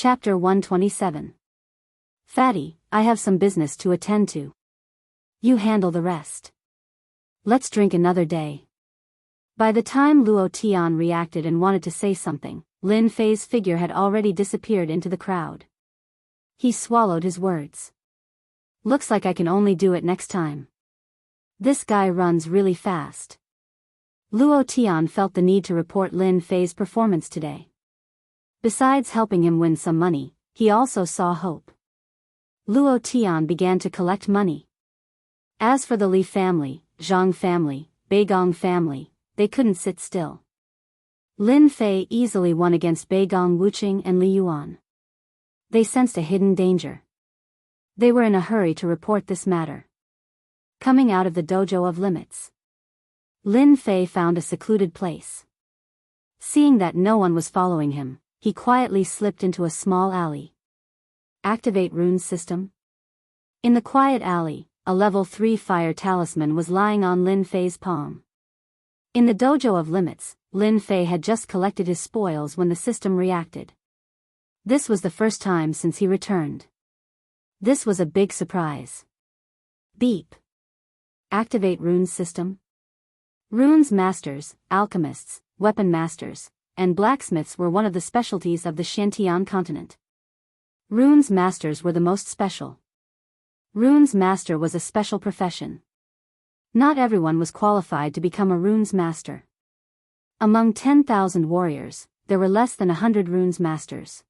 Chapter 127. Fatty, I have some business to attend to. You handle the rest. Let's drink another day. By the time Luo Tian reacted and wanted to say something, Lin Fei's figure had already disappeared into the crowd. He swallowed his words. Looks like I can only do it next time. This guy runs really fast. Luo Tian felt the need to report Lin Fei's performance today. Besides helping him win some money, he also saw hope. Luo Tian began to collect money. As for the Li family, Zhang family, Beigong family, they couldn't sit still. Lin Fei easily won against Beigong Wuqing and Li Yuan. They sensed a hidden danger. They were in a hurry to report this matter. Coming out of the dojo of limits, Lin Fei found a secluded place. Seeing that no one was following him, he quietly slipped into a small alley. Activate runes system. In the quiet alley, a level 3 fire talisman was lying on Lin Fei's palm. In the dojo of limits, Lin Fei had just collected his spoils when the system reacted. This was the first time since he returned. This was a big surprise. Beep. Activate runes system. Runes masters, alchemists, weapon masters, and blacksmiths were one of the specialties of the Xiantian continent. Runes masters were the most special. Runes master was a special profession. Not everyone was qualified to become a runes master. Among 10,000 warriors, there were less than 100 runes masters.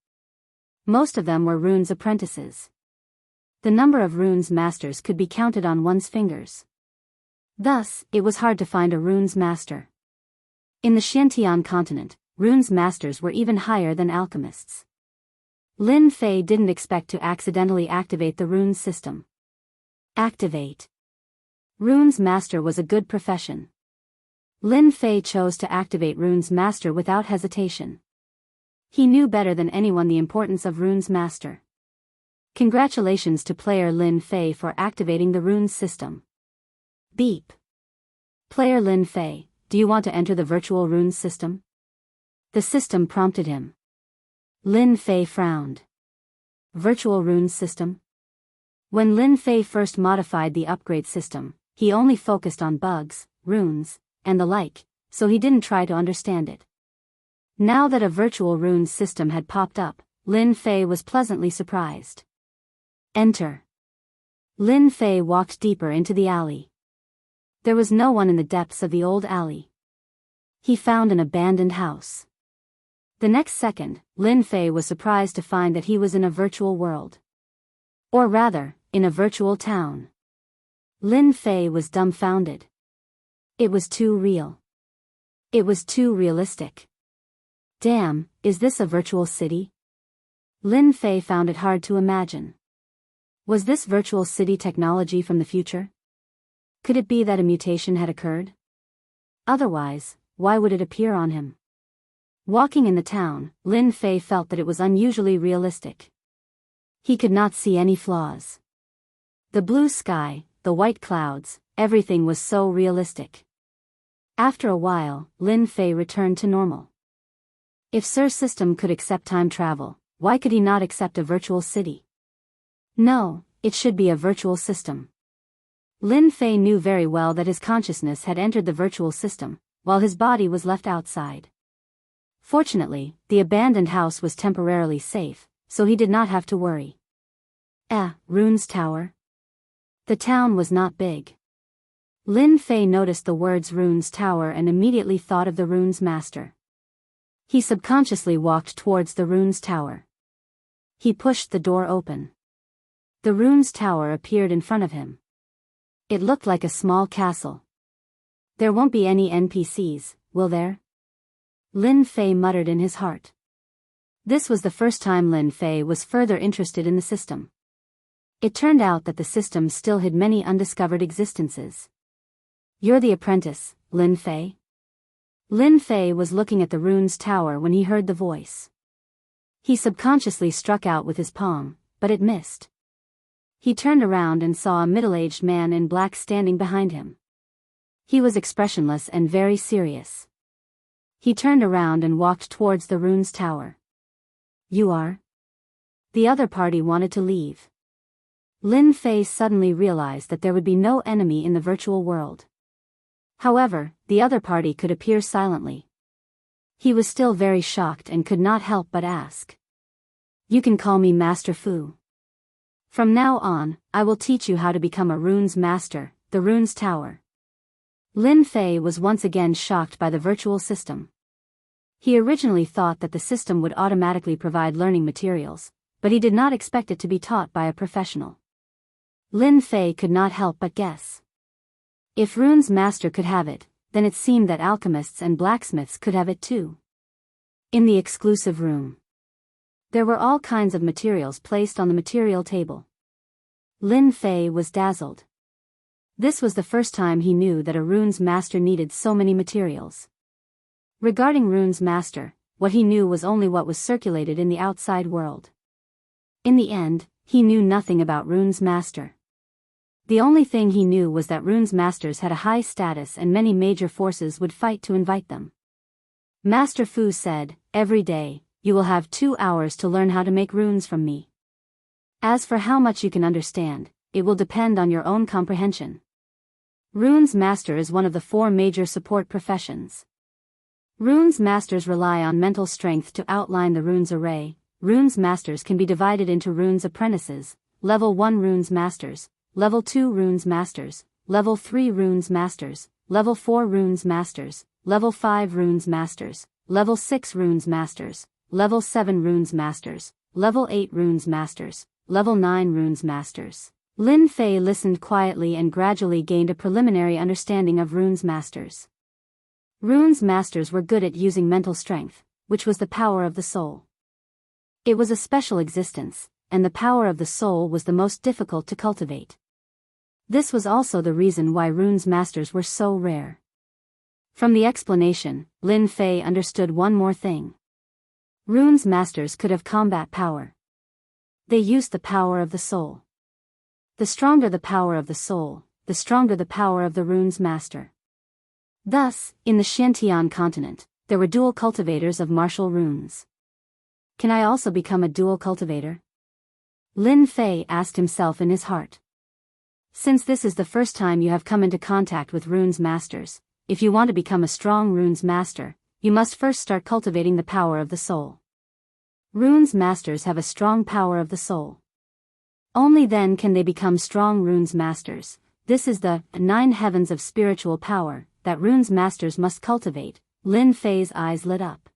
Most of them were runes apprentices. The number of runes masters could be counted on one's fingers. Thus, it was hard to find a runes master. In the Xiantian continent, runes masters were even higher than alchemists. Lin Fei didn't expect to accidentally activate the runes system. Activate. Runes master was a good profession. Lin Fei chose to activate runes master without hesitation. He knew better than anyone the importance of runes master. Congratulations to player Lin Fei for activating the runes system. Beep. Player Lin Fei, do you want to enter the virtual runes system? The system prompted him. Lin Fei frowned. Virtual runes system? When Lin Fei first modified the upgrade system, he only focused on bugs, runes, and the like, so he didn't try to understand it. Now that a virtual runes system had popped up, Lin Fei was pleasantly surprised. Enter. Lin Fei walked deeper into the alley. There was no one in the depths of the old alley. He found an abandoned house. The next second, Lin Fei was surprised to find that he was in a virtual world. Or rather, in a virtual town. Lin Fei was dumbfounded. It was too real. It was too realistic. Damn, is this a virtual city? Lin Fei found it hard to imagine. Was this virtual city technology from the future? Could it be that a mutation had occurred? Otherwise, why would it appear on him? Walking in the town, Lin Fei felt that it was unusually realistic. He could not see any flaws. The blue sky, the white clouds, everything was so realistic. After a while, Lin Fei returned to normal. If Sir System could accept time travel, why could he not accept a virtual city? No, it should be a virtual system. Lin Fei knew very well that his consciousness had entered the virtual system, while his body was left outside. Fortunately, the abandoned house was temporarily safe, so he did not have to worry. Runes Tower? The town was not big. Lin Fei noticed the words Runes Tower and immediately thought of the Runes Master. He subconsciously walked towards the Runes Tower. He pushed the door open. The Runes Tower appeared in front of him. It looked like a small castle. There won't be any NPCs, will there? Lin Fei muttered in his heart. This was the first time Lin Fei was further interested in the system. It turned out that the system still hid many undiscovered existences. You're the apprentice, Lin Fei? Lin Fei was looking at the Runes Tower when he heard the voice. He subconsciously struck out with his palm, but it missed. He turned around and saw a middle-aged man in black standing behind him. He was expressionless and very serious. He turned around and walked towards the Runes Tower. You are? The other party wanted to leave. Lin Fei suddenly realized that there would be no enemy in the virtual world. However, the other party could appear silently. He was still very shocked and could not help but ask. You can call me Master Fu. From now on, I will teach you how to become a runes master, the runes tower. Lin Fei was once again shocked by the virtual system. He originally thought that the system would automatically provide learning materials, but he did not expect it to be taught by a professional. Lin Fei could not help but guess. If runes master could have it, then it seemed that alchemists and blacksmiths could have it too. In the exclusive room, there were all kinds of materials placed on the material table. Lin Fei was dazzled. This was the first time he knew that a runes master needed so many materials. Regarding runes master, what he knew was only what was circulated in the outside world. In the end, he knew nothing about runes master. The only thing he knew was that runes masters had a high status and many major forces would fight to invite them. Master Fu said, every day, you will have 2 hours to learn how to make runes from me. As for how much you can understand, it will depend on your own comprehension. Runes master is one of the 4 major support professions. Runes masters rely on mental strength to outline the runes array. Runes masters can be divided into runes apprentices, level 1 runes masters, level 2 runes masters, level 3 runes masters, level 4 runes masters, level 5 runes masters, level 6 runes masters, level 7 runes masters, level 8 runes masters, level 9 runes masters. Lin Fei listened quietly and gradually gained a preliminary understanding of runes masters. Runes masters were good at using mental strength, which was the power of the soul. It was a special existence, and the power of the soul was the most difficult to cultivate. This was also the reason why runes masters were so rare. From the explanation, Lin Fei understood one more thing. Runes masters could have combat power. They used the power of the soul. The stronger the power of the soul, the stronger the power of the runes master. Thus, in the Xiantian continent, there were dual cultivators of martial runes. Can I also become a dual cultivator? Lin Fei asked himself in his heart. Since this is the first time you have come into contact with runes masters, if you want to become a strong runes master, you must first start cultivating the power of the soul. Runes masters have a strong power of the soul. Only then can they become strong runes masters. This is the 9 heavens of spiritual power that runes masters must cultivate. Lin Fei's eyes lit up.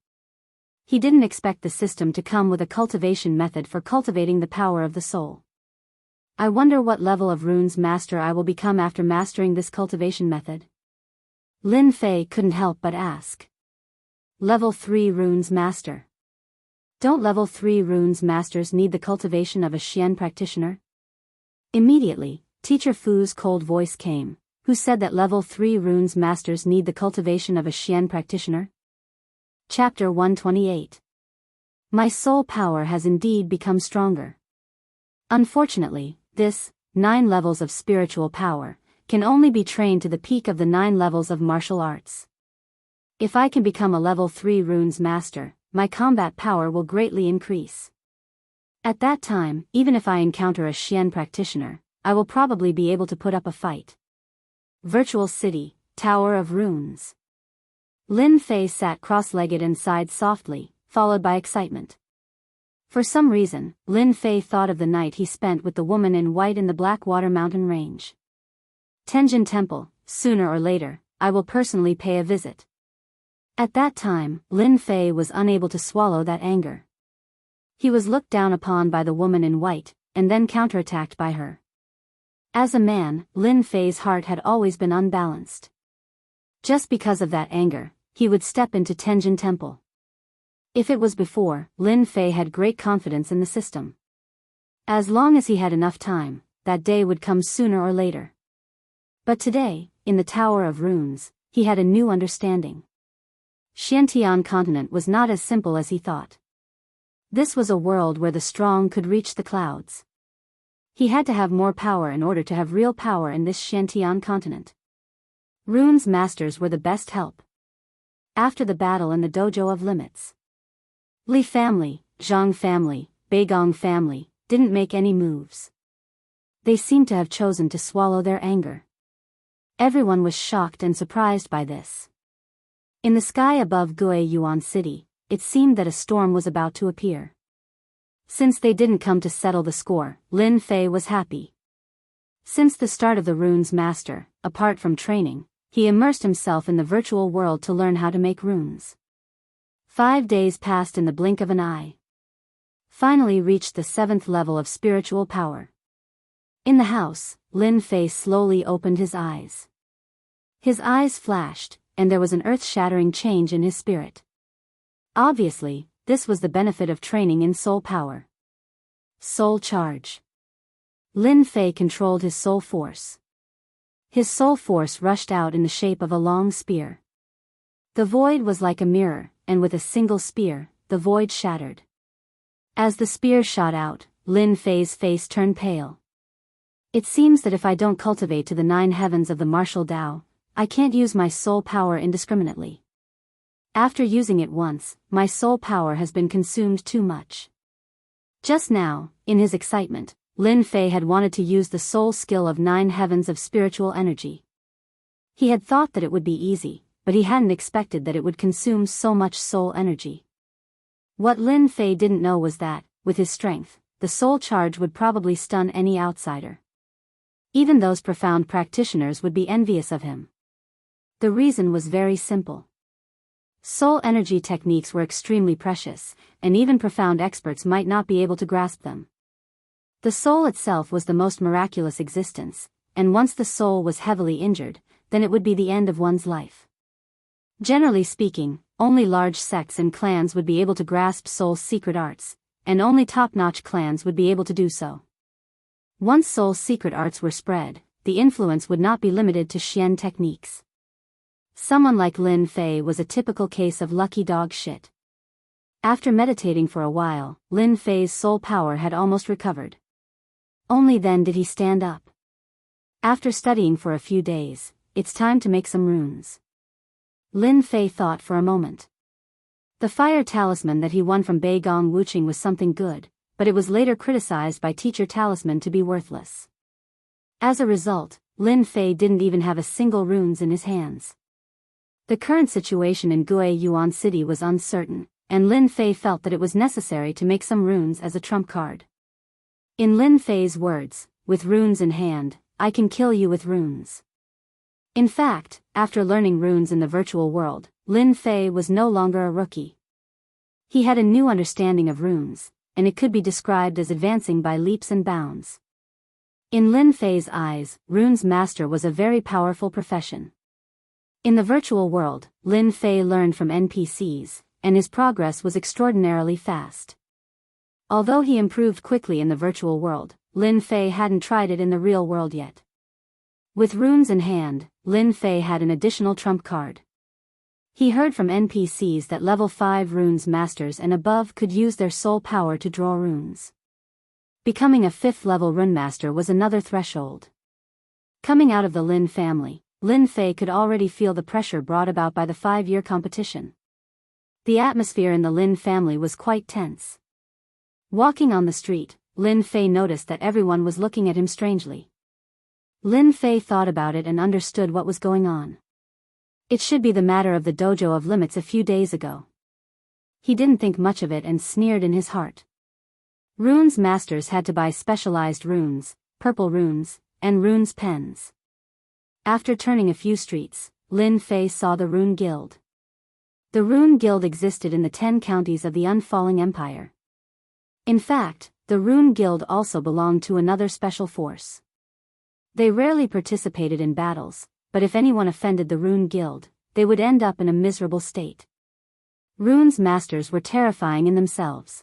He didn't expect the system to come with a cultivation method for cultivating the power of the soul. I wonder what level of runes master I will become after mastering this cultivation method. Lin Fei couldn't help but ask. Level 3 runes master. Don't level 3 runes masters need the cultivation of a Xian practitioner? Immediately, Teacher Fu's cold voice came, who said that level 3 runes masters need the cultivation of a Xian practitioner? Chapter 128. My soul power has indeed become stronger. Unfortunately, this 9 levels of spiritual power can only be trained to the peak of the 9 levels of martial arts. If I can become a level 3 runes master, my combat power will greatly increase. At that time, even if I encounter a Xian practitioner, I will probably be able to put up a fight. Virtual City, Tower of Runes. Lin Fei sat cross-legged and sighed softly, followed by excitement. For some reason, Lin Fei thought of the night he spent with the woman in white in the Blackwater Mountain Range. Tenjin Temple, sooner or later, I will personally pay a visit. At that time, Lin Fei was unable to swallow that anger. He was looked down upon by the woman in white, and then counterattacked by her. As a man, Lin Fei's heart had always been unbalanced. Just because of that anger, he would step into Tenjin Temple. If it was before, Lin Fei had great confidence in the system. As long as he had enough time, that day would come sooner or later. But today, in the Tower of Runes, he had a new understanding. Xiantian continent was not as simple as he thought. This was a world where the strong could reach the clouds. He had to have more power in order to have real power in this Xiantian continent. Runes masters were the best help. After the battle in the dojo of limits, Li family, Zhang family, Beigong family, didn't make any moves. They seemed to have chosen to swallow their anger. Everyone was shocked and surprised by this. In the sky above Yuan City, it seemed that a storm was about to appear. Since they didn't come to settle the score, Lin Fei was happy. Since the start of the runes master, apart from training, he immersed himself in the virtual world to learn how to make runes. 5 days passed in the blink of an eye. Finally reached the 7th level of spiritual power. In the house, Lin Fei slowly opened his eyes. His eyes flashed, and there was an earth-shattering change in his spirit. Obviously, this was the benefit of training in soul power. Soul charge. Lin Fei controlled his soul force. His soul force rushed out in the shape of a long spear. The void was like a mirror, and with a single spear, the void shattered. As the spear shot out, Lin Fei's face turned pale. It seems that if I don't cultivate to the 9 heavens of the martial Tao, I can't use my soul power indiscriminately. After using it once, my soul power has been consumed too much. Just now, in his excitement, Lin Fei had wanted to use the soul skill of 9 heavens of spiritual energy. He had thought that it would be easy, but he hadn't expected that it would consume so much soul energy. What Lin Fei didn't know was that, with his strength, the soul charge would probably stun any outsider. Even those profound practitioners would be envious of him. The reason was very simple. Soul energy techniques were extremely precious, and even profound experts might not be able to grasp them. The soul itself was the most miraculous existence, and once the soul was heavily injured, then it would be the end of one's life. Generally speaking, only large sects and clans would be able to grasp soul's secret arts, and only top-notch clans would be able to do so. Once soul's secret arts were spread, the influence would not be limited to Xian techniques. Someone like Lin Fei was a typical case of lucky dog shit. After meditating for a while, Lin Fei's soul power had almost recovered. Only then did he stand up. After studying for a few days, it's time to make some runes. Lin Fei thought for a moment. The fire talisman that he won from Beigong Wuqing was something good, but it was later criticized by teacher talisman to be worthless. As a result, Lin Fei didn't even have a single runes in his hands. The current situation in Yuan City was uncertain, and Lin Fei felt that it was necessary to make some runes as a trump card. In Lin Fei's words, with runes in hand, I can kill you with runes. In fact, after learning runes in the virtual world, Lin Fei was no longer a rookie. He had a new understanding of runes, and it could be described as advancing by leaps and bounds. In Lin Fei's eyes, runes master was a very powerful profession. In the virtual world, Lin Fei learned from NPCs, and his progress was extraordinarily fast. Although he improved quickly in the virtual world, Lin Fei hadn't tried it in the real world yet. With runes in hand, Lin Fei had an additional trump card. He heard from NPCs that level 5 runes masters and above could use their soul power to draw runes. Becoming a 5th level rune master was another threshold. Coming out of the Lin family, Lin Fei could already feel the pressure brought about by the 5-year competition. The atmosphere in the Lin family was quite tense. Walking on the street, Lin Fei noticed that everyone was looking at him strangely. Lin Fei thought about it and understood what was going on. It should be the matter of the dojo of limits a few days ago. He didn't think much of it and sneered in his heart. Runes masters had to buy specialized runes, purple runes, and runes pens. After turning a few streets, Lin Fei saw the Rune Guild. The Rune Guild existed in the 10 counties of the Unfalling Empire. In fact, the Rune Guild also belonged to another special force. They rarely participated in battles, but if anyone offended the Rune Guild, they would end up in a miserable state. Runes masters were terrifying in themselves.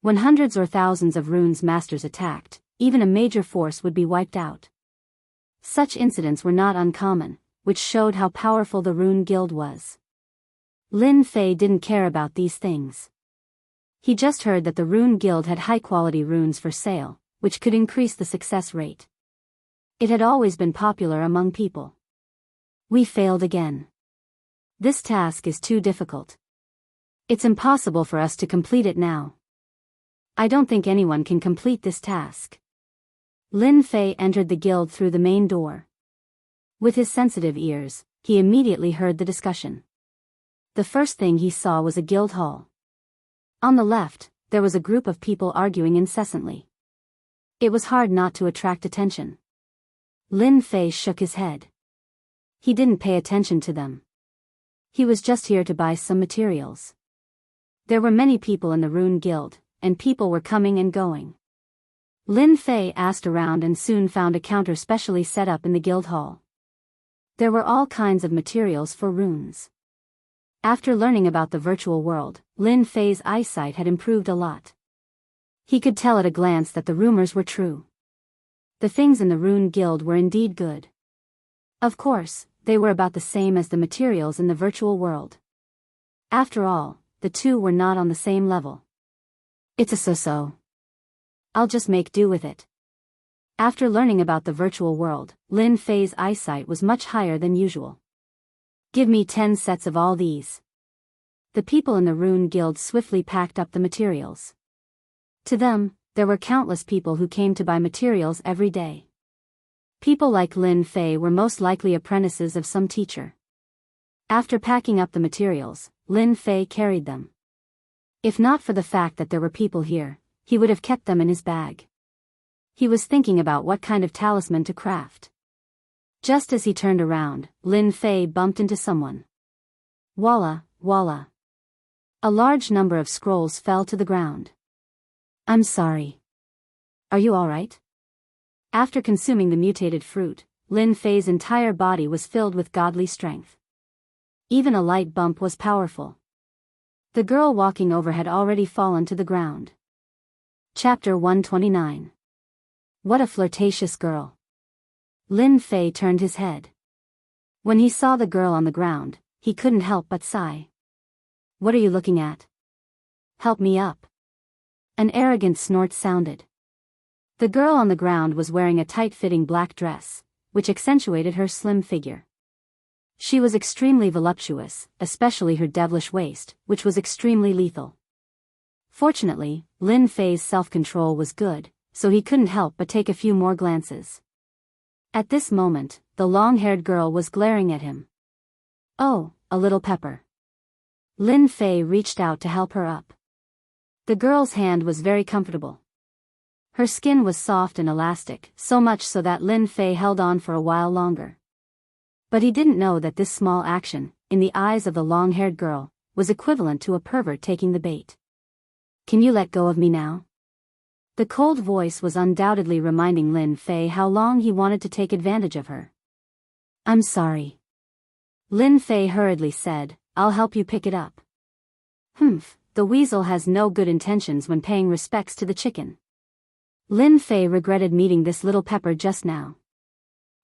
When hundreds or thousands of runes masters attacked, even a major force would be wiped out. Such incidents were not uncommon, which showed how powerful the Rune Guild was. Lin Fei didn't care about these things. He just heard that the Rune Guild had high-quality runes for sale, which could increase the success rate. It had always been popular among people. We failed again. This task is too difficult. It's impossible for us to complete it now. I don't think anyone can complete this task. Lin Fei entered the guild through the main door. With his sensitive ears, he immediately heard the discussion. The first thing he saw was a guild hall. On the left, there was a group of people arguing incessantly. It was hard not to attract attention. Lin Fei shook his head. He didn't pay attention to them. He was just here to buy some materials. There were many people in the Rune Guild, and people were coming and going. Lin Fei asked around and soon found a counter specially set up in the guild hall. There were all kinds of materials for runes. After learning about the virtual world, Lin Fei's eyesight had improved a lot. He could tell at a glance that the rumors were true. The things in the Rune Guild were indeed good. Of course, they were about the same as the materials in the virtual world. After all, the two were not on the same level. It's a so-so. I'll just make do with it. After learning about the virtual world, Lin Fei's eyesight was much higher than usual. Give me 10 sets of all these. The people in the Rune Guild swiftly packed up the materials. To them, there were countless people who came to buy materials every day. People like Lin Fei were most likely apprentices of some teacher. After packing up the materials, Lin Fei carried them. If not for the fact that there were people here, he would have kept them in his bag. He was thinking about what kind of talisman to craft. Just as he turned around, Lin Fei bumped into someone. Walla, walla. A large number of scrolls fell to the ground. I'm sorry. Are you all right? After consuming the mutated fruit, Lin Fei's entire body was filled with godly strength. Even a light bump was powerful. The girl walking over had already fallen to the ground. Chapter 129. What a flirtatious girl. Lin Fei turned his head. When he saw the girl on the ground, he couldn't help but sigh. What are you looking at? Help me up. An arrogant snort sounded. The girl on the ground was wearing a tight-fitting black dress, which accentuated her slim figure. She was extremely voluptuous, especially her devilish waist, which was extremely lethal. Fortunately, Lin Fei's self-control was good, so he couldn't help but take a few more glances. At this moment, the long-haired girl was glaring at him. Oh, a little pepper. Lin Fei reached out to help her up. The girl's hand was very comfortable. Her skin was soft and elastic, so much so that Lin Fei held on for a while longer. But he didn't know that this small action, in the eyes of the long-haired girl, was equivalent to a pervert taking the bait. Can you let go of me now? The cold voice was undoubtedly reminding Lin Fei how long he wanted to take advantage of her. I'm sorry. Lin Fei hurriedly said, I'll help you pick it up. Humph, the weasel has no good intentions when paying respects to the chicken. Lin Fei regretted meeting this little pepper just now.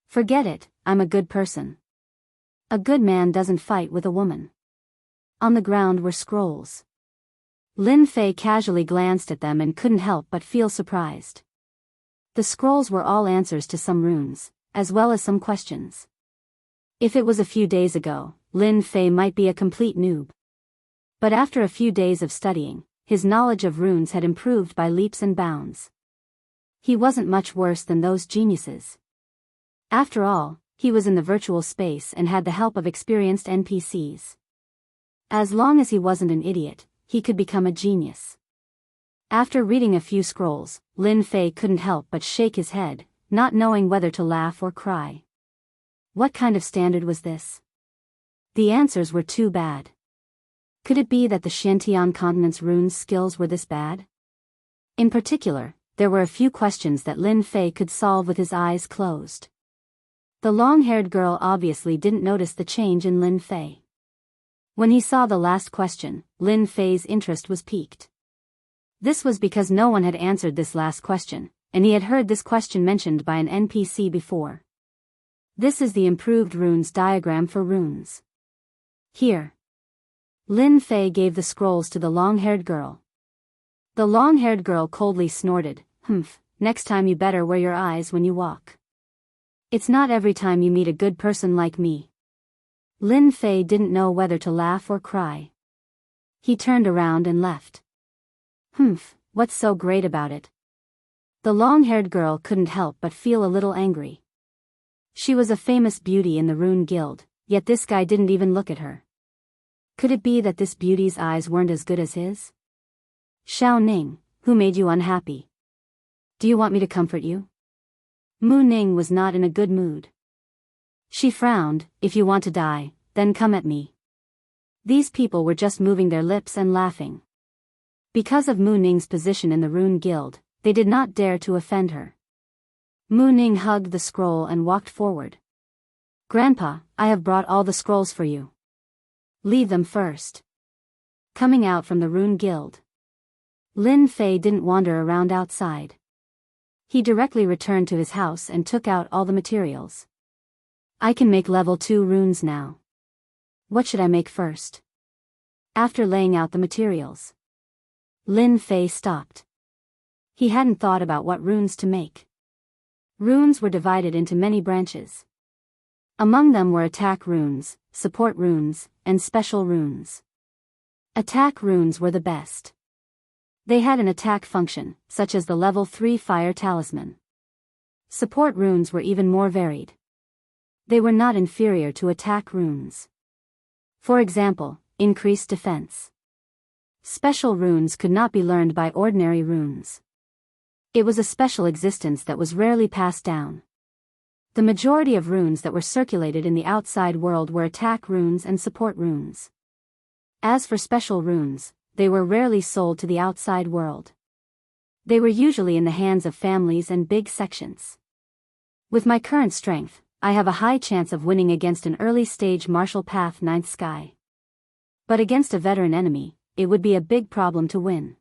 Forget it, I'm a good person. A good man doesn't fight with a woman. On the ground were scrolls. Lin Fei casually glanced at them and couldn't help but feel surprised. The scrolls were all answers to some runes, as well as some questions. If it was a few days ago, Lin Fei might be a complete noob. But after a few days of studying, his knowledge of runes had improved by leaps and bounds. He wasn't much worse than those geniuses. After all, he was in the virtual space and had the help of experienced NPCs. As long as he wasn't an idiot, he could become a genius. After reading a few scrolls, Lin Fei couldn't help but shake his head, not knowing whether to laugh or cry. What kind of standard was this? The answers were too bad. Could it be that the Xiantian continent's runes skills were this bad? In particular, there were a few questions that Lin Fei could solve with his eyes closed. The long-haired girl obviously didn't notice the change in Lin Fei. When he saw the last question, Lin Fei's interest was piqued. This was because no one had answered this last question, and he had heard this question mentioned by an NPC before. This is the improved runes diagram for runes. Here. Lin Fei gave the scrolls to the long-haired girl. The long-haired girl coldly snorted, Humph, next time you better wear your eyes when you walk. It's not every time you meet a good person like me. Lin Fei didn't know whether to laugh or cry. He turned around and left. Humph, What's so great about it? The long-haired girl couldn't help but feel a little angry. She was a famous beauty in the Rune Guild, yet this guy didn't even look at her. Could it be that this beauty's eyes weren't as good as his? Xiao Ning, who made you unhappy? Do you want me to comfort you? Mu Ning was not in a good mood. She frowned. If you want to die, then come at me. These people were just moving their lips and laughing. Because of Mu Ning's position in the Rune Guild, they did not dare to offend her. Mu Ning hugged the scroll and walked forward. Grandpa, I have brought all the scrolls for you. Leave them first. Coming out from the Rune Guild, Lin Fei didn't wander around outside. He directly returned to his house and took out all the materials. I can make level 2 runes now. What should I make first? After laying out the materials, Lin Fei stopped. He hadn't thought about what runes to make. Runes were divided into many branches. Among them were attack runes, support runes, and special runes. Attack runes were the best. They had an attack function, such as the level 3 fire talisman. Support runes were even more varied. They were not inferior to attack runes. For example, increased defense. Special runes could not be learned by ordinary runes. It was a special existence that was rarely passed down. The majority of runes that were circulated in the outside world were attack runes and support runes. As for special runes, they were rarely sold to the outside world. They were usually in the hands of families and big sections. With my current strength, I have a high chance of winning against an early-stage martial path 9th sky. But against a veteran enemy, it would be a big problem to win.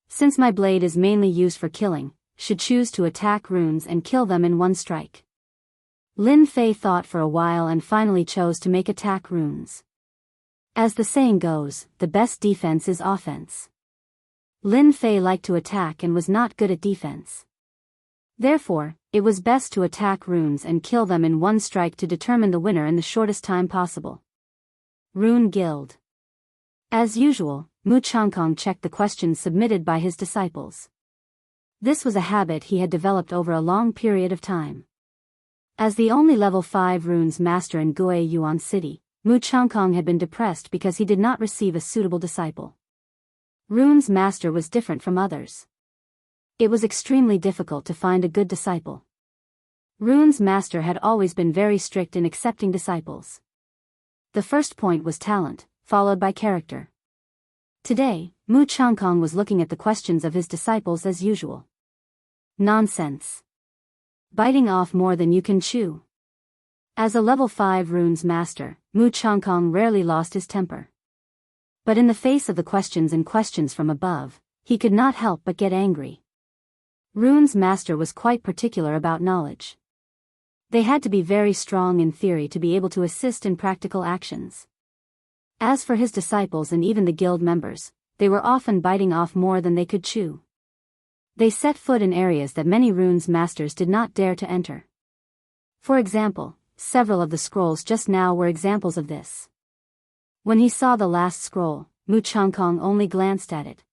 Since my blade is mainly used for killing, should choose to attack runes and kill them in one strike. Lin Fei thought for a while and finally chose to make attack runes. As the saying goes, the best defense is offense. Lin Fei liked to attack and was not good at defense. Therefore, it was best to attack runes and kill them in one strike to determine the winner in the shortest time possible. Rune Guild. As usual, Mu Changkong checked the questions submitted by his disciples. This was a habit he had developed over a long period of time. As the only level 5 runes master in Gui Yuan City, Mu Changkong had been depressed because he did not receive a suitable disciple. Runes master was different from others. It was extremely difficult to find a good disciple. Runes master had always been very strict in accepting disciples. The first point was talent, followed by character. Today, Mu Changkong was looking at the questions of his disciples as usual. Nonsense. Biting off more than you can chew. As a level 5 runes master, Mu Changkong rarely lost his temper. But in the face of the questions and questions from above, he could not help but get angry. Runes master was quite particular about knowledge. They had to be very strong in theory to be able to assist in practical actions. As for his disciples and even the guild members, they were often biting off more than they could chew. They set foot in areas that many runes masters did not dare to enter. For example, several of the scrolls just now were examples of this. When he saw the last scroll, Mu Changkong only glanced at it.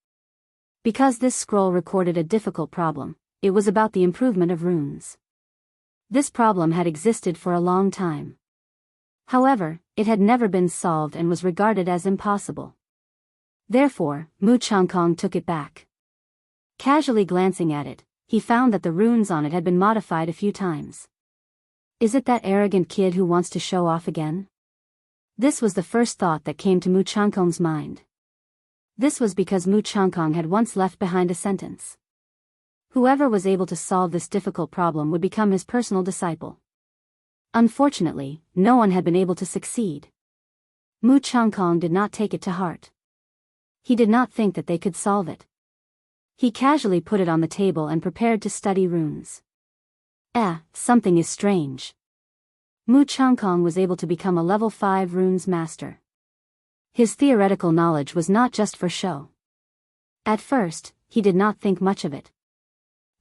Because this scroll recorded a difficult problem, it was about the improvement of runes. This problem had existed for a long time. However, it had never been solved and was regarded as impossible. Therefore, Mu Changkong took it back. Casually glancing at it, he found that the runes on it had been modified a few times. Is it that arrogant kid who wants to show off again? This was the first thought that came to Mu Changkong's mind. This was because Mu Changkong had once left behind a sentence. Whoever was able to solve this difficult problem would become his personal disciple. Unfortunately, no one had been able to succeed. Mu Changkong did not take it to heart. He did not think that they could solve it. He casually put it on the table and prepared to study runes. Something is strange. Mu Changkong was able to become a level 5 runes master. His theoretical knowledge was not just for show. At first, he did not think much of it.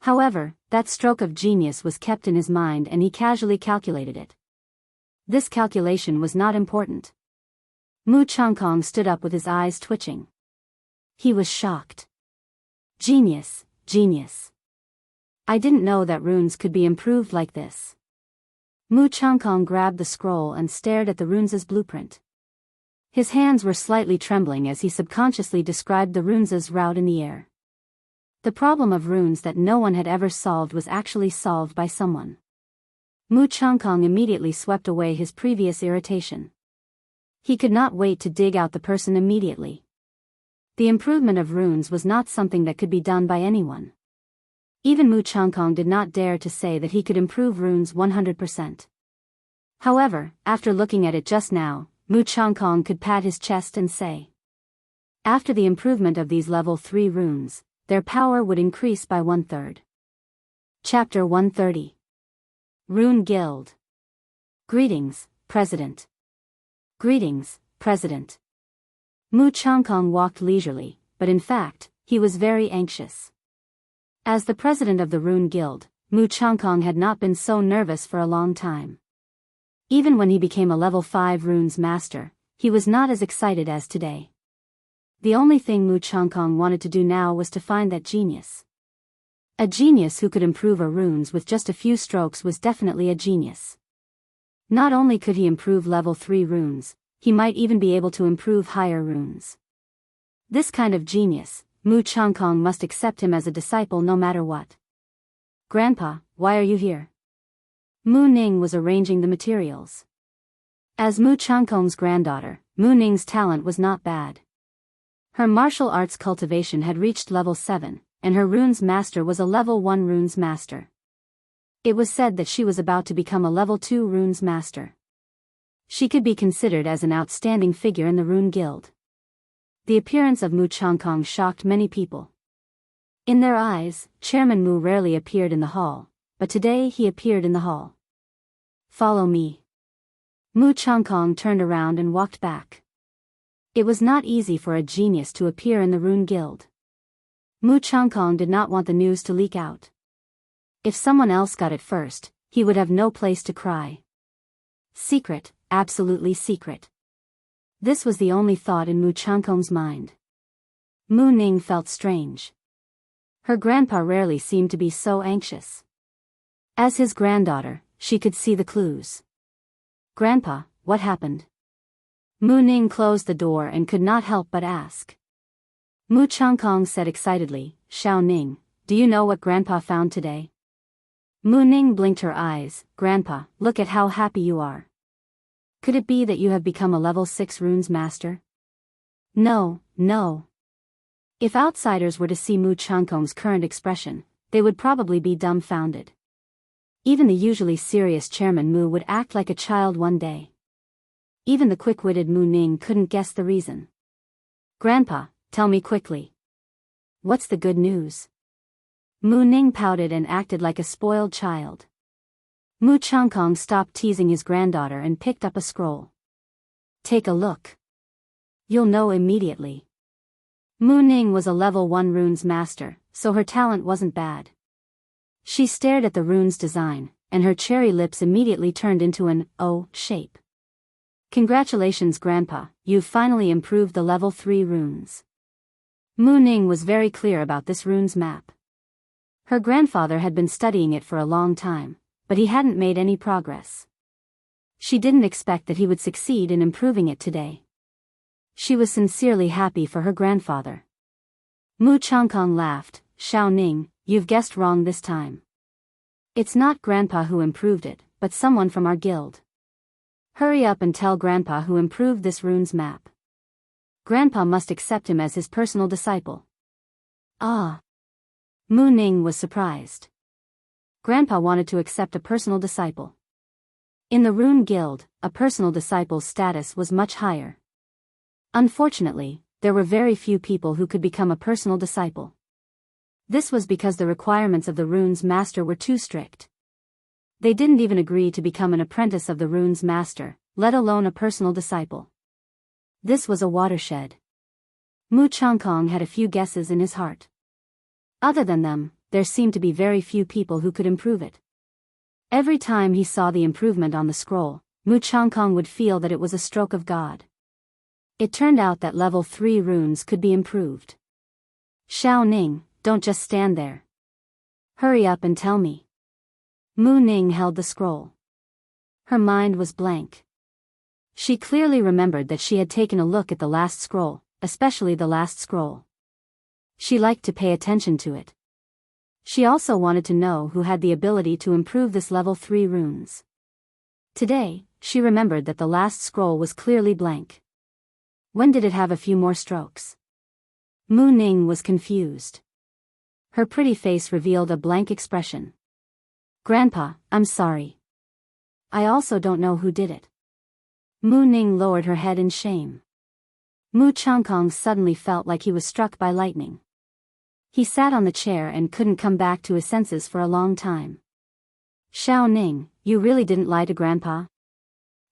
However, that stroke of genius was kept in his mind and he casually calculated it. This calculation was not important. Mu Changkong stood up with his eyes twitching. He was shocked. Genius, genius. I didn't know that runes could be improved like this. Mu Changkong grabbed the scroll and stared at the runes' blueprint. His hands were slightly trembling as he subconsciously described the runes' route in the air. The problem of runes that no one had ever solved was actually solved by someone. Mu Changkong immediately swept away his previous irritation. He could not wait to dig out the person immediately. The improvement of runes was not something that could be done by anyone. Even Mu Changkong did not dare to say that he could improve runes 100%. However, after looking at it just now, Mu Changkong could pat his chest and say, after the improvement of these level 3 runes, their power would increase by 1/3. Chapter 130. Rune Guild. Greetings, President. Greetings, President. Mu Changkong walked leisurely, but in fact, he was very anxious. As the president of the Rune Guild, Mu Changkong had not been so nervous for a long time. Even when he became a level 5 runes master, he was not as excited as today. The only thing Mu Changkong wanted to do now was to find that genius. A genius who could improve a runes with just a few strokes was definitely a genius. Not only could he improve level 3 runes, he might even be able to improve higher runes. This kind of genius, Mu Changkong must accept him as a disciple no matter what. Grandpa, why are you here? Mu Ning was arranging the materials. As Mu Changkong's granddaughter, Mu Ning's talent was not bad. Her martial arts cultivation had reached level 7, and her runes master was a level 1 runes master. It was said that she was about to become a level 2 runes master. She could be considered as an outstanding figure in the Rune Guild. The appearance of Mu Changkong shocked many people. In their eyes, Chairman Mu rarely appeared in the hall, but today he appeared in the hall. Follow me. Mu Changkong turned around and walked back. It was not easy for a genius to appear in the Rune Guild. Mu Changkong did not want the news to leak out. If someone else got it first, he would have no place to cry. Secret, absolutely secret. This was the only thought in Mu Changkong's mind. Mu Ning felt strange. Her grandpa rarely seemed to be so anxious. As his granddaughter, she could see the clues. Grandpa, what happened? Mu Ning closed the door and could not help but ask. Mu Changkong said excitedly, Xiao Ning, do you know what Grandpa found today? Mu Ning blinked her eyes. Grandpa, look at how happy you are. Could it be that you have become a level 6 runes master? No, no. If outsiders were to see Mu Changkong's current expression, they would probably be dumbfounded. Even the usually serious Chairman Mu would act like a child one day. Even the quick-witted Mu Ning couldn't guess the reason. Grandpa, tell me quickly. What's the good news? Mu Ning pouted and acted like a spoiled child. Mu Changkong stopped teasing his granddaughter and picked up a scroll. Take a look. You'll know immediately. Mu Ning was a level 1 runes master, so her talent wasn't bad. She stared at the runes design, and her cherry lips immediately turned into an O shape. Congratulations, Grandpa, you've finally improved the level 3 runes. Mu Ning was very clear about this runes map. Her grandfather had been studying it for a long time, but he hadn't made any progress. She didn't expect that he would succeed in improving it today. She was sincerely happy for her grandfather. Mu Changkong laughed. Xiao Ning, you've guessed wrong this time. It's not Grandpa who improved it, but someone from our guild. Hurry up and tell Grandpa who improved this runes map. Grandpa must accept him as his personal disciple. Ah. Mu Ning was surprised. Grandpa wanted to accept a personal disciple. In the Rune Guild, a personal disciple's status was much higher. Unfortunately, there were very few people who could become a personal disciple. This was because the requirements of the runes master were too strict. They didn't even agree to become an apprentice of the runes master, let alone a personal disciple. This was a watershed. Mu Changkong had a few guesses in his heart. Other than them, there seemed to be very few people who could improve it. Every time he saw the improvement on the scroll, Mu Changkong would feel that it was a stroke of God. It turned out that level 3 runes could be improved. Xiao Ning, don't just stand there. Hurry up and tell me. Mu Ning held the scroll. Her mind was blank. She clearly remembered that she had taken a look at the last scroll, especially the last scroll. She liked to pay attention to it. She also wanted to know who had the ability to improve this level 3 runes. Today, she remembered that the last scroll was clearly blank. When did it have a few more strokes? Mu Ning was confused. Her pretty face revealed a blank expression. Grandpa, I'm sorry. I also don't know who did it. Mu Ning lowered her head in shame. Mu Changkong suddenly felt like he was struck by lightning. He sat on the chair and couldn't come back to his senses for a long time. Xiao Ning, you really didn't lie to Grandpa?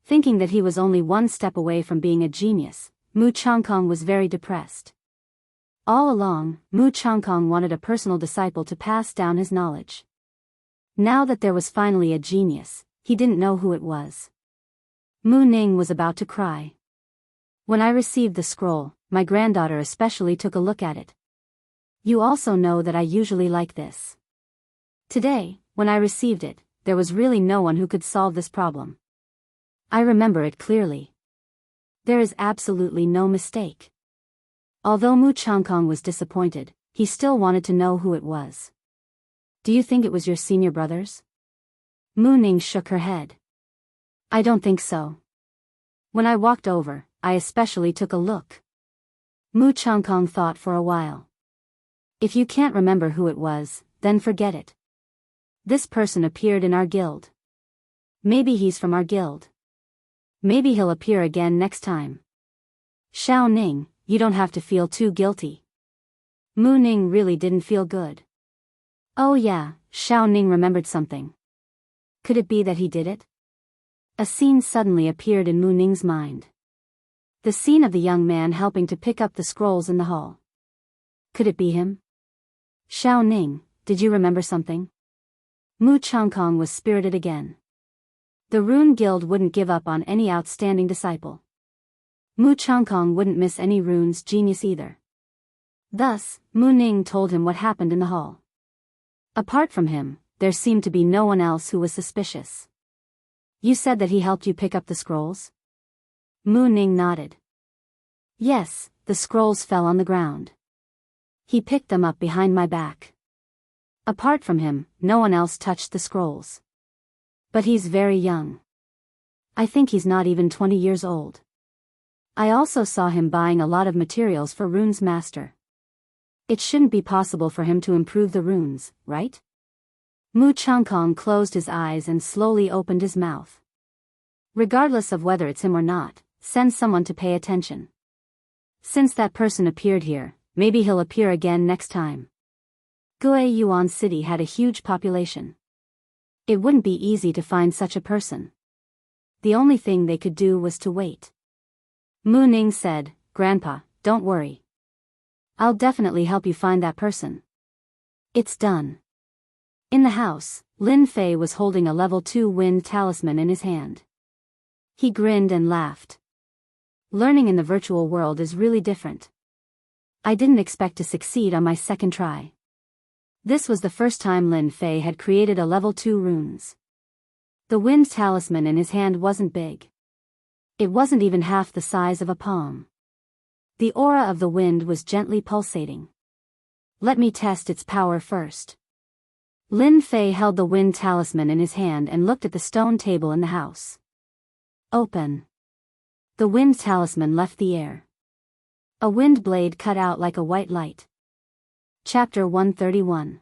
Thinking that he was only one step away from being a genius, Mu Changkong was very depressed. All along, Mu Changkong wanted a personal disciple to pass down his knowledge. Now that there was finally a genius, he didn't know who it was. Mu Ning was about to cry. When I received the scroll, my granddaughter especially took a look at it. You also know that I usually like this. Today, when I received it, there was really no one who could solve this problem. I remember it clearly. There is absolutely no mistake. Although Mu Changkong was disappointed, he still wanted to know who it was. Do you think it was your senior brothers? Mu Ning shook her head. I don't think so. When I walked over, I especially took a look. Mu Changkong thought for a while. If you can't remember who it was, then forget it. This person appeared in our guild. Maybe he's from our guild. Maybe he'll appear again next time. Xiao Ning, you don't have to feel too guilty. Mu Ning really didn't feel good. Oh yeah, Xiao Ning remembered something. Could it be that he did it? A scene suddenly appeared in Mu Ning's mind. The scene of the young man helping to pick up the scrolls in the hall. Could it be him? Xiao Ning, did you remember something? Mu Changkong was spirited again. The Rune Guild wouldn't give up on any outstanding disciple. Mu Changkong wouldn't miss any runes genius either. Thus, Mu Ning told him what happened in the hall. Apart from him, there seemed to be no one else who was suspicious. You said that he helped you pick up the scrolls? Mu Ning nodded. Yes, the scrolls fell on the ground. He picked them up behind my back. Apart from him, no one else touched the scrolls. But he's very young. I think he's not even 20 years old. I also saw him buying a lot of materials for Runes Master. It shouldn't be possible for him to improve the runes, right? Mu Changkong closed his eyes and slowly opened his mouth. Regardless of whether it's him or not, send someone to pay attention. Since that person appeared here, maybe he'll appear again next time. Gue Yuan City had a huge population. It wouldn't be easy to find such a person. The only thing they could do was to wait. Mu Ning said, Grandpa, don't worry. I'll definitely help you find that person. It's done. In the house, Lin Fei was holding a level 2 wind talisman in his hand. He grinned and laughed. Learning in the virtual world is really different. I didn't expect to succeed on my second try. This was the first time Lin Fei had created a level 2 runes. The wind talisman in his hand wasn't big. It wasn't even half the size of a palm. The aura of the wind was gently pulsating. Let me test its power first. Lin Fei held the wind talisman in his hand and looked at the stone table in the house. Open. The wind talisman left the air. A wind blade cut out like a white light. Chapter 131.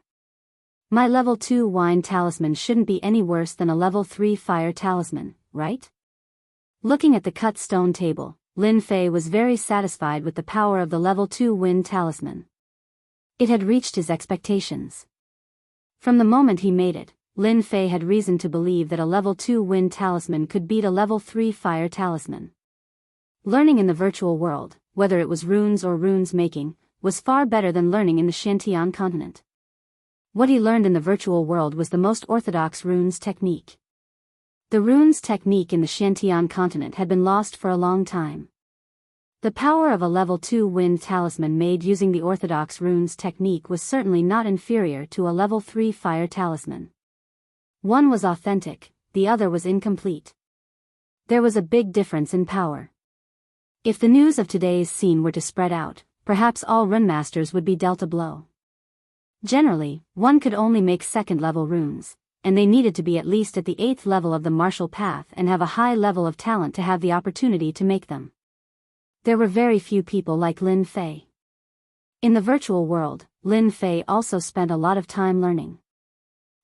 My level 2 wine talisman shouldn't be any worse than a level 3 fire talisman, right? Looking at the cut stone table, Lin Fei was very satisfied with the power of the level 2 wind talisman. It had reached his expectations. From the moment he made it, Lin Fei had reason to believe that a level 2 wind talisman could beat a level 3 fire talisman. Learning in the virtual world, whether it was runes or runes making, was far better than learning in the Shantian continent. What he learned in the virtual world was the most orthodox runes technique. The runes technique in the Shantian continent had been lost for a long time. The power of a level 2 wind talisman made using the orthodox runes technique was certainly not inferior to a level 3 fire talisman. One was authentic, the other was incomplete. There was a big difference in power. If the news of today's scene were to spread out, perhaps all runemasters would be dealt a blow. Generally, one could only make second-level runes, and they needed to be at least at the 8th level of the martial path and have a high level of talent to have the opportunity to make them. There were very few people like Lin Fei. In the virtual world, Lin Fei also spent a lot of time learning.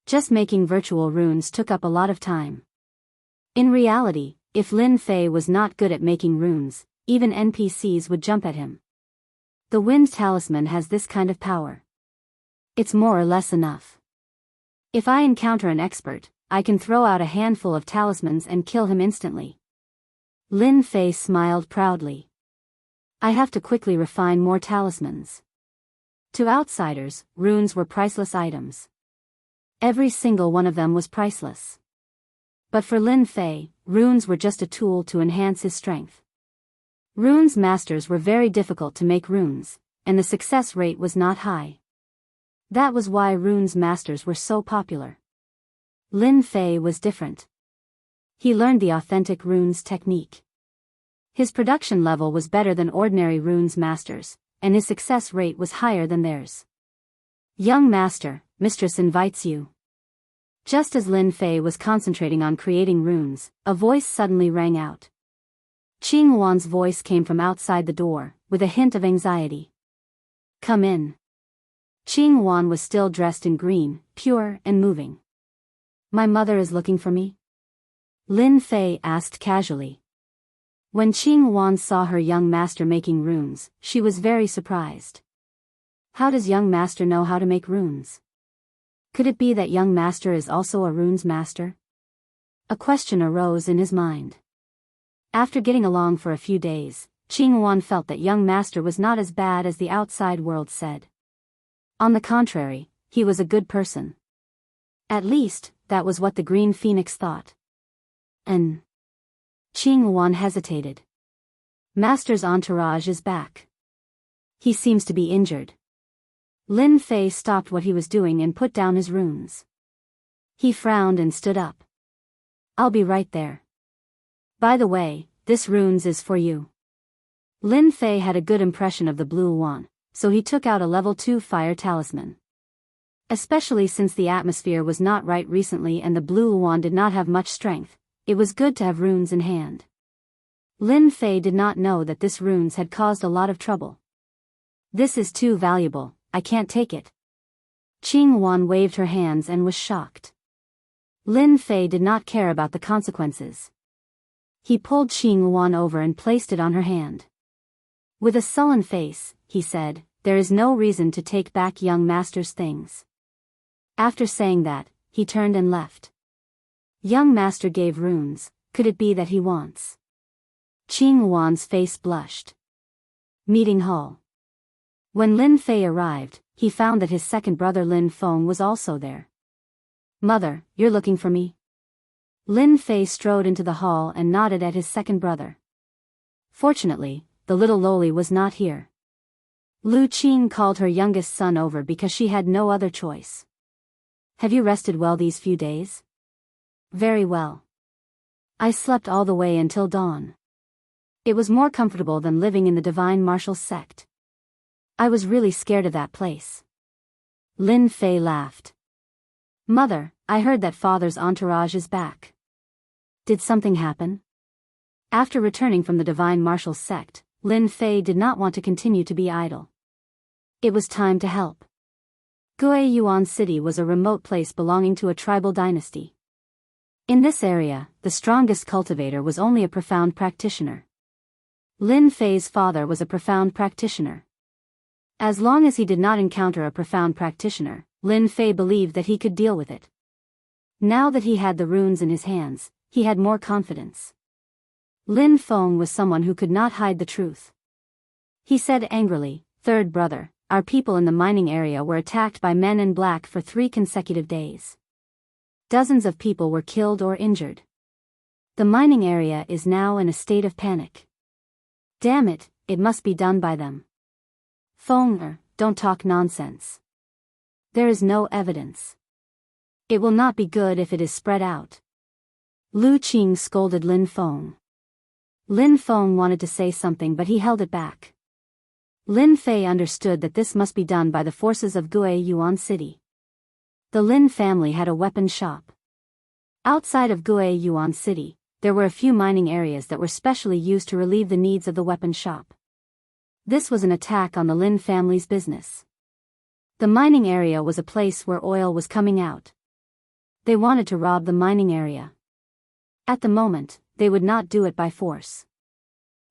Just making virtual runes took up a lot of time. In reality, if Lin Fei was not good at making runes, even NPCs would jump at him. The wind talisman has this kind of power. It's more or less enough. If I encounter an expert, I can throw out a handful of talismans and kill him instantly. Lin Fei smiled proudly. I have to quickly refine more talismans. To outsiders, runes were priceless items. Every single one of them was priceless. But for Lin Fei, runes were just a tool to enhance his strength. Runes masters were very difficult to make runes, and the success rate was not high. That was why runes masters were so popular. Lin Fei was different. He learned the authentic runes technique. His production level was better than ordinary runes masters, and his success rate was higher than theirs. Young master, mistress invites you. Just as Lin Fei was concentrating on creating runes, a voice suddenly rang out. Qing Wan's voice came from outside the door, with a hint of anxiety. Come in. Qing Wan was still dressed in green, pure and moving. My mother is looking for me? Lin Fei asked casually. When Qing Wan saw her young master making runes, she was very surprised. How does young master know how to make runes? Could it be that young master is also a runes master? A question arose in his mind. After getting along for a few days, Qing Wan felt that young master was not as bad as the outside world said. On the contrary, he was a good person. At least, that was what the Green Phoenix thought. Qing Wan hesitated. Master's entourage is back. He seems to be injured. Lin Fei stopped what he was doing and put down his runes. He frowned and stood up. I'll be right there. By the way, this runes is for you. Lin Fei had a good impression of the blue wand, so he took out a level 2 fire talisman. Especially since the atmosphere was not right recently and the blue wand did not have much strength, it was good to have runes in hand. Lin Fei did not know that this runes had caused a lot of trouble. This is too valuable, I can't take it. Qing Wan waved her hands and was shocked. Lin Fei did not care about the consequences. He pulled Qing Wan over and placed it on her hand. With a sullen face, he said, there is no reason to take back young master's things. After saying that, he turned and left. Young master gave runes, could it be that he wants? Qing Wan's face blushed. Meeting hall. When Lin Fei arrived, he found that his second brother Lin Feng was also there. Mother, you're looking for me? Lin Fei strode into the hall and nodded at his second brother. Fortunately, the little loli was not here. Lu Qing called her youngest son over because she had no other choice. Have you rested well these few days? Very well. I slept all the way until dawn. It was more comfortable than living in the divine martial sect. I was really scared of that place. Lin Fei laughed. Mother, I heard that father's entourage is back. Did something happen? After returning from the divine martial sect, Lin Fei did not want to continue to be idle. It was time to help. Guiyuan City was a remote place belonging to a tribal dynasty. In this area, the strongest cultivator was only a profound practitioner. Lin Fei's father was a profound practitioner. As long as he did not encounter a profound practitioner, Lin Fei believed that he could deal with it. Now that he had the runes in his hands, he had more confidence. Lin Feng was someone who could not hide the truth. He said angrily, "Third brother, our people in the mining area were attacked by men in black for 3 consecutive days. Dozens of people were killed or injured. The mining area is now in a state of panic. Damn it, it must be done by them. Feng, don't talk nonsense. There is no evidence. It will not be good if it is spread out. Lu Qing scolded Lin Feng. Lin Feng wanted to say something but he held it back. Lin Fei understood that this must be done by the forces of Gue Yuan City. The Lin family had a weapon shop. Outside of Gue Yuan City, there were a few mining areas that were specially used to relieve the needs of the weapon shop. This was an attack on the Lin family's business. The mining area was a place where oil was coming out. They wanted to rob the mining area. At the moment, they would not do it by force.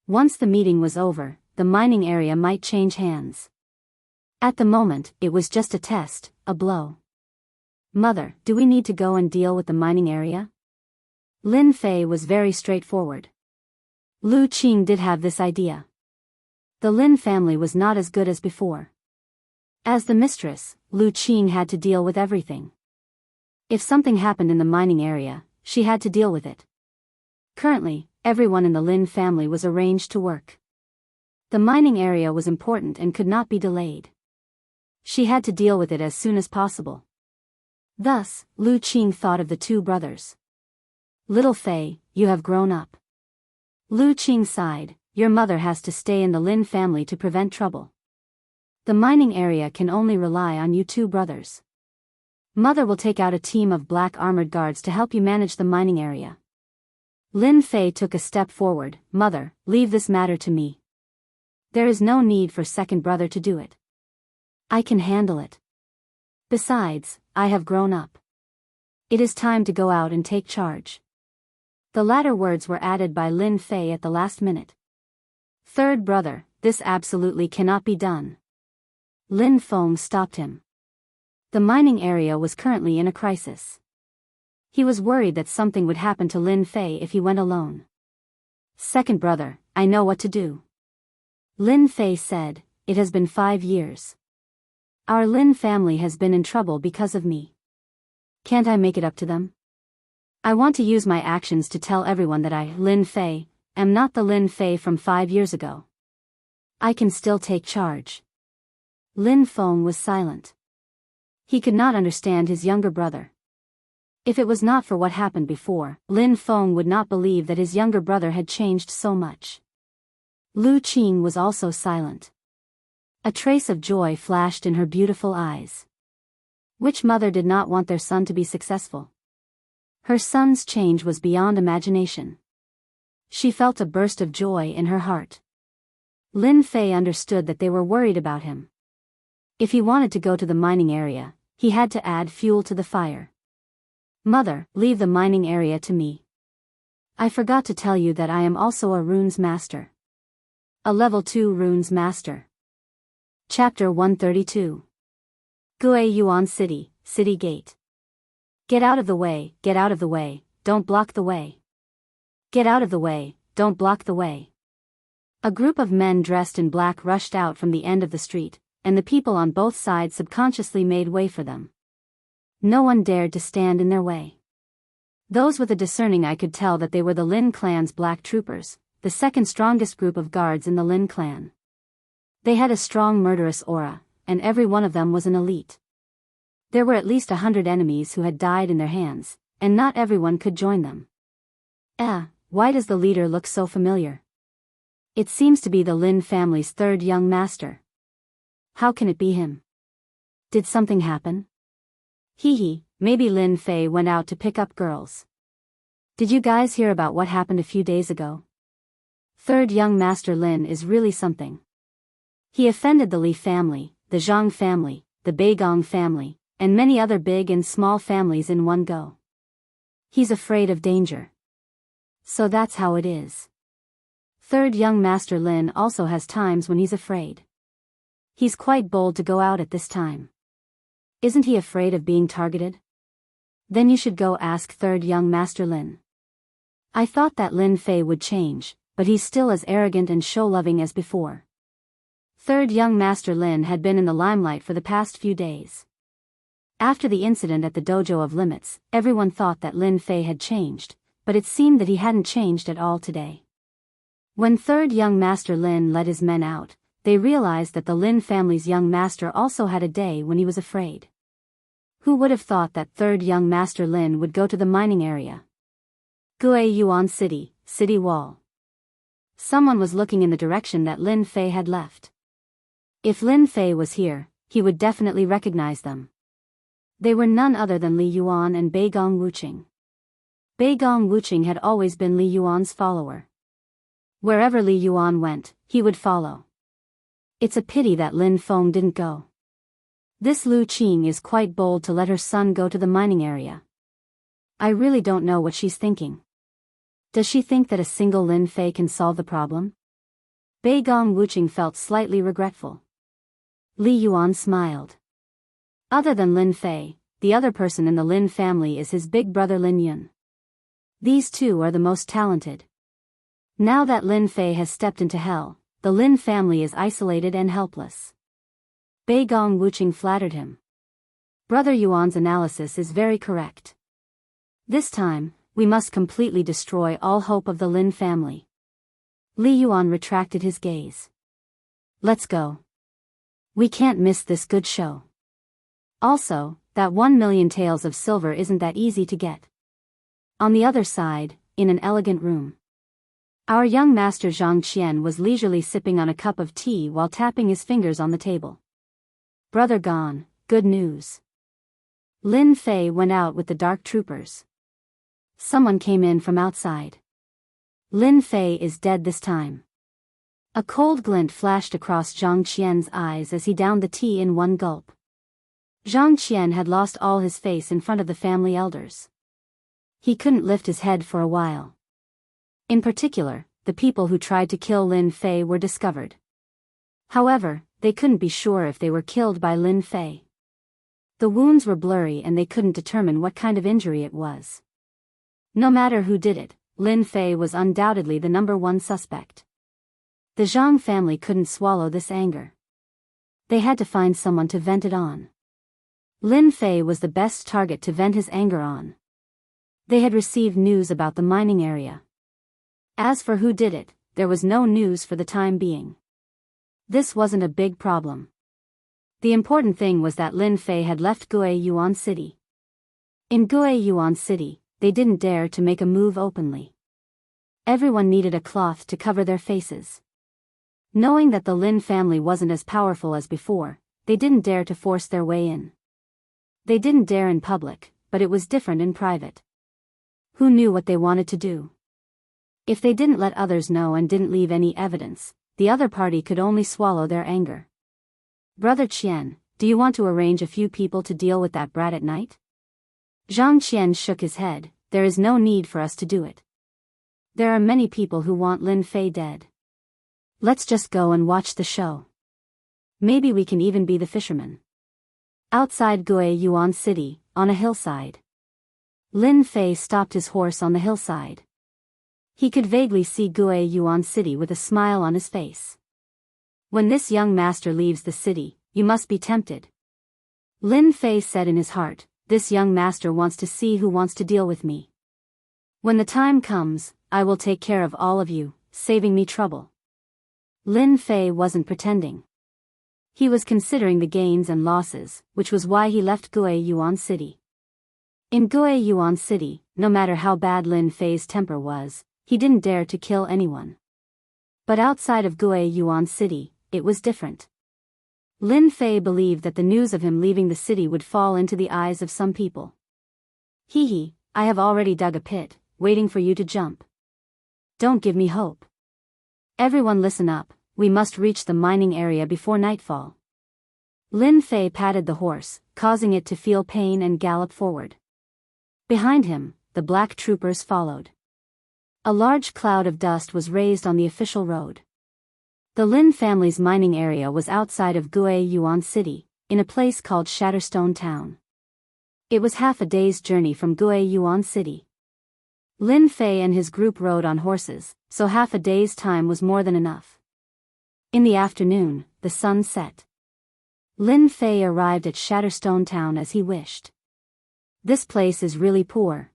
Once the meeting was over, the mining area might change hands. At the moment, it was just a test, a blow. Mother, do we need to go and deal with the mining area? Lin Fei was very straightforward. Lu Qing did have this idea. The Lin family was not as good as before. As the mistress, Lu Qing had to deal with everything. If something happened in the mining area, she had to deal with it. Currently, everyone in the Lin family was arranged to work. The mining area was important and could not be delayed. She had to deal with it as soon as possible. Thus, Lu Qing thought of the two brothers. Little Fei, you have grown up. Lu Qing sighed, your mother has to stay in the Lin family to prevent trouble. The mining area can only rely on you two brothers. Mother will take out a team of black armored guards to help you manage the mining area. Lin Fei took a step forward, Mother, leave this matter to me. There is no need for second brother to do it. I can handle it. Besides, I have grown up. It is time to go out and take charge. The latter words were added by Lin Fei at the last minute. Third brother, this absolutely cannot be done. Lin Feng stopped him. The mining area was currently in a crisis. He was worried that something would happen to Lin Fei if he went alone. Second brother, I know what to do. Lin Fei said, it has been 5 years. Our Lin family has been in trouble because of me. Can't I make it up to them? I want to use my actions to tell everyone that I, Lin Fei, am not the Lin Fei from 5 years ago. I can still take charge. Lin Feng was silent. He could not understand his younger brother. If it was not for what happened before, Lin Feng would not believe that his younger brother had changed so much. Lu Qing was also silent. A trace of joy flashed in her beautiful eyes. Which mother did not want their son to be successful? Her son's change was beyond imagination. She felt a burst of joy in her heart. Lin Fei understood that they were worried about him. If he wanted to go to the mining area, he had to add fuel to the fire. Mother, leave the mining area to me. I forgot to tell you that I am also a runes master. A level 2 runes master. Chapter 132. Gue Yuan City, City Gate. Get out of the way, get out of the way, don't block the way. Get out of the way, don't block the way. A group of men dressed in black rushed out from the end of the street, and the people on both sides subconsciously made way for them. No one dared to stand in their way. Those with a discerning eye could tell that they were the Lin clan's black troopers, the second strongest group of guards in the Lin clan. They had a strong murderous aura, and every one of them was an elite. There were at least 100 enemies who had died in their hands, and not everyone could join them. Why does the leader look so familiar? It seems to be the Lin family's third young master. How can it be him? Did something happen? Maybe Lin Fei went out to pick up girls. Did you guys hear about what happened a few days ago? Third young master Lin is really something. He offended the Li family, the Zhang family, the Beigong family, and many other big and small families in one go. He's afraid of danger. So that's how it is. Third young master Lin also has times when he's afraid. He's quite bold to go out at this time. Isn't he afraid of being targeted? Then you should go ask third young master Lin. I thought that Lin Fei would change, but he's still as arrogant and show-loving as before. Third young master Lin had been in the limelight for the past few days. After the incident at the dojo of limits, everyone thought that Lin Fei had changed, but it seemed that he hadn't changed at all today. When third young master Lin led his men out, they realized that the Lin family's young master also had a day when he was afraid. Who would have thought that third young master Lin would go to the mining area? Guiyuan City, City Wall. Someone was looking in the direction that Lin Fei had left. If Lin Fei was here, he would definitely recognize them. They were none other than Li Yuan and Beigong Wuqing. Beigong Wuqing had always been Li Yuan's follower. Wherever Li Yuan went, he would follow. It's a pity that Lin Feng didn't go. This Lu Qing is quite bold to let her son go to the mining area. I really don't know what she's thinking. Does she think that a single Lin Fei can solve the problem? Beigong Wuqing felt slightly regretful. Li Yuan smiled. Other than Lin Fei, the other person in the Lin family is his big brother Lin Yun. These two are the most talented. Now that Lin Fei has stepped into hell, the Lin family is isolated and helpless. Beigong Wuqing flattered him. Brother Yuan's analysis is very correct. This time, we must completely destroy all hope of the Lin family. Li Yuan retracted his gaze. Let's go. We can't miss this good show. Also, that 1,000,000 taels of silver isn't that easy to get. On the other side, in an elegant room, our young master Zhang Qian was leisurely sipping on a cup of tea while tapping his fingers on the table. Brother gone, good news. Lin Fei went out with the dark troopers. Someone came in from outside. Lin Fei is dead this time. A cold glint flashed across Zhang Qian's eyes as he downed the tea in one gulp. Zhang Qian had lost all his face in front of the family elders. He couldn't lift his head for a while. In particular, the people who tried to kill Lin Fei were discovered. However, they couldn't be sure if they were killed by Lin Fei. The wounds were blurry and they couldn't determine what kind of injury it was. No matter who did it, Lin Fei was undoubtedly the #1 suspect. The Zhang family couldn't swallow this anger. They had to find someone to vent it on. Lin Fei was the best target to vent his anger on. They had received news about the mining area. As for who did it, there was no news for the time being. This wasn't a big problem. The important thing was that Lin Fei had left Guiyuan City. In Guiyuan City, they didn't dare to make a move openly. Everyone needed a cloth to cover their faces. Knowing that the Lin family wasn't as powerful as before, they didn't dare to force their way in. They didn't dare in public, but it was different in private. Who knew what they wanted to do? If they didn't let others know and didn't leave any evidence, the other party could only swallow their anger. Brother Qian, do you want to arrange a few people to deal with that brat at night? Zhang Qian shook his head. There is no need for us to do it. There are many people who want Lin Fei dead. Let's just go and watch the show. Maybe we can even be the fishermen. Outside Guiyuan City, on a hillside. Lin Fei stopped his horse on the hillside. He could vaguely see Guiyuan City with a smile on his face. When this young master leaves the city, you must be tempted. Lin Fei said in his heart, this young master wants to see who wants to deal with me. When the time comes, I will take care of all of you, saving me trouble. Lin Fei wasn't pretending. He was considering the gains and losses, which was why he left Guiyuan City. In Guiyuan City, no matter how bad Lin Fei's temper was, he didn't dare to kill anyone. But outside of Guiyuan City, it was different. Lin Fei believed that the news of him leaving the city would fall into the eyes of some people. Hee, I have already dug a pit, waiting for you to jump. Don't give me hope. Everyone listen up, we must reach the mining area before nightfall. Lin Fei patted the horse, causing it to feel pain and gallop forward. Behind him, the black troopers followed. A large cloud of dust was raised on the official road. The Lin family's mining area was outside of Guiyuan City, in a place called Shatterstone Town. It was half a day's journey from Guiyuan City. Lin Fei and his group rode on horses, so half a day's time was more than enough. In the afternoon, the sun set. Lin Fei arrived at Shatterstone Town as he wished. This place is really poor.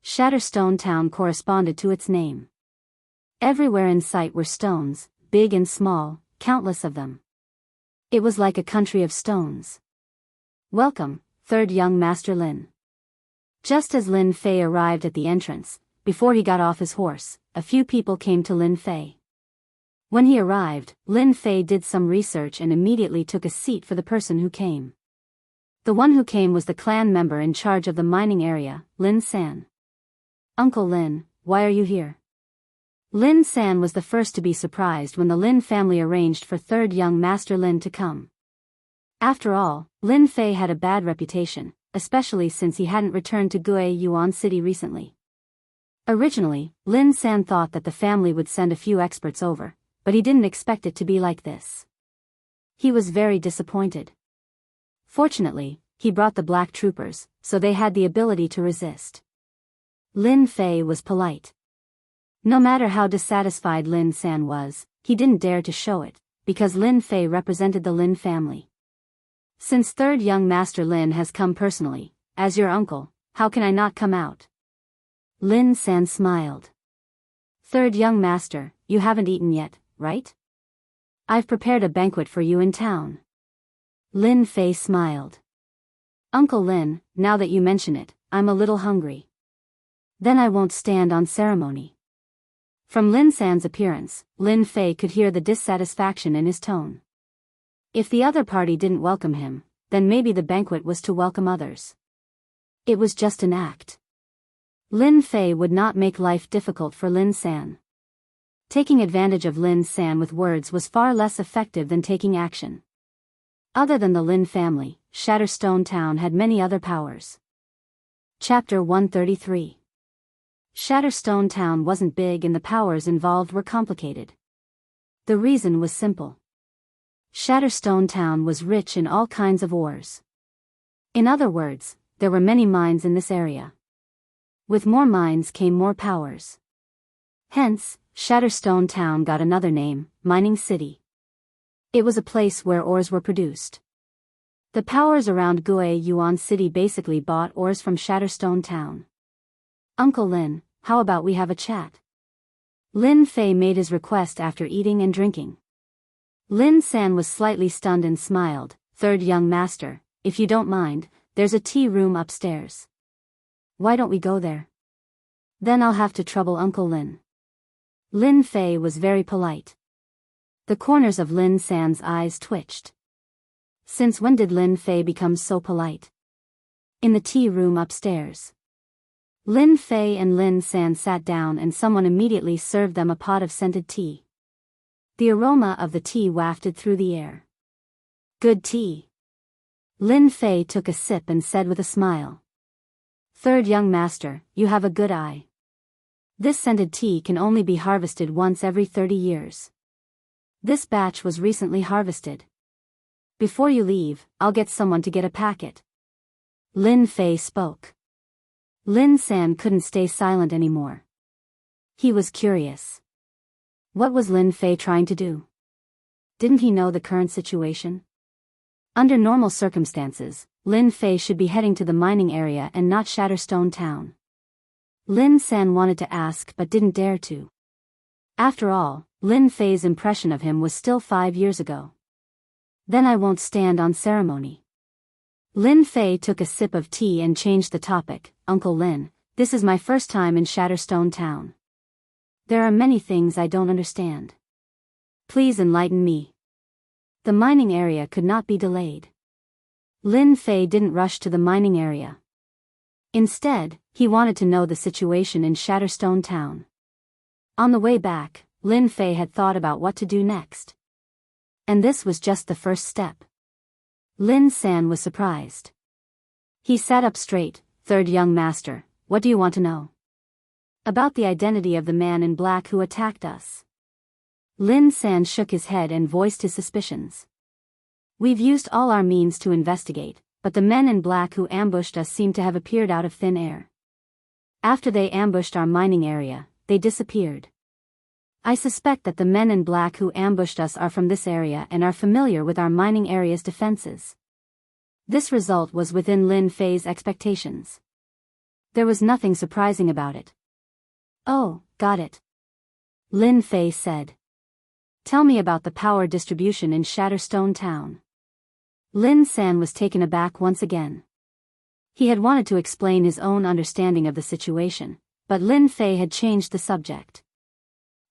Shatterstone Town corresponded to its name. Everywhere in sight were stones, big and small, countless of them. It was like a country of stones. "Welcome, third young Master Lin." Just as Lin Fei arrived at the entrance, before he got off his horse, a few people came to Lin Fei. When he arrived, Lin Fei did some research and immediately took a seat for the person who came. The one who came was the clan member in charge of the mining area, Lin San. "Uncle Lin, why are you here?" Lin San was the first to be surprised when the Lin family arranged for third young Master Lin to come. After all, Lin Fei had a bad reputation, especially since he hadn't returned to Gue Yuan City recently. Originally, Lin San thought that the family would send a few experts over, but he didn't expect it to be like this. He was very disappointed. Fortunately, he brought the black troopers, so they had the ability to resist. Lin Fei was polite. No matter how dissatisfied Lin San was, he didn't dare to show it, because Lin Fei represented the Lin family. "Since third young Master Lin has come personally, as your uncle, how can I not come out?" Lin San smiled. "Third young Master, you haven't eaten yet, right? I've prepared a banquet for you in town." Lin Fei smiled. "Uncle Lin, now that you mention it, I'm a little hungry." "Then I won't stand on ceremony." From Lin San's appearance, Lin Fei could hear the dissatisfaction in his tone. If the other party didn't welcome him, then maybe the banquet was to welcome others. It was just an act. Lin Fei would not make life difficult for Lin San. Taking advantage of Lin San with words was far less effective than taking action. Other than the Lin family, Shatterstone Town had many other powers. Chapter 133. Shatterstone Town wasn't big and the powers involved were complicated. The reason was simple. Shatterstone Town was rich in all kinds of ores. In other words, there were many mines in this area. With more mines came more powers. Hence, Shatterstone Town got another name, Mining City. It was a place where ores were produced. The powers around Gue Yuan City basically bought ores from Shatterstone Town. "Uncle Lin, how about we have a chat?" Lin Fei made his request after eating and drinking. Lin San was slightly stunned and smiled. "Third young Master, if you don't mind, there's a tea room upstairs. Why don't we go there? Then I'll have to trouble Uncle Lin." Lin Fei was very polite. The corners of Lin San's eyes twitched. Since when did Lin Fei become so polite? In the tea room upstairs. Lin Fei and Lin San sat down and someone immediately served them a pot of scented tea. The aroma of the tea wafted through the air. "Good tea." Lin Fei took a sip and said with a smile. "Third young Master, you have a good eye. This scented tea can only be harvested once every 30 years. This batch was recently harvested. Before you leave, I'll get someone to get a packet." Lin Fei spoke. Lin San couldn't stay silent anymore. He was curious. What was Lin Fei trying to do? Didn't he know the current situation? Under normal circumstances, Lin Fei should be heading to the mining area and not Shatterstone Town. Lin San wanted to ask but didn't dare to. After all, Lin Fei's impression of him was still 5 years ago. "Then I won't stand on ceremony." Lin Fei took a sip of tea and changed the topic. "Uncle Lin, this is my first time in Shatterstone Town. There are many things I don't understand. Please enlighten me." The mining area could not be delayed. Lin Fei didn't rush to the mining area. Instead, he wanted to know the situation in Shatterstone Town. On the way back, Lin Fei had thought about what to do next. And this was just the first step. Lin San was surprised. He sat up straight. "Third young Master, what do you want to know?" "About the identity of the man in black who attacked us." Lin San shook his head and voiced his suspicions. "We've used all our means to investigate, but the men in black who ambushed us seem to have appeared out of thin air. After they ambushed our mining area, they disappeared. I suspect that the men in black who ambushed us are from this area and are familiar with our mining area's defenses." This result was within Lin Fei's expectations. There was nothing surprising about it. "Oh, got it. Lin Fei said. Tell me about the power distribution in Shatterstone Town. Lin San was taken aback once again. He had wanted to explain his own understanding of the situation, but Lin Fei had changed the subject.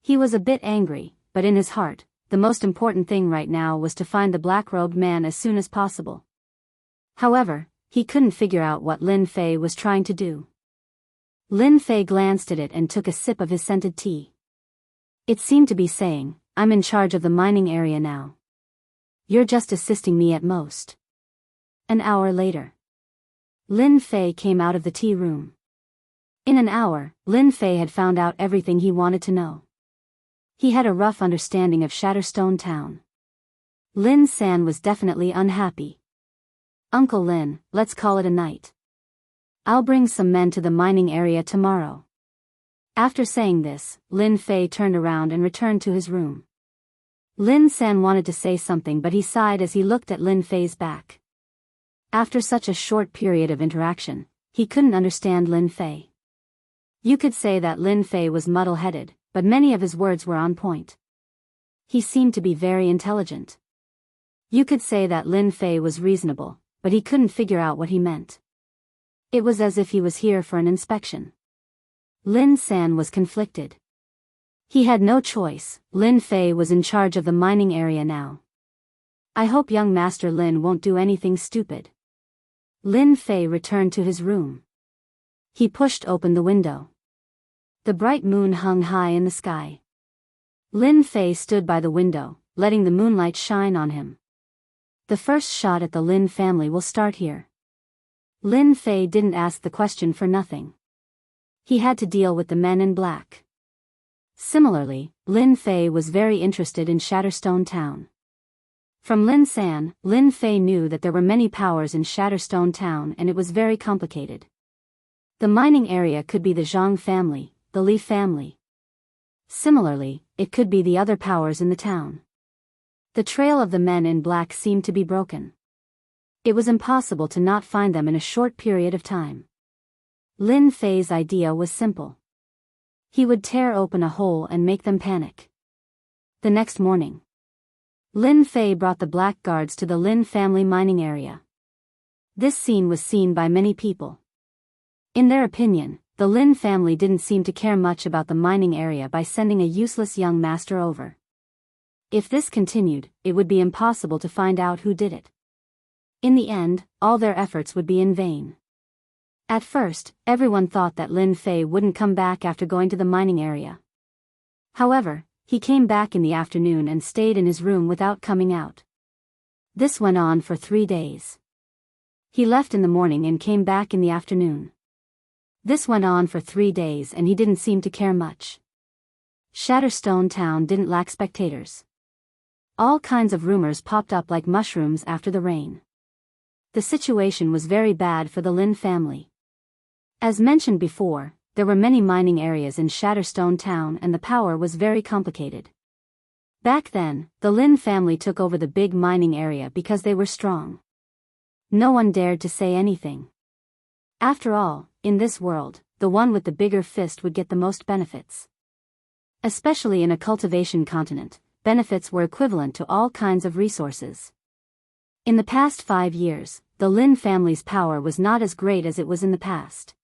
He was a bit angry, but in his heart, the most important thing right now was to find the black-robed man as soon as possible. However, he couldn't figure out what Lin Fei was trying to do. Lin Fei glanced at it and took a sip of his scented tea. It seemed to be saying, I'm in charge of the mining area now. You're just assisting me at most. An hour later. Lin Fei came out of the tea room. In an hour, Lin Fei had found out everything he wanted to know. He had a rough understanding of Shatterstone Town. Lin San was definitely unhappy. Uncle Lin, let's call it a night. I'll bring some men to the mining area tomorrow. After saying this, Lin Fei turned around and returned to his room. Lin San wanted to say something, but he sighed as he looked at Lin Fei's back. After such a short period of interaction, he couldn't understand Lin Fei. You could say that Lin Fei was muddle-headed, but many of his words were on point. He seemed to be very intelligent. You could say that Lin Fei was reasonable, but he couldn't figure out what he meant. It was as if he was here for an inspection. Lin San was conflicted. He had no choice. Lin Fei was in charge of the mining area now. I hope young Master Lin won't do anything stupid. Lin Fei returned to his room. He pushed open the window. The bright moon hung high in the sky. Lin Fei stood by the window, letting the moonlight shine on him. The first shot at the Lin family will start here. Lin Fei didn't ask the question for nothing. He had to deal with the men in black. Similarly, Lin Fei was very interested in Shatterstone Town. From Lin San, Lin Fei knew that there were many powers in Shatterstone Town and it was very complicated. The mining area could be the Zhang family, the Li family. Similarly, it could be the other powers in the town. The trail of the men in black seemed to be broken. It was impossible to not find them in a short period of time. Lin Fei's idea was simple. He would tear open a hole and make them panic. The next morning, Lin Fei brought the black guards to the Lin family mining area. This scene was seen by many people. In their opinion, the Lin family didn't seem to care much about the mining area by sending a useless young master over. If this continued, it would be impossible to find out who did it. In the end, all their efforts would be in vain. At first, everyone thought that Lin Fei wouldn't come back after going to the mining area. However, he came back in the afternoon and stayed in his room without coming out. This went on for 3 days. He left in the morning and came back in the afternoon. This went on for 3 days and he didn't seem to care much. Shatterstone Town didn't lack spectators. All kinds of rumors popped up like mushrooms after the rain. The situation was very bad for the Lin family. As mentioned before, there were many mining areas in Shatterstone Town and the power was very complicated. Back then, the Lin family took over the big mining area because they were strong. No one dared to say anything. After all, in this world, the one with the bigger fist would get the most benefits. Especially in a cultivation continent, benefits were equivalent to all kinds of resources. In the past 5 years, the Lin family's power was not as great as it was in the past.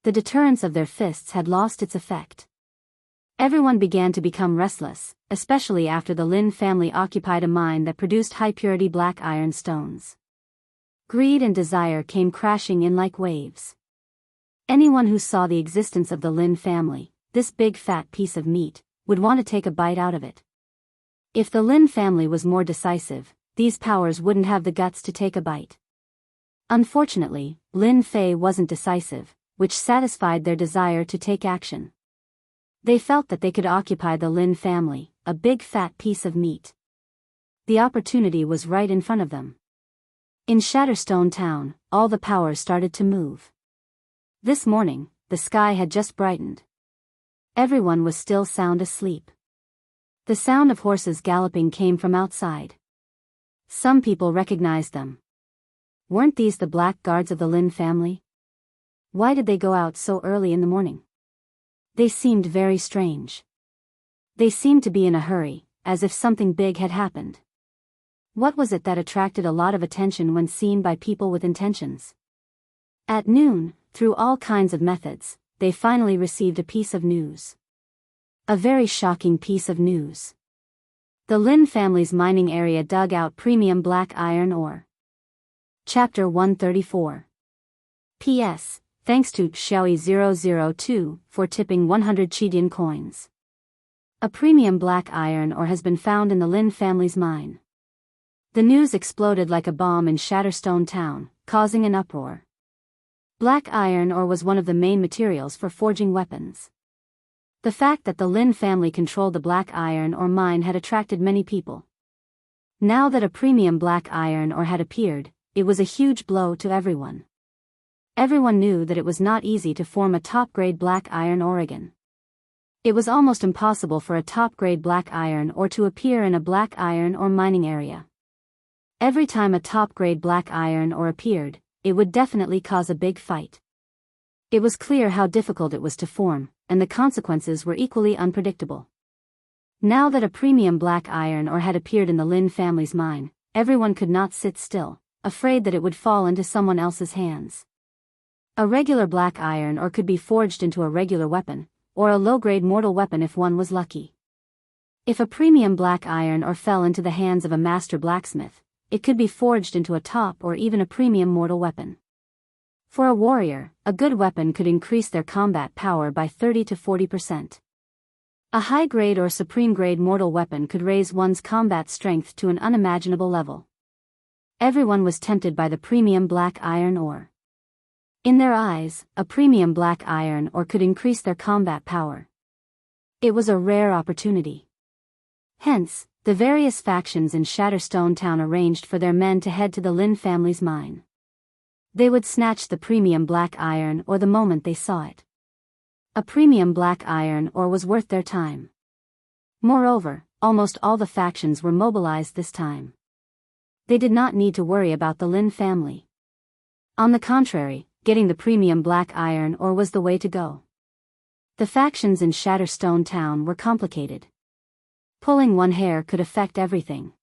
The deterrence of their fists had lost its effect. Everyone began to become restless, especially after the Lin family occupied a mine that produced high-purity black iron stones. Greed and desire came crashing in like waves. Anyone who saw the existence of the Lin family, this big fat piece of meat, would want to take a bite out of it. If the Lin family was more decisive, these powers wouldn't have the guts to take a bite. Unfortunately, Lin Fei wasn't decisive, which satisfied their desire to take action. They felt that they could occupy the Lin family, a big fat piece of meat. The opportunity was right in front of them. In Shatterstone Town, all the powers started to move. This morning, the sky had just brightened. Everyone was still sound asleep. The sound of horses galloping came from outside. Some people recognized them. Weren't these the black guards of the Lin family? Why did they go out so early in the morning? They seemed very strange. They seemed to be in a hurry, as if something big had happened. What was it that attracted a lot of attention when seen by people with intentions? At noon, through all kinds of methods, they finally received a piece of news. A very shocking piece of news. The Lin family's mining area dug out premium black iron ore. Chapter 134. P.S. Thanks to Xiaoyi002 for tipping 100 Chidian coins. A premium black iron ore has been found in the Lin family's mine. The news exploded like a bomb in Shatterstone Town, causing an uproar. Black iron ore was one of the main materials for forging weapons. The fact that the Lin family controlled the black iron ore mine had attracted many people. Now that a premium black iron ore had appeared, it was a huge blow to everyone. Everyone knew that it was not easy to form a top-grade black iron ore again. It was almost impossible for a top-grade black iron ore to appear in a black iron ore mining area. Every time a top-grade black iron ore appeared, it would definitely cause a big fight. It was clear how difficult it was to form, and the consequences were equally unpredictable. Now that a premium black iron ore had appeared in the Lin family's mine, everyone could not sit still, afraid that it would fall into someone else's hands. A regular black iron ore could be forged into a regular weapon, or a low-grade mortal weapon if one was lucky. If a premium black iron ore fell into the hands of a master blacksmith, it could be forged into a top or even a premium mortal weapon. For a warrior, a good weapon could increase their combat power by 30 to 40%. A high-grade or supreme-grade mortal weapon could raise one's combat strength to an unimaginable level. Everyone was tempted by the premium black iron ore. In their eyes, a premium black iron ore could increase their combat power. It was a rare opportunity. Hence, the various factions in Shatterstone Town arranged for their men to head to the Lin family's mine. They would snatch the premium black iron ore the moment they saw it. A premium black iron ore was worth their time. Moreover, almost all the factions were mobilized this time. They did not need to worry about the Lin family. On the contrary, getting the premium black iron ore was the way to go. The factions in Shatterstone Town were complicated. Pulling one hair could affect everything.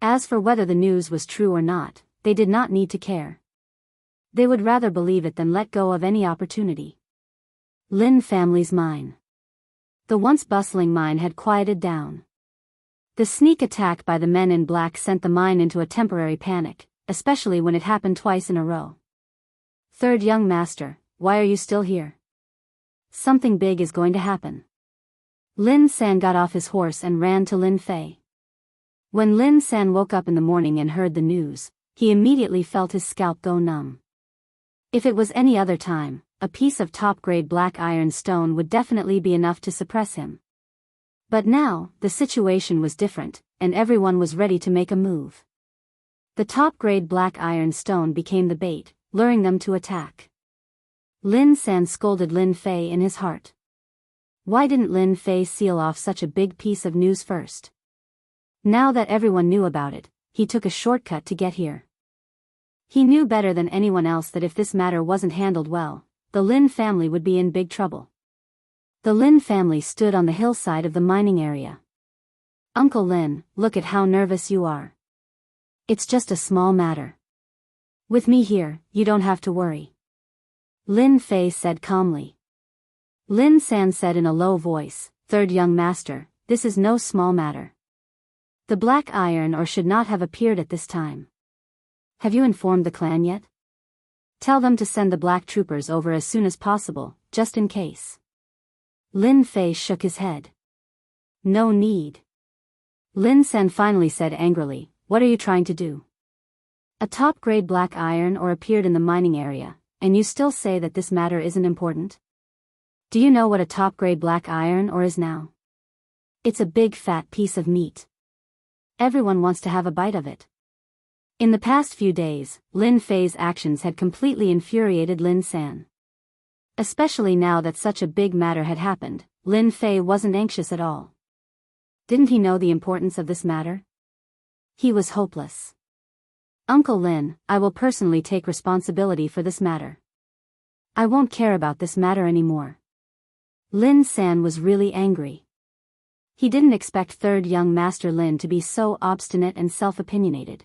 As for whether the news was true or not, they did not need to care. They would rather believe it than let go of any opportunity. Lin family's mine. The once bustling mine had quieted down. The sneak attack by the men in black sent the mine into a temporary panic, especially when it happened twice in a row. Third young master, why are you still here? Something big is going to happen. Lin San got off his horse and ran to Lin Fei. When Lin San woke up in the morning and heard the news, he immediately felt his scalp go numb. If it was any other time, a piece of top-grade black iron stone would definitely be enough to suppress him. But now, the situation was different, and everyone was ready to make a move. The top-grade black iron stone became the bait, luring them to attack. Lin San scolded Lin Fei in his heart. Why didn't Lin Fei seal off such a big piece of news first? Now that everyone knew about it, he took a shortcut to get here. He knew better than anyone else that if this matter wasn't handled well, the Lin family would be in big trouble. The Lin family stood on the hillside of the mining area. Uncle Lin, look at how nervous you are. It's just a small matter. With me here, you don't have to worry. Lin Fei said calmly. Lin San said in a low voice, Third young master, this is no small matter. The black iron ore should not have appeared at this time. Have you informed the clan yet? Tell them to send the black troopers over as soon as possible, just in case. Lin Fei shook his head. No need. Lin San finally said angrily, what are you trying to do? A top-grade black iron ore appeared in the mining area, and you still say that this matter isn't important? Do you know what a top-grade black iron ore is now? It's a big fat piece of meat. Everyone wants to have a bite of it. In the past few days, Lin Fei's actions had completely infuriated Lin San. Especially now that such a big matter had happened, Lin Fei wasn't anxious at all. Didn't he know the importance of this matter? He was hopeless. Uncle Lin, I will personally take responsibility for this matter. I won't care about this matter anymore. Lin San was really angry. He didn't expect third young Master Lin to be so obstinate and self-opinionated.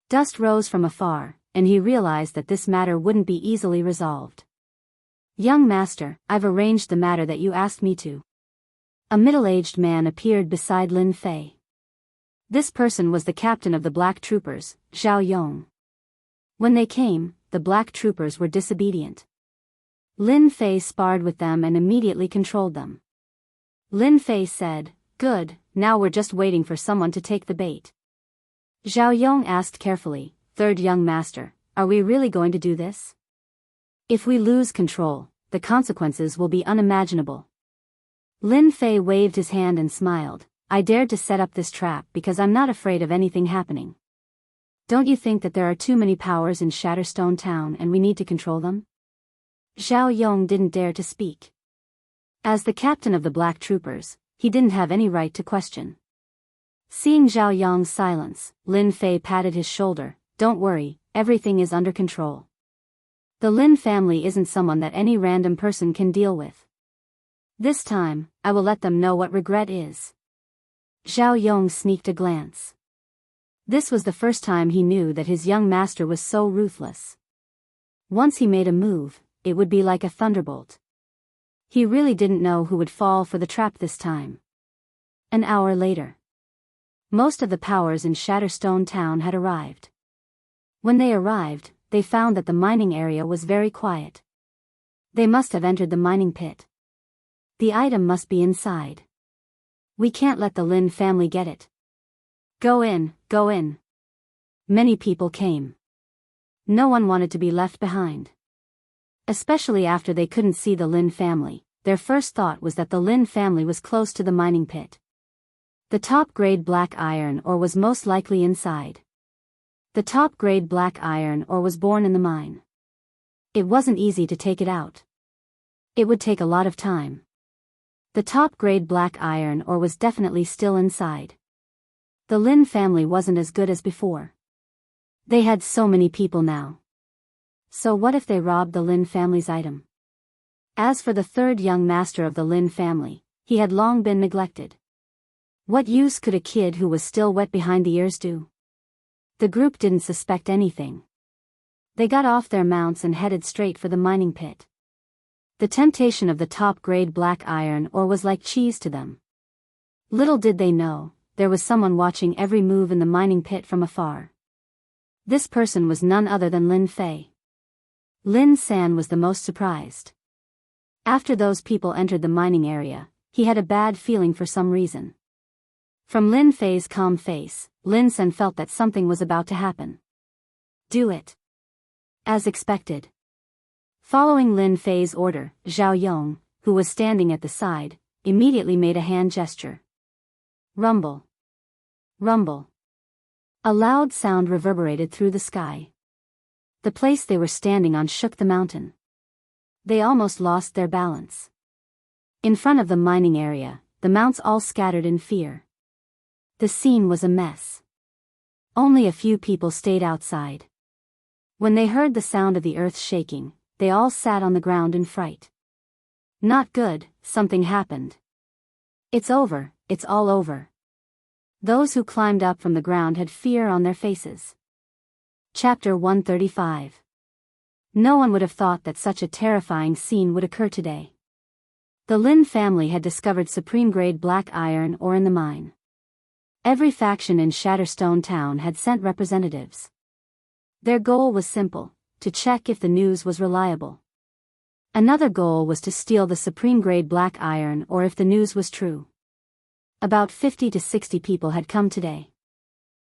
Dust rose from afar, and he realized that this matter wouldn't be easily resolved. Young Master, I've arranged the matter that you asked me to. A middle-aged man appeared beside Lin Fei. This person was the captain of the Black Troopers, Zhao Yong. When they came, the Black Troopers were disobedient. Lin Fei sparred with them and immediately controlled them. Lin Fei said, "Good, now we're just waiting for someone to take the bait." Zhao Yong asked carefully, "Third young master, are we really going to do this? If we lose control, the consequences will be unimaginable." Lin Fei waved his hand and smiled, "I dared to set up this trap because I'm not afraid of anything happening. Don't you think that there are too many powers in Shatterstone Town and we need to control them?" Zhao Yong didn't dare to speak. As the captain of the Black Troopers, he didn't have any right to question. Seeing Zhao Yong's silence, Lin Fei patted his shoulder, "Don't worry, everything is under control. The Lin family isn't someone that any random person can deal with. This time, I will let them know what regret is." Zhao Yong sneaked a glance. This was the first time he knew that his young master was so ruthless. Once he made a move, it would be like a thunderbolt. He really didn't know who would fall for the trap this time. An hour later. Most of the powers in Shatterstone Town had arrived. When they arrived, they found that the mining area was very quiet. They must have entered the mining pit. The item must be inside. We can't let the Lin family get it. Go in, go in. Many people came. No one wanted to be left behind. Especially after they couldn't see the Lin family, their first thought was that the Lin family was close to the mining pit. The top-grade black iron ore was most likely inside. The top-grade black iron ore was born in the mine. It wasn't easy to take it out. It would take a lot of time. The top-grade black iron ore was definitely still inside. The Lin family wasn't as good as before. They had so many people now. So what if they robbed the Lin family's item? As for the third young master of the Lin family, he had long been neglected. What use could a kid who was still wet behind the ears do? The group didn't suspect anything. They got off their mounts and headed straight for the mining pit. The temptation of the top-grade black iron ore was like cheese to them. Little did they know, there was someone watching every move in the mining pit from afar. This person was none other than Lin Fei. Lin San was the most surprised. After those people entered the mining area, he had a bad feeling for some reason. From Lin Fei's calm face, Lin San felt that something was about to happen. Do it. As expected. Following Lin Fei's order, Zhao Yong, who was standing at the side, immediately made a hand gesture. Rumble. Rumble. A loud sound reverberated through the sky. The place they were standing on shook the mountain. They almost lost their balance. In front of the mining area, the mounts all scattered in fear. The scene was a mess. Only a few people stayed outside. When they heard the sound of the earth shaking, they all sat on the ground in fright. Not good, something happened. It's over, it's all over. Those who climbed up from the ground had fear on their faces. Chapter 135. No one would have thought that such a terrifying scene would occur today. The Lin family had discovered supreme-grade black iron ore in the mine. Every faction in Shatterstone Town had sent representatives. Their goal was simple, to check if the news was reliable. Another goal was to steal the supreme-grade black iron ore if the news was true. About 50 to 60 people had come today.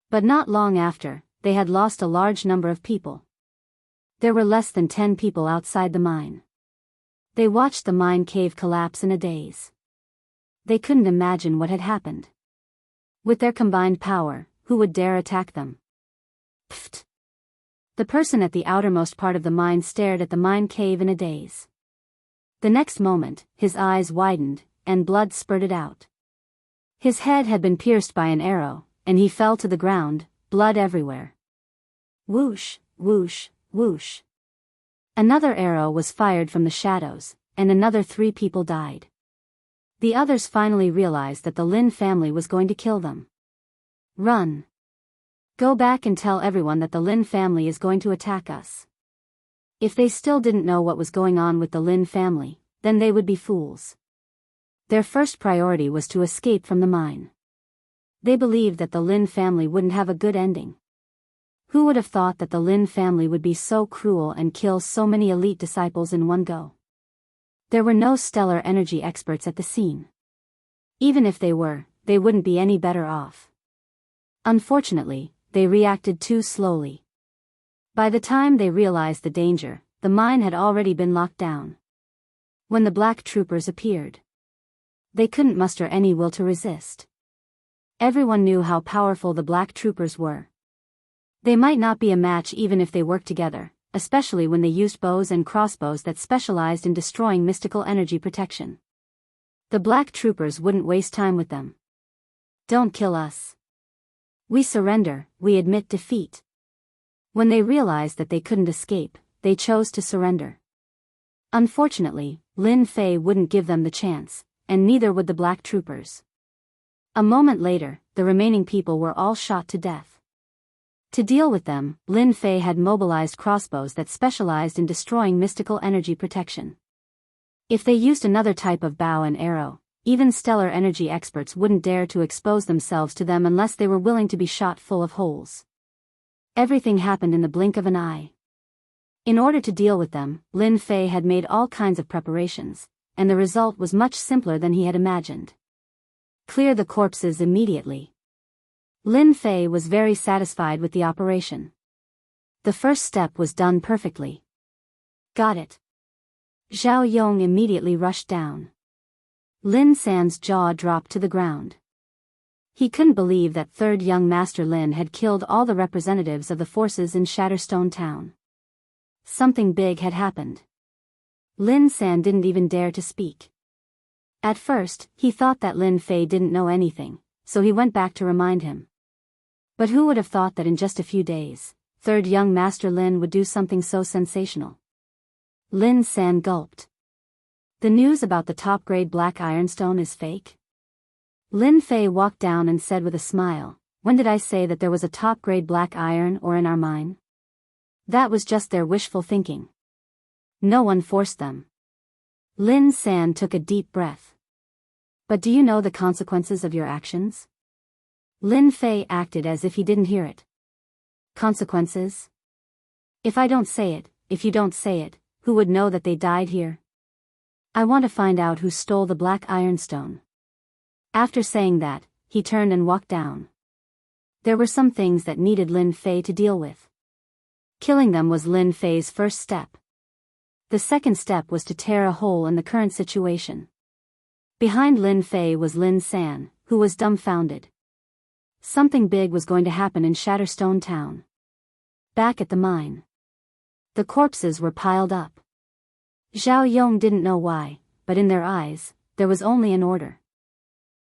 But not long after, they had lost a large number of people. There were less than 10 people outside the mine. They watched the mine cave collapse in a daze. They couldn't imagine what had happened. With their combined power, who would dare attack them? Pfft! The person at the outermost part of the mine stared at the mine cave in a daze. The next moment, his eyes widened, and blood spurted out. His head had been pierced by an arrow, and he fell to the ground, blood everywhere. Whoosh, whoosh, whoosh. Another arrow was fired from the shadows, and another 3 people died. The others finally realized that the Lin family was going to kill them. Run. Go back and tell everyone that the Lin family is going to attack us. If they still didn't know what was going on with the Lin family, then they would be fools. Their first priority was to escape from the mine. They believed that the Lin family wouldn't have a good ending. Who would have thought that the Lin family would be so cruel and kill so many elite disciples in one go? There were no stellar energy experts at the scene. Even if they were, they wouldn't be any better off. Unfortunately, they reacted too slowly. By the time they realized the danger, the mine had already been locked down. When the black troopers appeared, they couldn't muster any will to resist. Everyone knew how powerful the black troopers were. They might not be a match even if they worked together, especially when they used bows and crossbows that specialized in destroying mystical energy protection. The black troopers wouldn't waste time with them. Don't kill us. We surrender, we admit defeat. When they realized that they couldn't escape, they chose to surrender. Unfortunately, Lin Fei wouldn't give them the chance, and neither would the black troopers. A moment later, the remaining people were all shot to death. To deal with them, Lin Fei had mobilized crossbows that specialized in destroying mystical energy protection. If they used another type of bow and arrow, even stellar energy experts wouldn't dare to expose themselves to them unless they were willing to be shot full of holes. Everything happened in the blink of an eye. In order to deal with them, Lin Fei had made all kinds of preparations, and the result was much simpler than he had imagined. Clear the corpses immediately. Lin Fei was very satisfied with the operation. The first step was done perfectly. Got it. Zhao Yong immediately rushed down. Lin San's jaw dropped to the ground. He couldn't believe that third young Master Lin had killed all the representatives of the forces in Shatterstone Town. Something big had happened. Lin San didn't even dare to speak. At first, he thought that Lin Fei didn't know anything, so he went back to remind him. But who would have thought that in just a few days, third young Master Lin would do something so sensational? Lin San gulped. The news about the top-grade black ironstone is fake? Lin Fei walked down and said with a smile, "When did I say that there was a top-grade black iron ore in our mine? That was just their wishful thinking. No one forced them." Lin San took a deep breath. "But do you know the consequences of your actions?" Lin Fei acted as if he didn't hear it. "Consequences? If I don't say it, if you don't say it, who would know that they died here? I want to find out who stole the black ironstone." After saying that, he turned and walked down. There were some things that needed Lin Fei to deal with. Killing them was Lin Fei's first step. The second step was to tear a hole in the current situation. Behind Lin Fei was Lin San, who was dumbfounded. Something big was going to happen in Shatterstone Town. Back at the mine, the corpses were piled up. Zhao Yong didn't know why, but in their eyes, there was only an order.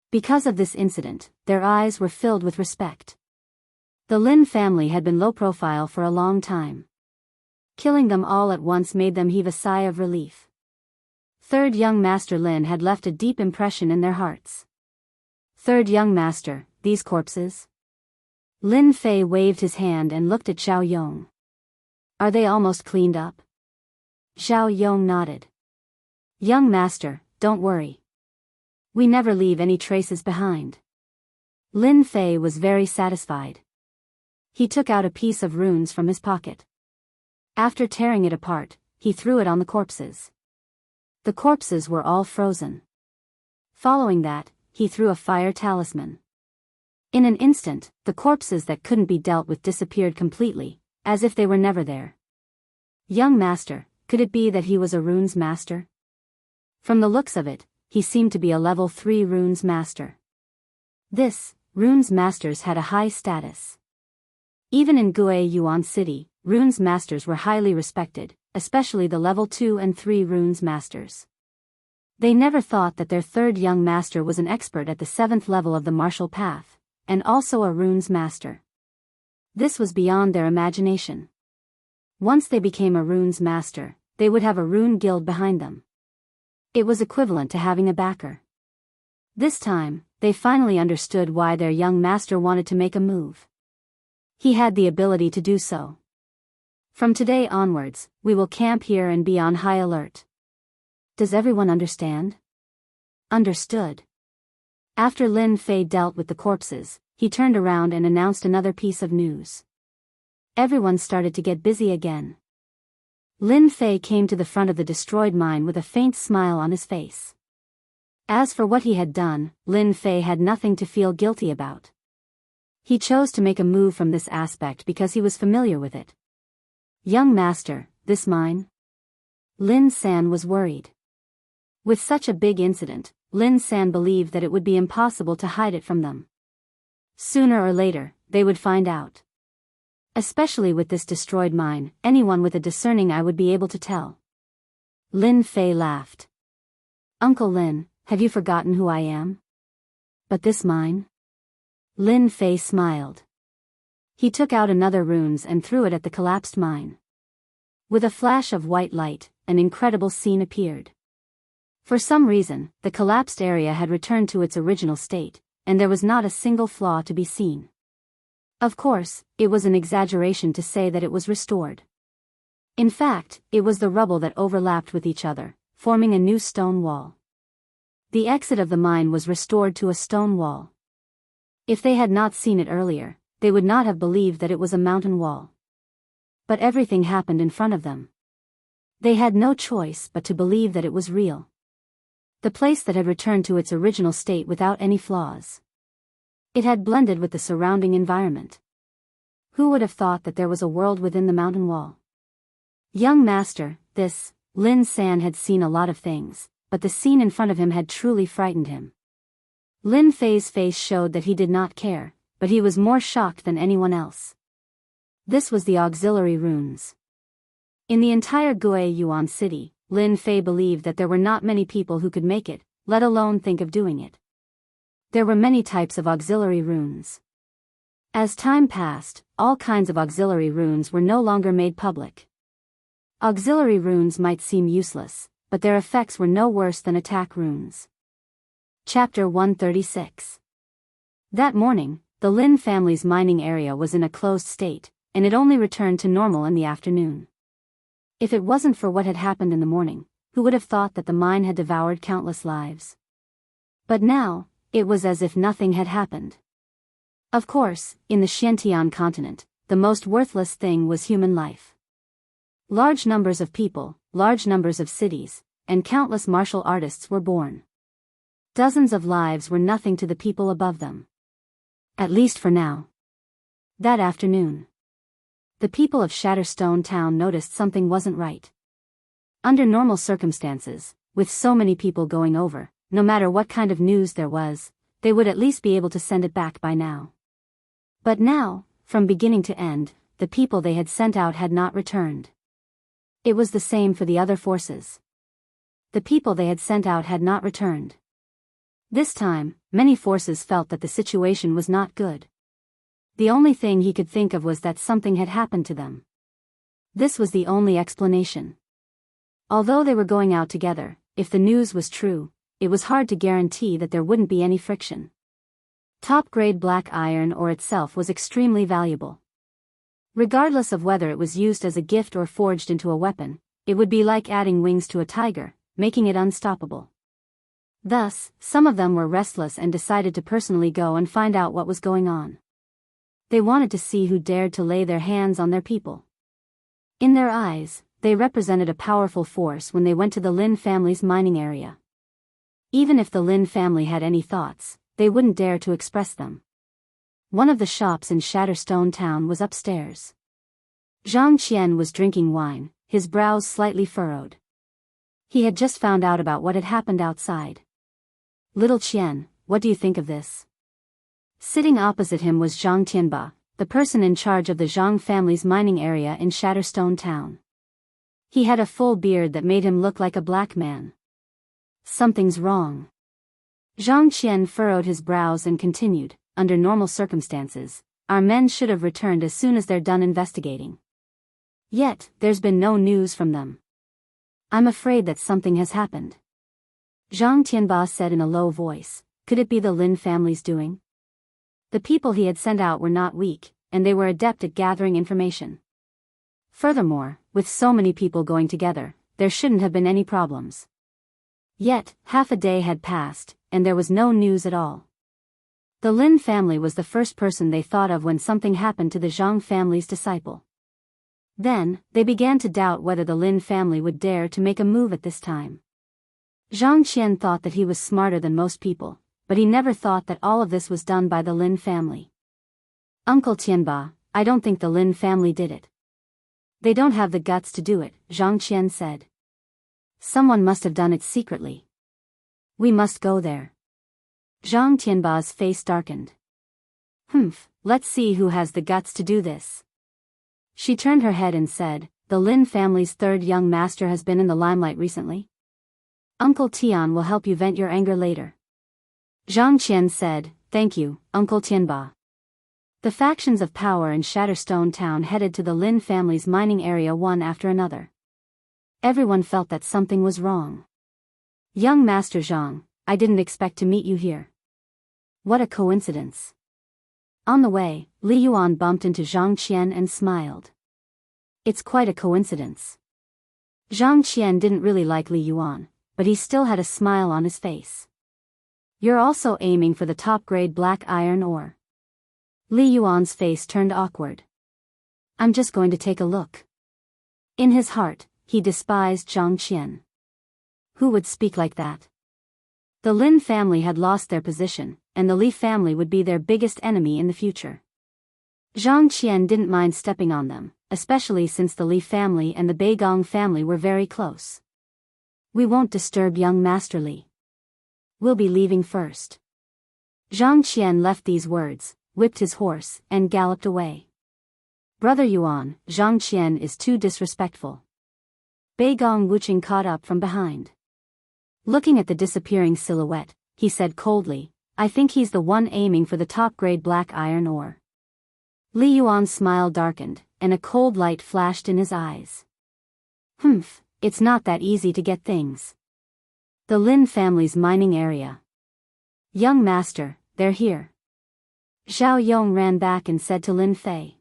Because of this incident, their eyes were filled with respect. The Lin family had been low profile for a long time. Killing them all at once made them heave a sigh of relief. Third young Master Lin had left a deep impression in their hearts. "Third young Master, these corpses?" Lin Fei waved his hand and looked at Zhao Yong. "Are they almost cleaned up?" Zhao Yong nodded. "Young Master, don't worry. We never leave any traces behind." Lin Fei was very satisfied. He took out a piece of runes from his pocket. After tearing it apart, he threw it on the corpses. The corpses were all frozen. Following that, he threw a fire talisman. In an instant, the corpses that couldn't be dealt with disappeared completely, as if they were never there. "Young Master, could it be that he was a runes master?" From the looks of it, he seemed to be a level 3 runes master. Runes masters had a high status. Even in Gue Yuan City, runes masters were highly respected, especially the level 2 and 3 runes masters. They never thought that their third young master was an expert at the 7th level of the martial path, and also a runes master. This was beyond their imagination. Once they became a runes master, they would have a rune guild behind them. It was equivalent to having a backer. This time, they finally understood why their young master wanted to make a move. He had the ability to do so. From today onwards, we will camp here and be on high alert. Does everyone understand? Understood. After Lin Fei dealt with the corpses, he turned around and announced another piece of news. Everyone started to get busy again. Lin Fei came to the front of the destroyed mine with a faint smile on his face. As for what he had done, Lin Fei had nothing to feel guilty about. He chose to make a move from this aspect because he was familiar with it. Young master, this mine? Lin San was worried. With such a big incident, Lin San believed that it would be impossible to hide it from them. Sooner or later, they would find out. Especially with this destroyed mine, anyone with a discerning eye would be able to tell. Lin Fei laughed. Uncle Lin, have you forgotten who I am? But this mine? Lin Fei smiled. He took out another runes and threw it at the collapsed mine. With a flash of white light, an incredible scene appeared. For some reason, the collapsed area had returned to its original state, and there was not a single flaw to be seen. Of course, it was an exaggeration to say that it was restored. In fact, it was the rubble that overlapped with each other, forming a new stone wall. The exit of the mine was restored to a stone wall. If they had not seen it earlier, they would not have believed that it was a mountain wall. But everything happened in front of them. They had no choice but to believe that it was real. The place that had returned to its original state without any flaws. It had blended with the surrounding environment. Who would have thought that there was a world within the mountain wall? Young master, this, Lin San had seen a lot of things, but the scene in front of him had truly frightened him. Lin Fei's face showed that he did not care, but he was more shocked than anyone else. This was the auxiliary runes. In the entire Gui Yuan city, Lin Fei believed that there were not many people who could make it, let alone think of doing it. There were many types of auxiliary runes. As time passed, all kinds of auxiliary runes were no longer made public. Auxiliary runes might seem useless, but their effects were no worse than attack runes. Chapter 136. That morning, the Lin family's mining area was in a closed state, and it only returned to normal in the afternoon. If it wasn't for what had happened in the morning, who would have thought that the mine had devoured countless lives? But now, it was as if nothing had happened. Of course, in the Xiantian continent, the most worthless thing was human life. Large numbers of people, large numbers of cities, and countless martial artists were born. Dozens of lives were nothing to the people above them. At least for now. That afternoon, the people of Shatterstone Town noticed something wasn't right. Under normal circumstances, with so many people going over, no matter what kind of news there was, they would at least be able to send it back by now. But now, from beginning to end, the people they had sent out had not returned. It was the same for the other forces. The people they had sent out had not returned. This time, many forces felt that the situation was not good. The only thing he could think of was that something had happened to them. This was the only explanation. Although they were going out together, if the news was true, it was hard to guarantee that there wouldn't be any friction. Top-grade black iron ore itself was extremely valuable. Regardless of whether it was used as a gift or forged into a weapon, it would be like adding wings to a tiger, making it unstoppable. Thus, some of them were restless and decided to personally go and find out what was going on. They wanted to see who dared to lay their hands on their people. In their eyes, they represented a powerful force when they went to the Lin family's mining area. Even if the Lin family had any thoughts, they wouldn't dare to express them. One of the shops in Shatterstone Town was upstairs. Zhang Qian was drinking wine, his brows slightly furrowed. He had just found out about what had happened outside. Little Qian, what do you think of this? Sitting opposite him was Zhang Tianba, the person in charge of the Zhang family's mining area in Shatterstone Town. He had a full beard that made him look like a black man. Something's wrong. Zhang Qian furrowed his brows and continued, under normal circumstances, our men should have returned as soon as they're done investigating. Yet, there's been no news from them. I'm afraid that something has happened. Zhang Tianba said in a low voice, Could it be the Lin family's doing? The people he had sent out were not weak, and they were adept at gathering information. Furthermore, with so many people going together, there shouldn't have been any problems. Yet, half a day had passed, and there was no news at all. The Lin family was the first person they thought of when something happened to the Zhang family's disciple. Then, they began to doubt whether the Lin family would dare to make a move at this time. Zhang Qian thought that he was smarter than most people, but he never thought that all of this was done by the Lin family. Uncle Tianba, I don't think the Lin family did it. They don't have the guts to do it, Zhang Qian said. Someone must have done it secretly. We must go there. Zhang Tianba's face darkened. Let's see who has the guts to do this. She turned her head and said, the Lin family's third young master has been in the limelight recently. Uncle Tian will help you vent your anger later. Zhang Qian said, thank you, Uncle Tianba. The factions of power in Shatterstone Town headed to the Lin family's mining area one after another. Everyone felt that something was wrong. Young Master Zhang, I didn't expect to meet you here. What a coincidence. On the way, Li Yuan bumped into Zhang Qian and smiled. It's quite a coincidence. Zhang Qian didn't really like Li Yuan, but he still had a smile on his face. You're also aiming for the top-grade black iron ore. Li Yuan's face turned awkward. I'm just going to take a look. In his heart, he despised Zhang Qian. Who would speak like that? The Lin family had lost their position, and the Li family would be their biggest enemy in the future. Zhang Qian didn't mind stepping on them, especially since the Li family and the Beigong family were very close. We won't disturb young Master Li. We'll be leaving first. Zhang Qian left these words, whipped his horse, and galloped away. Brother Yuan, Zhang Qian is too disrespectful. Beigong Wuqing caught up from behind. Looking at the disappearing silhouette, he said coldly, I think he's the one aiming for the top-grade black iron ore. Li Yuan's smile darkened, and a cold light flashed in his eyes. It's not that easy to get things. The Lin family's mining area. Young master, they're here. Zhao Yong ran back and said to Lin Fei.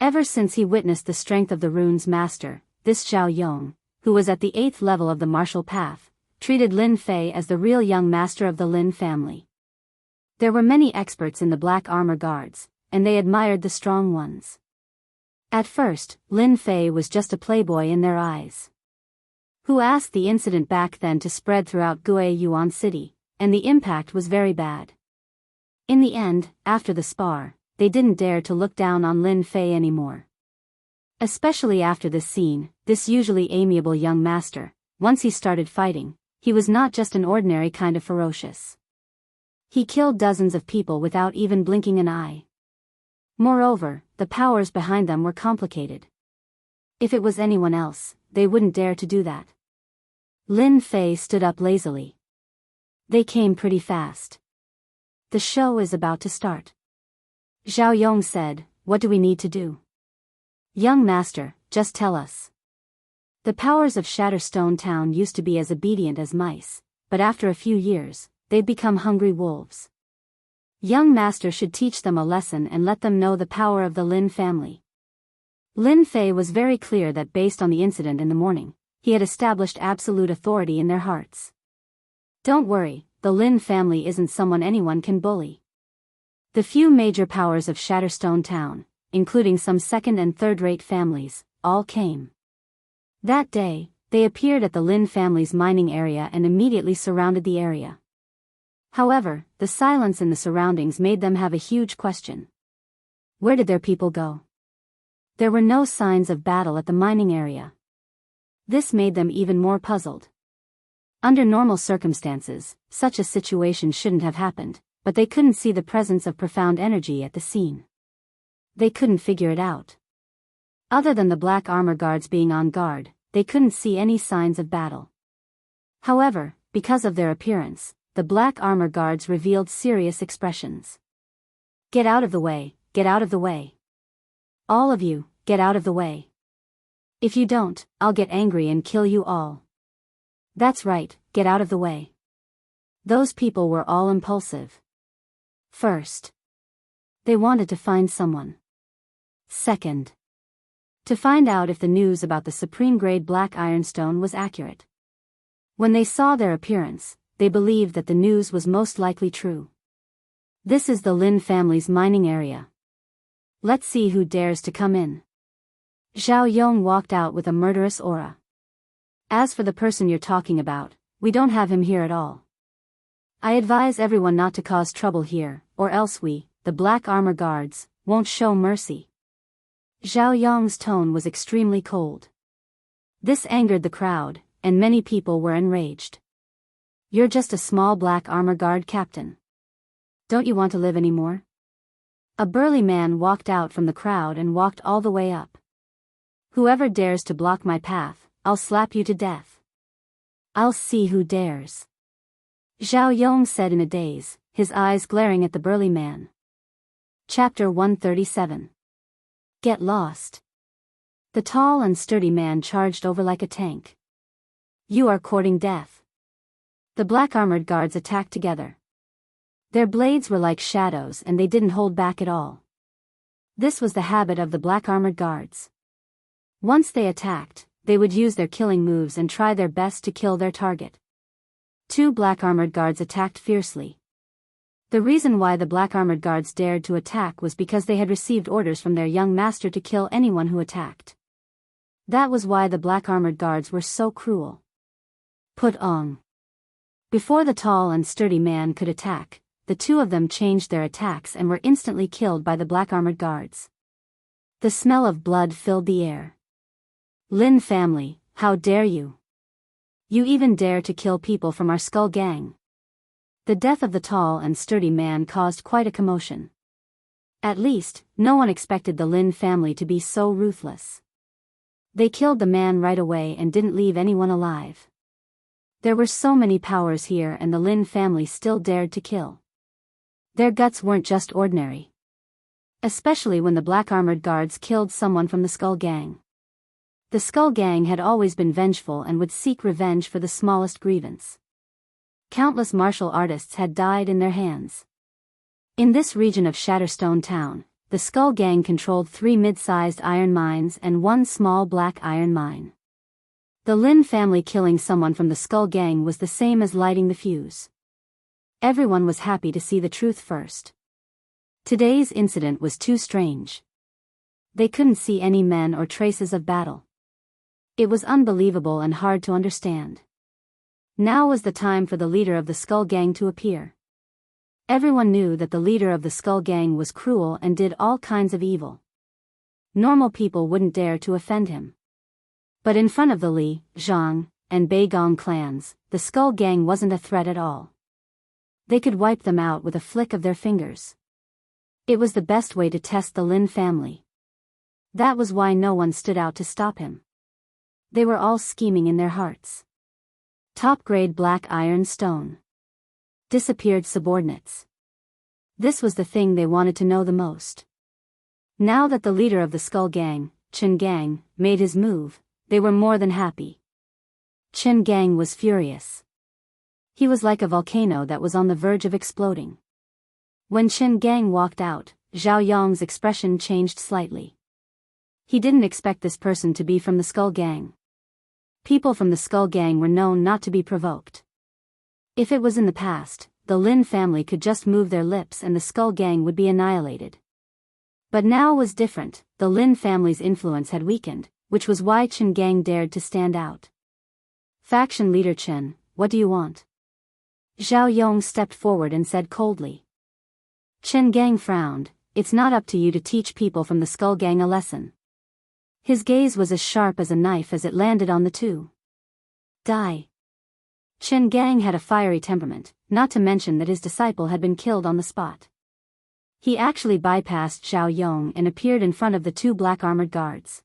Ever since he witnessed the strength of the rune's master, this Zhao Yong, who was at the 8th level of the martial path, treated Lin Fei as the real young master of the Lin family. There were many experts in the black armor guards, and they admired the strong ones. At first, Lin Fei was just a playboy in their eyes. Who asked the incident back then to spread throughout Guiyuan Yuan City, and the impact was very bad. In the end, after the spar, they didn't dare to look down on Lin Fei anymore. Especially after this scene, this usually amiable young master, once he started fighting, he was not just an ordinary kind of ferocious. He killed dozens of people without even blinking an eye. Moreover, the powers behind them were complicated. If it was anyone else, they wouldn't dare to do that. Lin Fei stood up lazily. They came pretty fast. The show is about to start. Zhao Yong said, what do we need to do? Young master, just tell us. The powers of Shatterstone Town used to be as obedient as mice, but after a few years, they'd become hungry wolves. Young master should teach them a lesson and let them know the power of the Lin family. Lin Fei was very clear that based on the incident in the morning, he had established absolute authority in their hearts. Don't worry, the Lin family isn't someone anyone can bully. The few major powers of Shatterstone Town, including some second and third-rate families, all came. That day, they appeared at the Lin family's mining area and immediately surrounded the area. However, the silence in the surroundings made them have a huge question. Where did their people go? There were no signs of battle at the mining area. This made them even more puzzled. Under normal circumstances, such a situation shouldn't have happened, but they couldn't see the presence of profound energy at the scene. They couldn't figure it out. Other than the black armor guards being on guard, they couldn't see any signs of battle. However, because of their appearance, the black armor guards revealed serious expressions. Get out of the way, get out of the way. All of you, get out of the way. If you don't, I'll get angry and kill you all. That's right, get out of the way. Those people were all impulsive. First, they wanted to find someone. Second, to find out if the news about the supreme-grade black ironstone was accurate. When they saw their appearance, they believed that the news was most likely true. This is the Lin family's mining area. Let's see who dares to come in. Zhao Yong walked out with a murderous aura. As for the person you're talking about, we don't have him here at all. I advise everyone not to cause trouble here, or else we, the black armor guards, won't show mercy. Zhao Yong's tone was extremely cold. This angered the crowd, and many people were enraged. You're just a small black armor guard captain. Don't you want to live anymore? A burly man walked out from the crowd and walked all the way up. Whoever dares to block my path, I'll slap you to death. I'll see who dares. Zhao Yong said in a daze, his eyes glaring at the burly man. Chapter 137. Get lost. The tall and sturdy man charged over like a tank. You are courting death. The black armored guards attacked together. Their blades were like shadows and they didn't hold back at all. This was the habit of the black armored guards. Once they attacked, they would use their killing moves and try their best to kill their target. Two black armored guards attacked fiercely. The reason why the black armored guards dared to attack was because they had received orders from their young master to kill anyone who attacked. That was why the black armored guards were so cruel. Put on. Before the tall and sturdy man could attack, the two of them changed their attacks and were instantly killed by the black armored guards. The smell of blood filled the air. Lin family, how dare you? You even dare to kill people from our Skull Gang. The death of the tall and sturdy man caused quite a commotion. At least, no one expected the Lin family to be so ruthless. They killed the man right away and didn't leave anyone alive. There were so many powers here and the Lin family still dared to kill. Their guts weren't just ordinary. Especially when the black armored guards killed someone from the Skull Gang. The Skull Gang had always been vengeful and would seek revenge for the smallest grievance. Countless martial artists had died in their hands. In this region of Shatterstone Town, the Skull Gang controlled 3 mid-sized iron mines and 1 small black iron mine. The Lin family killing someone from the Skull Gang was the same as lighting the fuse. Everyone was happy to see the truth first. Today's incident was too strange. They couldn't see any men or traces of battle. It was unbelievable and hard to understand. Now was the time for the leader of the Skull Gang to appear. Everyone knew that the leader of the Skull Gang was cruel and did all kinds of evil. Normal people wouldn't dare to offend him. But in front of the Li, Zhang, and Beigong clans, the Skull Gang wasn't a threat at all. They could wipe them out with a flick of their fingers. It was the best way to test the Lin family. That was why no one stood out to stop him. They were all scheming in their hearts. Top-grade black iron stone. Disappeared subordinates. This was the thing they wanted to know the most. Now that the leader of the Skull Gang, Chen Gang, made his move, they were more than happy. Chen Gang was furious. He was like a volcano that was on the verge of exploding. When Chen Gang walked out, Zhao Yong's expression changed slightly. He didn't expect this person to be from the Skull Gang. People from the Skull Gang were known not to be provoked. If it was in the past, the Lin family could just move their lips and the Skull Gang would be annihilated. But now was different. The Lin family's influence had weakened, which was why Chen Gang dared to stand out. Faction leader Chen, what do you want? Zhao Yong stepped forward and said coldly. Chen Gang frowned. It's not up to you to teach people from the Skull Gang a lesson. His gaze was as sharp as a knife as it landed on the two. Die. Chen Gang had a fiery temperament, not to mention that his disciple had been killed on the spot. He actually bypassed Zhao Yong and appeared in front of the 2 black armored guards.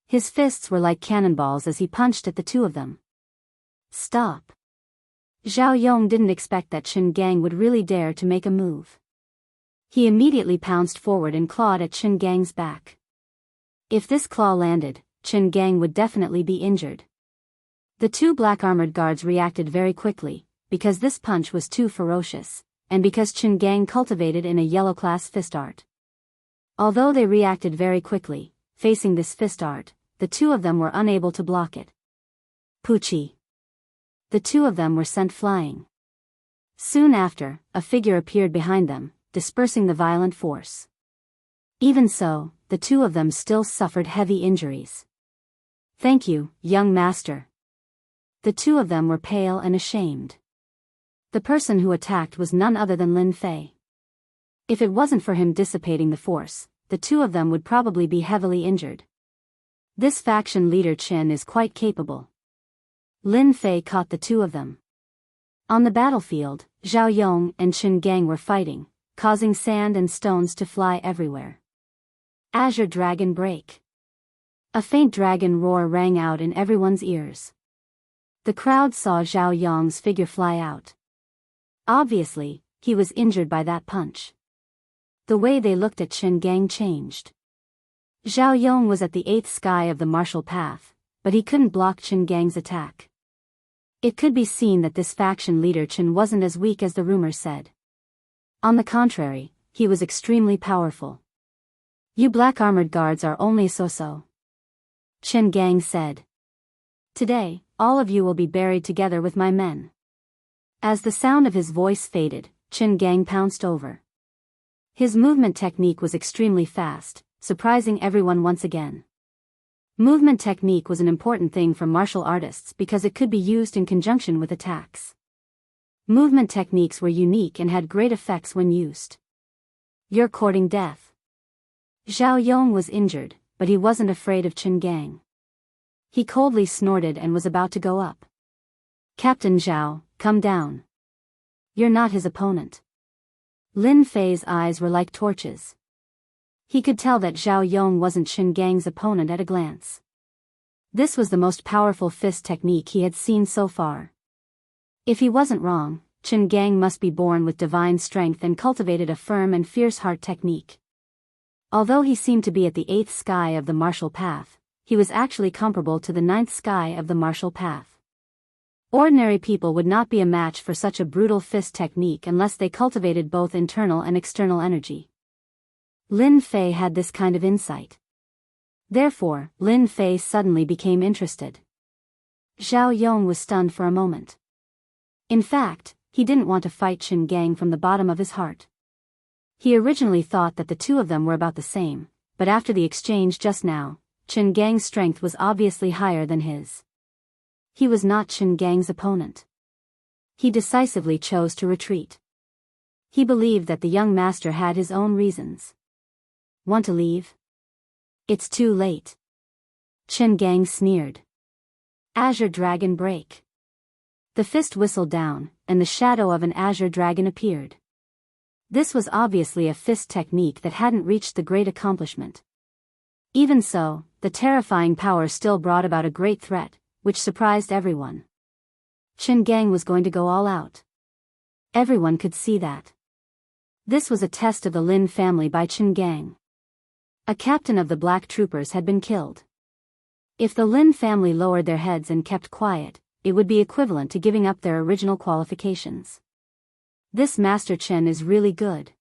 His fists were like cannonballs as he punched at the 2 of them. Stop. Zhao Yong didn't expect that Chen Gang would really dare to make a move. He immediately pounced forward and clawed at Chen Gang's back. If this claw landed, Chen Gang would definitely be injured. The 2 black armored guards reacted very quickly, because this punch was too ferocious, and because Chen Gang cultivated in a yellow class fist art. Although they reacted very quickly, facing this fist art, the two of them were unable to block it. Poochie. The two of them were sent flying. Soon after, a figure appeared behind them, dispersing the violent force. Even so, the two of them still suffered heavy injuries. Thank you, young master. The two of them were pale and ashamed. The person who attacked was none other than Lin Fei. If it wasn't for him dissipating the force, the two of them would probably be heavily injured. This faction leader Chen is quite capable. Lin Fei caught the two of them. On the battlefield, Zhao Yong and Chen Gang were fighting, causing sand and stones to fly everywhere. Azure Dragon Break. A faint dragon roar rang out in everyone's ears. The crowd saw Zhao Yong's figure fly out. Obviously, he was injured by that punch. The way they looked at Chen Gang changed. Zhao Yong was at the 8th sky of the martial path, but he couldn't block Chen Gang's attack. It could be seen that this faction leader Chen wasn't as weak as the rumors said. On the contrary, he was extremely powerful. You black armored guards are only so-so. Chen Gang said. Today, all of you will be buried together with my men. As the sound of his voice faded, Chen Gang pounced over. His movement technique was extremely fast, surprising everyone once again. Movement technique was an important thing for martial artists because it could be used in conjunction with attacks. Movement techniques were unique and had great effects when used. You're courting death. Zhao Yong was injured, but he wasn't afraid of Chen Gang. He coldly snorted and was about to go up. Captain Zhao, come down. You're not his opponent. Lin Fei's eyes were like torches. He could tell that Zhao Yong wasn't Chen Gang's opponent at a glance. This was the most powerful fist technique he had seen so far. If he wasn't wrong, Chen Gang must be born with divine strength and cultivated a firm and fierce heart technique. Although he seemed to be at the 8th sky of the martial path, he was actually comparable to the 9th sky of the martial path. Ordinary people would not be a match for such a brutal fist technique unless they cultivated both internal and external energy. Lin Fei had this kind of insight. Therefore, Lin Fei suddenly became interested. Zhao Yong was stunned for a moment. In fact, he didn't want to fight Chen Gang from the bottom of his heart. He originally thought that the two of them were about the same, but after the exchange just now, Chen Gang's strength was obviously higher than his. He was not Chen Gang's opponent. He decisively chose to retreat. He believed that the young master had his own reasons. Want to leave? It's too late. Chen Gang sneered. Azure Dragon Break. The fist whistled down, and the shadow of an azure dragon appeared. This was obviously a fist technique that hadn't reached the great accomplishment. Even so, the terrifying power still brought about a great threat, which surprised everyone. Chen Gang was going to go all out. Everyone could see that. This was a test of the Lin family by Chen Gang. A captain of the black troopers had been killed. If the Lin family lowered their heads and kept quiet, it would be equivalent to giving up their original qualifications. This Master Chen is really good.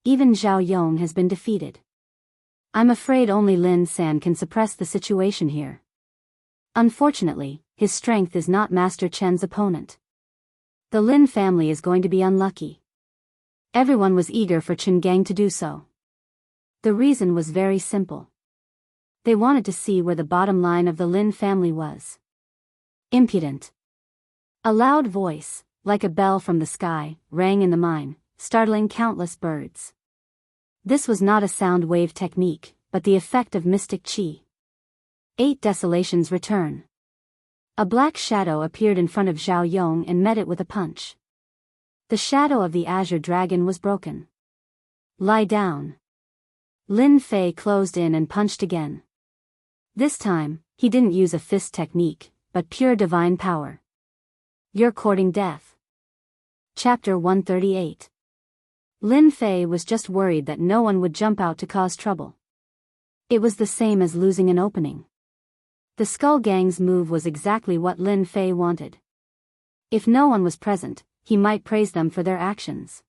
Even Zhao Yong has been defeated. I'm afraid only Lin San can suppress the situation here. Unfortunately, his strength is not Master Chen's opponent. The Lin family is going to be unlucky. Everyone was eager for Chen Gang to do so. The reason was very simple. They wanted to see where the bottom line of the Lin family was. Impudent. A loud voice, like a bell from the sky, rang in the mine, startling countless birds. This was not a sound wave technique, but the effect of mystic qi. 8 Desolation's return. A black shadow appeared in front of Zhao Yong and met it with a punch. The shadow of the azure dragon was broken. Lie down. Lin Fei closed in and punched again. This time, he didn't use a fist technique, but pure divine power. You're courting death. Chapter 138. Lin Fei was just worried that no one would jump out to cause trouble. It was the same as losing an opening. The Skull Gang's move was exactly what Lin Fei wanted. If no one was present, he might praise them for their actions.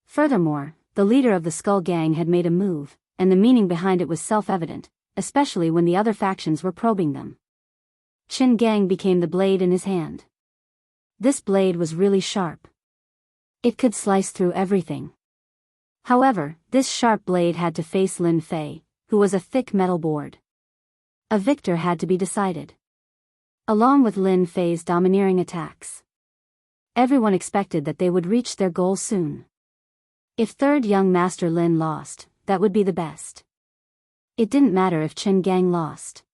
Furthermore, the leader of the Skull Gang had made a move, and the meaning behind it was self-evident, especially when the other factions were probing them. Qin Gang became the blade in his hand. This blade was really sharp. It could slice through everything. However, this sharp blade had to face Lin Fei, who was a thick metal board. A victor had to be decided. Along with Lin Fei's domineering attacks, everyone expected that they would reach their goal soon. If third young Master Lin lost, that would be the best. It didn't matter if Qin Gang lost.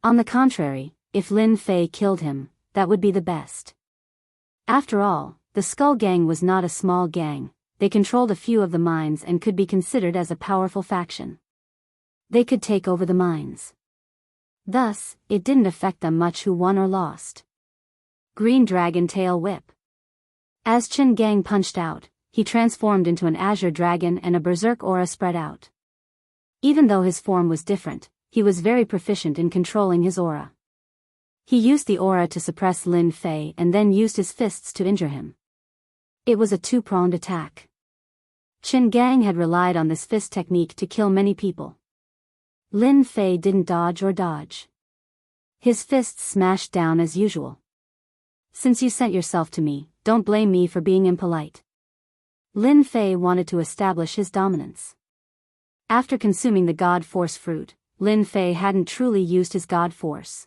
On the contrary, if Lin Fei killed him, that would be the best. After all, the Skull Gang was not a small gang. They controlled a few of the mines and could be considered as a powerful faction. They could take over the mines. Thus, it didn't affect them much who won or lost. Green Dragon Tail Whip. As Qin Gang punched out, he transformed into an azure dragon and a berserk aura spread out. Even though his form was different, he was very proficient in controlling his aura. He used the aura to suppress Lin Fei and then used his fists to injure him. It was a two-pronged attack. Qin Gang had relied on this fist technique to kill many people. Lin Fei didn't dodge or dodge. His fists smashed down as usual. Since you sent yourself to me, don't blame me for being impolite. Lin Fei wanted to establish his dominance. After consuming the God Force fruit, Lin Fei hadn't truly used his God Force.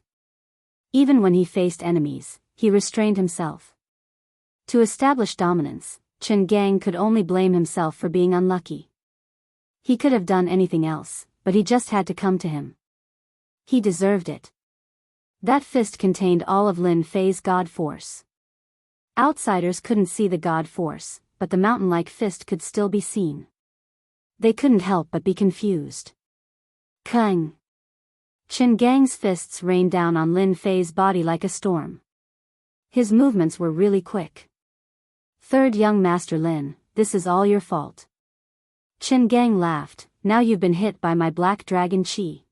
Even when he faced enemies, he restrained himself. To establish dominance, Qin Gang could only blame himself for being unlucky. He could have done anything else, but he just had to come to him. He deserved it. That fist contained all of Lin Fei's God Force. Outsiders couldn't see the God Force, but the mountain-like fist could still be seen. They couldn't help but be confused. Kang! Qin Gang's fists rained down on Lin Fei's body like a storm. His movements were really quick. Third young Master Lin, this is all your fault. Qin Gang laughed, now you've been hit by my black dragon chi.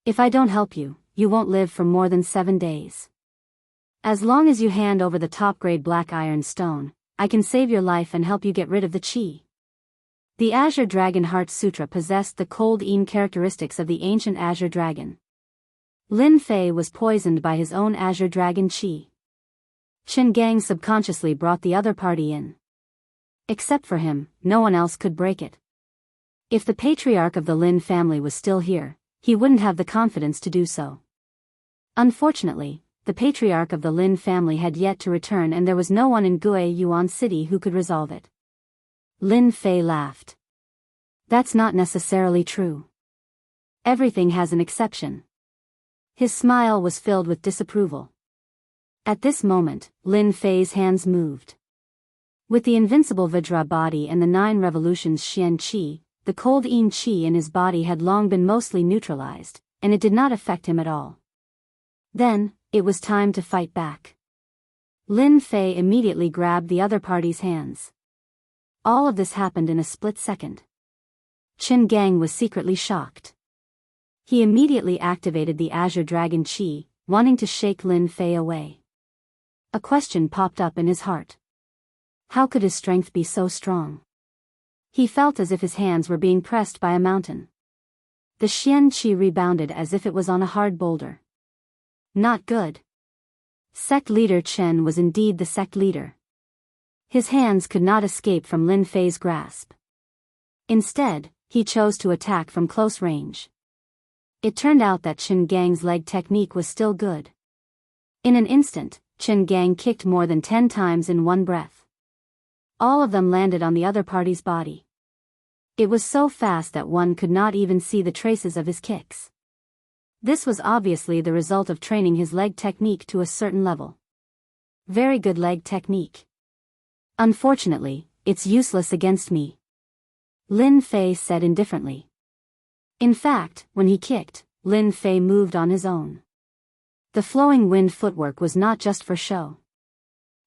If I don't help you, you won't live for more than 7 days. As long as you hand over the top-grade black iron stone, I can save your life and help you get rid of the chi. The Azure Dragon Heart Sutra possessed the cold Yin characteristics of the ancient Azure Dragon. Lin Fei was poisoned by his own Azure Dragon chi. Qin Gang subconsciously brought the other party in. Except for him, no one else could break it. If the patriarch of the Lin family was still here, he wouldn't have the confidence to do so. Unfortunately, the patriarch of the Lin family had yet to return and there was no one in Gue Yuan City who could resolve it. Lin Fei laughed. That's not necessarily true. Everything has an exception. His smile was filled with disapproval. At this moment, Lin Fei's hands moved. With the invincible Vajra body and the 9 revolutions Xian Qi, the cold Yin Qi in his body had long been mostly neutralized, and it did not affect him at all. Then, it was time to fight back. Lin Fei immediately grabbed the other party's hands. All of this happened in a split second. Qin Gang was secretly shocked. He immediately activated the Azure Dragon Chi, wanting to shake Lin Fei away. A question popped up in his heart. How could his strength be so strong? He felt as if his hands were being pressed by a mountain. The Xian Qi rebounded as if it was on a hard boulder. Not good. Sect leader Chen was indeed the sect leader. His hands could not escape from Lin Fei's grasp. Instead, he chose to attack from close range. It turned out that Qin Gang's leg technique was still good. In an instant, Qin Gang kicked more than 10 times in one breath. All of them landed on the other party's body. It was so fast that one could not even see the traces of his kicks. This was obviously the result of training his leg technique to a certain level. Very good leg technique. Unfortunately, it's useless against me, Lin Fei said indifferently. In fact, when he kicked, Lin Fei moved on his own. The flowing wind footwork was not just for show.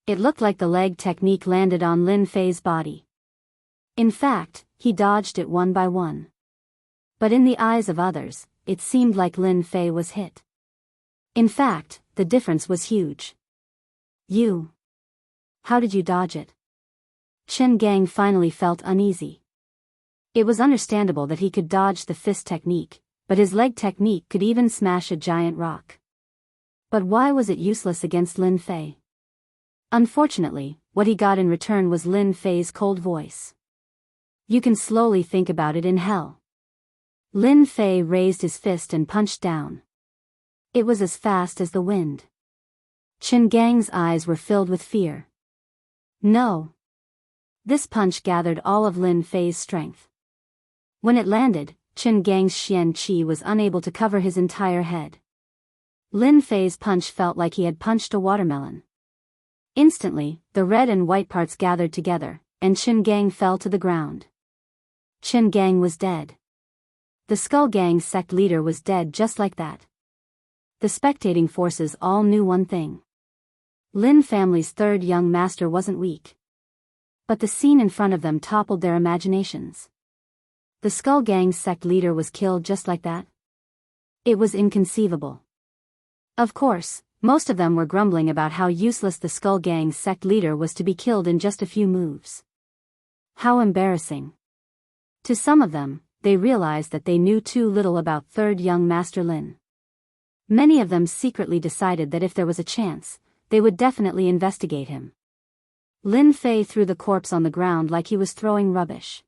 It looked like the leg technique landed on Lin Fei's body. In fact, he dodged it one by one. But in the eyes of others, it seemed like Lin Fei was hit. In fact, the difference was huge. You. How did you dodge it? Chen Gang finally felt uneasy. It was understandable that he could dodge the fist technique, but his leg technique could even smash a giant rock. But why was it useless against Lin Fei? Unfortunately, what he got in return was Lin Fei's cold voice. You can slowly think about it in hell. Lin Fei raised his fist and punched down. It was as fast as the wind. Chen Gang's eyes were filled with fear. No. This punch gathered all of Lin Fei's strength. When it landed, Chen Gang's Xian Qi was unable to cover his entire head. Lin Fei's punch felt like he had punched a watermelon. Instantly, the red and white parts gathered together, and Chen Gang fell to the ground. Chen Gang was dead. The Skull Gang's sect leader was dead just like that. The spectating forces all knew one thing. Lin family's third young master wasn't weak. But the scene in front of them toppled their imaginations. The Skull Gang's sect leader was killed just like that. It was inconceivable. Of course, most of them were grumbling about how useless the Skull Gang's sect leader was to be killed in just a few moves. How embarrassing. To some of them, they realized that they knew too little about third young Master Lin. Many of them secretly decided that if there was a chance, they would definitely investigate him. Lin Fei threw the corpse on the ground like he was throwing rubbish.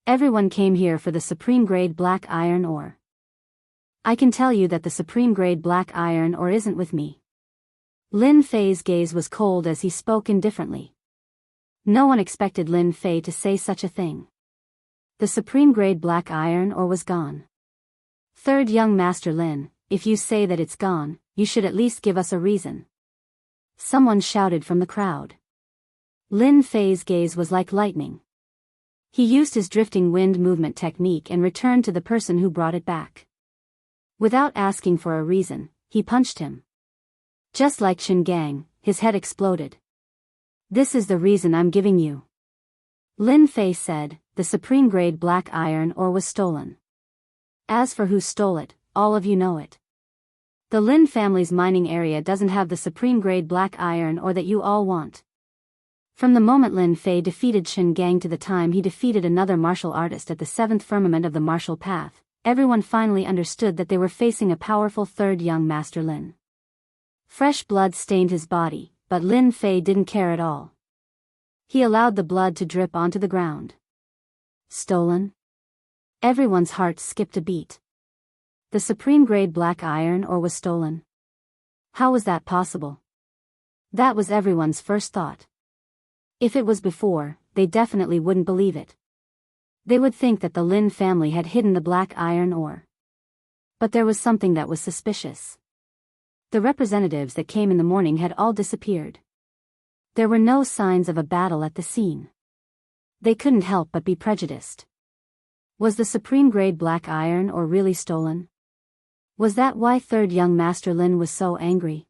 Everyone came here for the supreme grade black iron ore. I can tell you that the supreme grade black iron ore isn't with me. Lin Fei's gaze was cold as he spoke indifferently. No one expected Lin Fei to say such a thing. The supreme grade black iron ore was gone. Third young Master Lin, if you say that it's gone, you should at least give us a reason. Someone shouted from the crowd. Lin Fei's gaze was like lightning. He used his drifting wind movement technique and returned to the person who brought it back. Without asking for a reason, he punched him. Just like Chen Gang, his head exploded. This is the reason I'm giving you. Lin Fei said, the supreme grade black iron ore was stolen. As for who stole it, all of you know it. The Lin family's mining area doesn't have the supreme grade black iron ore that you all want. From the moment Lin Fei defeated Chen Gang to the time he defeated another martial artist at the seventh firmament of the martial path, everyone finally understood that they were facing a powerful third young Master Lin. Fresh blood stained his body, but Lin Fei didn't care at all. He allowed the blood to drip onto the ground. Stolen? Everyone's heart skipped a beat. The supreme grade black iron ore was stolen. How was that possible? That was everyone's first thought. If it was before, they definitely wouldn't believe it. They would think that the Lin family had hidden the black iron ore. But there was something that was suspicious. The representatives that came in the morning had all disappeared. There were no signs of a battle at the scene. They couldn't help but be prejudiced. Was the supreme grade black iron ore really stolen? Was that why third young Master Lin was so angry?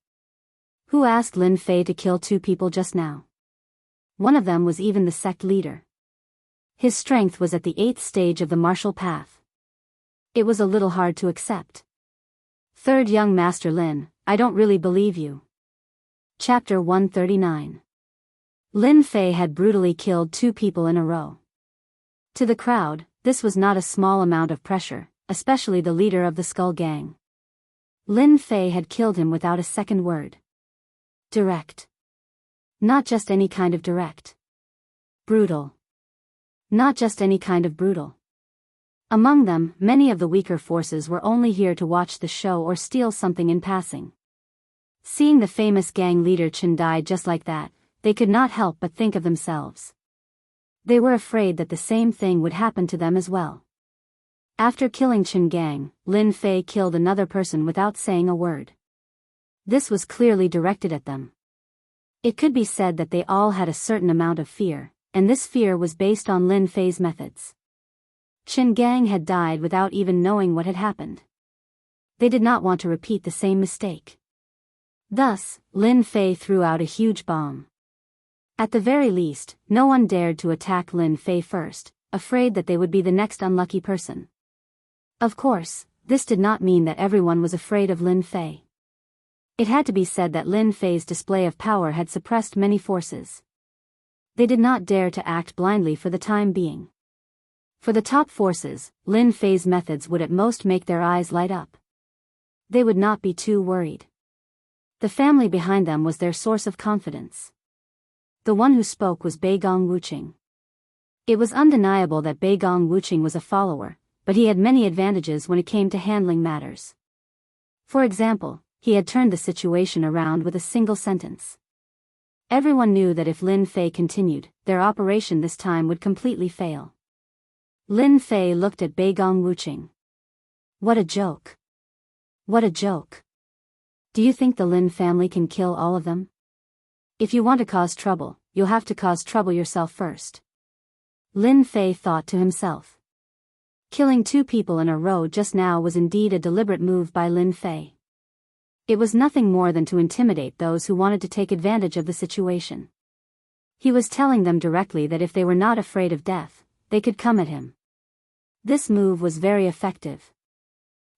Who asked Lin Fei to kill two people just now? One of them was even the sect leader. His strength was at the 8th stage of the martial path. It was a little hard to accept. Third young Master Lin, I don't really believe you. Chapter 139. Lin Fei had brutally killed two people in a row. To the crowd, this was not a small amount of pressure, especially the leader of the Skull Gang. Lin Fei had killed him without a second word. Direct. Not just any kind of direct. Brutal. Not just any kind of brutal. Among them, many of the weaker forces were only here to watch the show or steal something in passing. Seeing the famous gang leader Chen die just like that, they could not help but think of themselves. They were afraid that the same thing would happen to them as well. After killing Chen Gang, Lin Fei killed another person without saying a word. This was clearly directed at them. It could be said that they all had a certain amount of fear, and this fear was based on Lin Fei's methods. Chen Gang had died without even knowing what had happened. They did not want to repeat the same mistake. Thus, Lin Fei threw out a huge bomb. At the very least, no one dared to attack Lin Fei first, afraid that they would be the next unlucky person. Of course, this did not mean that everyone was afraid of Lin Fei. It had to be said that Lin Fei's display of power had suppressed many forces. They did not dare to act blindly for the time being. For the top forces, Lin Fei's methods would at most make their eyes light up. They would not be too worried. The family behind them was their source of confidence. The one who spoke was Beigong Wuqing. It was undeniable that Beigong Wuqing was a follower, but he had many advantages when it came to handling matters. For example, he had turned the situation around with a single sentence. Everyone knew that if Lin Fei continued, their operation this time would completely fail. Lin Fei looked at Beigong Wuqing. What a joke. What a joke. Do you think the Lin family can kill all of them? If you want to cause trouble, you'll have to cause trouble yourself first. Lin Fei thought to himself. Killing 2 people in a row just now was indeed a deliberate move by Lin Fei. It was nothing more than to intimidate those who wanted to take advantage of the situation. He was telling them directly that if they were not afraid of death, they could come at him. This move was very effective.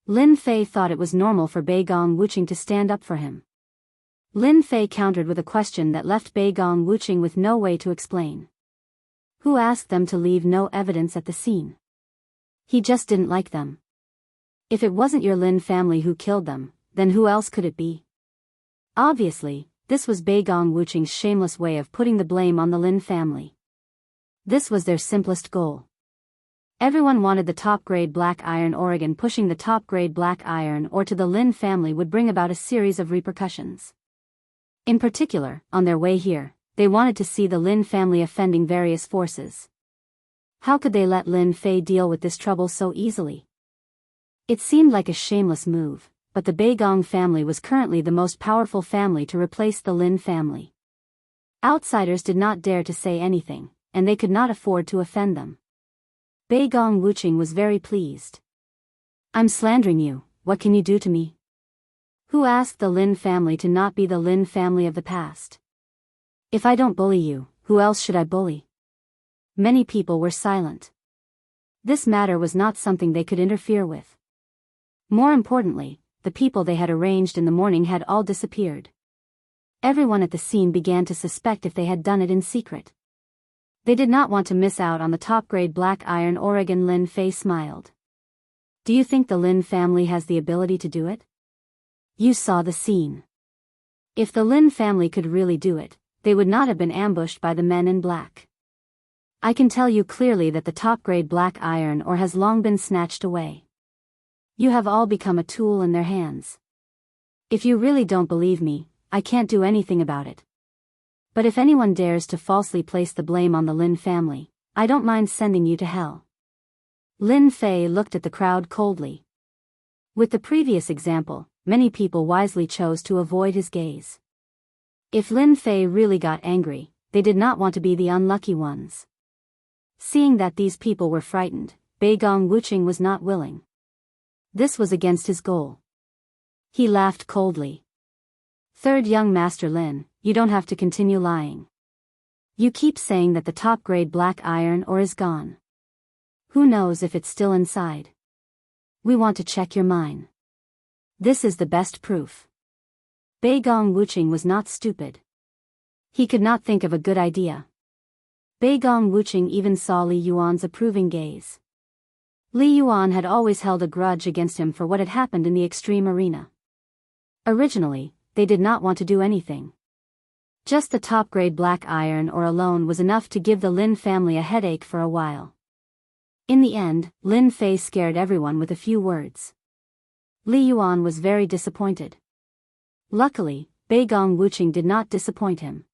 Lin Fei thought it was normal for Beigong Wuqing to stand up for him. Lin Fei countered with a question that left Beigong Wuqing with no way to explain. Who asked them to leave no evidence at the scene? He just didn't like them. If it wasn't your Lin family who killed them, then who else could it be? Obviously, this was Beigong Wuqing's shameless way of putting the blame on the Lin family. This was their simplest goal. Everyone wanted the top-grade black iron ore. Pushing the top-grade black iron ore to the Lin family would bring about a series of repercussions. In particular, on their way here, they wanted to see the Lin family offending various forces. How could they let Lin Fei deal with this trouble so easily? It seemed like a shameless move, but the Beigong family was currently the most powerful family to replace the Lin family. Outsiders did not dare to say anything, and they could not afford to offend them. Beigong Wuqing was very pleased. I'm slandering you, what can you do to me? Who asked the Lin family to not be the Lin family of the past? If I don't bully you, who else should I bully? Many people were silent. This matter was not something they could interfere with. More importantly, the people they had arranged in the morning had all disappeared. Everyone at the scene began to suspect if they had done it in secret. They did not want to miss out on the top-grade black iron ore. Lin Fei smiled. Do you think the Lin family has the ability to do it? You saw the scene. If the Lin family could really do it, they would not have been ambushed by the men in black. I can tell you clearly that the top-grade black iron ore has long been snatched away. You have all become a tool in their hands. If you really don't believe me, I can't do anything about it. But if anyone dares to falsely place the blame on the Lin family, I don't mind sending you to hell. Lin Fei looked at the crowd coldly. With the previous example, many people wisely chose to avoid his gaze. If Lin Fei really got angry, they did not want to be the unlucky ones. Seeing that these people were frightened, Beigong Wuqing was not willing. This was against his goal. He laughed coldly. Third young Master Lin, you don't have to continue lying. You keep saying that the top-grade black iron ore is gone. Who knows if it's still inside? We want to check your mine. This is the best proof. Beigong Wuqing was not stupid. He could not think of a good idea. Beigong Wuqing even saw Li Yuan's approving gaze. Li Yuan had always held a grudge against him for what had happened in the extreme arena. Originally, they did not want to do anything. Just the top-grade black iron ore alone was enough to give the Lin family a headache for a while. In the end, Lin Fei scared everyone with a few words. Li Yuan was very disappointed. Luckily, Beigong Wuqing did not disappoint him.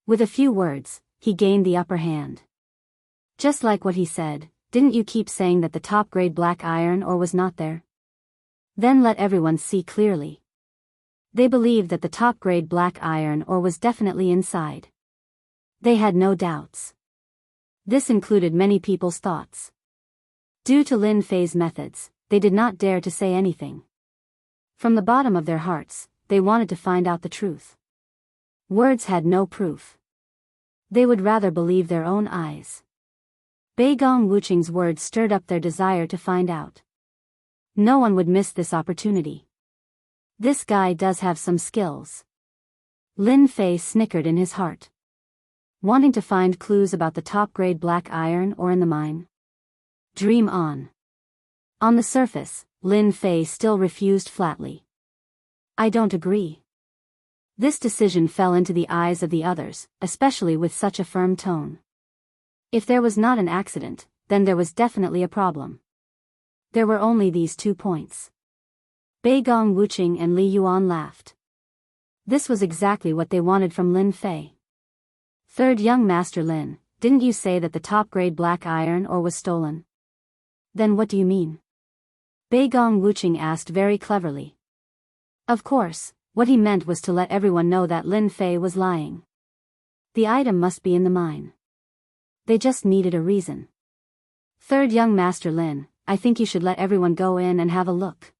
With a few words, he gained the upper hand. Just like what he said, didn't you keep saying that the top-grade black iron ore was not there? Then let everyone see clearly. They believed that the top-grade black iron ore was definitely inside. They had no doubts. This included many people's thoughts. Due to Lin Fei's methods, they did not dare to say anything. From the bottom of their hearts, they wanted to find out the truth. Words had no proof. They would rather believe their own eyes. Beigong Wuqing's words stirred up their desire to find out. No one would miss this opportunity. This guy does have some skills. Lin Fei snickered in his heart. Wanting to find clues about the top-grade black iron or in the mine? Dream on. On the surface, Lin Fei still refused flatly. I don't agree. This decision fell into the eyes of the others, especially with such a firm tone. If there was not an accident, then there was definitely a problem. There were only these 2 points. Bei Gong Wuqing and Li Yuan laughed. This was exactly what they wanted from Lin Fei. Third young Master Lin, didn't you say that the top-grade black iron ore was stolen? Then what do you mean? Bei Gong Wuqing asked very cleverly. Of course, what he meant was to let everyone know that Lin Fei was lying. The item must be in the mine. They just needed a reason. Third young Master Lin, I think you should let everyone go in and have a look.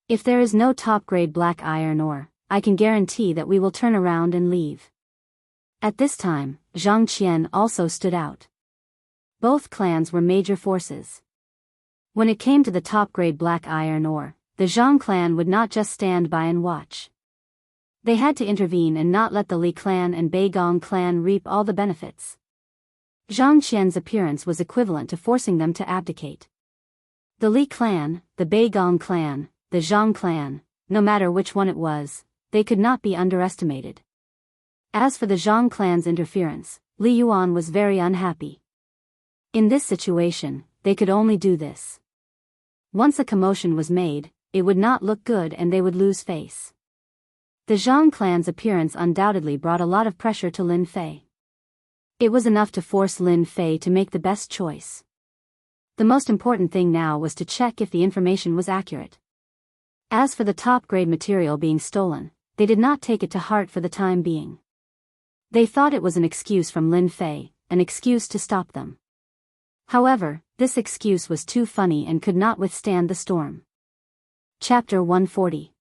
If there is no top-grade black iron ore, I can guarantee that we will turn around and leave. At this time, Zhang Qian also stood out. Both clans were major forces. When it came to the top-grade black iron ore, the Zhang clan would not just stand by and watch. They had to intervene and not let the Li clan and Bei Gong clan reap all the benefits. Zhang Qian's appearance was equivalent to forcing them to abdicate. The Li clan, the Bei Gong clan, the Zhang clan, no matter which one it was, they could not be underestimated. As for the Zhang clan's interference, Li Yuan was very unhappy. In this situation, they could only do this. Once a commotion was made, it would not look good and they would lose face. The Zhang clan's appearance undoubtedly brought a lot of pressure to Lin Fei. It was enough to force Lin Fei to make the best choice. The most important thing now was to check if the information was accurate. As for the top-grade material being stolen, they did not take it to heart for the time being. They thought it was an excuse from Lin Fei, an excuse to stop them. However, this excuse was too funny and could not withstand the storm. Chapter 140.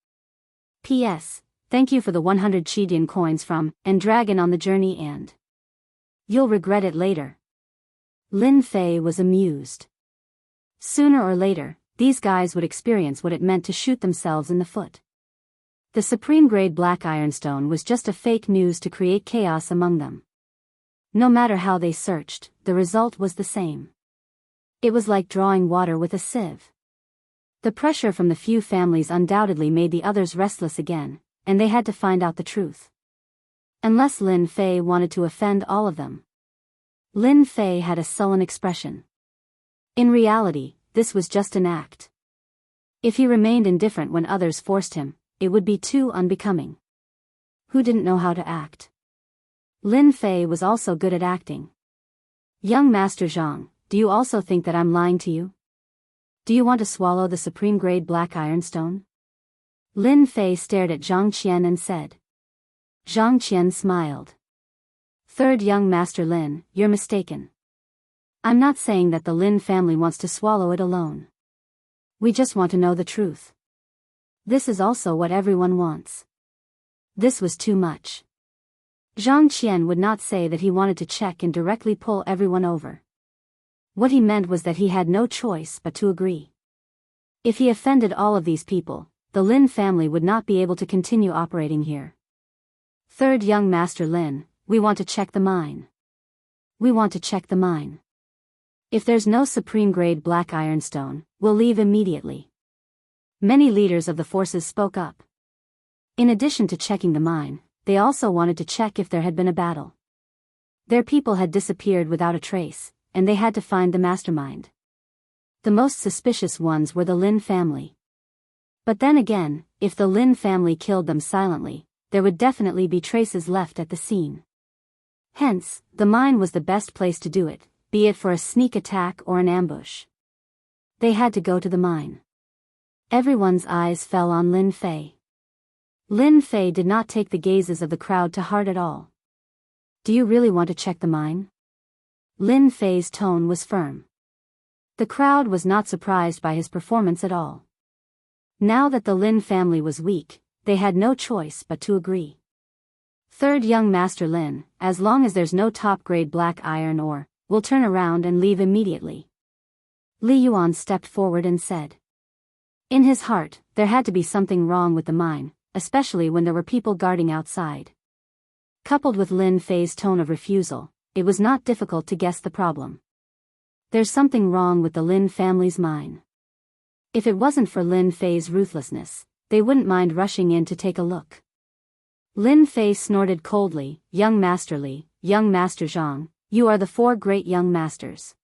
P.S. Thank you for the 100 Qidian coins from and Dragon on the journey and you'll regret it later. Lin Fei was amused. Sooner or later, these guys would experience what it meant to shoot themselves in the foot. The supreme-grade black ironstone was just a fake news to create chaos among them. No matter how they searched, the result was the same. It was like drawing water with a sieve. The pressure from the few families undoubtedly made the others restless again, and they had to find out the truth. Unless Lin Fei wanted to offend all of them. Lin Fei had a sullen expression. In reality, this was just an act. If he remained indifferent when others forced him, it would be too unbecoming. Who didn't know how to act? Lin Fei was also good at acting. Young Master Zhang, do you also think that I'm lying to you? Do you want to swallow the supreme-grade black ironstone? Lin Fei stared at Zhang Qian and said. Zhang Qian smiled. Third young Master Lin, you're mistaken. I'm not saying that the Lin family wants to swallow it alone. We just want to know the truth. This is also what everyone wants. This was too much. Zhang Qian would not say that he wanted to check and directly pull everyone over. What he meant was that he had no choice but to agree. If he offended all of these people, the Lin family would not be able to continue operating here. Third young Master Lin, we want to check the mine. We want to check the mine. If there's no supreme-grade black ironstone, we'll leave immediately. Many leaders of the forces spoke up. In addition to checking the mine, they also wanted to check if there had been a battle. Their people had disappeared without a trace, and they had to find the mastermind. The most suspicious ones were the Lin family. But then again, if the Lin family killed them silently, there would definitely be traces left at the scene. Hence, the mine was the best place to do it, be it for a sneak attack or an ambush. They had to go to the mine. Everyone's eyes fell on Lin Fei. Lin Fei did not take the gazes of the crowd to heart at all. Do you really want to check the mine? Lin Fei's tone was firm. The crowd was not surprised by his performance at all. Now that the Lin family was weak, they had no choice but to agree. Third young Master Lin, as long as there's no top-grade black iron ore, we'll turn around and leave immediately. Li Yuan stepped forward and said. In his heart, there had to be something wrong with the mine, especially when there were people guarding outside. Coupled with Lin Fei's tone of refusal, it was not difficult to guess the problem. There's something wrong with the Lin family's mine. If it wasn't for Lin Fei's ruthlessness, they wouldn't mind rushing in to take a look. Lin Fei snorted coldly, "Young Master Li, young Master Zhang, you are the four great young masters.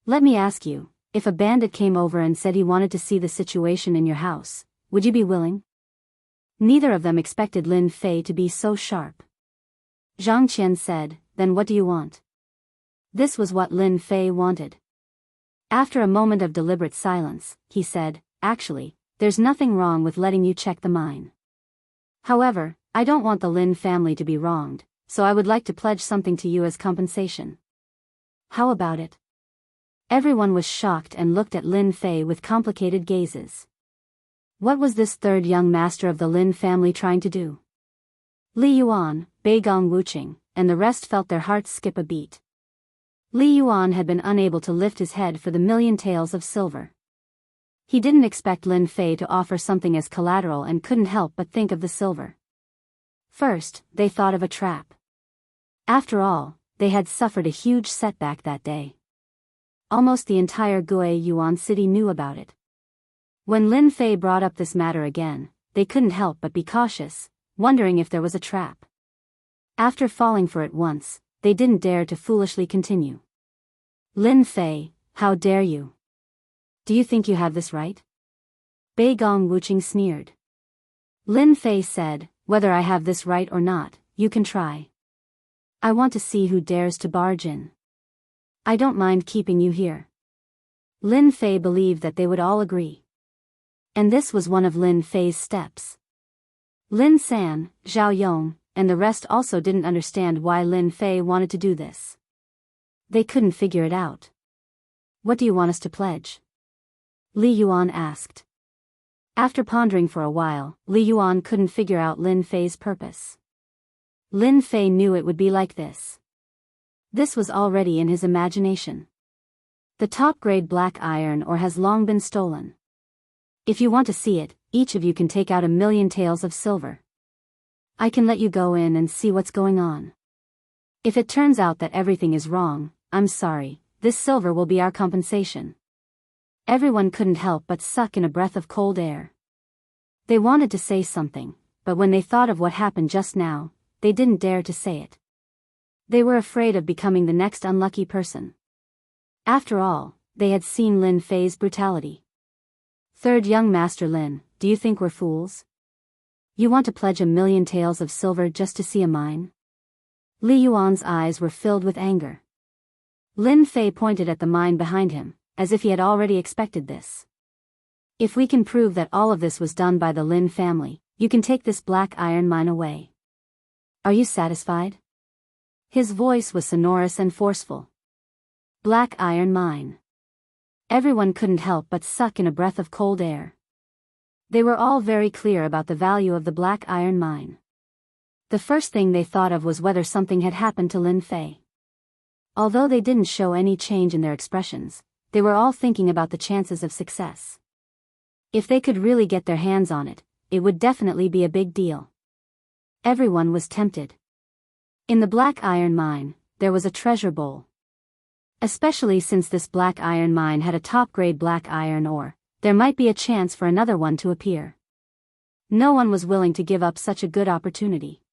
Let me ask you, if a bandit came over and said he wanted to see the situation in your house, would you be willing?" Neither of them expected Lin Fei to be so sharp. Zhang Qian said, "Then what do you want?" This was what Lin Fei wanted. After a moment of deliberate silence, he said, "Actually, there's nothing wrong with letting you check the mine. However, I don't want the Lin family to be wronged, so I would like to pledge something to you as compensation. How about it?" Everyone was shocked and looked at Lin Fei with complicated gazes. What was this third young master of the Lin family trying to do? Li Yuan, Beigong Wuqing, and the rest felt their hearts skip a beat. Li Yuan had been unable to lift his head for the million taels of silver. He didn't expect Lin Fei to offer something as collateral and couldn't help but think of the silver. First, they thought of a trap. After all, they had suffered a huge setback that day. Almost the entire Gui Yuan city knew about it. When Lin Fei brought up this matter again, they couldn't help but be cautious, wondering if there was a trap. After falling for it once, they didn't dare to foolishly continue. "Lin Fei, how dare you? Do you think you have this right?" Beigong Wuqing sneered. Lin Fei said, "Whether I have this right or not, you can try. I want to see who dares to barge in. I don't mind keeping you here." Lin Fei believed that they would all agree. And this was one of Lin Fei's steps. Lin San, Zhao Yong, and the rest also didn't understand why Lin Fei wanted to do this. They couldn't figure it out. "What do you want us to pledge?" Li Yuan asked. After pondering for a while, Li Yuan couldn't figure out Lin Fei's purpose. Lin Fei knew it would be like this. This was already in his imagination. The top-grade black iron ore has long been stolen. If you want to see it, each of you can take out 1,000,000 taels of silver. I can let you go in and see what's going on. If it turns out that everything is wrong, I'm sorry, this silver will be our compensation." Everyone couldn't help but suck in a breath of cold air. They wanted to say something, but when they thought of what happened just now, they didn't dare to say it. They were afraid of becoming the next unlucky person. After all, they had seen Lin Fei's brutality. "Third young Master Lin, do you think we're fools? You want to pledge 1,000,000 taels of silver just to see a mine?" Li Yuan's eyes were filled with anger. Lin Fei pointed at the mine behind him, as if he had already expected this. "If we can prove that all of this was done by the Lin family, you can take this black iron mine away. Are you satisfied?" His voice was sonorous and forceful. Black iron mine. Everyone couldn't help but suck in a breath of cold air. They were all very clear about the value of the black iron mine. The first thing they thought of was whether something had happened to Lin Fei. Although they didn't show any change in their expressions, they were all thinking about the chances of success. If they could really get their hands on it, it would definitely be a big deal. Everyone was tempted. In the black iron mine, there was a treasure bowl. Especially since this black iron mine had a top-grade black iron ore, there might be a chance for another one to appear. No one was willing to give up such a good opportunity.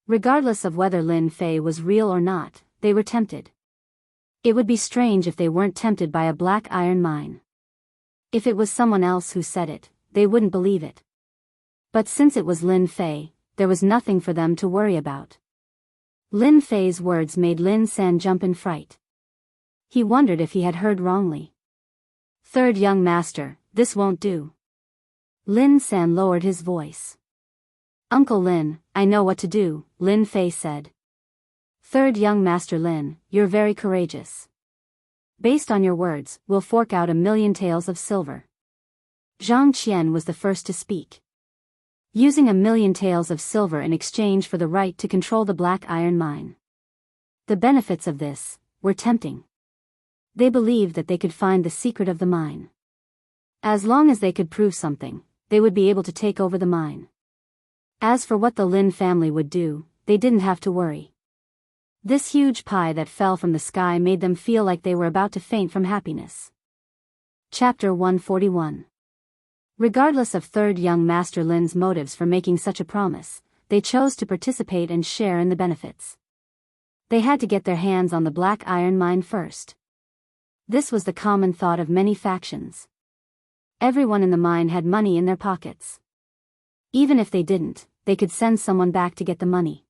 Regardless of whether Lin Fei was real or not, they were tempted. It would be strange if they weren't tempted by a black iron mine. If it was someone else who said it, they wouldn't believe it. But since it was Lin Fei, there was nothing for them to worry about. Lin Fei's words made Lin San jump in fright. He wondered if he had heard wrongly. "Third young master, this won't do." Lin San lowered his voice. "Uncle Lin, I know what to do," Lin Fei said. "Third young master Lin, you're very courageous. Based on your words, we'll fork out 1,000,000 taels of silver." Zhang Qian was the first to speak. Using 1,000,000 taels of silver in exchange for the right to control the black iron mine. The benefits of this were tempting. They believed that they could find the secret of the mine. As long as they could prove something, they would be able to take over the mine. As for what the Lin family would do, they didn't have to worry. This huge pie that fell from the sky made them feel like they were about to faint from happiness. Chapter 141. Regardless of third young Master Lin's motives for making such a promise, they chose to participate and share in the benefits. They had to get their hands on the black iron mine first. This was the common thought of many factions. Everyone in the mine had money in their pockets. Even if they didn't, they could send someone back to get the money.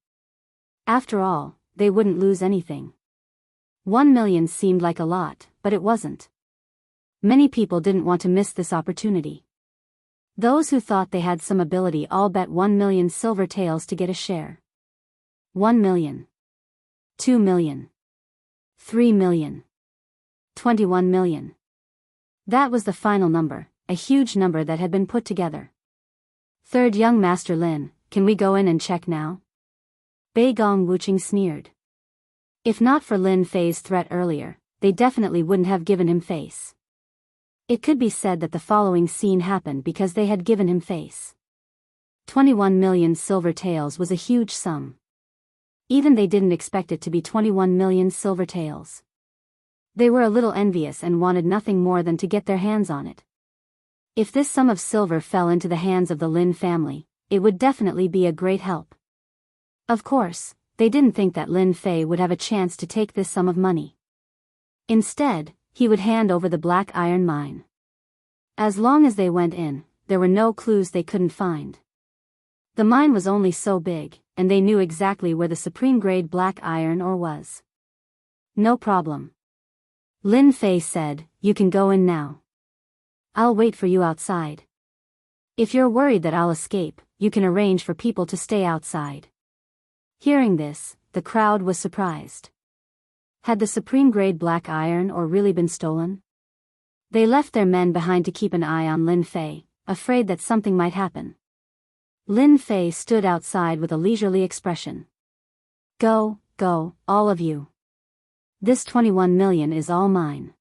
After all, they wouldn't lose anything. 1 million seemed like a lot, but it wasn't. Many people didn't want to miss this opportunity. Those who thought they had some ability all bet 1 million silver taels to get a share. 1 million. 2 million. 3 million. 21 million. That was the final number, a huge number that had been put together. Third young Master Lin, can we go in and check now? Bei Gong Wuching sneered. If not for Lin Fei's threat earlier, they definitely wouldn't have given him face. It could be said that the following scene happened because they had given him face. 21 million silver taels was a huge sum. Even they didn't expect it to be 21 million silver taels. They were a little envious and wanted nothing more than to get their hands on it. If this sum of silver fell into the hands of the Lin family, it would definitely be a great help. Of course, they didn't think that Lin Fei would have a chance to take this sum of money. Instead, he would hand over the black iron mine. As long as they went in, there were no clues they couldn't find. The mine was only so big, and they knew exactly where the supreme-grade black iron ore was. No problem. Lin Fei said, you can go in now. I'll wait for you outside. If you're worried that I'll escape, you can arrange for people to stay outside. Hearing this, the crowd was surprised. Had the supreme-grade black iron ore really been stolen? They left their men behind to keep an eye on Lin Fei, afraid that something might happen. Lin Fei stood outside with a leisurely expression. Go, go, all of you. This 21 million is all mine.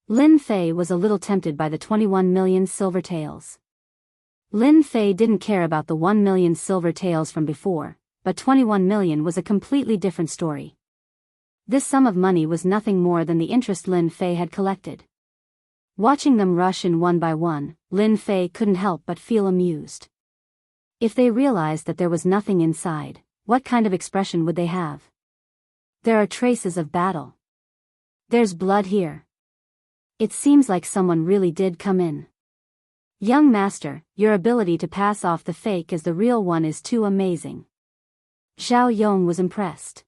Lin Fei was a little tempted by the 21 million silver taels. Lin Fei didn't care about the 1 million silver taels from before, but 21 million was a completely different story. This sum of money was nothing more than the interest Lin Fei had collected. Watching them rush in one by one, Lin Fei couldn't help but feel amused. If they realized that there was nothing inside, what kind of expression would they have? There are traces of battle. There's blood here. It seems like someone really did come in. Young master, your ability to pass off the fake as the real one is too amazing. Zhao Yong was impressed.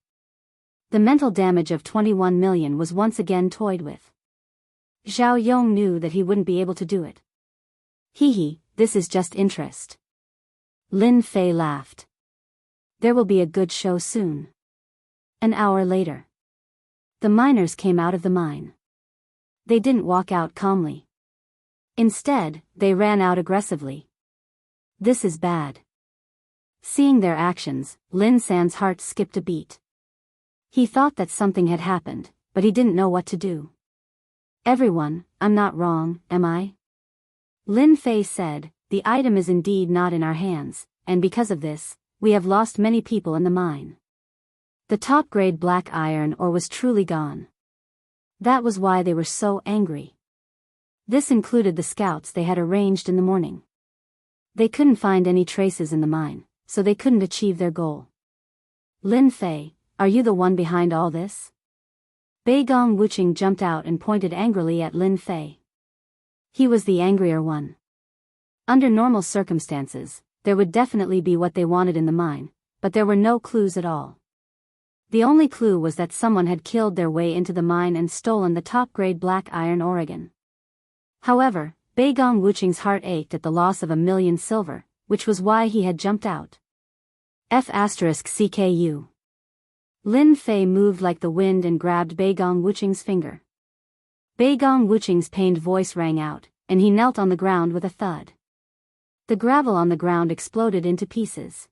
The mental damage of 21 million was once again toyed with. Zhao Yong knew that he wouldn't be able to do it. Hee, this is just interest. Lin Fei laughed. There will be a good show soon. An hour later. The miners came out of the mine. They didn't walk out calmly. Instead, they ran out aggressively. This is bad. Seeing their actions, Lin San's heart skipped a beat. He thought that something had happened, but he didn't know what to do. Everyone, I'm not wrong, am I? Lin Fei said, the item is indeed not in our hands, and because of this, we have lost many people in the mine. The top-grade black iron ore was truly gone. That was why they were so angry. This included the scouts they had arranged in the morning. They couldn't find any traces in the mine, so they couldn't achieve their goal. Lin Fei, are you the one behind all this? Bei Gong Wuching jumped out and pointed angrily at Lin Fei. He was the angrier one. Under normal circumstances, there would definitely be what they wanted in the mine, but there were no clues at all. The only clue was that someone had killed their way into the mine and stolen the top-grade black iron ore. However, Bei Gong Wuching's heart ached at the loss of 1 million silver, which was why he had jumped out. F***CKU. Lin Fei moved like the wind and grabbed Bei Gong Wuching's finger. Bei Gong Wuching's pained voice rang out, and he knelt on the ground with a thud. The gravel on the ground exploded into pieces.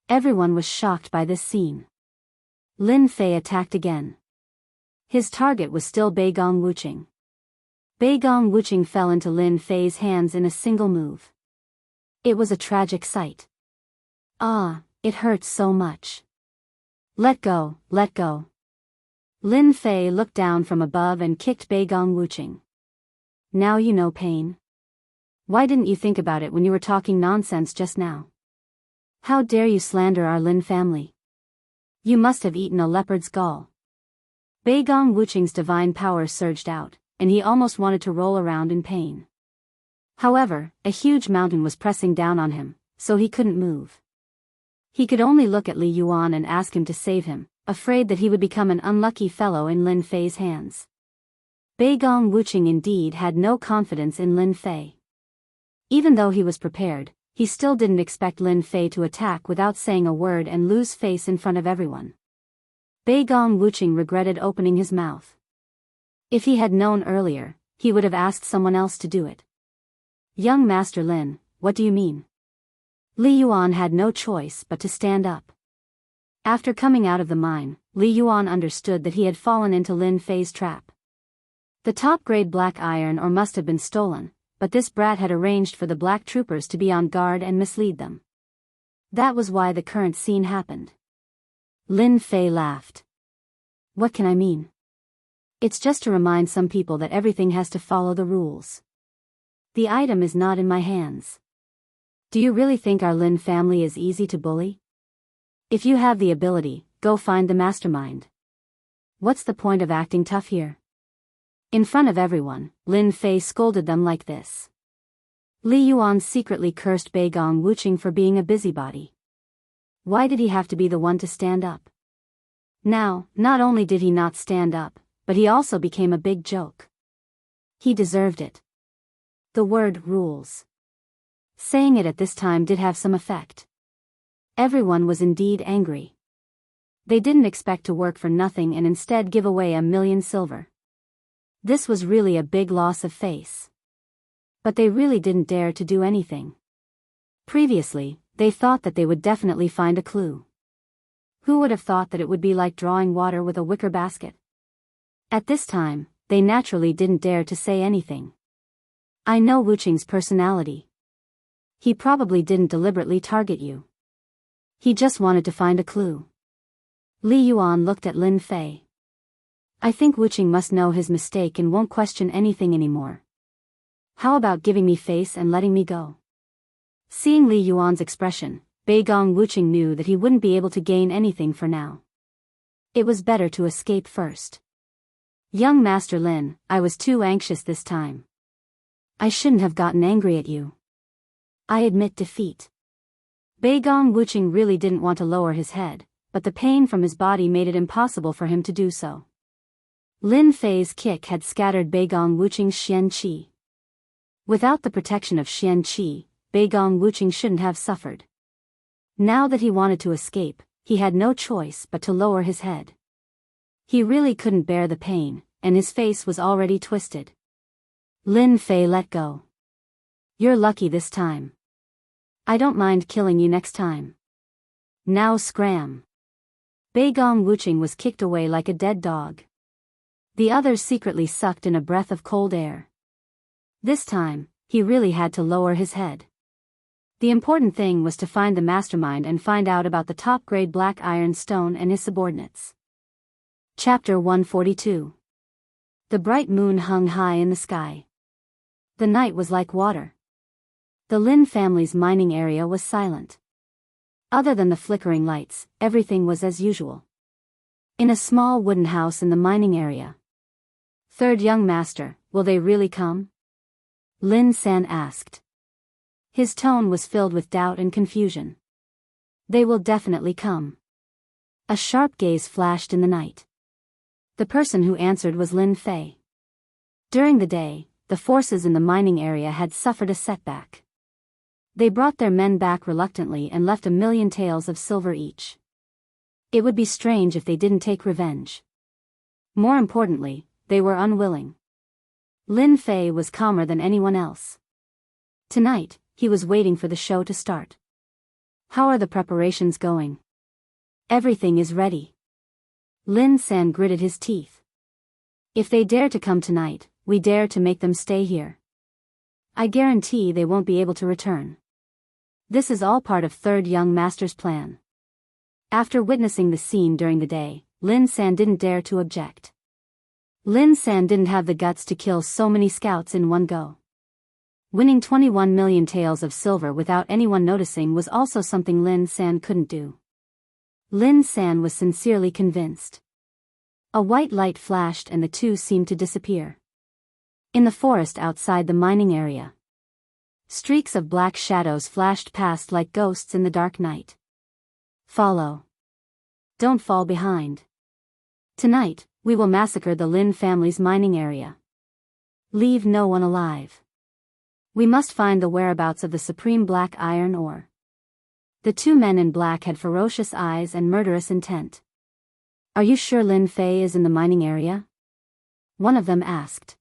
Everyone was shocked by this scene. Lin Fei attacked again. His target was still Bei Gong Wuching. Bei Gong Wuching fell into Lin Fei's hands in a single move. It was a tragic sight. Ah, it hurts so much. Let go, let go. Lin Fei looked down from above and kicked Bei Gong Wuching. Now you know pain. Why didn't you think about it when you were talking nonsense just now? How dare you slander our Lin family? You must have eaten a leopard's gall. Bei Gong Wuching's divine power surged out, and he almost wanted to roll around in pain. However, a huge mountain was pressing down on him, so he couldn't move. He could only look at Li Yuan and ask him to save him, afraid that he would become an unlucky fellow in Lin Fei's hands. Bei Gong Wuching indeed had no confidence in Lin Fei. Even though he was prepared, he still didn't expect Lin Fei to attack without saying a word and lose face in front of everyone. Bei Gong Wuching regretted opening his mouth. If he had known earlier, he would have asked someone else to do it. Young Master Lin, what do you mean? Li Yuan had no choice but to stand up. After coming out of the mine, Li Yuan understood that he had fallen into Lin Fei's trap. The top-grade black iron ore must have been stolen, but this brat had arranged for the black troopers to be on guard and mislead them. That was why the current scene happened. Lin Fei laughed. What can I mean? It's just to remind some people that everything has to follow the rules. The item is not in my hands. Do you really think our Lin family is easy to bully? If you have the ability, go find the mastermind. What's the point of acting tough here? In front of everyone, Lin Fei scolded them like this. Li Yuan secretly cursed Bei Gong Wuching for being a busybody. Why did he have to be the one to stand up? Now, not only did he not stand up, but he also became a big joke. He deserved it. The word rules. Saying it at this time did have some effect. Everyone was indeed angry. They didn't expect to work for nothing and instead give away 1,000,000 silver. This was really a big loss of face. But they really didn't dare to do anything. Previously, they thought that they would definitely find a clue. Who would have thought that it would be like drawing water with a wicker basket? At this time, they naturally didn't dare to say anything. I know Wuching's personality. He probably didn't deliberately target you. He just wanted to find a clue. Li Yuan looked at Lin Fei. I think Wuching must know his mistake and won't question anything anymore. How about giving me face and letting me go? Seeing Li Yuan's expression, Bei Gong Wuching knew that he wouldn't be able to gain anything for now. It was better to escape first. Young Master Lin, I was too anxious this time. I shouldn't have gotten angry at you. I admit defeat. Bei Gong Wuching really didn't want to lower his head, but the pain from his body made it impossible for him to do so. Lin Fei's kick had scattered Bei Gong Wuching's Xian Qi. Without the protection of Xian Qi, Bei Gong Wuching shouldn't have suffered. Now that he wanted to escape, he had no choice but to lower his head. He really couldn't bear the pain, and his face was already twisted. Lin Fei let go. You're lucky this time. I don't mind killing you next time. Now scram. Bei Gong Wuching was kicked away like a dead dog. The others secretly sucked in a breath of cold air. This time, he really had to lower his head. The important thing was to find the mastermind and find out about the top-grade black iron stone and his subordinates. Chapter 142. The bright moon hung high in the sky. The night was like water. The Lin family's mining area was silent. Other than the flickering lights, everything was as usual. In a small wooden house in the mining area. Third young master, will they really come? Lin San asked. His tone was filled with doubt and confusion. They will definitely come. A sharp gaze flashed in the night. The person who answered was Lin Fei. During the day, the forces in the mining area had suffered a setback. They brought their men back reluctantly and left 1,000,000 taels of silver each. It would be strange if they didn't take revenge. More importantly, they were unwilling. Lin Fei was calmer than anyone else. Tonight, he was waiting for the show to start. How are the preparations going? Everything is ready. Lin San gritted his teeth. If they dare to come tonight, we dare to make them stay here. I guarantee they won't be able to return. This is all part of Third Young Master's plan. After witnessing the scene during the day, Lin San didn't dare to object. Lin San didn't have the guts to kill so many scouts in one go. Winning 21 million taels of silver without anyone noticing was also something Lin San couldn't do. Lin San was sincerely convinced. A white light flashed and the two seemed to disappear. In the forest outside the mining area, streaks of black shadows flashed past like ghosts in the dark night. Follow. Don't fall behind. Tonight, we will massacre the Lin family's mining area. Leave no one alive. We must find the whereabouts of the supreme black iron ore. The two men in black had ferocious eyes and murderous intent. Are you sure Lin Fei is in the mining area? One of them asked.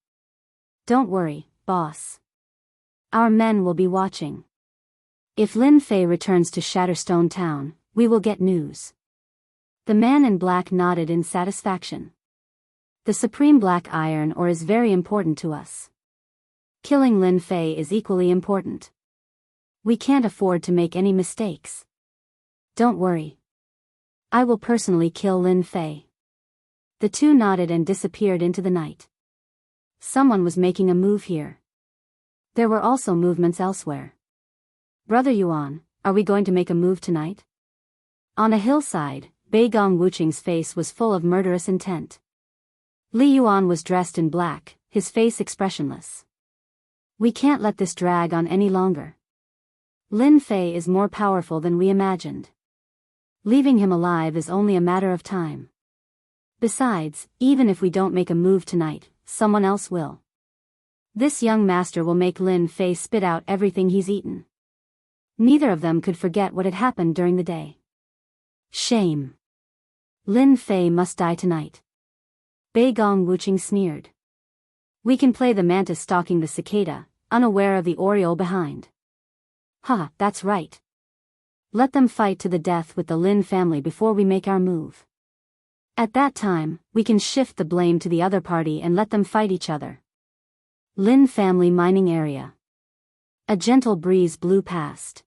Don't worry, boss. Our men will be watching. If Lin Fei returns to Shatterstone Town, we will get news. The man in black nodded in satisfaction. The supreme black iron ore is very important to us. Killing Lin Fei is equally important. We can't afford to make any mistakes. Don't worry. I will personally kill Lin Fei. The two nodded and disappeared into the night. Someone was making a move here. There were also movements elsewhere. Brother Yuan, are we going to make a move tonight? On a hillside, Beigong Wuqing's face was full of murderous intent. Li Yuan was dressed in black, his face expressionless. We can't let this drag on any longer. Lin Fei is more powerful than we imagined. Leaving him alive is only a matter of time. Besides, even if we don't make a move tonight, someone else will. This young master will make Lin Fei spit out everything he's eaten. Neither of them could forget what had happened during the day. Shame. Lin Fei must die tonight. Beigong Wuqing sneered. We can play the mantis stalking the cicada, unaware of the oriole behind. Ha, that's right. Let them fight to the death with the Lin family before we make our move. At that time, we can shift the blame to the other party and let them fight each other. Lin family mining area. A gentle breeze blew past.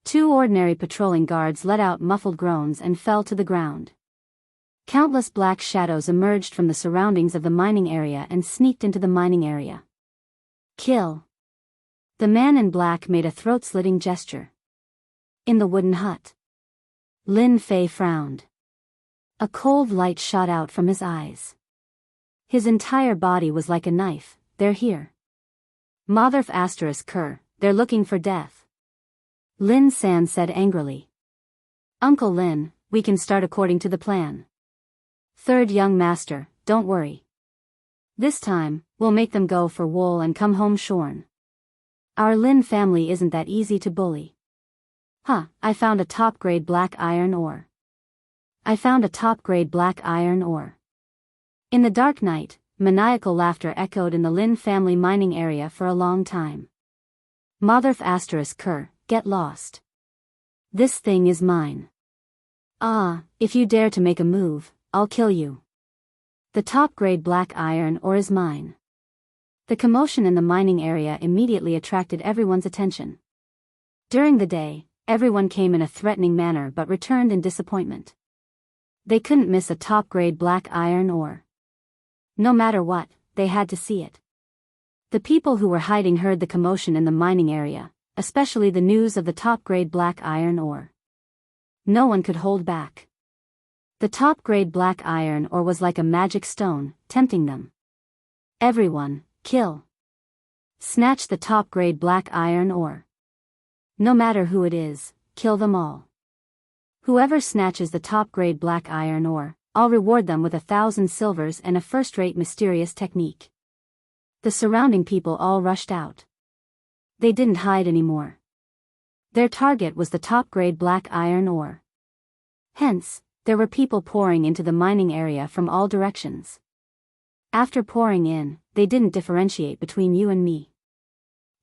Two ordinary patrolling guards let out muffled groans and fell to the ground. Countless black shadows emerged from the surroundings of the mining area and sneaked into the mining area. Kill. The man in black made a throat-slitting gesture. In the wooden hut. Lin Fei frowned. A cold light shot out from his eyes. His entire body was like a knife. They're here. Motherf asterisk Kerr, they're looking for death. Lin San said angrily. Uncle Lin, we can start according to the plan. Third young master, don't worry. This time, we'll make them go for wool and come home shorn. Our Lin family isn't that easy to bully. Huh, I found a top-grade black iron ore. I found a top-grade black iron ore. In the dark night, maniacal laughter echoed in the Lin family mining area for a long time. Motherf asterisk Kerr, get lost. This thing is mine. Ah, if you dare to make a move, I'll kill you. The top-grade black iron ore is mine. The commotion in the mining area immediately attracted everyone's attention. During the day, everyone came in a threatening manner but returned in disappointment. They couldn't miss a top-grade black iron ore. No matter what, they had to see it. The people who were hiding heard the commotion in the mining area, especially the news of the top-grade black iron ore. No one could hold back. The top-grade black iron ore was like a magic stone, tempting them. Everyone, kill. Snatch the top-grade black iron ore. No matter who it is, kill them all. Whoever snatches the top-grade black iron ore, I'll reward them with 1,000 silvers and a first-rate mysterious technique. The surrounding people all rushed out. They didn't hide anymore. Their target was the top-grade black iron ore. Hence, there were people pouring into the mining area from all directions. After pouring in, they didn't differentiate between you and me.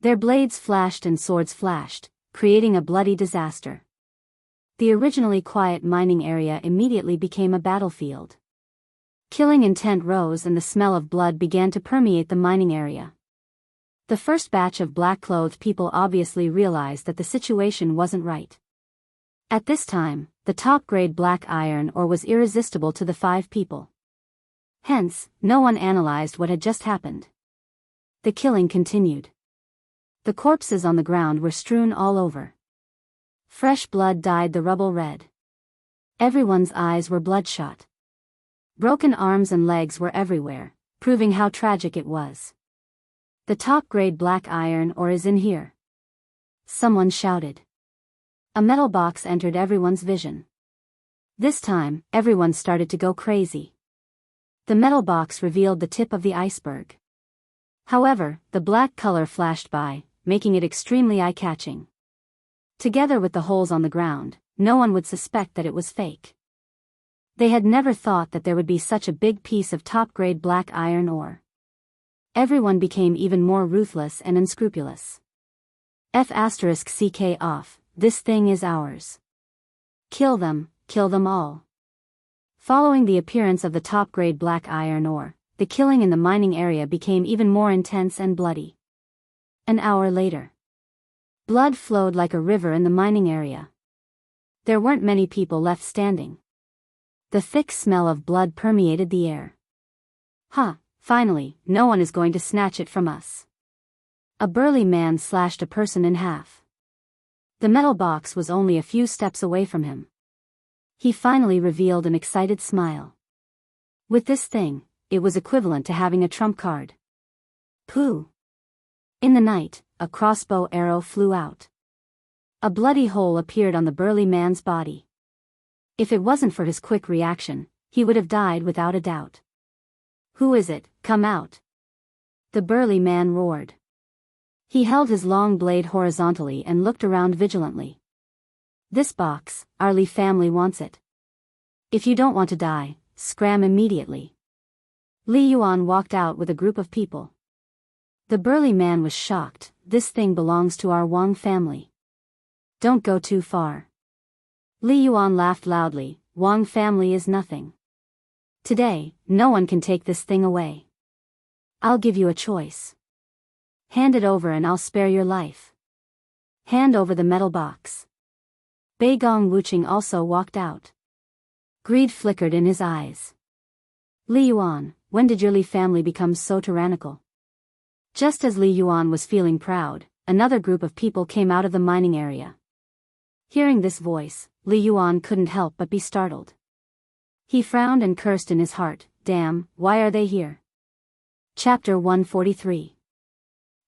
Their blades flashed and swords flashed, creating a bloody disaster. The originally quiet mining area immediately became a battlefield. Killing intent rose and the smell of blood began to permeate the mining area. The first batch of black-clothed people obviously realized that the situation wasn't right. At this time, the top-grade black iron ore was irresistible to the 5 people. Hence, no one analyzed what had just happened. The killing continued. The corpses on the ground were strewn all over. Fresh blood dyed the rubble red. Everyone's eyes were bloodshot. Broken arms and legs were everywhere, proving how tragic it was. The top-grade black iron ore is in here. Someone shouted. A metal box entered everyone's vision. This time, everyone started to go crazy. The metal box revealed the tip of the iceberg. However, the black color flashed by, making it extremely eye-catching. Together with the holes on the ground, no one would suspect that it was fake. They had never thought that there would be such a big piece of top-grade black iron ore. Everyone became even more ruthless and unscrupulous. F***ck off, this thing is ours. Kill them all. Following the appearance of the top-grade black iron ore, the killing in the mining area became even more intense and bloody. An hour later. Blood flowed like a river in the mining area. There weren't many people left standing. The thick smell of blood permeated the air. Finally, no one is going to snatch it from us. A burly man slashed a person in half. The metal box was only a few steps away from him. He finally revealed an excited smile. With this thing, it was equivalent to having a trump card. Pooh! In the night, a crossbow arrow flew out. A bloody hole appeared on the burly man's body. If it wasn't for his quick reaction, he would have died without a doubt. Who is it? Come out! The burly man roared. He held his long blade horizontally and looked around vigilantly. This box, our Lee family wants it. If you don't want to die, scram immediately. Li Yuan walked out with a group of people. The burly man was shocked. This thing belongs to our Wang family. Don't go too far. Li Yuan laughed loudly. Wang family is nothing. Today, no one can take this thing away. I'll give you a choice. Hand it over and I'll spare your life. Hand over the metal box. Bei Gong Wuqing also walked out. Greed flickered in his eyes. Li Yuan, when did your Li family become so tyrannical? Just as Li Yuan was feeling proud, another group of people came out of the mining area. Hearing this voice, Li Yuan couldn't help but be startled. He frowned and cursed in his heart. Damn, why are they here? Chapter 143.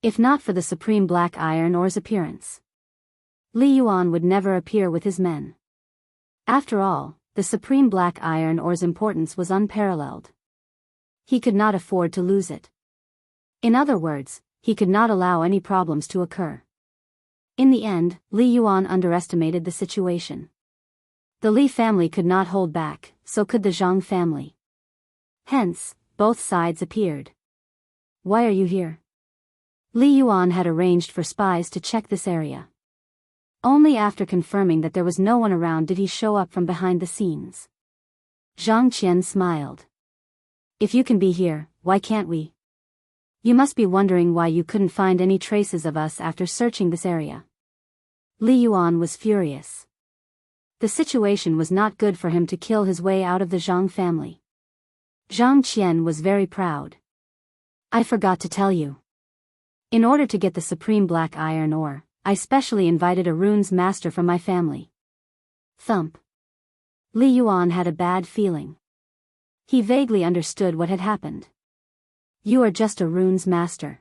If not for the supreme black iron ore's appearance, Li Yuan would never appear with his men. After all, the supreme black iron ore's importance was unparalleled. He could not afford to lose it. In other words, he could not allow any problems to occur. In the end, Li Yuan underestimated the situation. The Li family could not hold back, so could the Zhang family. Hence, both sides appeared. Why are you here? Li Yuan had arranged for spies to check this area. Only after confirming that there was no one around did he show up from behind the scenes. Zhang Qian smiled. If you can be here, why can't we? You must be wondering why you couldn't find any traces of us after searching this area. Li Yuan was furious. The situation was not good for him to kill his way out of the Zhang family. Zhang Qian was very proud. I forgot to tell you. In order to get the supreme black iron ore, I specially invited a runes master from my family. Thump. Li Yuan had a bad feeling. He vaguely understood what had happened. You are just a runes master.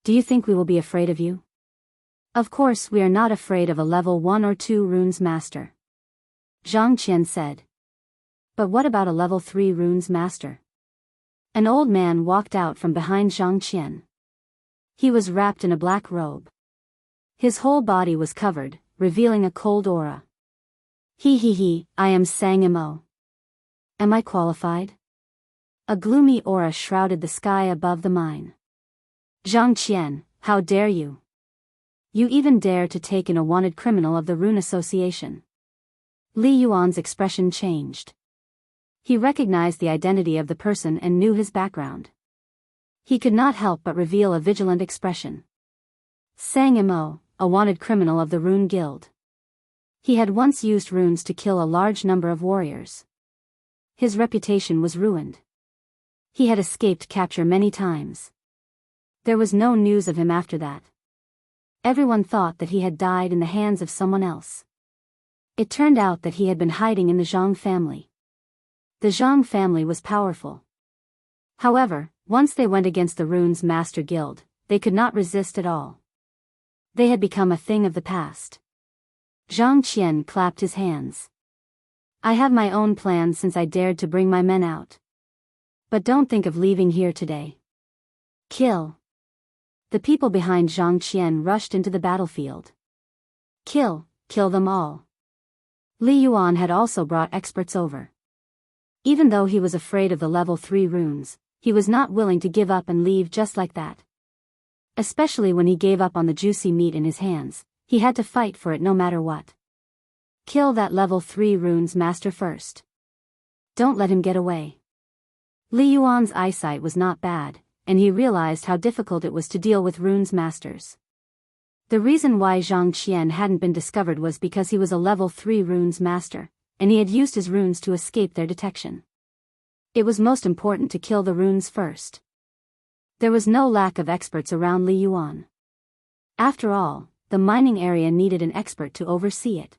Do you think we will be afraid of you? Of course we are not afraid of a level 1 or 2 runes master. Zhang Qian said. But what about a level 3 runes master? An old man walked out from behind Zhang Qian. He was wrapped in a black robe. His whole body was covered, revealing a cold aura. I am Sang Imo. Am I qualified? A gloomy aura shrouded the sky above the mine. Zhang Qian, how dare you? You even dare to take in a wanted criminal of the Rune Association. Li Yuan's expression changed. He recognized the identity of the person and knew his background. He could not help but reveal a vigilant expression. Sang Imo, a wanted criminal of the Rune Guild. He had once used runes to kill a large number of warriors. His reputation was ruined. He had escaped capture many times. There was no news of him after that. Everyone thought that he had died in the hands of someone else. It turned out that he had been hiding in the Zhang family. The Zhang family was powerful. However, once they went against the Rune's Master Guild, they could not resist at all. They had become a thing of the past. Zhang Qian clapped his hands. I have my own plans since I dared to bring my men out. But don't think of leaving here today. Kill. The people behind Zhang Qian rushed into the battlefield. Kill them all. Li Yuan had also brought experts over. Even though he was afraid of the level 3 runes, he was not willing to give up and leave just like that. Especially when he gave up on the juicy meat in his hands, he had to fight for it no matter what. Kill that level 3 runes master first. Don't let him get away. Li Yuan's eyesight was not bad, and he realized how difficult it was to deal with runes masters. The reason why Zhang Qian hadn't been discovered was because he was a level 3 runes master, and he had used his runes to escape their detection. It was most important to kill the runes first. There was no lack of experts around Li Yuan. After all, the mining area needed an expert to oversee it.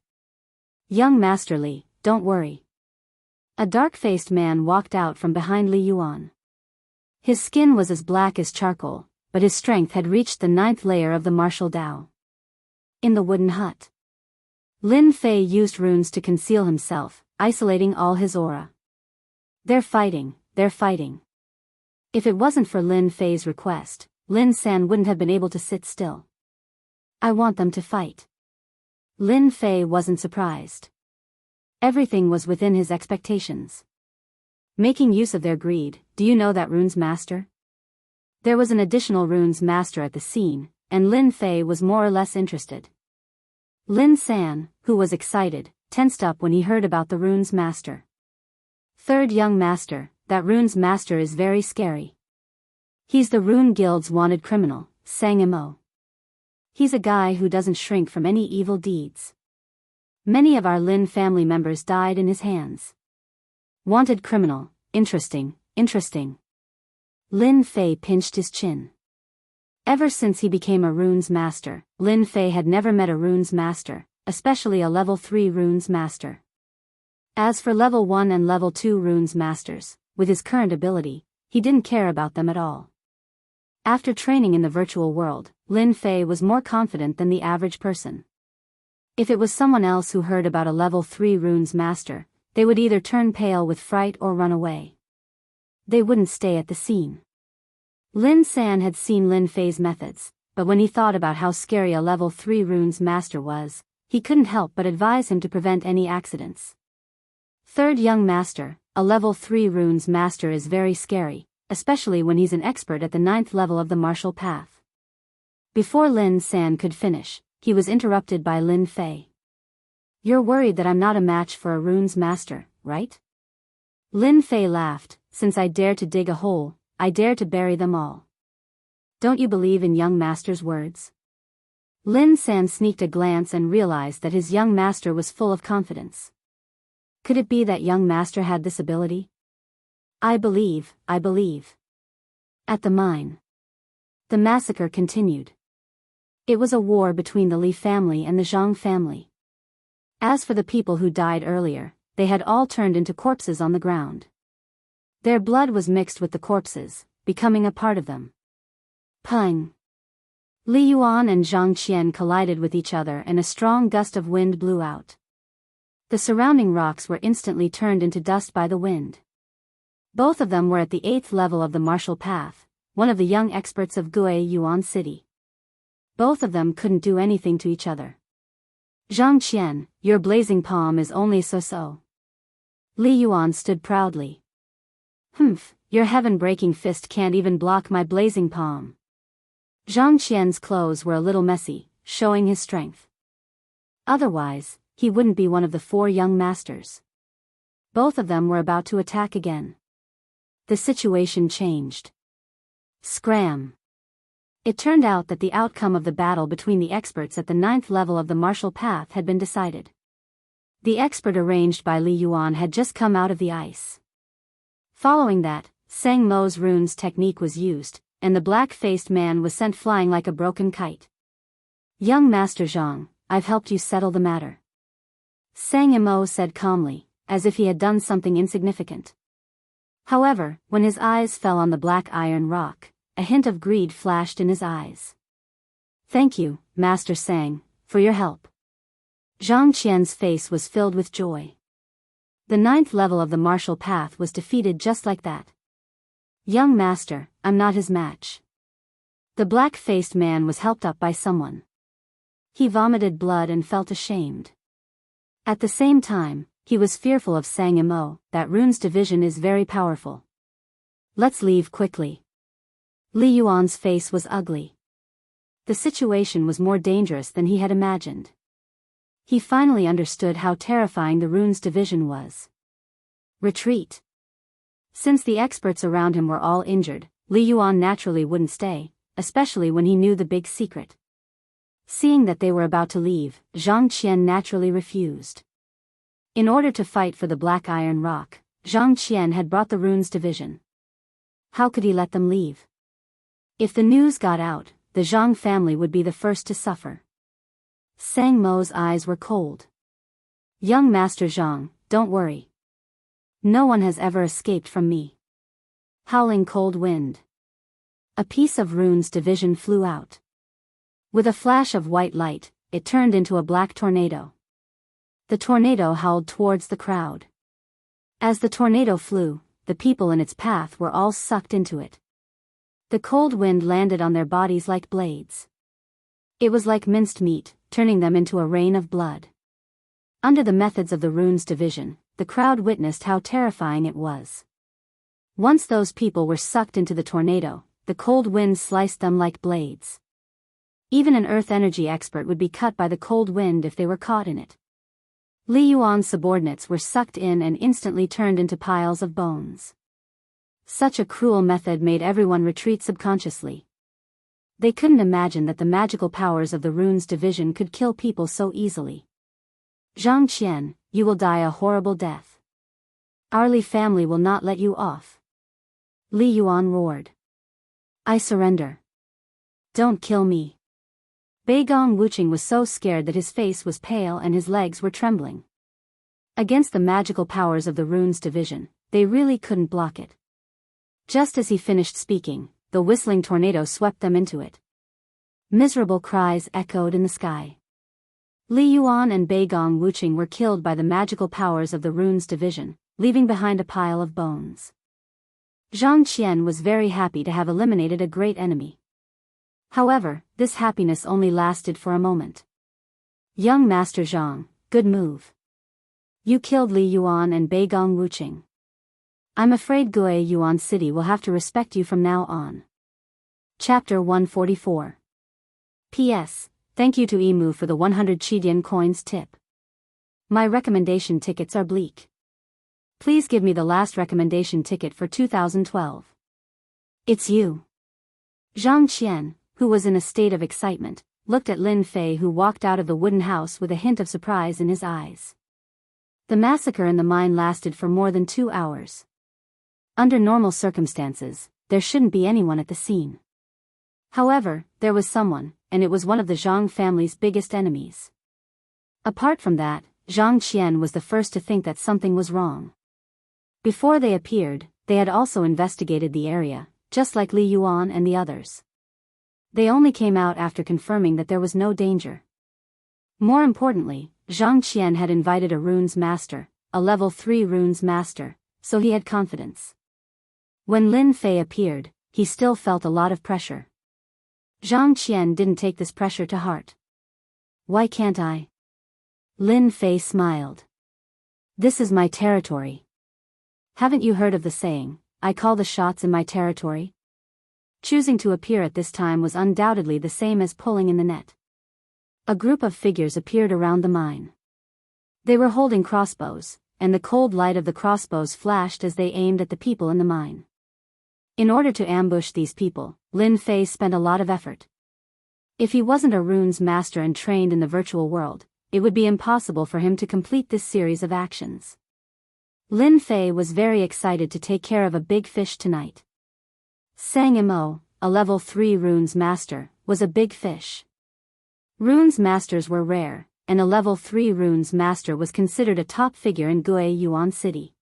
Young Master Li, don't worry. A dark-faced man walked out from behind Li Yuan. His skin was as black as charcoal, but his strength had reached the 9th layer of the martial Dao. In the wooden hut, Lin Fei used runes to conceal himself, isolating all his aura. They're fighting. If it wasn't for Lin Fei's request, Lin San wouldn't have been able to sit still. I want them to fight. Lin Fei wasn't surprised. Everything was within his expectations. Making use of their greed, do you know that rune's master? There was an additional rune's master at the scene, and Lin Fei was more or less interested. Lin San, who was excited, tensed up when he heard about the rune's master. Third young master, that rune's master is very scary. He's the Rune Guild's wanted criminal, Sang Imo. He's a guy who doesn't shrink from any evil deeds. Many of our Lin family members died in his hands. Wanted criminal, interesting. Lin Fei pinched his chin. Ever since he became a runes master, Lin Fei had never met a runes master, especially a level 3 runes master. As for level 1 and level 2 runes masters, with his current ability, he didn't care about them at all. After training in the virtual world, Lin Fei was more confident than the average person. If it was someone else who heard about a level 3 runes master, they would either turn pale with fright or run away. They wouldn't stay at the scene. Lin San had seen Lin Fei's methods, but when he thought about how scary a level 3 runes master was, he couldn't help but advise him to prevent any accidents. Third young master, a level 3 runes master is very scary, especially when he's an expert at the 9th level of the martial path. Before Lin San could finish, he was interrupted by Lin Fei. You're worried that I'm not a match for a runes master, right? Lin Fei laughed, since I dare to dig a hole, I dare to bury them all. Don't you believe in young master's words? Lin San sneaked a glance and realized that his young master was full of confidence. Could it be that young master had this ability? I believe. At the mine. The massacre continued. It was a war between the Li family and the Zhang family. As for the people who died earlier, they had all turned into corpses on the ground. Their blood was mixed with the corpses, becoming a part of them. Pung! Li Yuan and Zhang Qian collided with each other and a strong gust of wind blew out. The surrounding rocks were instantly turned into dust by the wind. Both of them were at the 8th level of the martial path, one of the young experts of Gue Yuan City. Both of them couldn't do anything to each other. Zhang Qian, your blazing palm is only so-so. Li Yuan stood proudly. Humph, your heaven-breaking fist can't even block my blazing palm. Zhang Qian's clothes were a little messy, showing his strength. Otherwise, he wouldn't be one of the 4 young masters. Both of them were about to attack again. The situation changed. Scram! It turned out that the outcome of the battle between the experts at the 9th level of the martial path had been decided. The expert arranged by Li Yuan had just come out of the ice. Following that, Sang Mo's runes technique was used, and the black-faced man was sent flying like a broken kite. "Young Master Zhang, I've helped you settle the matter," Sang Mo said calmly, as if he had done something insignificant. However, when his eyes fell on the black iron rock, a hint of greed flashed in his eyes. "Thank you, Master Sang, for your help." Zhang Qian's face was filled with joy. The 9th level of the martial path was defeated just like that. "Young Master, I'm not his match." The black-faced man was helped up by someone. He vomited blood and felt ashamed. At the same time, he was fearful of Sang Mo. "That rune's division is very powerful. Let's leave quickly." Li Yuan's face was ugly. The situation was more dangerous than he had imagined. He finally understood how terrifying the rune's division was. Retreat. Since the experts around him were all injured, Li Yuan naturally wouldn't stay, especially when he knew the big secret. Seeing that they were about to leave, Zhang Qian naturally refused. In order to fight for the black iron rock, Zhang Qian had brought the rune's division. How could he let them leave? If the news got out, the Zhang family would be the first to suffer. Sang Mo's eyes were cold. "Young Master Zhang, don't worry. No one has ever escaped from me." Howling cold wind. A piece of rune's division flew out. With a flash of white light, it turned into a black tornado. The tornado howled towards the crowd. As the tornado flew, the people in its path were all sucked into it. The cold wind landed on their bodies like blades. It was like minced meat, turning them into a rain of blood. Under the methods of the rune's division, the crowd witnessed how terrifying it was. Once those people were sucked into the tornado, the cold wind sliced them like blades. Even an earth energy expert would be cut by the cold wind if they were caught in it. Li Yuan's subordinates were sucked in and instantly turned into piles of bones. Such a cruel method made everyone retreat subconsciously. They couldn't imagine that the magical powers of the rune's division could kill people so easily. "Zhang Qian, you will die a horrible death. Our Li family will not let you off." Li Yuan roared. "I surrender. Don't kill me." Beigong Wuqing was so scared that his face was pale and his legs were trembling. Against the magical powers of the rune's division, they really couldn't block it. Just as he finished speaking, the whistling tornado swept them into it. Miserable cries echoed in the sky. Li Yuan and Beigong Wuqing were killed by the magical powers of the rune's division, leaving behind a pile of bones. Zhang Qian was very happy to have eliminated a great enemy. However, this happiness only lasted for a moment. "Young Master Zhang, good move. You killed Li Yuan and Beigong Wuqing. I'm afraid Gue Yuan City will have to respect you from now on." Chapter 144. P.S. Thank you to Emu for the 100 Chidian coins tip. My recommendation tickets are bleak. Please give me the last recommendation ticket for 2012. It's you. Zhang Qian, who was in a state of excitement, looked at Lin Fei, who walked out of the wooden house with a hint of surprise in his eyes. The massacre in the mine lasted for more than 2 hours. Under normal circumstances, there shouldn't be anyone at the scene. However, there was someone, and it was one of the Zhang family's biggest enemies. Apart from that, Zhang Qian was the first to think that something was wrong. Before they appeared, they had also investigated the area, just like Li Yuan and the others. They only came out after confirming that there was no danger. More importantly, Zhang Qian had invited a runes master, a level 3 runes master, so he had confidence. When Lin Fei appeared, he still felt a lot of pressure. Zhang Qian didn't take this pressure to heart. "Why can't I?" Lin Fei smiled. "This is my territory. Haven't you heard of the saying, 'I call the shots in my territory'?" Choosing to appear at this time was undoubtedly the same as pulling in the net. A group of figures appeared around the mine. They were holding crossbows, and the cold light of the crossbows flashed as they aimed at the people in the mine. In order to ambush these people, Lin Fei spent a lot of effort. If he wasn't a runes master and trained in the virtual world, it would be impossible for him to complete this series of actions. Lin Fei was very excited to take care of a big fish tonight. Sang Imo, a level 3 runes master, was a big fish. Runes masters were rare, and a level 3 runes master was considered a top figure in Guiyuan Yuan City.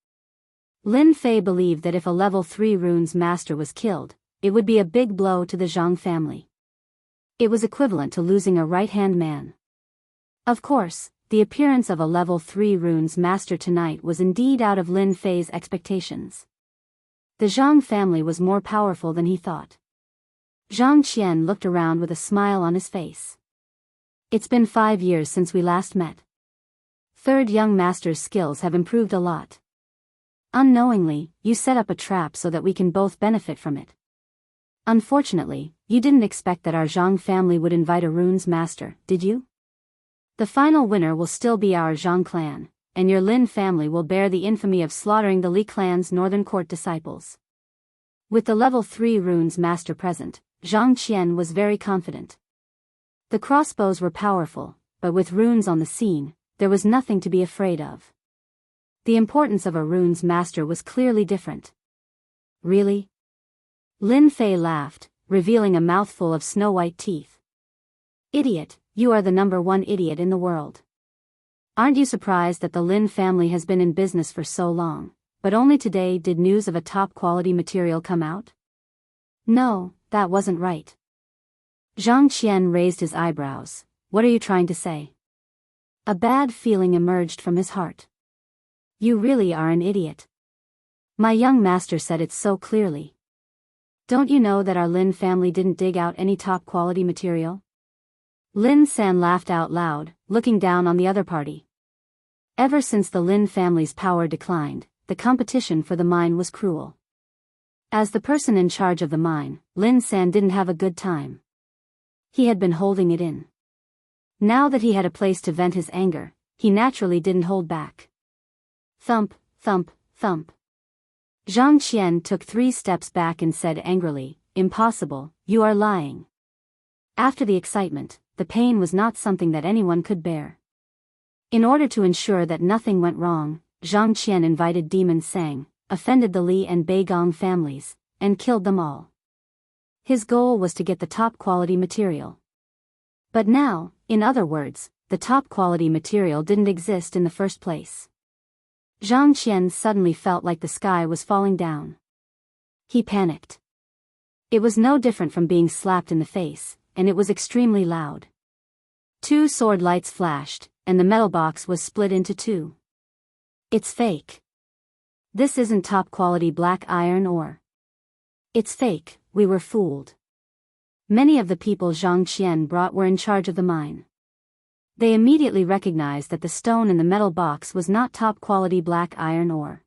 Lin Fei believed that if a level 3 runes master was killed, it would be a big blow to the Zhang family. It was equivalent to losing a right-hand man. Of course, the appearance of a level 3 runes master tonight was indeed out of Lin Fei's expectations. The Zhang family was more powerful than he thought. Zhang Qian looked around with a smile on his face. It's been 5 years since we last met. Third young master's skills have improved a lot. Unknowingly, you set up a trap so that we can both benefit from it. Unfortunately, you didn't expect that our Zhang family would invite a runes master, did you? The final winner will still be our Zhang clan, and your Lin family will bear the infamy of slaughtering the Li clan's northern court disciples. With the level 3 runes master present, Zhang Qian was very confident. The crossbows were powerful, but with runes on the scene, there was nothing to be afraid of. The importance of a runes master was clearly different. Really? Lin Fei laughed, revealing a mouthful of snow-white teeth. Idiot, you are the number 1 idiot in the world. Aren't you surprised that the Lin family has been in business for so long, but only today did news of a top-quality material come out? No, that wasn't right. Zhang Qian raised his eyebrows. What are you trying to say? A bad feeling emerged from his heart. You really are an idiot. My young master said it so clearly. Don't you know that our Lin family didn't dig out any top-quality material? Lin San laughed out loud, looking down on the other party. Ever since the Lin family's power declined, the competition for the mine was cruel. As the person in charge of the mine, Lin San didn't have a good time. He had been holding it in. Now that he had a place to vent his anger, he naturally didn't hold back. Thump, thump, thump. Zhang Qian took 3 steps back and said angrily, "Impossible, you are lying." After the excitement, the pain was not something that anyone could bear. In order to ensure that nothing went wrong, Zhang Qian invited Demon Sang, offended the Li and Beigong families, and killed them all. His goal was to get the top-quality material. But now, in other words, the top-quality material didn't exist in the first place. Zhang Qian suddenly felt like the sky was falling down. He panicked. It was no different from being slapped in the face, and it was extremely loud. 2 sword lights flashed, and the metal box was split into 2. It's fake. This isn't top-quality black iron ore. It's fake, we were fooled. Many of the people Zhang Qian brought were in charge of the mine. They immediately recognized that the stone in the metal box was not top-quality black iron ore.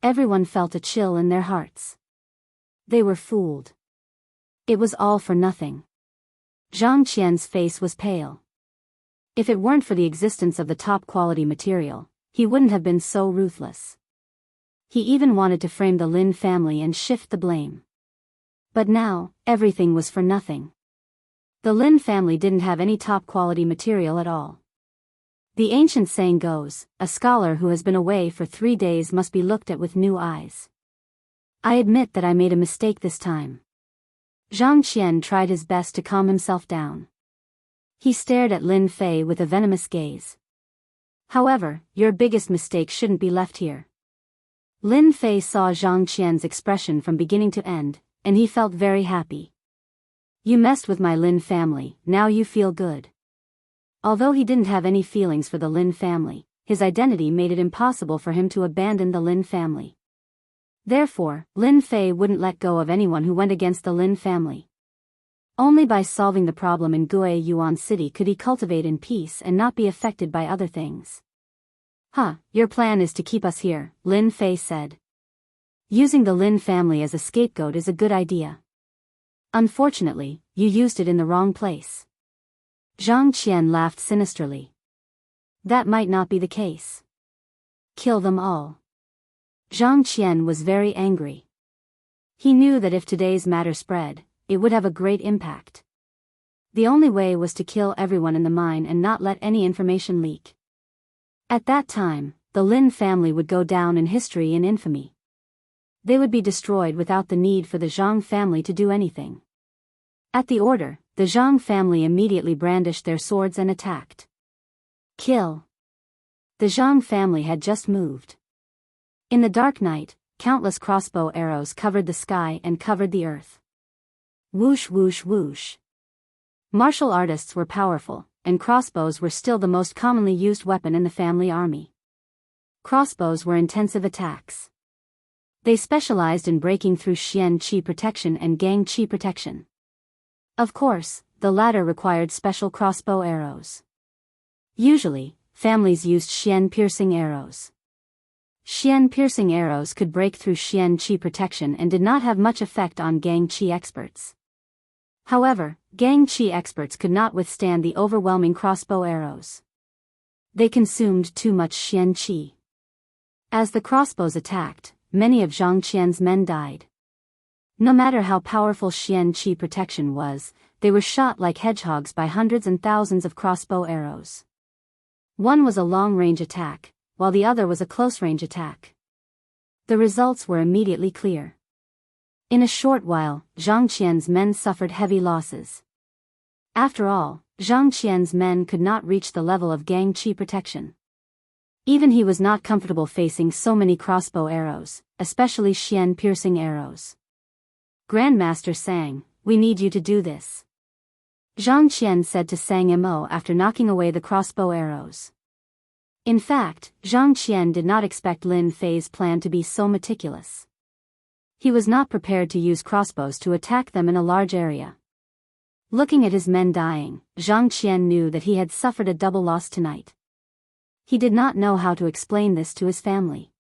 Everyone felt a chill in their hearts. They were fooled. It was all for nothing. Zhang Qian's face was pale. If it weren't for the existence of the top-quality material, he wouldn't have been so ruthless. He even wanted to frame the Lin family and shift the blame. But now, everything was for nothing. The Lin family didn't have any top-quality material at all. The ancient saying goes, a scholar who has been away for 3 days must be looked at with new eyes. I admit that I made a mistake this time. Zhang Qian tried his best to calm himself down. He stared at Lin Fei with a venomous gaze. However, your biggest mistake shouldn't be left here. Lin Fei saw Zhang Qian's expression from beginning to end, and he felt very happy. You messed with my Lin family, now you feel good. Although he didn't have any feelings for the Lin family, his identity made it impossible for him to abandon the Lin family. Therefore, Lin Fei wouldn't let go of anyone who went against the Lin family. Only by solving the problem in Guiyuan Yuan City could he cultivate in peace and not be affected by other things. Your plan is to keep us here, Lin Fei said. Using the Lin family as a scapegoat is a good idea. Unfortunately, you used it in the wrong place. Zhang Qian laughed sinisterly. That might not be the case. Kill them all. Zhang Qian was very angry. He knew that if today's matter spread, it would have a great impact. The only way was to kill everyone in the mine and not let any information leak. At that time, the Lin family would go down in history in infamy. They would be destroyed without the need for the Zhang family to do anything. At the order, the Zhang family immediately brandished their swords and attacked. Kill. The Zhang family had just moved. In the dark night, countless crossbow arrows covered the sky and covered the earth. Whoosh whoosh whoosh. Martial artists were powerful, and crossbows were still the most commonly used weapon in the family army. Crossbows were intensive attacks. They specialized in breaking through Xian Qi protection and Gang Qi protection. Of course, the latter required special crossbow arrows. Usually, families used Xian piercing arrows. Xian piercing arrows could break through Xian Qi protection and did not have much effect on Gang Qi experts. However, Gang Qi experts could not withstand the overwhelming crossbow arrows. They consumed too much Xian Qi. As the crossbows attacked, many of Zhang Qian's men died. No matter how powerful Xian Qi protection was, they were shot like hedgehogs by hundreds and thousands of crossbow arrows. One was a long-range attack, while the other was a close-range attack. The results were immediately clear. In a short while, Zhang Qian's men suffered heavy losses. After all, Zhang Qian's men could not reach the level of Gang Qi protection. Even he was not comfortable facing so many crossbow arrows, especially Xian piercing arrows. Grandmaster Sang, we need you to do this. Zhang Qian said to Sang Mo after knocking away the crossbow arrows. In fact, Zhang Qian did not expect Lin Fei's plan to be so meticulous. He was not prepared to use crossbows to attack them in a large area. Looking at his men dying, Zhang Qian knew that he had suffered a double loss tonight. He did not know how to explain this to his family.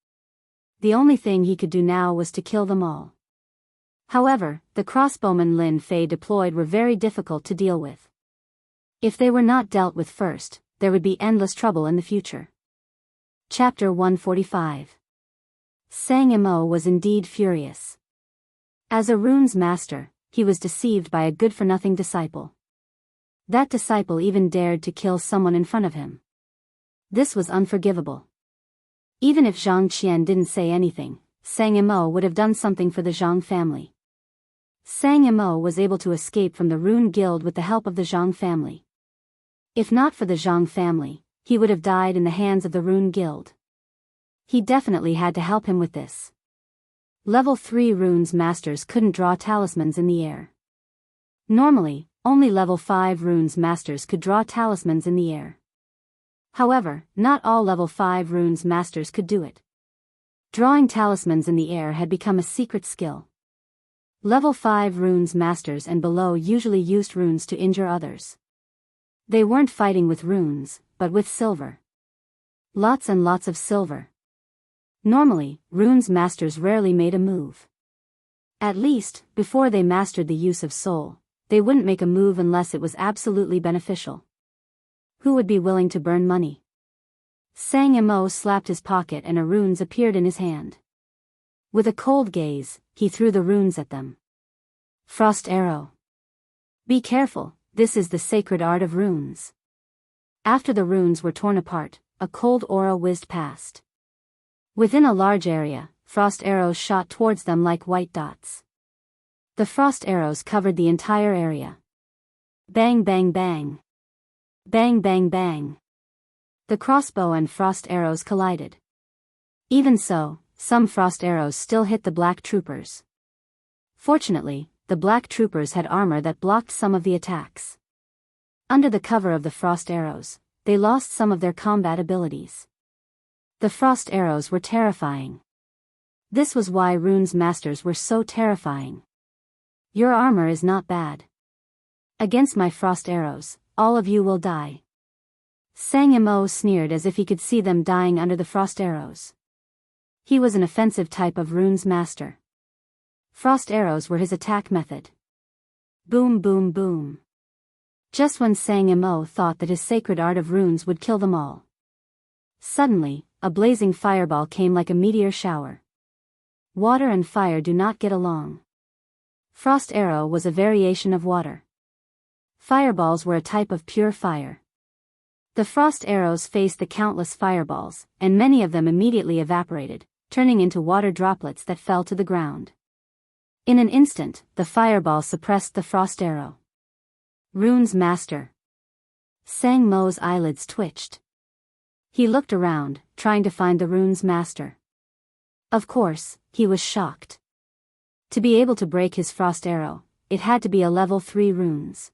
The only thing he could do now was to kill them all. However, the crossbowmen Lin Fei deployed were very difficult to deal with. If they were not dealt with first, there would be endless trouble in the future. Chapter 145. Sang Mo was indeed furious. As a runes master, he was deceived by a good-for-nothing disciple. That disciple even dared to kill someone in front of him. This was unforgivable. Even if Zhang Qian didn't say anything, Sang Mo would have done something for the Zhang family. Sang Mo was able to escape from the Rune Guild with the help of the Zhang family. If not for the Zhang family, he would have died in the hands of the Rune Guild. He definitely had to help him with this. Level 3 runes masters couldn't draw talismans in the air. Normally, only level 5 runes masters could draw talismans in the air. However, not all level 5 runes masters could do it. Drawing talismans in the air had become a secret skill. Level 5 runes masters and below usually used runes to injure others. They weren't fighting with runes, but with silver. Lots and lots of silver. Normally, runes masters rarely made a move. At least, before they mastered the use of soul, they wouldn't make a move unless it was absolutely beneficial. Who would be willing to burn money? Sang Mo slapped his pocket and a runes appeared in his hand. With a cold gaze, he threw the runes at them. Frost arrow. Be careful, this is the sacred art of runes. After the runes were torn apart, a cold aura whizzed past. Within a large area, frost arrows shot towards them like white dots. The frost arrows covered the entire area. Bang bang bang. Bang bang bang. The crossbow and frost arrows collided. Even so, some frost arrows still hit the black troopers. Fortunately, the black troopers had armor that blocked some of the attacks. Under the cover of the frost arrows, they lost some of their combat abilities. The frost arrows were terrifying. This was why runes masters were so terrifying. Your armor is not bad. Against my frost arrows, all of you will die. Sang Mo sneered as if he could see them dying under the frost arrows. He was an offensive type of runes master. Frost arrows were his attack method. Boom boom boom. Just when Sang Mo thought that his sacred art of runes would kill them all. Suddenly, a blazing fireball came like a meteor shower. Water and fire do not get along. Frost arrow was a variation of water. Fireballs were a type of pure fire. The frost arrows faced the countless fireballs, and many of them immediately evaporated, turning into water droplets that fell to the ground. In an instant, the fireball suppressed the frost arrow. Rune's master. Sang Mo's eyelids twitched. He looked around, trying to find the rune's master. Of course, he was shocked. To be able to break his frost arrow, it had to be a level 3 runes.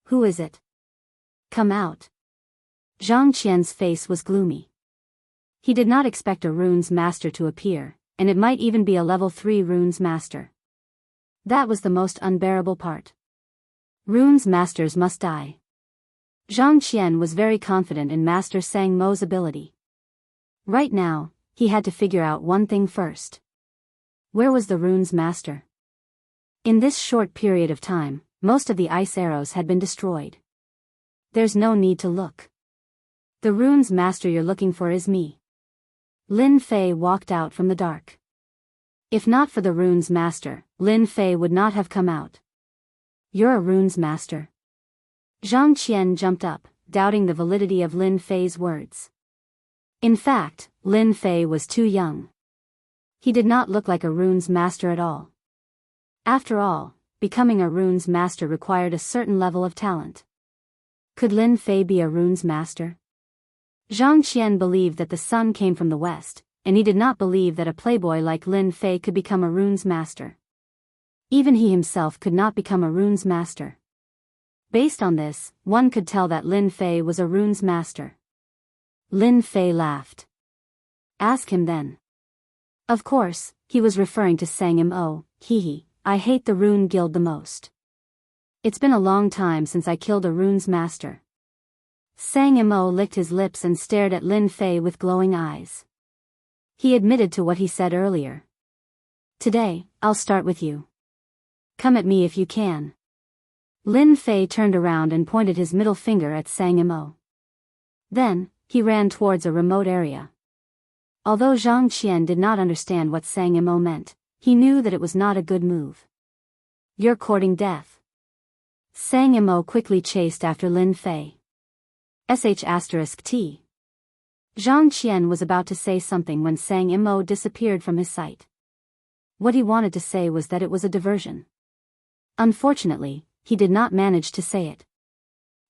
Who is it? Come out. Zhang Qian's face was gloomy. He did not expect a rune's master to appear, and it might even be a level 3 rune's master. That was the most unbearable part. Rune's masters must die. Zhang Qian was very confident in Master Sang Mo's ability. Right now, he had to figure out one thing first. Where was the rune's master? In this short period of time, most of the ice arrows had been destroyed. There's no need to look. The rune's master you're looking for is me. Lin Fei walked out from the dark. If not for the rune's master, Lin Fei would not have come out. You're a rune's master? Zhang Qian jumped up, doubting the validity of Lin Fei's words. In fact, Lin Fei was too young. He did not look like a rune's master at all. After all, becoming a rune's master required a certain level of talent. Could Lin Fei be a rune's master? Zhang Qian believed that the sun came from the west, and he did not believe that a playboy like Lin Fei could become a rune's master. Even he himself could not become a rune's master. Based on this, one could tell that Lin Fei was a rune's master. Lin Fei laughed. Ask him then. Of course, he was referring to Sang Mo. Hee. I hate the rune guild the most. It's been a long time since I killed a rune's master. Sang Mo licked his lips and stared at Lin Fei with glowing eyes. He admitted to what he said earlier. Today, I'll start with you. Come at me if you can. Lin Fei turned around and pointed his middle finger at Sang Mo. Then, he ran towards a remote area. Although Zhang Qian did not understand what Sang Mo meant, he knew that it was not a good move. You're courting death. Sang Mo quickly chased after Lin Fei. *T. Zhang Qian was about to say something when Sang Mo disappeared from his sight. What he wanted to say was that it was a diversion. Unfortunately, he did not manage to say it.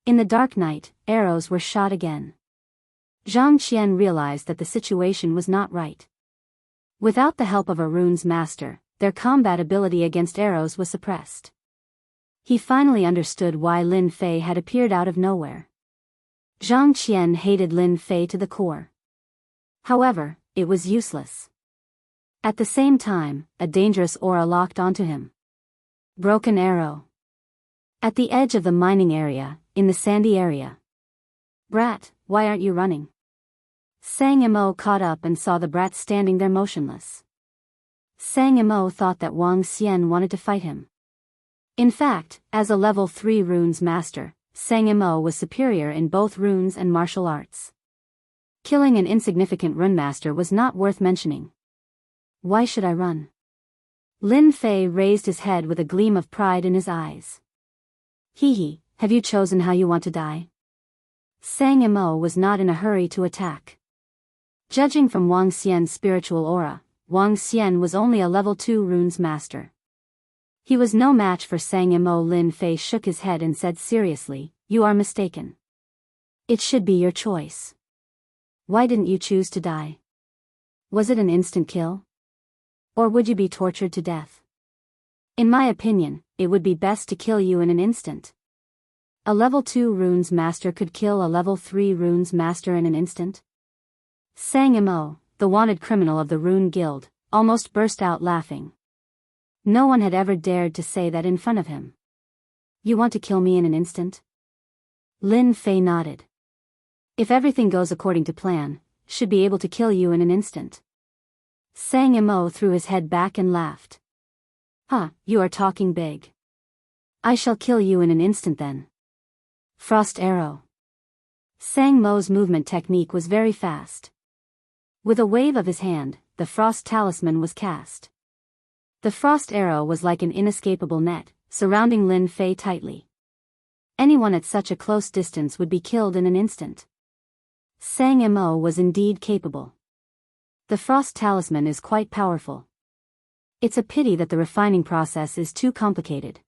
In the dark night, arrows were shot again. Zhang Qian realized that the situation was not right. Without the help of a rune's master, their combat ability against arrows was suppressed. He finally understood why Lin Fei had appeared out of nowhere. Zhang Qian hated Lin Fei to the core. However, it was useless. At the same time, a dangerous aura locked onto him. Broken arrow. At the edge of the mining area, in the sandy area. Brat, why aren't you running? Sang Mo caught up and saw the brat standing there motionless. Sang Mo thought that Wang Xian wanted to fight him. In fact, as a level 3 runes master, Sang Mo was superior in both runes and martial arts. Killing an insignificant rune master was not worth mentioning. Why should I run? Lin Fei raised his head with a gleam of pride in his eyes. Hee, have you chosen how you want to die? Sang Mo was not in a hurry to attack. Judging from Wang Xian's spiritual aura, Wang Xian was only a level 2 runes master. He was no match for Sang Mo. Lin Fei shook his head and said seriously, you are mistaken. It should be your choice. Why didn't you choose to die? Was it an instant kill? Or would you be tortured to death? In my opinion, it would be best to kill you in an instant. A level 2 runes master could kill a level 3 runes master in an instant? Sang Mo, the wanted criminal of the Rune Guild, almost burst out laughing. No one had ever dared to say that in front of him. You want to kill me in an instant? Lin Fei nodded. If everything goes according to plan, should be able to kill you in an instant. Sang Mo threw his head back and laughed. You are talking big. I shall kill you in an instant then. Frost arrow. Sang Mo's movement technique was very fast. With a wave of his hand, the frost talisman was cast. The frost arrow was like an inescapable net, surrounding Lin Fei tightly. Anyone at such a close distance would be killed in an instant. Sang Mo was indeed capable. The frost talisman is quite powerful. It's a pity that the refining process is too complicated.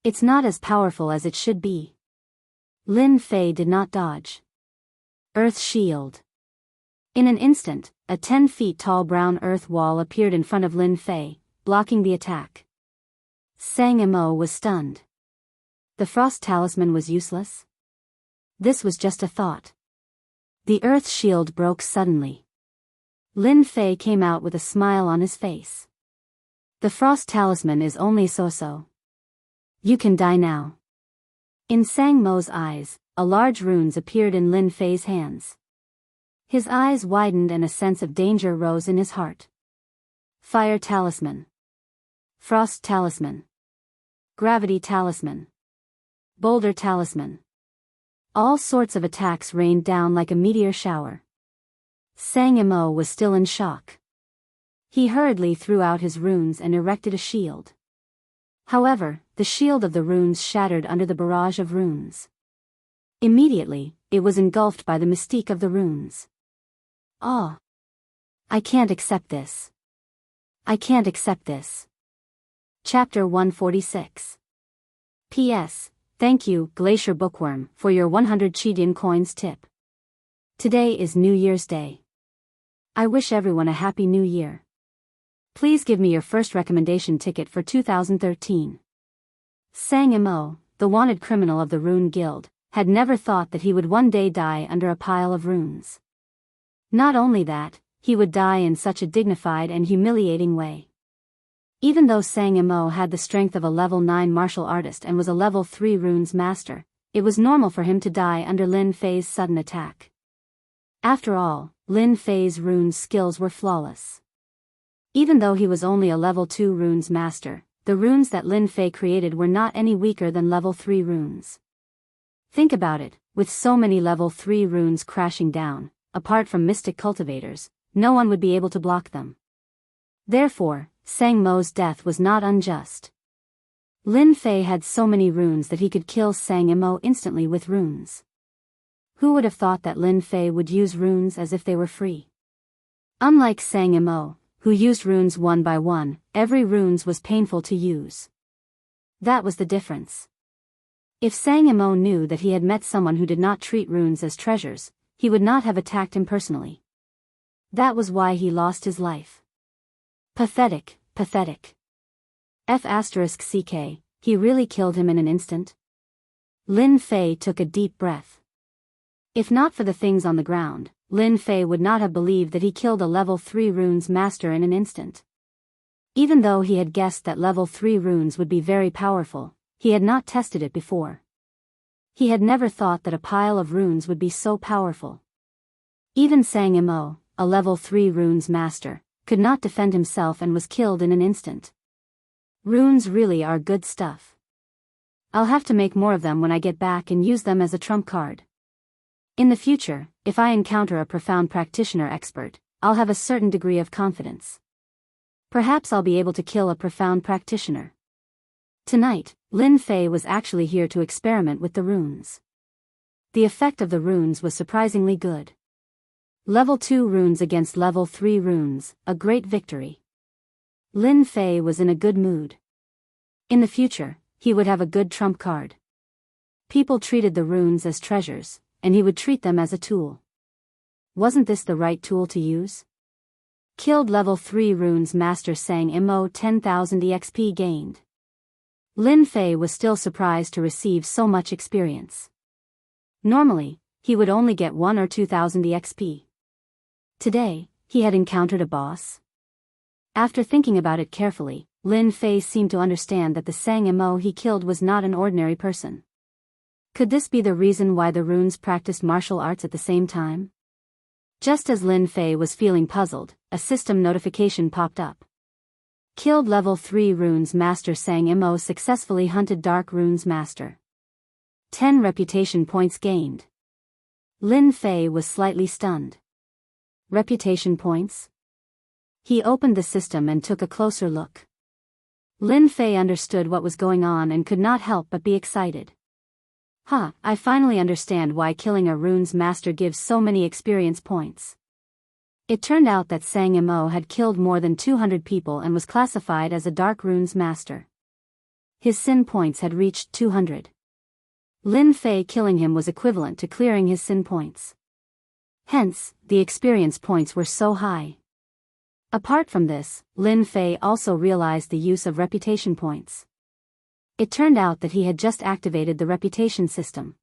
It's not as powerful as it should be. Lin Fei did not dodge. Earth shield. In an instant, a 10 feet tall brown earth wall appeared in front of Lin Fei, blocking the attack. Sang Mo was stunned. The frost talisman was useless? This was just a thought. The earth shield broke suddenly. Lin Fei came out with a smile on his face. The frost talisman is only so-so. You can die now. In Sang Mo's eyes, a large runes appeared in Lin Fei's hands. His eyes widened and a sense of danger rose in his heart. Fire talisman. Frost talisman. Gravity talisman. Boulder talisman. All sorts of attacks rained down like a meteor shower. Sang Mo was still in shock. He hurriedly threw out his runes and erected a shield. However, the shield of the runes shattered under the barrage of runes. Immediately, it was engulfed by the mystique of the runes. Oh! I can't accept this. I can't accept this. Chapter 146. P.S. Thank you, Glacier Bookworm, for your 100 Chidin coins tip. Today is New Year's Day. I wish everyone a Happy New Year. Please give me your first recommendation ticket for 2013. Sang Mo, the wanted criminal of the Rune Guild, had never thought that he would one day die under a pile of runes. Not only that, he would die in such a dignified and humiliating way. Even though Sang Mo had the strength of a level 9 martial artist and was a level 3 runes master, it was normal for him to die under Lin Fei's sudden attack. After all, Lin Fei's runes skills were flawless. Even though he was only a level 2 runes master, the runes that Lin Fei created were not any weaker than level 3 runes. Think about it, with so many level 3 runes crashing down, apart from mystic cultivators, no one would be able to block them. Therefore, Sang Mo's death was not unjust. Lin Fei had so many runes that he could kill Sang Mo instantly with runes. Who would have thought that Lin Fei would use runes as if they were free? Unlike Sang Mo, who used runes one by one, every runes was painful to use. That was the difference. If Sang Mo knew that he had met someone who did not treat runes as treasures, he would not have attacked him personally. That was why he lost his life. Pathetic, pathetic. F*CK, he really killed him in an instant? Lin Fei took a deep breath. If not for the things on the ground, Lin Fei would not have believed that he killed a level 3 runes master in an instant. Even though he had guessed that level 3 runes would be very powerful, he had not tested it before. He had never thought that a pile of runes would be so powerful. Even Sang Mo, a level 3 runes master, could not defend himself and was killed in an instant. Runes really are good stuff. I'll have to make more of them when I get back and use them as a trump card. In the future, if I encounter a profound practitioner expert, I'll have a certain degree of confidence. Perhaps I'll be able to kill a profound practitioner. Tonight, Lin Fei was actually here to experiment with the runes. The effect of the runes was surprisingly good. Level 2 runes against level 3 runes, a great victory. Lin Fei was in a good mood. In the future, he would have a good trump card. People treated the runes as treasures, and he would treat them as a tool. Wasn't this the right tool to use? Killed level 3 runes master Sang Mo 10,000 EXP gained. Lin Fei was still surprised to receive so much experience. Normally, he would only get 1 or 2,000 EXP. Today, he had encountered a boss. After thinking about it carefully, Lin Fei seemed to understand that the Sang Mo he killed was not an ordinary person. Could this be the reason why the runes practiced martial arts at the same time? Just as Lin Fei was feeling puzzled, a system notification popped up. Killed level 3 runes master Sang Mo successfully hunted dark runes master. 10 reputation points gained. Lin Fei was slightly stunned. Reputation points? He opened the system and took a closer look. Lin Fei understood what was going on and could not help but be excited. I finally understand why killing a runes master gives so many experience points. It turned out that Sang Mo had killed more than 200 people and was classified as a dark runes master. His sin points had reached 200. Lin Fei killing him was equivalent to clearing his sin points. Hence, the experience points were so high. Apart from this, Lin Fei also realized the use of reputation points. It turned out that he had just activated the reputation system.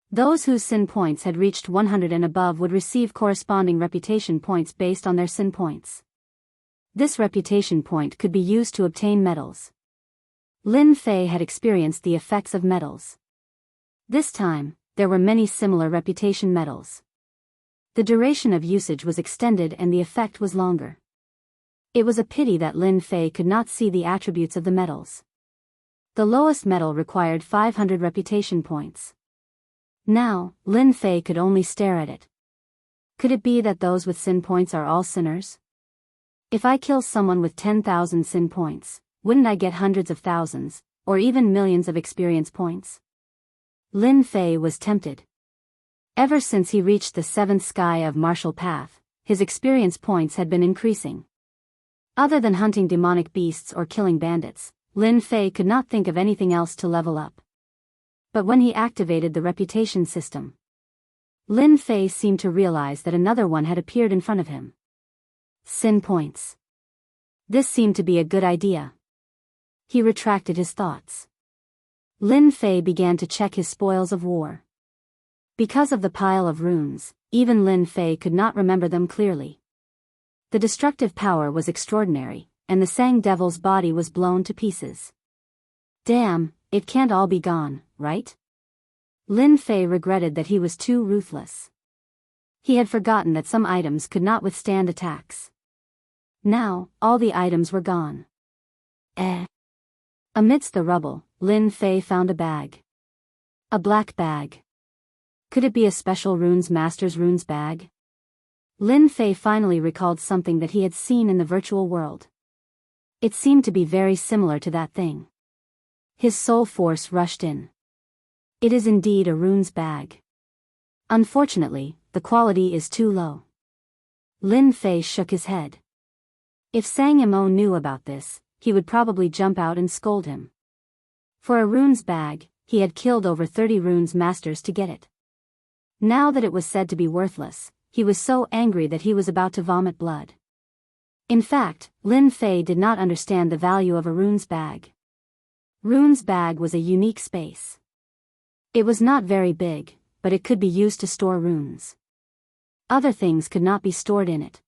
Those whose sin points had reached 100 and above would receive corresponding reputation points based on their sin points. This reputation point could be used to obtain medals. Lin Fei had experienced the effects of medals. This time, there were many similar reputation medals. The duration of usage was extended and the effect was longer. It was a pity that Lin Fei could not see the attributes of the medals. The lowest medal required 500 reputation points. Now, Lin Fei could only stare at it. Could it be that those with sin points are all sinners? If I kill someone with 10,000 sin points, wouldn't I get hundreds of thousands, or even millions of experience points? Lin Fei was tempted. Ever since he reached the seventh sky of martial path, his experience points had been increasing. Other than hunting demonic beasts or killing bandits, Lin Fei could not think of anything else to level up. But when he activated the reputation system, Lin Fei seemed to realize that another one had appeared in front of him. Sin points. This seemed to be a good idea. He retracted his thoughts. Lin Fei began to check his spoils of war. Because of the pile of runes, even Lin Fei could not remember them clearly. The destructive power was extraordinary, and the Sang Devil's body was blown to pieces. Damn, it can't all be gone, right? Lin Fei regretted that he was too ruthless. He had forgotten that some items could not withstand attacks. Now, all the items were gone. Amidst the rubble, Lin Fei found a bag. A black bag. Could it be a special runes master's runes bag? Lin Fei finally recalled something that he had seen in the virtual world. It seemed to be very similar to that thing. His soul force rushed in. It is indeed a runes bag. Unfortunately, the quality is too low. Lin Fei shook his head. If Sang Mo knew about this, he would probably jump out and scold him. For a runes bag, he had killed over 30 runes masters to get it. Now that it was said to be worthless, he was so angry that he was about to vomit blood. In fact, Lin Fei did not understand the value of a runes bag. Runes bag was a unique space. It was not very big, but it could be used to store runes. Other things could not be stored in it.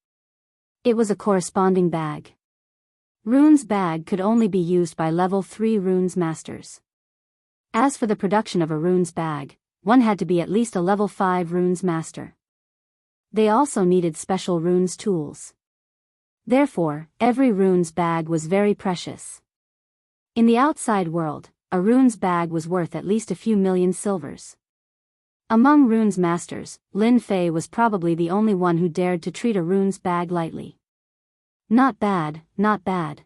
It was a corresponding bag. Runes bag could only be used by level 3 runes masters. As for the production of a runes bag, one had to be at least a level 5 runes master. They also needed special runes tools. Therefore, every runes bag was very precious. In the outside world, a runes bag was worth at least a few million silvers. Among runes masters, Lin Fei was probably the only one who dared to treat a runes bag lightly. Not bad, not bad.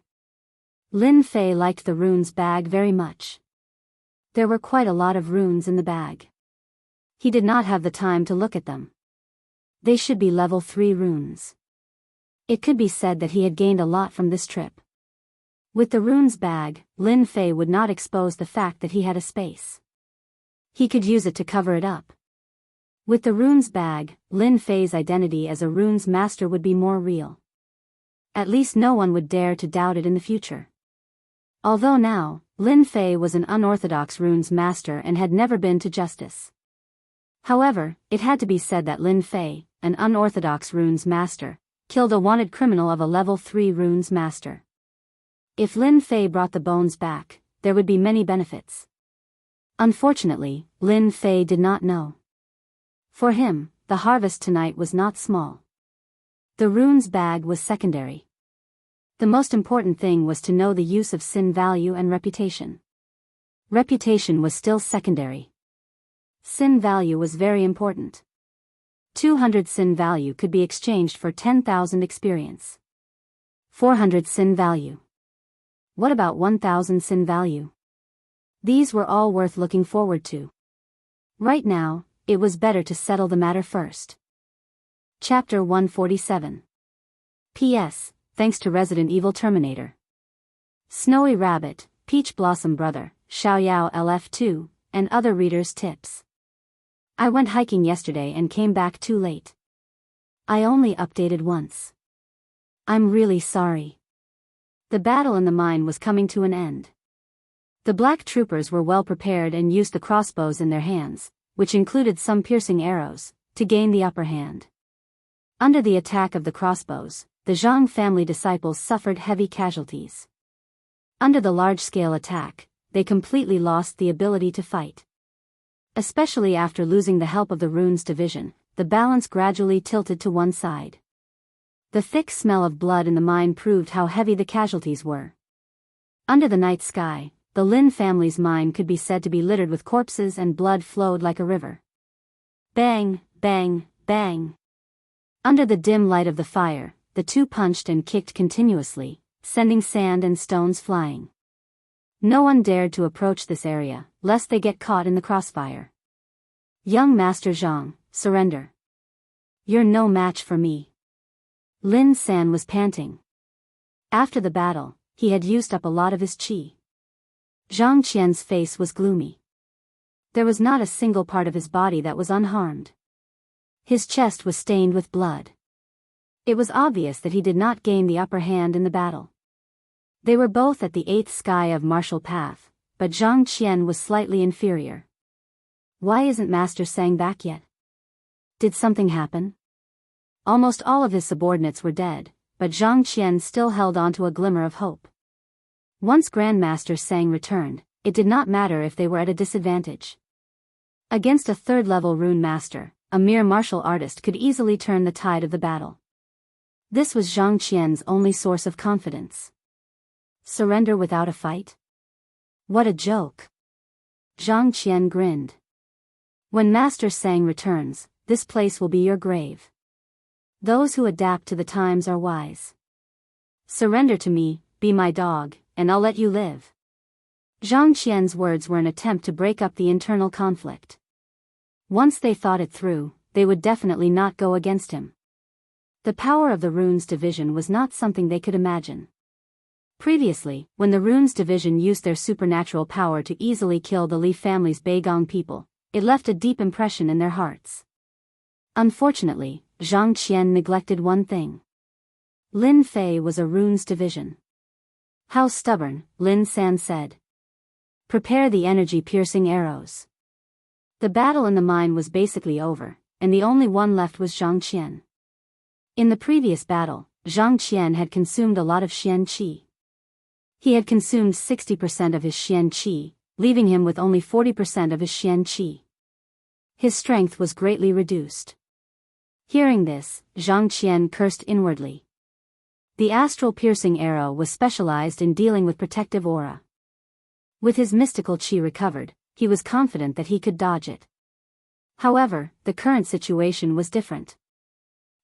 Lin Fei liked the runes bag very much. There were quite a lot of runes in the bag. He did not have the time to look at them. They should be level 3 runes. It could be said that he had gained a lot from this trip. With the runes bag, Lin Fei would not expose the fact that he had a space. He could use it to cover it up. With the runes bag, Lin Fei's identity as a runes master would be more real. At least no one would dare to doubt it in the future. Although now, Lin Fei was an unorthodox runes master and had never been to justice. However, it had to be said that Lin Fei, an unorthodox runes master, killed a wanted criminal of a level 3 runes master. If Lin Fei brought the bones back, there would be many benefits. Unfortunately, Lin Fei did not know. For him, the harvest tonight was not small. The runes bag was secondary. The most important thing was to know the use of sin value and reputation. Reputation was still secondary. Sin value was very important. 200 sin value could be exchanged for 10,000 experience. 400 sin value. What about 1,000 sin value? These were all worth looking forward to. Right now, it was better to settle the matter first. Chapter 147. P.S. Thanks to Resident Evil Terminator. Snowy Rabbit, Peach Blossom Brother, Xiaoyao LF2, and other readers' tips. I went hiking yesterday and came back too late. I only updated once. I'm really sorry. The battle in the mine was coming to an end. The black troopers were well prepared and used the crossbows in their hands, which included some piercing arrows, to gain the upper hand. Under the attack of the crossbows, the Zhang family disciples suffered heavy casualties. Under the large-scale attack, they completely lost the ability to fight. Especially after losing the help of the Runes division, the balance gradually tilted to one side. The thick smell of blood in the mine proved how heavy the casualties were. Under the night sky, the Lin family's mine could be said to be littered with corpses and blood flowed like a river. Bang, bang, bang. Under the dim light of the fire, the two punched and kicked continuously, sending sand and stones flying. No one dared to approach this area, lest they get caught in the crossfire. Young Master Zhang, surrender. You're no match for me. Lin San was panting. After the battle, he had used up a lot of his qi. Zhang Qian's face was gloomy. There was not a single part of his body that was unharmed. His chest was stained with blood. It was obvious that he did not gain the upper hand in the battle. They were both at the 8th sky of martial path, but Zhang Qian was slightly inferior. Why isn't Master Sang back yet? Did something happen? Almost all of his subordinates were dead, but Zhang Qian still held on to a glimmer of hope. Once Grandmaster Sang returned, it did not matter if they were at a disadvantage. Against a third-level rune master, a mere martial artist could easily turn the tide of the battle. This was Zhang Qian's only source of confidence. Surrender without a fight? What a joke. Zhang Qian grinned. When Master Sang returns, this place will be your grave. Those who adapt to the times are wise. Surrender to me, be my dog, and I'll let you live. Zhang Qian's words were an attempt to break up the internal conflict. Once they thought it through, they would definitely not go against him. The power of the Runes division was not something they could imagine. Previously, when the Runes division used their supernatural power to easily kill the Li family's Beigong people, it left a deep impression in their hearts. Unfortunately, Zhang Qian neglected one thing. Lin Fei was a Runes division. How stubborn, Lin San said. Prepare the energy-piercing arrows. The battle in the mine was basically over, and the only one left was Zhang Qian. In the previous battle, Zhang Qian had consumed a lot of Xian Qi. He had consumed 60% of his Xian Qi, leaving him with only 40% of his Xian Qi. His strength was greatly reduced. Hearing this, Zhang Qian cursed inwardly. The astral piercing arrow was specialized in dealing with protective aura. With his mystical qi recovered, he was confident that he could dodge it. However, the current situation was different.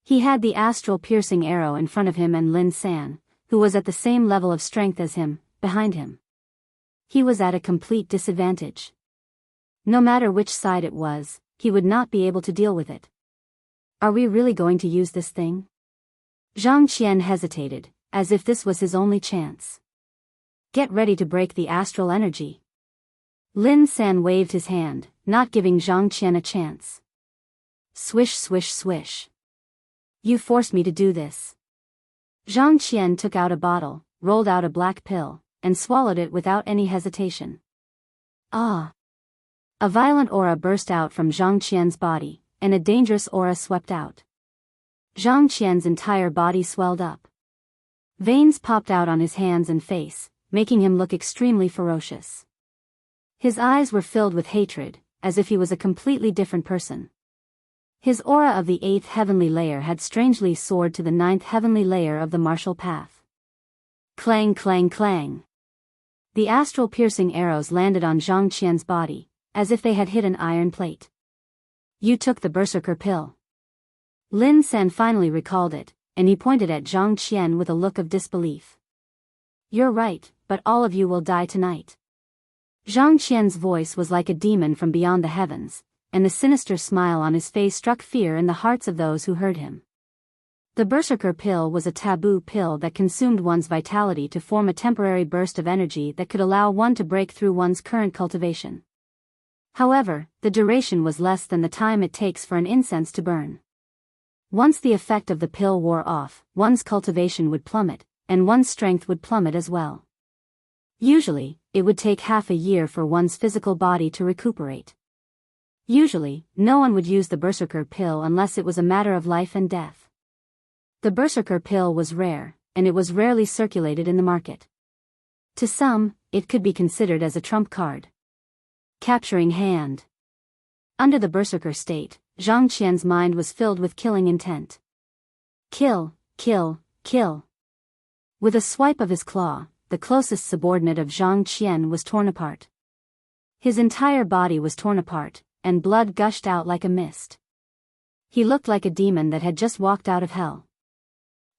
He had the astral piercing arrow in front of him and Lin San, who was at the same level of strength as him, behind him. He was at a complete disadvantage. No matter which side it was, he would not be able to deal with it. Are we really going to use this thing? Zhang Qian hesitated, as if this was his only chance. Get ready to break the astral energy. Lin San waved his hand, not giving Zhang Qian a chance. Swish swish swish. You forced me to do this. Zhang Qian took out a bottle, rolled out a black pill, and swallowed it without any hesitation. Ah! A violent aura burst out from Zhang Qian's body, and a dangerous aura swept out. Zhang Qian's entire body swelled up. Veins popped out on his hands and face, making him look extremely ferocious. His eyes were filled with hatred, as if he was a completely different person. His aura of the 8th heavenly layer had strangely soared to the 9th heavenly layer of the martial path. Clang clang clang. The astral piercing arrows landed on Zhang Qian's body, as if they had hit an iron plate. You took the berserker pill. Lin San finally recalled it, and he pointed at Zhang Qian with a look of disbelief. You're right, but all of you will die tonight. Zhang Qian's voice was like a demon from beyond the heavens, and the sinister smile on his face struck fear in the hearts of those who heard him. The Berserker pill was a taboo pill that consumed one's vitality to form a temporary burst of energy that could allow one to break through one's current cultivation. However, the duration was less than the time it takes for an incense to burn. Once the effect of the pill wore off, one's cultivation would plummet, and one's strength would plummet as well. Usually, it would take half a year for one's physical body to recuperate. Usually, no one would use the Berserker pill unless it was a matter of life and death. The Berserker pill was rare, and it was rarely circulated in the market. To some, it could be considered as a trump card. Capturing hand. Under the Berserker state, Zhang Qian's mind was filled with killing intent. Kill, kill, kill. With a swipe of his claw, the closest subordinate of Zhang Qian was torn apart. His entire body was torn apart, and blood gushed out like a mist. He looked like a demon that had just walked out of hell.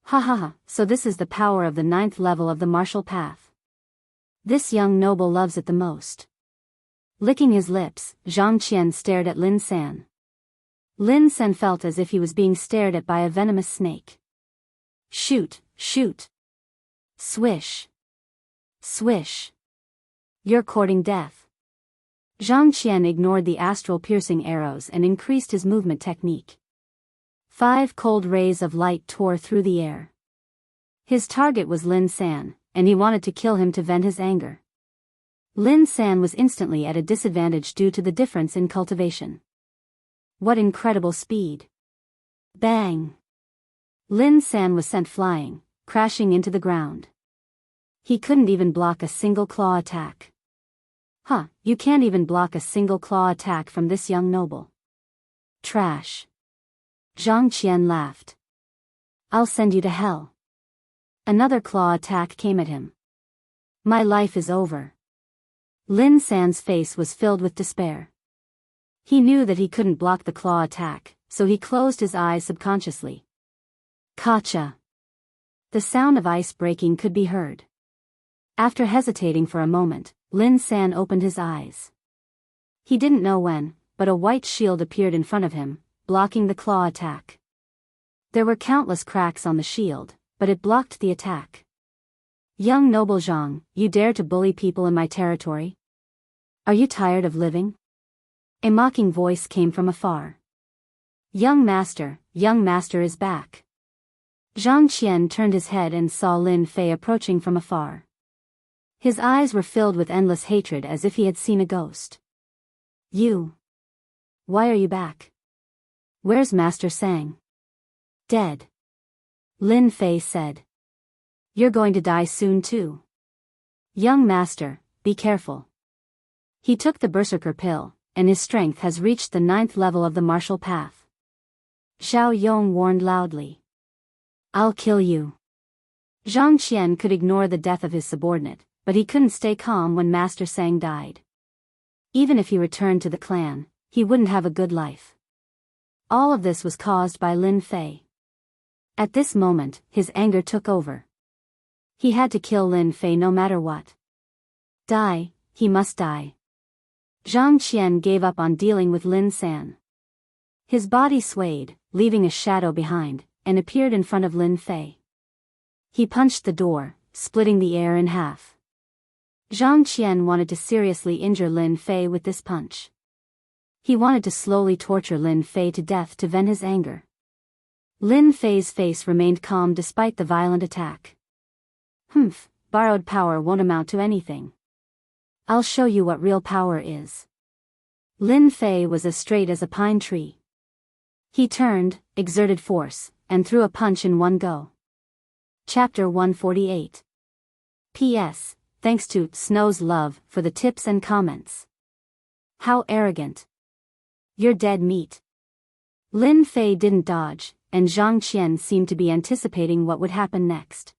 Ha ha ha, so this is the power of the 9th level of the martial path. This young noble loves it the most. Licking his lips, Zhang Qian stared at Lin San. Lin San felt as if he was being stared at by a venomous snake. Shoot, shoot. Swish. Swish. You're courting death. Zhang Qian ignored the astral-piercing arrows and increased his movement technique. 5 cold rays of light tore through the air. His target was Lin San, and he wanted to kill him to vent his anger. Lin San was instantly at a disadvantage due to the difference in cultivation. What incredible speed! Bang! Lin San was sent flying, crashing into the ground. He couldn't even block a single claw attack. Huh, you can't even block a single claw attack from this young noble. Trash. Zhang Qian laughed. I'll send you to hell. Another claw attack came at him. My life is over. Lin San's face was filled with despair. He knew that he couldn't block the claw attack, so he closed his eyes subconsciously. Kacha. The sound of ice breaking could be heard. After hesitating for a moment, Lin San opened his eyes. He didn't know when, but a white shield appeared in front of him, blocking the claw attack. There were countless cracks on the shield, but it blocked the attack. Young noble Zhang, you dare to bully people in my territory? Are you tired of living? A mocking voice came from afar. Young master is back. Zhang Qian turned his head and saw Lin Fei approaching from afar. His eyes were filled with endless hatred as if he had seen a ghost. You. Why are you back? Where's Master Sang? Dead. Lin Fei said. You're going to die soon too. Young master, be careful. He took the Berserker pill, and his strength has reached the 9th level of the martial path. Xiao Yong warned loudly. I'll kill you. Zhang Qian could ignore the death of his subordinate, but he couldn't stay calm when Master Sang died. Even if he returned to the clan, he wouldn't have a good life. All of this was caused by Lin Fei. At this moment, his anger took over. He had to kill Lin Fei no matter what. Die, he must die. Zhang Qian gave up on dealing with Lin San. His body swayed, leaving a shadow behind, and appeared in front of Lin Fei. He punched the door, splitting the air in half. Zhang Qian wanted to seriously injure Lin Fei with this punch. He wanted to slowly torture Lin Fei to death to vent his anger. Lin Fei's face remained calm despite the violent attack. Humph, borrowed power won't amount to anything. I'll show you what real power is. Lin Fei was as straight as a pine tree. He turned, exerted force, and threw a punch in one go. Chapter 148. P.S. Thanks to Snow's Love for the tips and comments. How arrogant. You're dead meat. Lin Fei didn't dodge, and Zhang Qian seemed to be anticipating what would happen next.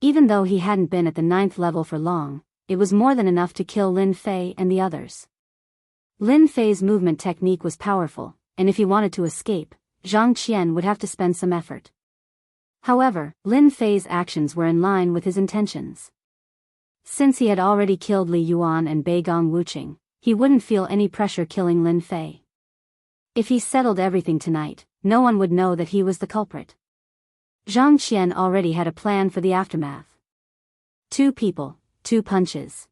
Even though he hadn't been at the 9th level for long, it was more than enough to kill Lin Fei and the others. Lin Fei's movement technique was powerful, and if he wanted to escape, Zhang Qian would have to spend some effort. However, Lin Fei's actions were in line with his intentions. Since he had already killed Li Yuan and Beigong Wuqing, he wouldn't feel any pressure killing Lin Fei. If he settled everything tonight, no one would know that he was the culprit. Zhang Qian already had a plan for the aftermath. 2 people, 2 punches.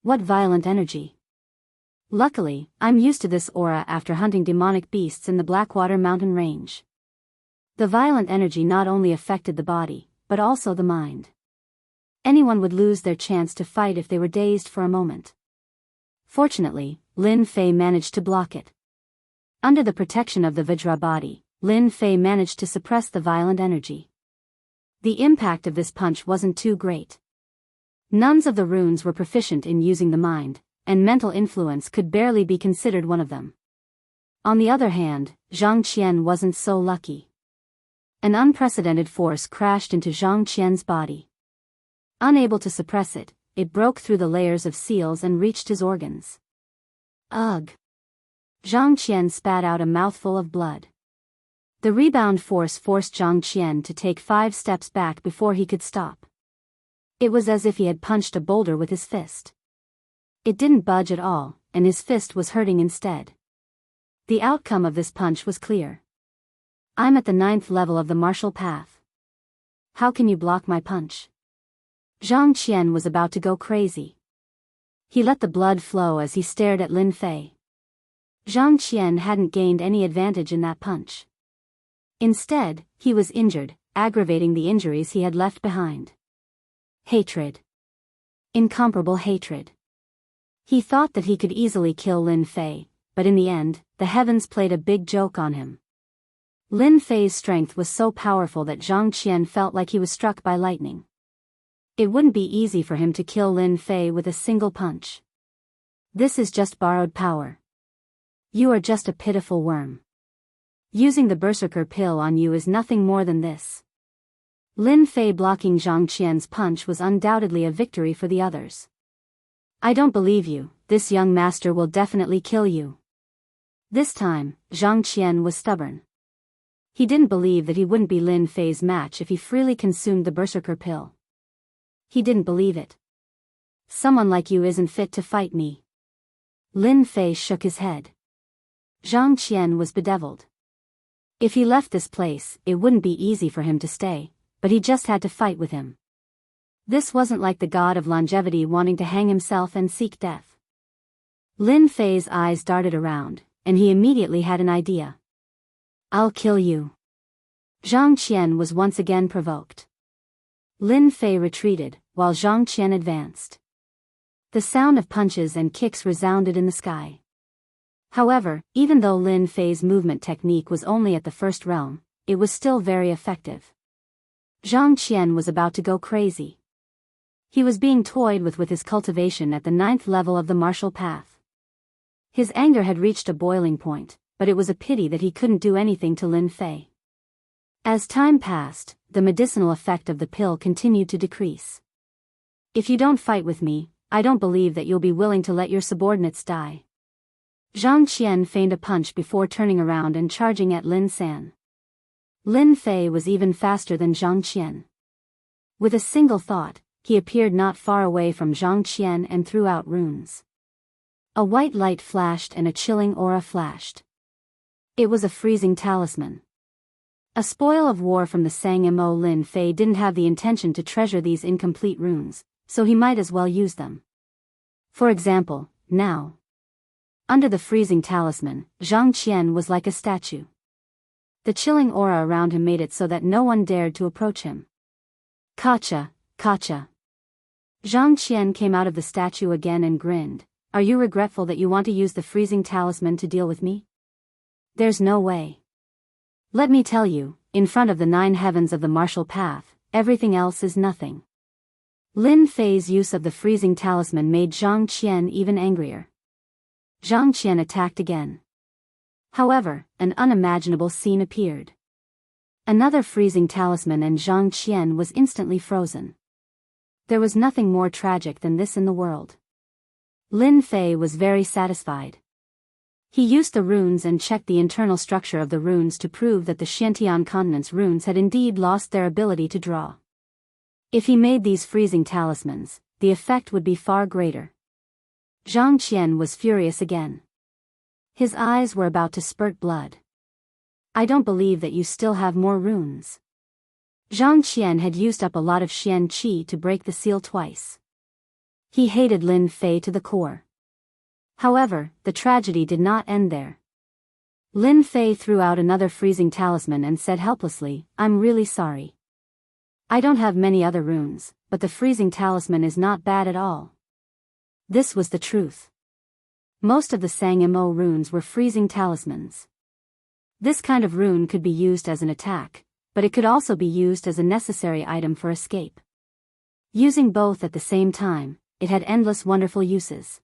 What violent energy. Luckily, I'm used to this aura after hunting demonic beasts in the Blackwater mountain range. The violent energy not only affected the body, but also the mind. Anyone would lose their chance to fight if they were dazed for a moment. Fortunately, Lin Fei managed to block it. Under the protection of the Vajra body, Lin Fei managed to suppress the violent energy. The impact of this punch wasn't too great. Nuns of the runes were proficient in using the mind, and mental influence could barely be considered one of them. On the other hand, Zhang Qian wasn't so lucky. An unprecedented force crashed into Zhang Qian's body. Unable to suppress it, it broke through the layers of seals and reached his organs. Ugh! Zhang Qian spat out a mouthful of blood. The rebound force forced Zhang Qian to take 5 steps back before he could stop. It was as if he had punched a boulder with his fist. It didn't budge at all, and his fist was hurting instead. The outcome of this punch was clear. I'm at the 9th level of the martial path. How can you block my punch? Zhang Qian was about to go crazy. He let the blood flow as he stared at Lin Fei. Zhang Qian hadn't gained any advantage in that punch. Instead, he was injured, aggravating the injuries he had left behind. Hatred. Incomparable hatred. He thought that he could easily kill Lin Fei, but in the end, the heavens played a big joke on him. Lin Fei's strength was so powerful that Zhang Qian felt like he was struck by lightning. It wouldn't be easy for him to kill Lin Fei with a single punch. This is just borrowed power. You are just a pitiful worm. Using the berserker pill on you is nothing more than this. Lin Fei blocking Zhang Qian's punch was undoubtedly a victory for the others. I don't believe you, this young master will definitely kill you. This time, Zhang Qian was stubborn. He didn't believe that he wouldn't be Lin Fei's match if he freely consumed the berserker pill. He didn't believe it. Someone like you isn't fit to fight me. Lin Fei shook his head. Zhang Qian was bedeviled. If he left this place, it wouldn't be easy for him to stay, but he just had to fight with him. This wasn't like the god of longevity wanting to hang himself and seek death. Lin Fei's eyes darted around, and he immediately had an idea. I'll kill you. Zhang Qian was once again provoked. Lin Fei retreated, while Zhang Qian advanced. The sound of punches and kicks resounded in the sky. However, even though Lin Fei's movement technique was only at the 1st realm, it was still very effective. Zhang Qian was about to go crazy. He was being toyed with his cultivation at the 9th level of the martial path. His anger had reached a boiling point, but it was a pity that he couldn't do anything to Lin Fei. As time passed, the medicinal effect of the pill continued to decrease. If you don't fight with me, I don't believe that you'll be willing to let your subordinates die. Zhang Qian feigned a punch before turning around and charging at Lin San. Lin Fei was even faster than Zhang Qian. With a single thought, he appeared not far away from Zhang Qian and threw out runes. A white light flashed and a chilling aura flashed. It was a freezing talisman. A spoil of war from the Sang-Mo. Lin Fei didn't have the intention to treasure these incomplete runes, so he might as well use them. For example, now. Under the freezing talisman, Zhang Qian was like a statue. The chilling aura around him made it so that no one dared to approach him. Kacha, Kacha. Zhang Qian came out of the statue again and grinned. Are you regretful that you want to use the freezing talisman to deal with me? There's no way. Let me tell you, in front of the 9 heavens of the martial path, everything else is nothing. Lin Fei's use of the freezing talisman made Zhang Qian even angrier. Zhang Qian attacked again. However, an unimaginable scene appeared. Another freezing talisman and Zhang Qian was instantly frozen. There was nothing more tragic than this in the world. Lin Fei was very satisfied. He used the runes and checked the internal structure of the runes to prove that the Xiantian continent's runes had indeed lost their ability to draw. If he made these freezing talismans, the effect would be far greater. Zhang Qian was furious again. His eyes were about to spurt blood. I don't believe that you still have more runes. Zhang Qian had used up a lot of Xian qi to break the seal twice. He hated Lin Fei to the core. However, the tragedy did not end there. Lin Fei threw out another freezing talisman and said helplessly, I'm really sorry. I don't have many other runes, but the freezing talisman is not bad at all. This was the truth. Most of the Sang-Mo runes were freezing talismans. This kind of rune could be used as an attack, but it could also be used as a necessary item for escape. Using both at the same time, it had endless wonderful uses.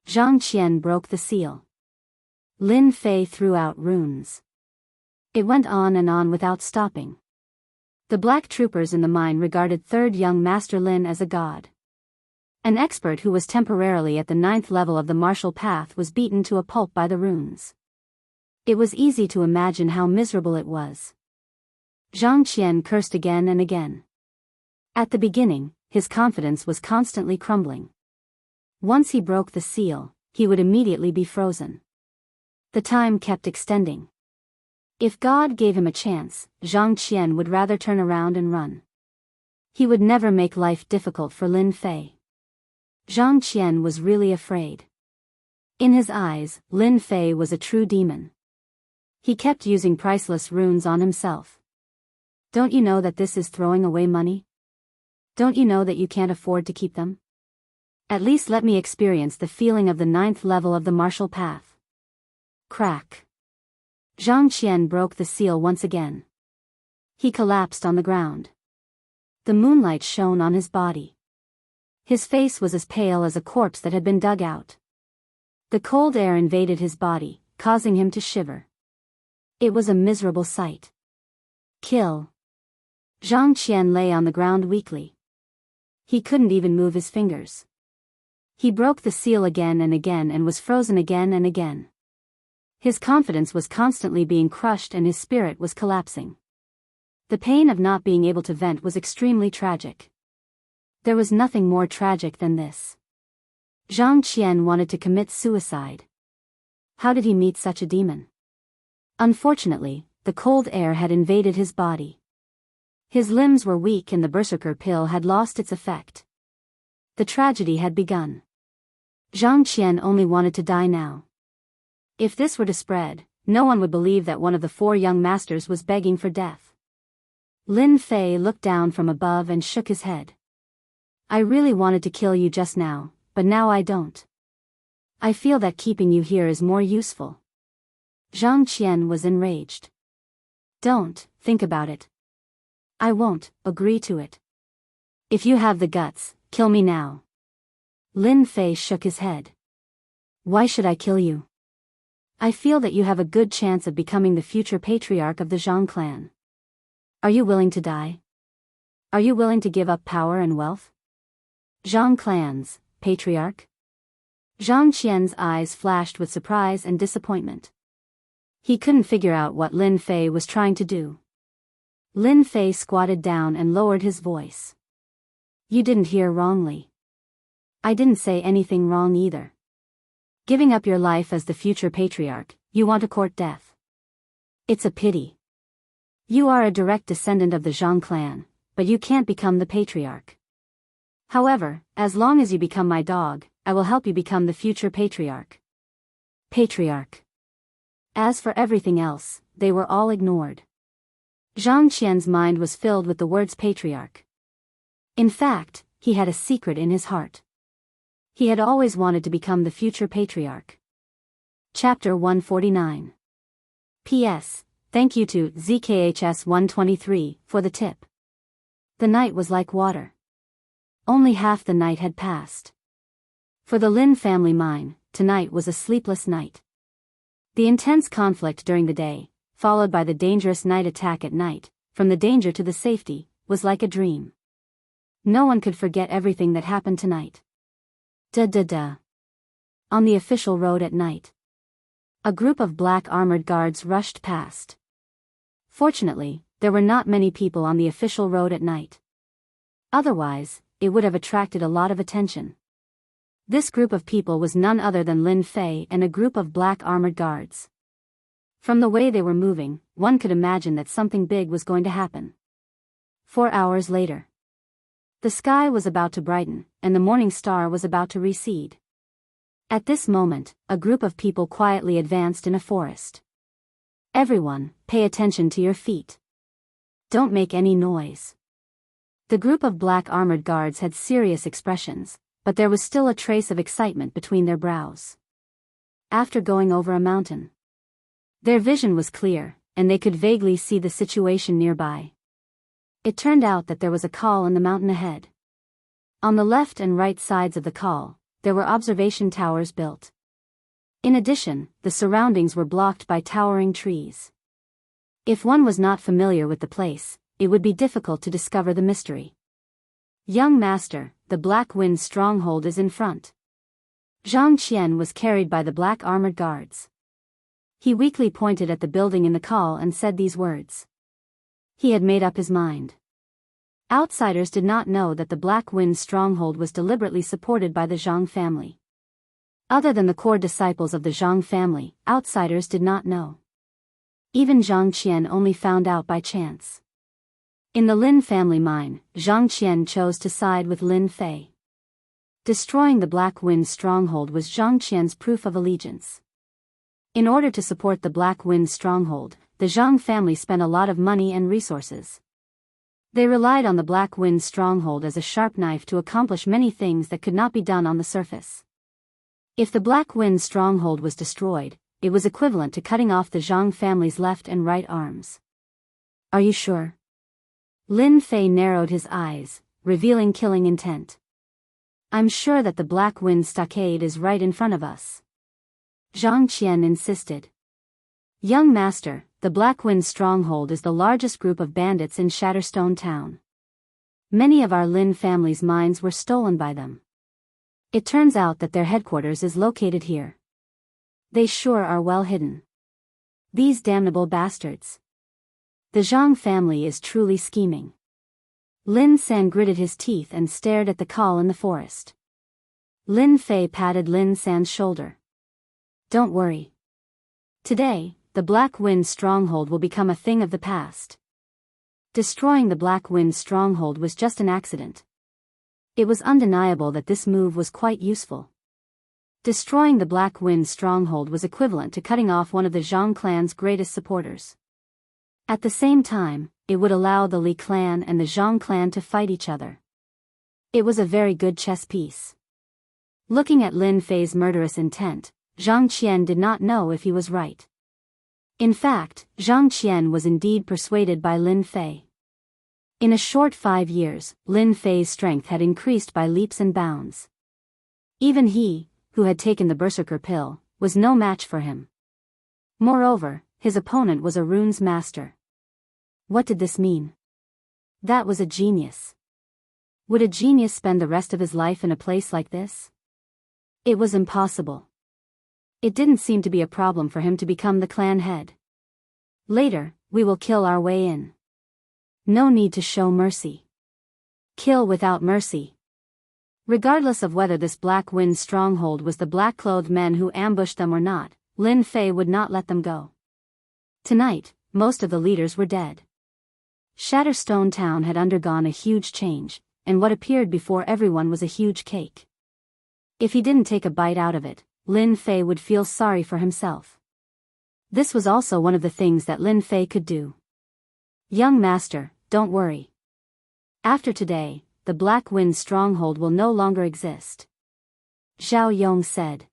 Zhang Qian broke the seal. Lin Fei threw out runes. It went on and on without stopping. The black troopers in the mine regarded third young Master Lin as a god. An expert who was temporarily at the 9th level of the martial path was beaten to a pulp by the runes. It was easy to imagine how miserable it was. Zhang Qian cursed again and again. At the beginning, his confidence was constantly crumbling. Once he broke the seal, he would immediately be frozen. The time kept extending. If God gave him a chance, Zhang Qian would rather turn around and run. He would never make life difficult for Lin Fei. Zhang Qian was really afraid. In his eyes, Lin Fei was a true demon. He kept using priceless runes on himself. Don't you know that this is throwing away money? Don't you know that you can't afford to keep them? At least let me experience the feeling of the 9th level of the martial path. Crack. Zhang Qian broke the seal once again. He collapsed on the ground. The moonlight shone on his body. His face was as pale as a corpse that had been dug out. The cold air invaded his body, causing him to shiver. It was a miserable sight. Kill. Zhang Qian lay on the ground weakly. He couldn't even move his fingers. He broke the seal again and again and was frozen again and again. His confidence was constantly being crushed and his spirit was collapsing. The pain of not being able to vent was extremely tragic. There was nothing more tragic than this. Zhang Qian wanted to commit suicide. How did he meet such a demon? Unfortunately, the cold air had invaded his body. His limbs were weak and the berserker pill had lost its effect. The tragedy had begun. Zhang Qian only wanted to die now. If this were to spread, no one would believe that one of the 4 young masters was begging for death. Lin Fei looked down from above and shook his head. I really wanted to kill you just now, but now I don't. I feel that keeping you here is more useful. Zhang Qian was enraged. Don't think about it. I won't agree to it. If you have the guts, kill me now. Lin Fei shook his head. Why should I kill you? I feel that you have a good chance of becoming the future patriarch of the Zhang clan. Are you willing to die? Are you willing to give up power and wealth? Zhang clan's patriarch? Zhang Qian's eyes flashed with surprise and disappointment. He couldn't figure out what Lin Fei was trying to do. Lin Fei squatted down and lowered his voice. You didn't hear wrongly. I didn't say anything wrong either. Giving up your life as the future patriarch, you want to court death. It's a pity. You are a direct descendant of the Zhang clan, but you can't become the patriarch. However, as long as you become my dog, I will help you become the future patriarch. Patriarch. As for everything else, they were all ignored. Zhang Qian's mind was filled with the words patriarch. In fact, he had a secret in his heart. He had always wanted to become the future patriarch. Chapter 149. P.S. Thank you to ZKHS123 for the tip. The night was like water. Only half the night had passed. For the Lin family mine, tonight was a sleepless night. The intense conflict during the day, followed by the dangerous night attack at night, from the danger to the safety, was like a dream. No one could forget everything that happened tonight. On the official road at night. A group of black armored guards rushed past. Fortunately, there were not many people on the official road at night. Otherwise, it would have attracted a lot of attention. This group of people was none other than Lin Fei and a group of black armored guards. From the way they were moving, one could imagine that something big was going to happen. 4 hours later. The sky was about to brighten, and the morning star was about to recede. At this moment, a group of people quietly advanced in a forest. Everyone, pay attention to your feet. Don't make any noise. The group of black armored guards had serious expressions, but there was still a trace of excitement between their brows. After going over a mountain, their vision was clear, and they could vaguely see the situation nearby. It turned out that there was a col in the mountain ahead. On the left and right sides of the col, there were observation towers built. In addition, the surroundings were blocked by towering trees. If one was not familiar with the place, it would be difficult to discover the mystery. Young master, the Black Wind stronghold is in front. Zhang Qian was carried by the black armored guards. He weakly pointed at the building in the col and said these words. He had made up his mind. Outsiders did not know that the Black Wind stronghold was deliberately supported by the Zhang family. Other than the core disciples of the Zhang family, outsiders did not know. Even Zhang Qian only found out by chance. In the Lin family mine, Zhang Qian chose to side with Lin Fei. Destroying the Black Wind stronghold was Zhang Qian's proof of allegiance. In order to support the Black Wind stronghold, the Zhang family spent a lot of money and resources. They relied on the Black Wind stronghold as a sharp knife to accomplish many things that could not be done on the surface. If the Black Wind stronghold was destroyed, it was equivalent to cutting off the Zhang family's left and right arms. Are you sure? Lin Fei narrowed his eyes, revealing killing intent. I'm sure that the Black Wind stockade is right in front of us. Zhang Qian insisted. Young master, the Black Wind stronghold is the largest group of bandits in Shatterstone Town. Many of our Lin family's mines were stolen by them. It turns out that their headquarters is located here. They sure are well hidden. These damnable bastards. The Zhang family is truly scheming. Lin San gritted his teeth and stared at the col in the forest. Lin Fei patted Lin San's shoulder. Don't worry. Today, the Black Wind stronghold will become a thing of the past. Destroying the Black Wind stronghold was just an accident. It was undeniable that this move was quite useful. Destroying the Black Wind stronghold was equivalent to cutting off one of the Zhang clan's greatest supporters. At the same time, it would allow the Li clan and the Zhang clan to fight each other. It was a very good chess piece. Looking at Lin Fei's murderous intent, Zhang Qian did not know if he was right. In fact, Zhang Qian was indeed persuaded by Lin Fei. In a short 5 years, Lin Fei's strength had increased by leaps and bounds. Even he, who had taken the berserker pill, was no match for him. Moreover, his opponent was a runes master. What did this mean? That was a genius. Would a genius spend the rest of his life in a place like this? It was impossible. It didn't seem to be a problem for him to become the clan head. Later, we will kill our way in. No need to show mercy. Kill without mercy. Regardless of whether this Black Wind stronghold was the black-clothed men who ambushed them or not, Lin Fei would not let them go. Tonight, most of the leaders were dead. Shatterstone Town had undergone a huge change, and what appeared before everyone was a huge cake. If he didn't take a bite out of it, Lin Fei would feel sorry for himself. This was also one of the things that Lin Fei could do. Young master, don't worry. After today, the Black Wind stronghold will no longer exist. Zhao Yong said.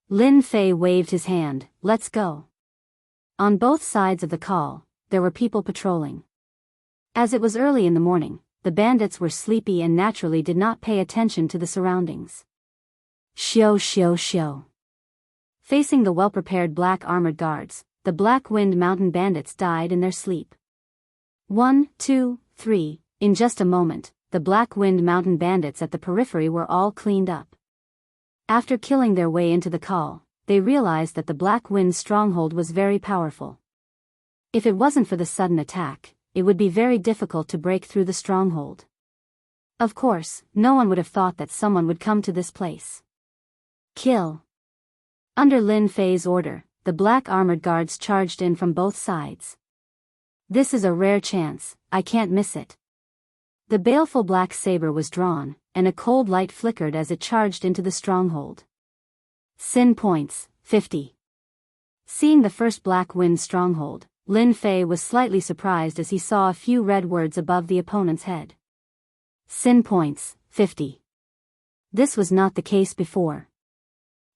Lin Fei waved his hand, let's go. On both sides of the col, there were people patrolling. As it was early in the morning, the bandits were sleepy and naturally did not pay attention to the surroundings. Xiao xiao xiao. Facing the well-prepared black armored guards, the Black Wind Mountain bandits died in their sleep. 1, 2, 3, in just a moment, the Black Wind Mountain bandits at the periphery were all cleaned up. After killing their way into the col, they realized that the Black Wind stronghold was very powerful. If it wasn't for the sudden attack, it would be very difficult to break through the stronghold. Of course, no one would have thought that someone would come to this place. Kill. Under Lin Fei's order, the black armored guards charged in from both sides. This is a rare chance, I can't miss it. The baleful black saber was drawn, and a cold light flickered as it charged into the stronghold. Sin points, 50. Seeing the first Black Wind stronghold, Lin Fei was slightly surprised as he saw a few red words above the opponent's head. Sin points, 50. This was not the case before.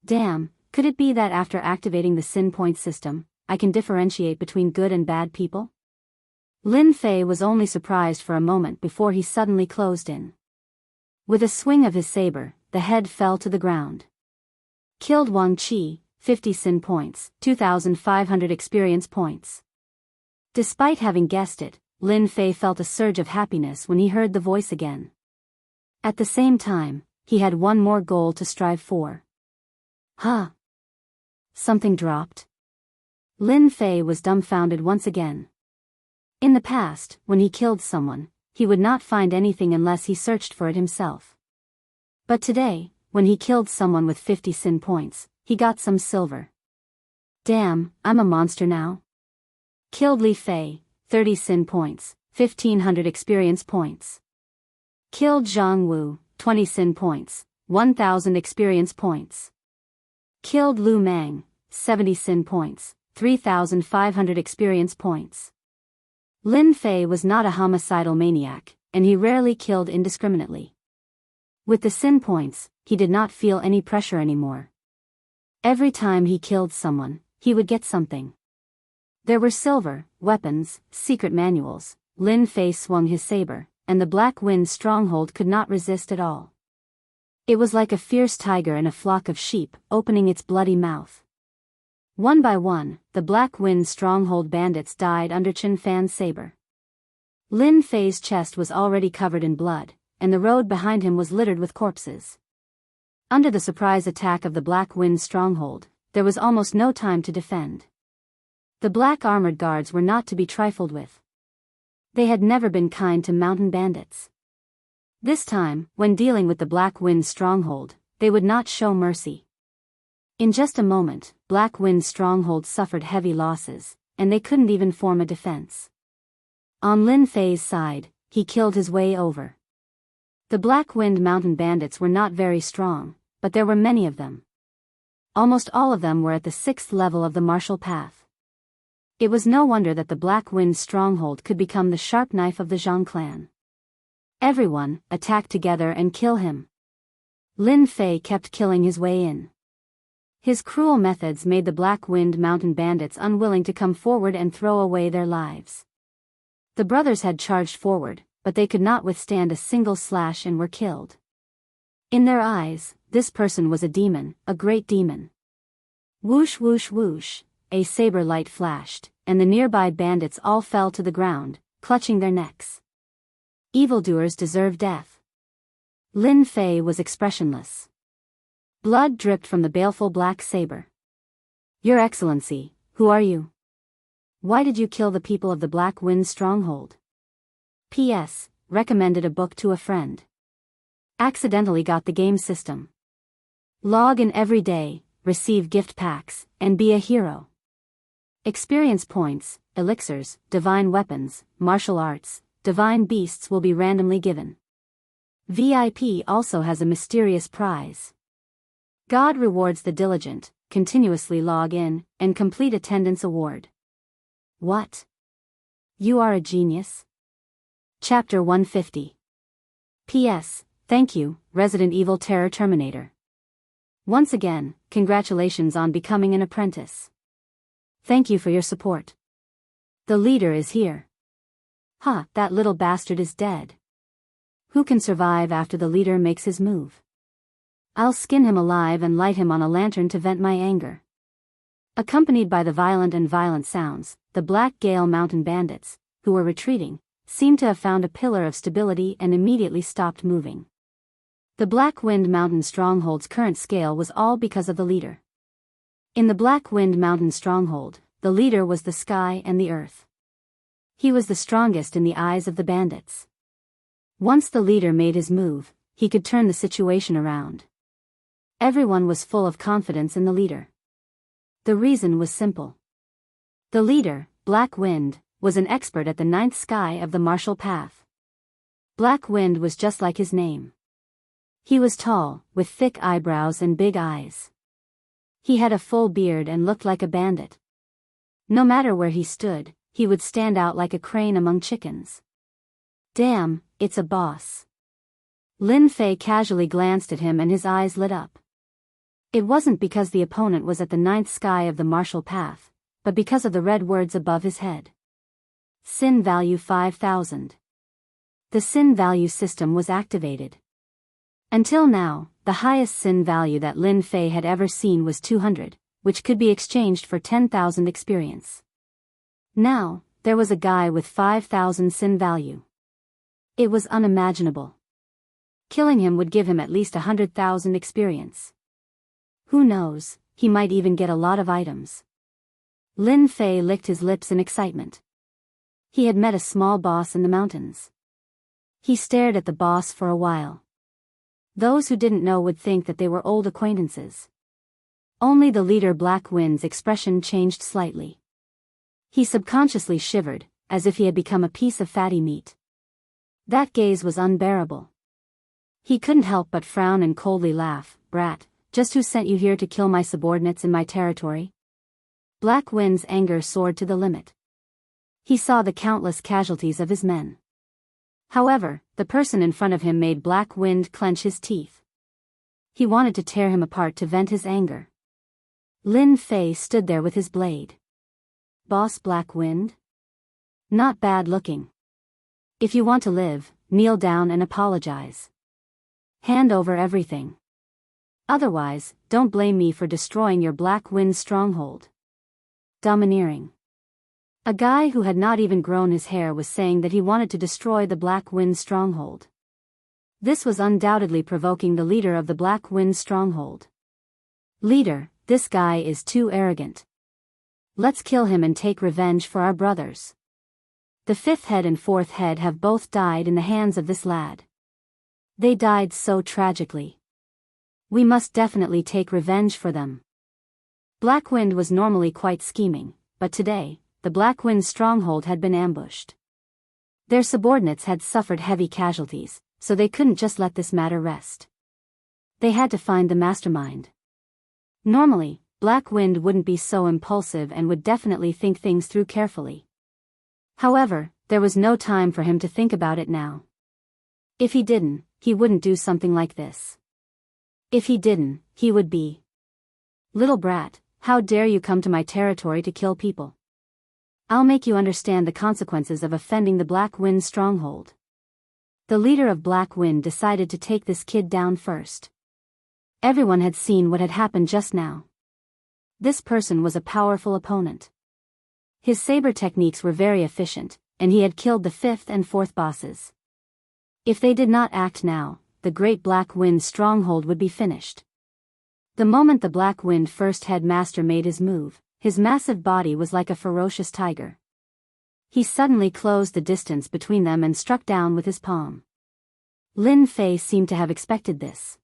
Damn, could it be that after activating the sin point system, I can differentiate between good and bad people? Lin Fei was only surprised for a moment before he suddenly closed in. With a swing of his saber, the head fell to the ground. Killed Wang Qi, 50 sin points, 2,500 experience points. Despite having guessed it, Lin Fei felt a surge of happiness when he heard the voice again. At the same time, he had one more goal to strive for. Huh? Something dropped? Lin Fei was dumbfounded once again. In the past, when he killed someone, he would not find anything unless he searched for it himself. But today, when he killed someone with 50 sin points, he got some silver. Damn, I'm a monster now. Killed Li Fei, 30 sin points, 1,500 experience points. Killed Zhang Wu, 20 sin points, 1,000 experience points. Killed Lu Mang, 70 sin points, 3,500 experience points. Lin Fei was not a homicidal maniac, and he rarely killed indiscriminately. With the sin points, he did not feel any pressure anymore. Every time he killed someone, he would get something. There were silver, weapons, secret manuals. Lin Fei swung his saber, and the Black Wind stronghold could not resist at all. It was like a fierce tiger in a flock of sheep, opening its bloody mouth. One by one, the Black Wind stronghold bandits died under Chen Fan's saber. Lin Fei's chest was already covered in blood, and the road behind him was littered with corpses. Under the surprise attack of the Black Wind stronghold, there was almost no time to defend. The black armored guards were not to be trifled with. They had never been kind to mountain bandits. This time, when dealing with the Black Wind stronghold, they would not show mercy. In just a moment, Black Wind stronghold suffered heavy losses, and they couldn't even form a defense. On Lin Fei's side, he killed his way over. The Black Wind mountain bandits were not very strong, but there were many of them. Almost all of them were at the 6th level of the martial path. It was no wonder that the Black Wind stronghold could become the sharp knife of the Zhang clan. Everyone, attack together and kill him. Lin Fei kept killing his way in. His cruel methods made the Black Wind mountain bandits unwilling to come forward and throw away their lives. The brothers had charged forward, but they could not withstand a single slash and were killed. In their eyes, this person was a demon, a great demon. Whoosh whoosh whoosh, a saber light flashed, and the nearby bandits all fell to the ground, clutching their necks. Evildoers deserve death. Lin Fei was expressionless. Blood dripped from the baleful black saber. Your Excellency, who are you? Why did you kill the people of the Black Wind stronghold? P.S. Recommended a book to a friend. Accidentally got the game system. Log in every day, receive gift packs, and be a hero. Experience points, elixirs, divine weapons, martial arts, divine beasts will be randomly given. VIP also has a mysterious prize. God rewards the diligent, continuously log in, and complete attendance award. What? You are a genius? Chapter 150. P.S. Thank you, Resident Evil Terror Terminator. Once again, congratulations on becoming an apprentice. Thank you for your support. The leader is here. Huh, that little bastard is dead. Who can survive after the leader makes his move? I'll skin him alive and light him on a lantern to vent my anger. Accompanied by the violent sounds, the Black Gale mountain bandits, who were retreating, seemed to have found a pillar of stability and immediately stopped moving. The Black Wind mountain stronghold's current scale was all because of the leader. In the Black Wind Mountain stronghold, the leader was the sky and the earth. He was the strongest in the eyes of the bandits. Once the leader made his move, he could turn the situation around. Everyone was full of confidence in the leader. The reason was simple. The leader, Black Wind, was an expert at the ninth sky of the martial path. Black Wind was just like his name. He was tall, with thick eyebrows and big eyes. He had a full beard and looked like a bandit. No matter where he stood, he would stand out like a crane among chickens. Damn, it's a boss. Lin Fei casually glanced at him and his eyes lit up. It wasn't because the opponent was at the ninth sky of the martial path, but because of the red words above his head. Sin value 5,000. The sin value system was activated. Until now, the highest sin value that Lin Fei had ever seen was 200, which could be exchanged for 10,000 experience. Now, there was a guy with 5,000 sin value. It was unimaginable. Killing him would give him at least 100,000 experience. Who knows, he might even get a lot of items. Lin Fei licked his lips in excitement. He had met a small boss in the mountains. He stared at the boss for a while. Those who didn't know would think that they were old acquaintances. Only the leader Black Wind's expression changed slightly. He subconsciously shivered, as if he had become a piece of fatty meat. That gaze was unbearable. He couldn't help but frown and coldly laugh. Brat, just who sent you here to kill my subordinates in my territory? Black Wind's anger soared to the limit. He saw the countless casualties of his men. However, the person in front of him made Black Wind clench his teeth. He wanted to tear him apart to vent his anger. Lin Fei stood there with his blade. Boss Black Wind? Not bad looking. If you want to live, kneel down and apologize. Hand over everything. Otherwise, don't blame me for destroying your Black Wind stronghold. Domineering. A guy who had not even grown his hair was saying that he wanted to destroy the Black Wind stronghold. This was undoubtedly provoking the leader of the Black Wind stronghold. Leader, this guy is too arrogant. Let's kill him and take revenge for our brothers. The fifth head and fourth head have both died in the hands of this lad. They died so tragically. We must definitely take revenge for them. Black Wind was normally quite scheming, but today, the Black Wind stronghold had been ambushed. Their subordinates had suffered heavy casualties, so they couldn't just let this matter rest. They had to find the mastermind. Normally, Black Wind wouldn't be so impulsive and would definitely think things through carefully. However, there was no time for him to think about it now. If he didn't, he wouldn't do something like this. If he didn't, he would be. Little brat, how dare you come to my territory to kill people? I'll make you understand the consequences of offending the Black Wind stronghold. The leader of Black Wind decided to take this kid down first. Everyone had seen what had happened just now. This person was a powerful opponent. His saber techniques were very efficient, and he had killed the fifth and fourth bosses. If they did not act now, the great Black Wind stronghold would be finished. The moment the Black Wind first head master made his move, his massive body was like a ferocious tiger. He suddenly closed the distance between them and struck down with his palm. Lin Fei seemed to have expected this.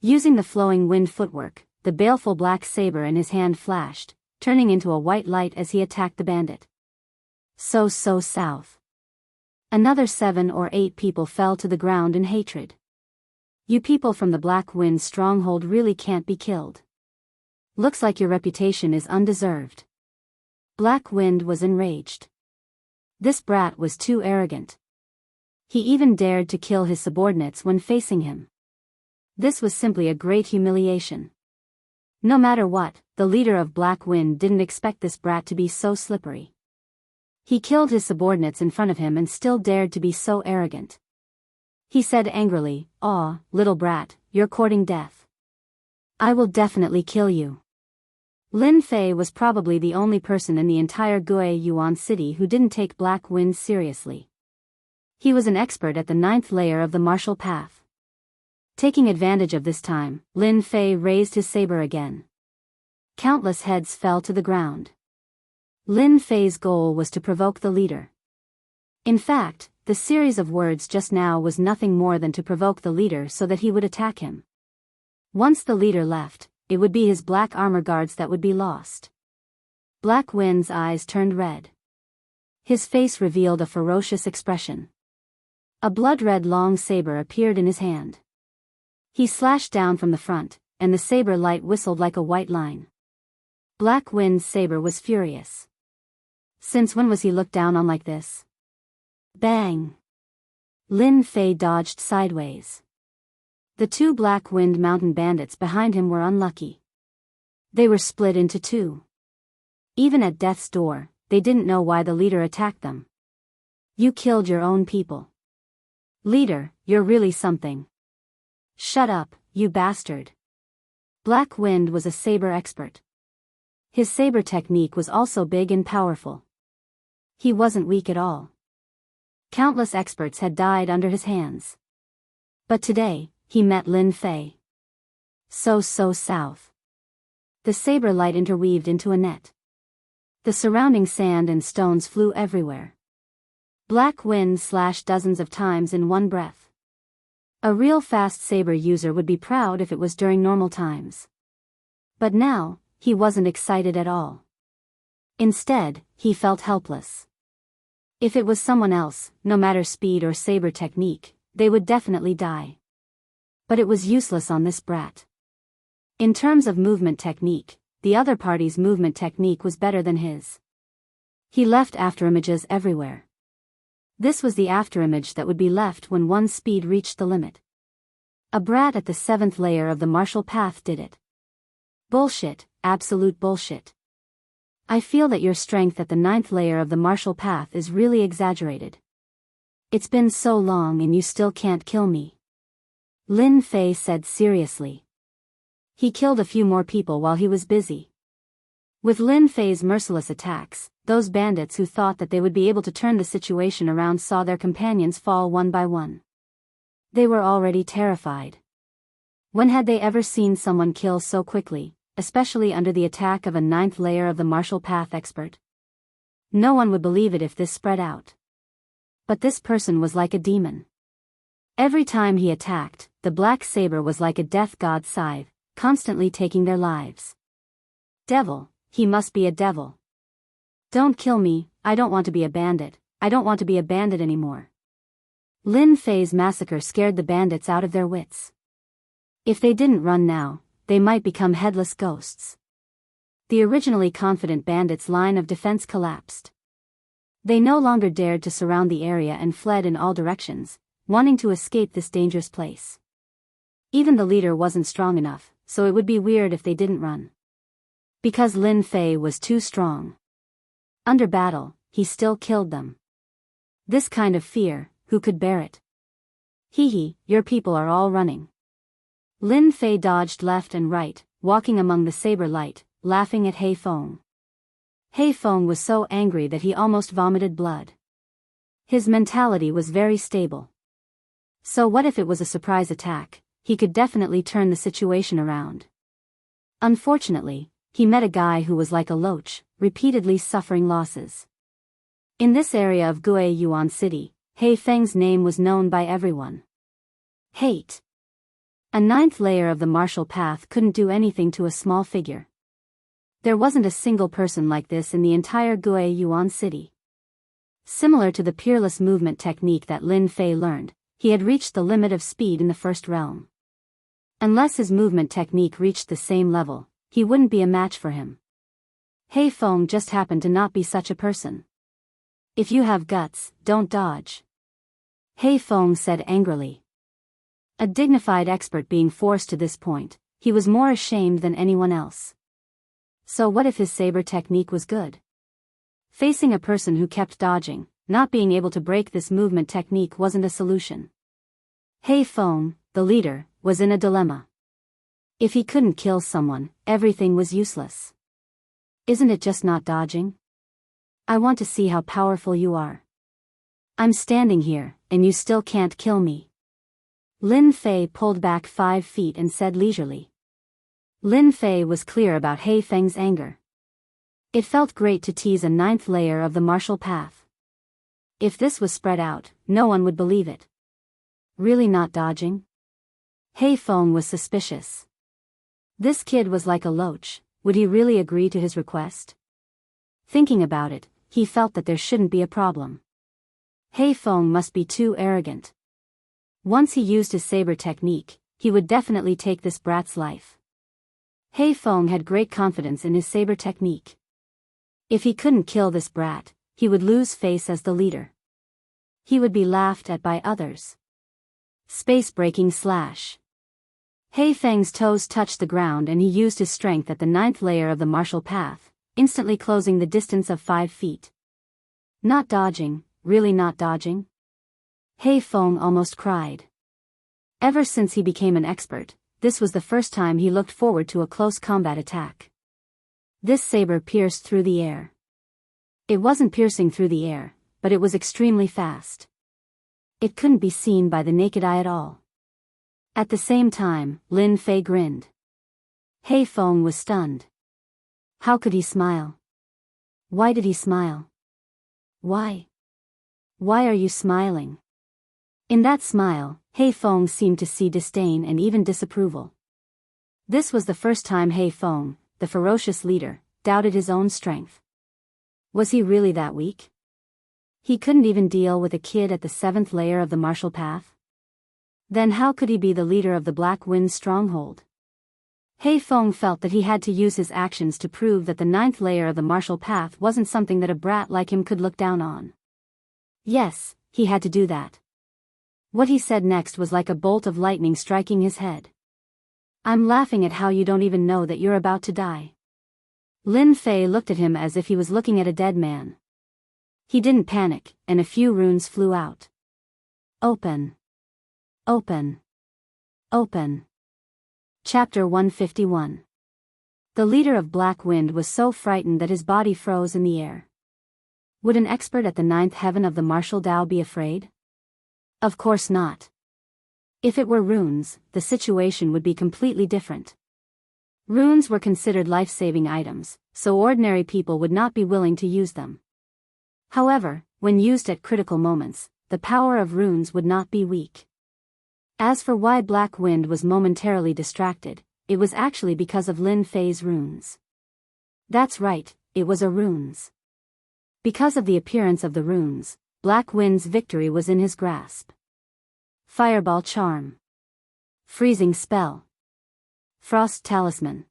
Using the flowing wind footwork, the baleful black saber in his hand flashed, turning into a white light as he attacked the bandit. So south. Another 7 or 8 people fell to the ground in hatred. You people from the Black Wind stronghold really can't be killed. Looks like your reputation is undeserved. Black Wind was enraged. This brat was too arrogant. He even dared to kill his subordinates when facing him. This was simply a great humiliation. No matter what, the leader of Black Wind didn't expect this brat to be so slippery. He killed his subordinates in front of him and still dared to be so arrogant. He said angrily, "Aw, little brat, you're courting death. I will definitely kill you." Lin Fei was probably the only person in the entire Gui Yuan city who didn't take Black Wind seriously. He was an expert at the 9th layer of the martial path. Taking advantage of this time, Lin Fei raised his saber again. Countless heads fell to the ground. Lin Fei's goal was to provoke the leader. In fact, the series of words just now was nothing more than to provoke the leader so that he would attack him. Once the leader left, it would be his black armor guards that would be lost. Black Wind's eyes turned red. His face revealed a ferocious expression. A blood-red long saber appeared in his hand. He slashed down from the front, and the saber light whistled like a white line. Black Wind's saber was furious. Since when was he looked down on like this? Bang! Lin Fei dodged sideways. The two Black Wind Mountain bandits behind him were unlucky. They were split into two. Even at death's door, they didn't know why the leader attacked them. You killed your own people. Leader, you're really something. Shut up, you bastard. Black Wind was a saber expert. His saber technique was also big and powerful. He wasn't weak at all. Countless experts had died under his hands. But today, he met Lin Fei. So south. The saber light interweaved into a net. The surrounding sand and stones flew everywhere. Black Wind slashed dozens of times in one breath. A real fast saber user would be proud if it was during normal times. But now, he wasn't excited at all. Instead, he felt helpless. If it was someone else, no matter speed or saber technique, they would definitely die. But it was useless on this brat. In terms of movement technique, the other party's movement technique was better than his. He left afterimages everywhere. This was the afterimage that would be left when one's speed reached the limit. A brat at the 7th layer of the martial path did it. Bullshit, absolute bullshit. I feel that your strength at the 9th layer of the martial path is really exaggerated. It's been so long and you still can't kill me. Lin Fei said seriously. He killed a few more people while he was busy. With Lin Fei's merciless attacks, those bandits who thought that they would be able to turn the situation around saw their companions fall one by one. They were already terrified. When had they ever seen someone kill so quickly, especially under the attack of a 9th layer of the martial path expert? No one would believe it if this spread out. But this person was like a demon. Every time he attacked, the black saber was like a death god's scythe, constantly taking their lives. Devil, he must be a devil. Don't kill me, I don't want to be a bandit, I don't want to be a bandit anymore. Lin Fei's massacre scared the bandits out of their wits. If they didn't run now, they might become headless ghosts. The originally confident bandits' line of defense collapsed. They no longer dared to surround the area and fled in all directions, wanting to escape this dangerous place. Even the leader wasn't strong enough, so it would be weird if they didn't run. Because Lin Fei was too strong. Under battle, he still killed them. This kind of fear, who could bear it? Hee, your people are all running. Lin Fei dodged left and right, walking among the saber light, laughing at He Feng. He Feng was so angry that he almost vomited blood. His mentality was very stable. So what if it was a surprise attack? He could definitely turn the situation around. Unfortunately, he met a guy who was like a loach, repeatedly suffering losses. In this area of Gue Yuan City, He Feng's name was known by everyone. Hate. A 9th layer of the martial path couldn't do anything to a small figure. There wasn't a single person like this in the entire Gue Yuan City. Similar to the peerless movement technique that Lin Fei learned, he had reached the limit of speed in the first realm. Unless his movement technique reached the same level, he wouldn't be a match for him. He Feng just happened to not be such a person. If you have guts, don't dodge. He Feng said angrily. A dignified expert being forced to this point, he was more ashamed than anyone else. So what if his saber technique was good? Facing a person who kept dodging, not being able to break this movement technique wasn't a solution. He Feng, the leader, was in a dilemma. If he couldn't kill someone, everything was useless. Isn't it just not dodging? I want to see how powerful you are. I'm standing here, and you still can't kill me. Lin Fei pulled back 5 feet and said leisurely. Lin Fei was clear about He Feng's anger. It felt great to tease a ninth layer of the martial path. If this was spread out, no one would believe it. Really not dodging? He Feng was suspicious. This kid was like a loach, would he really agree to his request? Thinking about it, he felt that there shouldn't be a problem. He Feng must be too arrogant. Once he used his saber technique, he would definitely take this brat's life. He Feng had great confidence in his saber technique. If he couldn't kill this brat, he would lose face as the leader. He would be laughed at by others. Space-breaking slash. He Feng's toes touched the ground and he used his strength at the ninth layer of the martial path, instantly closing the distance of 5 feet. Not dodging, really not dodging? He Feng almost cried. Ever since he became an expert, this was the first time he looked forward to a close combat attack. This saber pierced through the air. It wasn't piercing through the air, but it was extremely fast. It couldn't be seen by the naked eye at all. At the same time, Lin Fei grinned. He Feng was stunned. How could he smile? Why did he smile? Why? Why are you smiling? In that smile, He Feng seemed to see disdain and even disapproval. This was the first time He Feng, the ferocious leader, doubted his own strength. Was he really that weak? He couldn't even deal with a kid at the 7th layer of the martial path? Then how could he be the leader of the Black Wind's stronghold? He Feng felt that he had to use his actions to prove that the 9th layer of the martial path wasn't something that a brat like him could look down on. Yes, he had to do that. What he said next was like a bolt of lightning striking his head. I'm laughing at how you don't even know that you're about to die. Lin Fei looked at him as if he was looking at a dead man. He didn't panic, and a few runes flew out. Open. Open. Open. Chapter 151. The leader of Black Wind was so frightened that his body froze in the air. Would an expert at the 9th heaven of the martial Tao be afraid? Of course not. If it were runes, the situation would be completely different. Runes were considered life-saving items, so ordinary people would not be willing to use them. However, when used at critical moments, the power of runes would not be weak. As for why Black Wind was momentarily distracted, it was actually because of Lin Fei's runes. That's right, it was a runes. Because of the appearance of the runes, Black Wind's victory was in his grasp. Fireball Charm. Freezing Spell. Frost Talisman.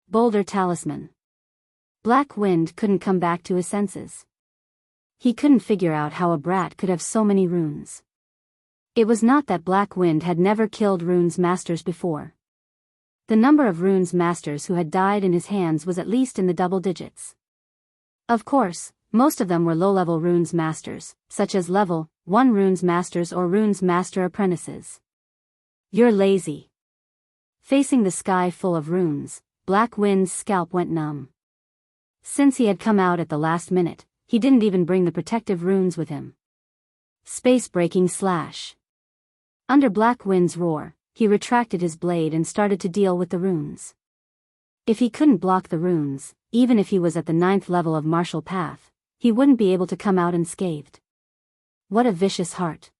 Boulder Talisman. Black Wind couldn't come back to his senses. He couldn't figure out how a brat could have so many runes. It was not that Black Wind had never killed runes masters before. The number of runes masters who had died in his hands was at least in the double digits. Of course, most of them were low-level runes masters, such as level 1 runes masters or runes master apprentices. You're lazy. Facing the sky full of runes, Black Wind's scalp went numb. Since he had come out at the last minute, he didn't even bring the protective runes with him. Space-breaking slash. Under Black Wind's roar, he retracted his blade and started to deal with the runes. If he couldn't block the runes, even if he was at the 9th level of martial path, he wouldn't be able to come out unscathed. What a vicious heart.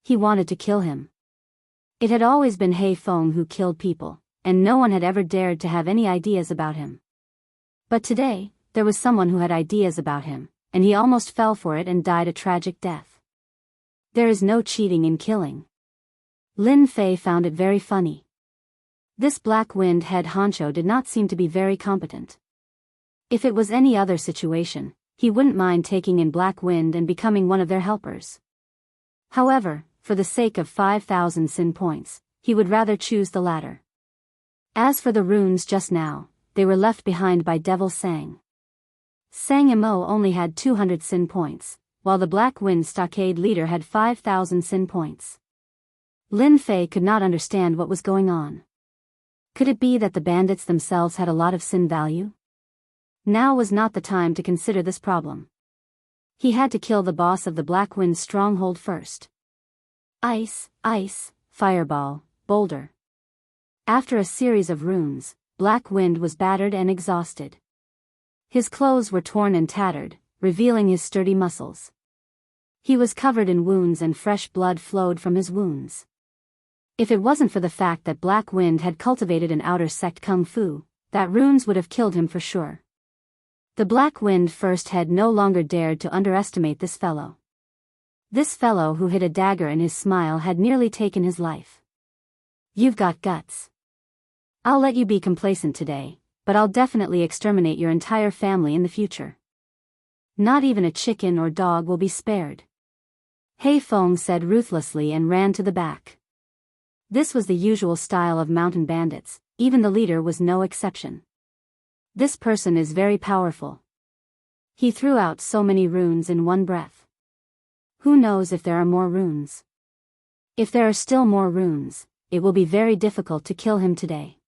He wanted to kill him. It had always been He Feng who killed people, and no one had ever dared to have any ideas about him. But today, there was someone who had ideas about him, and he almost fell for it and died a tragic death. There is no cheating in killing. Lin Fei found it very funny. This Black Wind head honcho did not seem to be very competent. If it was any other situation, he wouldn't mind taking in Black Wind and becoming one of their helpers. However, for the sake of 5,000 sin points, he would rather choose the latter. As for the runes just now, they were left behind by Devil Sang. Sang Mo only had 200 sin points, while the Black Wind stockade leader had 5,000 sin points. Lin Fei could not understand what was going on. Could it be that the bandits themselves had a lot of sin value? Now was not the time to consider this problem. He had to kill the boss of the Black Wind's stronghold first. Ice, ice, fireball, boulder. After a series of runes, Black Wind was battered and exhausted. His clothes were torn and tattered, revealing his sturdy muscles. He was covered in wounds and fresh blood flowed from his wounds. If it wasn't for the fact that Black Wind had cultivated an outer sect kung fu, that runes would have killed him for sure. The Black Wind first head no longer dared to underestimate this fellow. This fellow who hid a dagger in his smile had nearly taken his life. You've got guts. I'll let you be complacent today, but I'll definitely exterminate your entire family in the future. Not even a chicken or dog will be spared. Hei Feng said ruthlessly and ran to the back. This was the usual style of mountain bandits, even the leader was no exception. This person is very powerful. He threw out so many runes in one breath. Who knows if there are more runes? If there are still more runes, it will be very difficult to kill him today.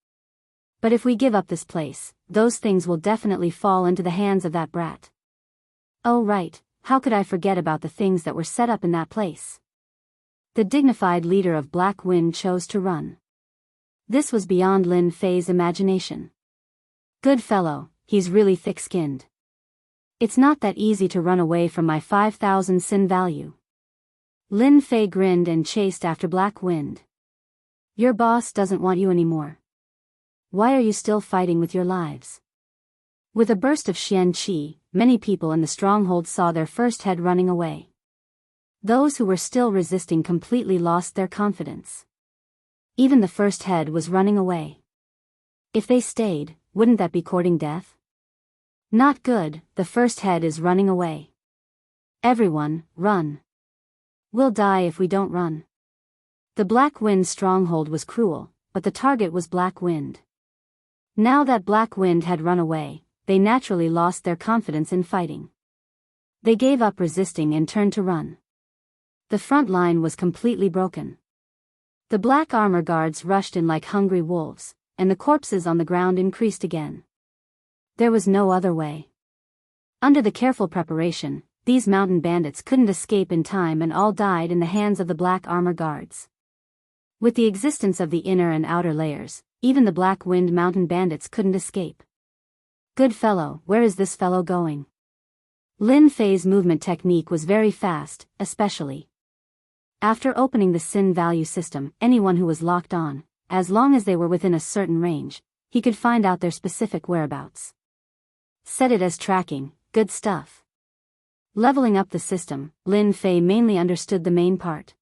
But if we give up this place, those things will definitely fall into the hands of that brat. Oh right, how could I forget about the things that were set up in that place? The dignified leader of Black Wind chose to run. This was beyond Lin Fei's imagination. Good fellow, he's really thick-skinned. It's not that easy to run away from my 5,000 sin value. Lin Fei grinned and chased after Black Wind. Your boss doesn't want you anymore. Why are you still fighting with your lives? With a burst of Xian Qi, many people in the stronghold saw their first head running away. Those who were still resisting completely lost their confidence. Even the first head was running away. If they stayed, wouldn't that be courting death? Not good, the first head is running away. Everyone, run. We'll die if we don't run. The Black Wind stronghold was cruel, but the target was Black Wind. Now that Black Wind had run away, they naturally lost their confidence in fighting. They gave up resisting and turned to run. The front line was completely broken. The black armor guards rushed in like hungry wolves, and the corpses on the ground increased again. There was no other way. Under the careful preparation, these mountain bandits couldn't escape in time and all died in the hands of the black armor guards. With the existence of the inner and outer layers, even the Black Wind mountain bandits couldn't escape. Good fellow, where is this fellow going? Lin Fei's movement technique was very fast, especially. After opening the sin value system, anyone who was locked on, as long as they were within a certain range, he could find out their specific whereabouts. Set it as tracking, good stuff. Leveling up the system, Lin Fei mainly understood the main part.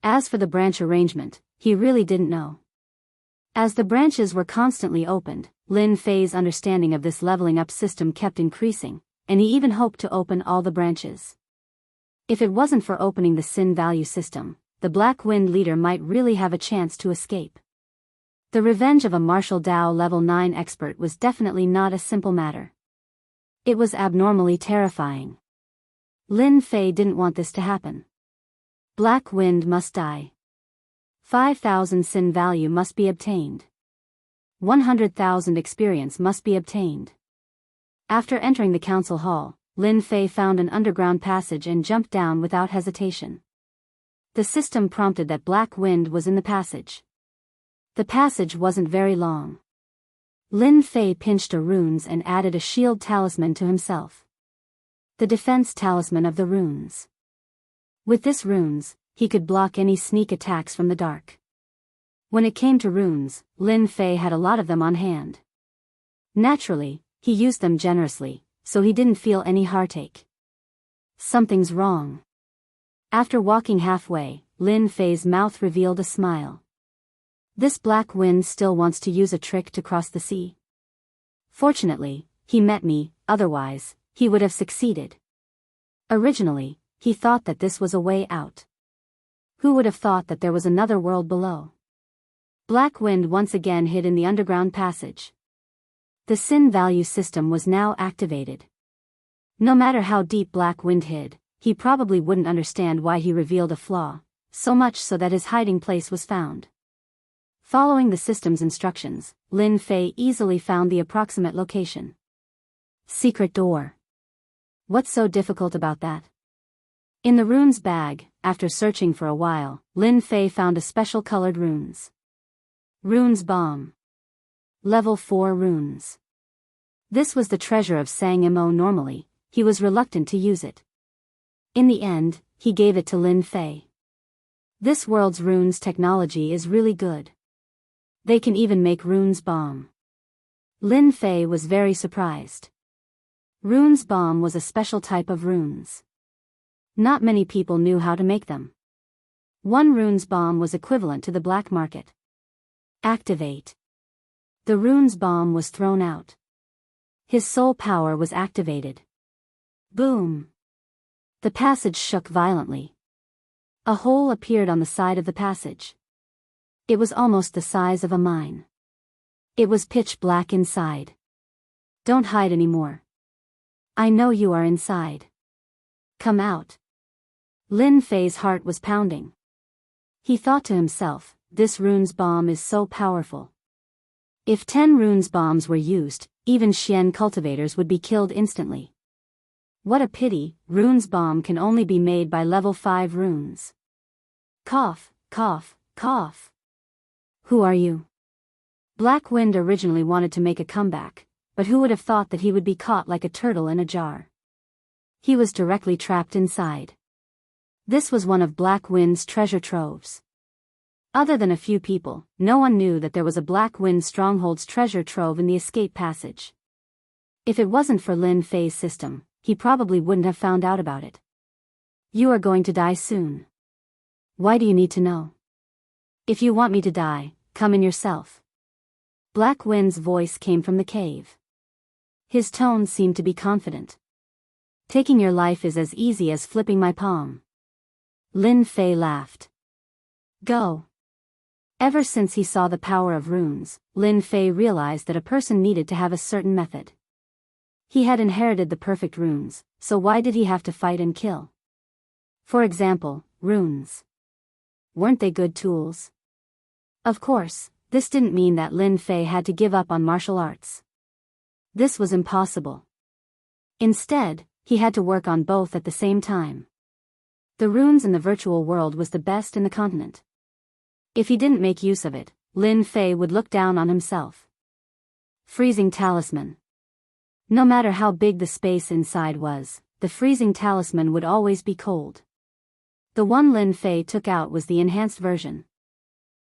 As for the branch arrangement, he really didn't know. As the branches were constantly opened, Lin Fei's understanding of this leveling up system kept increasing, and he even hoped to open all the branches. If it wasn't for opening the sin value system, the Black Wind leader might really have a chance to escape. The revenge of a martial Dao level 9 expert was definitely not a simple matter. It was abnormally terrifying. Lin Fei didn't want this to happen. Black Wind must die. 5,000 sin value must be obtained. 100,000 experience must be obtained. After entering the council hall, Lin Fei found an underground passage and jumped down without hesitation. The system prompted that Black Wind was in the passage. The passage wasn't very long. Lin Fei pinched a runes and added a shield talisman to himself. The defense talisman of the runes. With this runes, he could block any sneak attacks from the dark. When it came to runes, Lin Fei had a lot of them on hand. Naturally, he used them generously, so he didn't feel any heartache. Something's wrong. After walking halfway, Lin Fei's mouth revealed a smile. This Black Wind still wants to use a trick to cross the sea. Fortunately, he met me, otherwise, he would have succeeded. Originally, he thought that this was a way out. Who would have thought that there was another world below? Black Wind once again hid in the underground passage. The sin value system was now activated. No matter how deep Black Wind hid, he probably wouldn't understand why he revealed a flaw, so much so that his hiding place was found. Following the system's instructions, Lin Fei easily found the approximate location. Secret door. What's so difficult about that? In the runes bag, after searching for a while, Lin Fei found a special colored runes. Runes Bomb. Level 4 Runes. This was the treasure of Sang Mo. Normally, he was reluctant to use it. In the end, he gave it to Lin Fei. This world's runes technology is really good. They can even make Runes Bomb. Lin Fei was very surprised. Runes Bomb was a special type of runes. Not many people knew how to make them. One Runes Bomb was equivalent to the black market. Activate. The Runes Bomb was thrown out. His soul power was activated. Boom. The passage shook violently. A hole appeared on the side of the passage. It was almost the size of a mine. It was pitch black inside. Don't hide anymore. I know you are inside. Come out. Lin Fei's heart was pounding. He thought to himself, this Runes Bomb is so powerful. If 10 Runes Bombs were used, even Xian cultivators would be killed instantly. What a pity, Runes Bomb can only be made by level 5 runes. Cough, cough, cough. Who are you? Black Wind originally wanted to make a comeback, but who would have thought that he would be caught like a turtle in a jar? He was directly trapped inside. This was one of Black Wind's treasure troves. Other than a few people, no one knew that there was a Black Wind Stronghold's treasure trove in the escape passage. If it wasn't for Lin Fei's system, he probably wouldn't have found out about it. You are going to die soon. Why do you need to know? If you want me to die, come in yourself. Black Wind's voice came from the cave. His tone seemed to be confident. Taking your life is as easy as flipping my palm. Lin Fei laughed. Go. Ever since he saw the power of runes, Lin Fei realized that a person needed to have a certain method. He had inherited the perfect runes, so why did he have to fight and kill? For example, runes. Weren't they good tools? Of course, this didn't mean that Lin Fei had to give up on martial arts. This was impossible. Instead, he had to work on both at the same time. The runes in the virtual world was the best in the continent. If he didn't make use of it, Lin Fei would look down on himself. Freezing Talisman. No matter how big the space inside was, the freezing talisman would always be cold. The one Lin Fei took out was the enhanced version.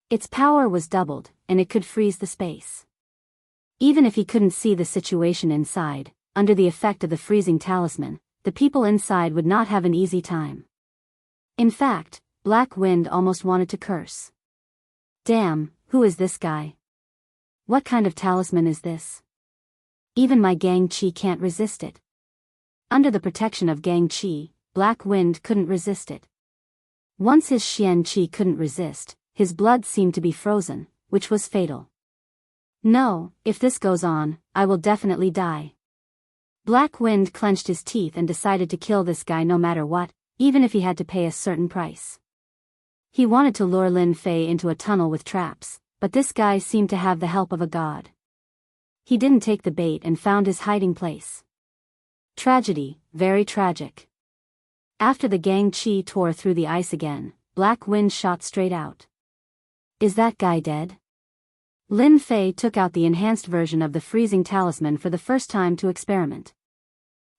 Its power was doubled, and it could freeze the space. Even if he couldn't see the situation inside, under the effect of the freezing talisman, the people inside would not have an easy time. In fact, Black Wind almost wanted to curse. Damn, who is this guy? What kind of talisman is this? Even my Gang Chi can't resist it. Under the protection of Gang Chi, Black Wind couldn't resist it. Once his Xian Chi couldn't resist, his blood seemed to be frozen, which was fatal. No, if this goes on, I will definitely die. Black Wind clenched his teeth and decided to kill this guy no matter what, even if he had to pay a certain price. He wanted to lure Lin Fei into a tunnel with traps, but this guy seemed to have the help of a god. He didn't take the bait and found his hiding place. Tragedy, very tragic. After the Gang Chi tore through the ice again, Black Wind shot straight out. Is that guy dead? Lin Fei took out the enhanced version of the freezing talisman for the first time to experiment.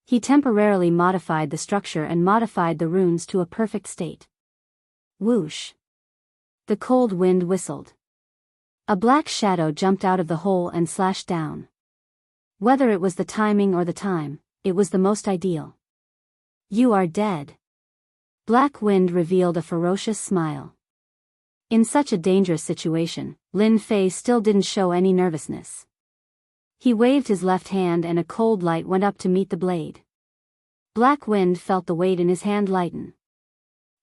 He temporarily modified the structure and modified the runes to a perfect state. Whoosh. The cold wind whistled. A black shadow jumped out of the hole and slashed down. Whether it was the timing or the time, it was the most ideal. You are dead. Black Wind revealed a ferocious smile. In such a dangerous situation, Lin Fei still didn't show any nervousness. He waved his left hand and a cold light went up to meet the blade. Black Wind felt the weight in his hand lighten.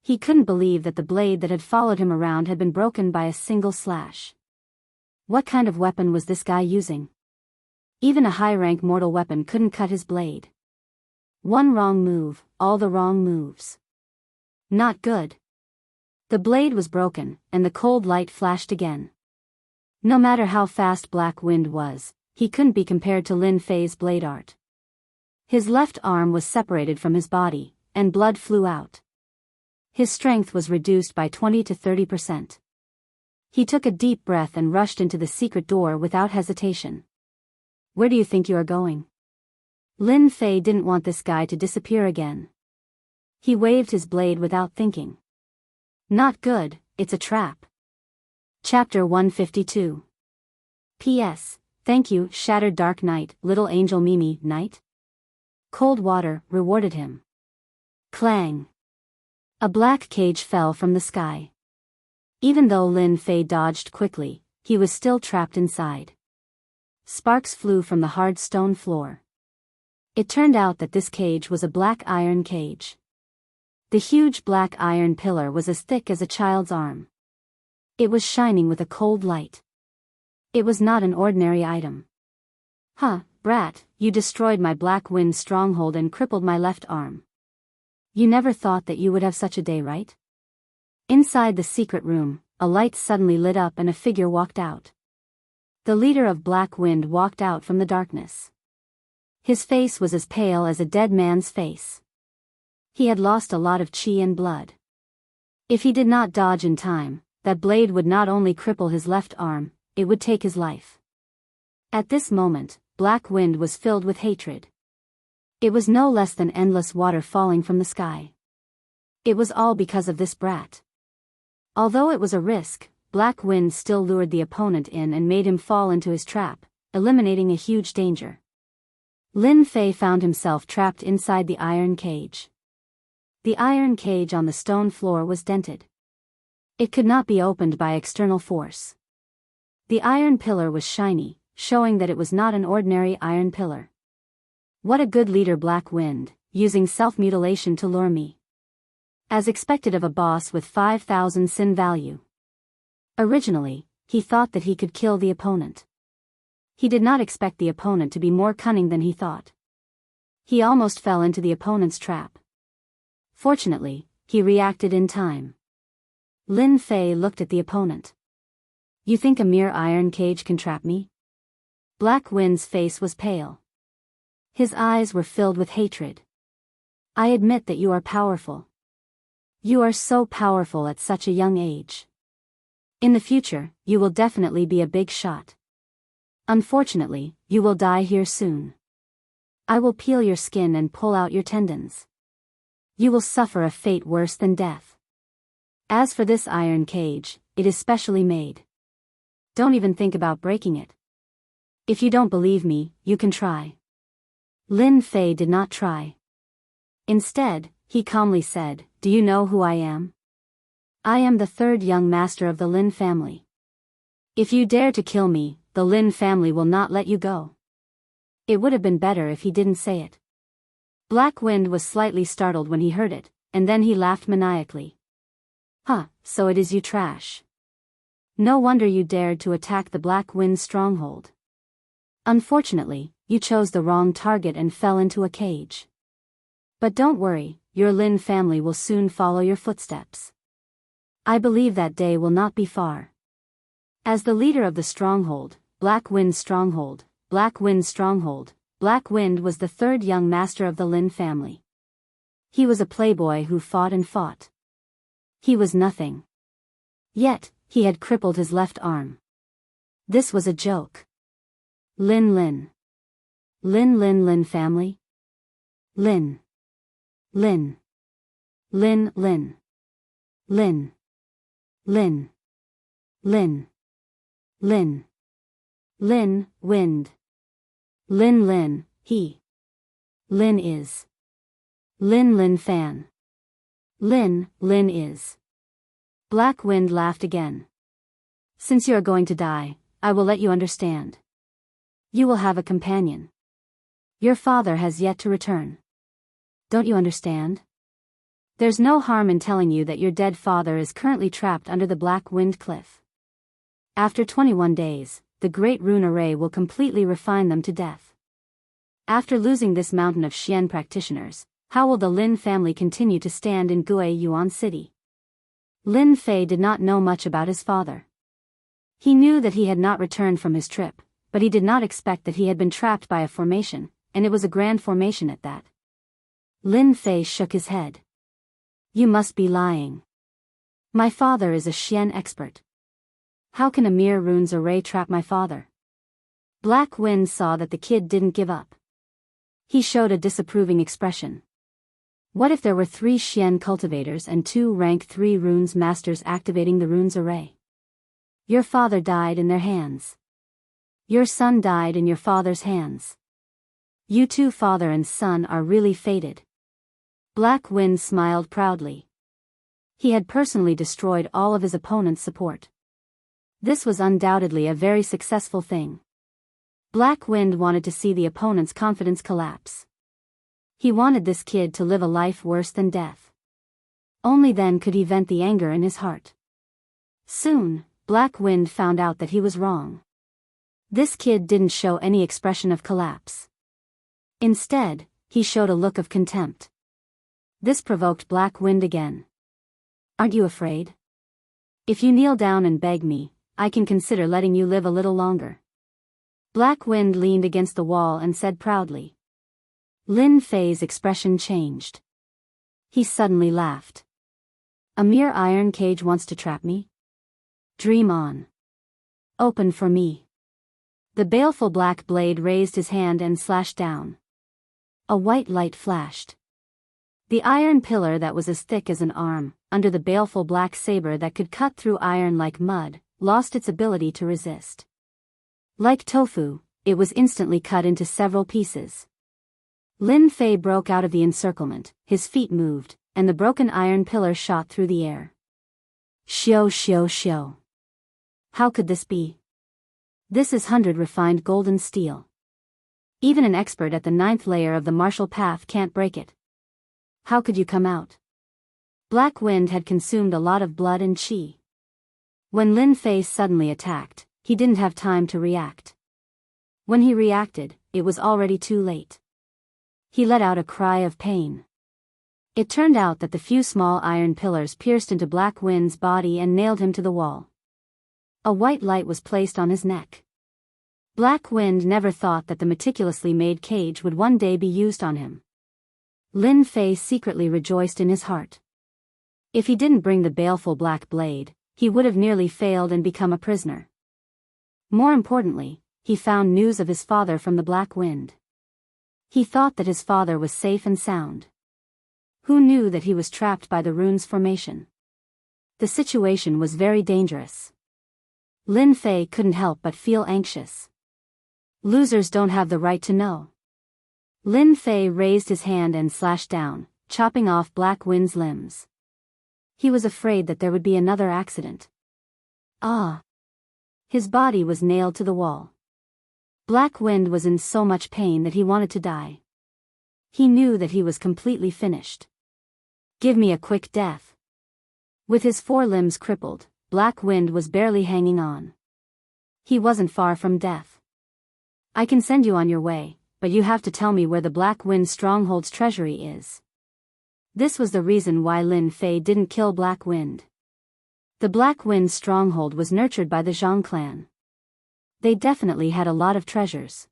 He couldn't believe that the blade that had followed him around had been broken by a single slash. What kind of weapon was this guy using? Even a high-rank mortal weapon couldn't cut his blade. One wrong move, all the wrong moves. Not good. The blade was broken, and the cold light flashed again. No matter how fast Black Wind was, he couldn't be compared to Lin Fei's blade art. His left arm was separated from his body, and blood flew out. His strength was reduced by 20 to 30%. He took a deep breath and rushed into the secret door without hesitation. Where do you think you are going? Lin Fei didn't want this guy to disappear again. He waved his blade without thinking. Not good, it's a trap. Chapter 152. P.S. Thank you, Shattered Dark Knight, Little Angel Mimi, Knight. Cold water rewarded him. Clang. A black cage fell from the sky. Even though Lin Fei dodged quickly, he was still trapped inside. Sparks flew from the hard stone floor. It turned out that this cage was a black iron cage. The huge black iron pillar was as thick as a child's arm. It was shining with a cold light. It was not an ordinary item. Huh, brat, you destroyed my Black Wind stronghold and crippled my left arm. You never thought that you would have such a day, right? Inside the secret room, a light suddenly lit up and a figure walked out. The leader of Black Wind walked out from the darkness. His face was as pale as a dead man's face. He had lost a lot of chi and blood. If he did not dodge in time, that blade would not only cripple his left arm, it would take his life. At this moment, Black Wind was filled with hatred. It was no less than endless water falling from the sky. It was all because of this brat. Although it was a risk, Black Wind still lured the opponent in and made him fall into his trap, eliminating a huge danger. Lin Fei found himself trapped inside the iron cage. The iron cage on the stone floor was dented. It could not be opened by external force. The iron pillar was shiny, showing that it was not an ordinary iron pillar. What a good leader, Black Wind, using self-mutilation to lure me. As expected of a boss with 5,000 sin value. Originally, he thought that he could kill the opponent. He did not expect the opponent to be more cunning than he thought. He almost fell into the opponent's trap. Fortunately, he reacted in time. Lin Fei looked at the opponent. You think a mere iron cage can trap me? Black Wind's face was pale. His eyes were filled with hatred. I admit that you are powerful. You are so powerful at such a young age. In the future, you will definitely be a big shot. Unfortunately, you will die here soon. I will peel your skin and pull out your tendons. You will suffer a fate worse than death. As for this iron cage, it is specially made. Don't even think about breaking it. If you don't believe me, you can try. Lin Fei did not try. Instead, he calmly said, Do you know who I am? I am the third young master of the Lin family. If you dare to kill me, the Lin family will not let you go. It would have been better if he didn't say it. Black Wind was slightly startled when he heard it, and then he laughed maniacally. Huh, so it is you, trash. No wonder you dared to attack the Black Wind stronghold. Unfortunately, you chose the wrong target and fell into a cage. But don't worry, your Lin family will soon follow your footsteps. I believe that day will not be far. As the leader of the stronghold, Black Wind stronghold, Black Wind stronghold, Black Wind was the third young master of the Lin family. He was a playboy who fought and fought. He was nothing. Yet, he had crippled his left arm. This was a joke. Lin Lin. Lin family? Lin. Lin. Lin Lin. Lin. Lin. Lin. Lin. Lin, Wind. Lin, he. Lin is. Lin fan. Lin is. Black Wind laughed again. Since you are going to die, I will let you understand. You will have a companion. Your father has yet to return. Don't you understand? There's no harm in telling you that your dead father is currently trapped under the Black Wind cliff. After 21 days, the Great Rune Array will completely refine them to death. After losing this mountain of Xian practitioners, how will the Lin family continue to stand in Gui Yuan City? Lin Fei did not know much about his father. He knew that he had not returned from his trip, but he did not expect that he had been trapped by a formation, and it was a grand formation at that. Lin Fei shook his head. You must be lying. My father is a Xian expert. How can a mere rune's array trap my father? Black Wind saw that the kid didn't give up. He showed a disapproving expression. What if there were 3 Xian cultivators and 2 rank 3 runes masters activating the runes array? Your father died in their hands. Your son died in your father's hands. You two, father and son, are really fated. Black Wind smiled proudly. He had personally destroyed all of his opponent's support. This was undoubtedly a very successful thing. Black Wind wanted to see the opponent's confidence collapse. He wanted this kid to live a life worse than death. Only then could he vent the anger in his heart. Soon, Black Wind found out that he was wrong. This kid didn't show any expression of collapse. Instead, he showed a look of contempt. This provoked Black Wind again. Aren't you afraid? If you kneel down and beg me, I can consider letting you live a little longer. Black Wind leaned against the wall and said proudly. Lin Fei's expression changed. He suddenly laughed. A mere iron cage wants to trap me? Dream on. Open for me. The baleful black blade raised his hand and slashed down. A white light flashed. The iron pillar that was as thick as an arm, under the baleful black saber that could cut through iron like mud, lost its ability to resist. Like tofu, it was instantly cut into several pieces. Lin Fei broke out of the encirclement, his feet moved, and the broken iron pillar shot through the air. Shio shio shio. How could this be? This is 100 refined golden steel. Even an expert at the 9th layer of the martial path can't break it. How could you come out? Black Wind had consumed a lot of blood and qi. When Lin Fei suddenly attacked, he didn't have time to react. When he reacted, it was already too late. He let out a cry of pain. It turned out that the few small iron pillars pierced into Black Wind's body and nailed him to the wall. A white light was placed on his neck. Black Wind never thought that the meticulously made cage would one day be used on him. Lin Fei secretly rejoiced in his heart. If he didn't bring the baleful black blade, he would have nearly failed and become a prisoner. More importantly, he found news of his father from the Black Wind. He thought that his father was safe and sound. Who knew that he was trapped by the rune's formation? The situation was very dangerous. Lin Fei couldn't help but feel anxious. Losers don't have the right to know. Lin Fei raised his hand and slashed down, chopping off Black Wind's limbs. He was afraid that there would be another accident. Ah! His body was nailed to the wall. Black Wind was in so much pain that he wanted to die. He knew that he was completely finished. Give me a quick death. With his 4 limbs crippled, Black Wind was barely hanging on. He wasn't far from death. I can send you on your way, but you have to tell me where the Black Wind stronghold's treasury is. This was the reason why Lin Fei didn't kill Black Wind. The Black Wind stronghold was nurtured by the Zhang clan. They definitely had a lot of treasures.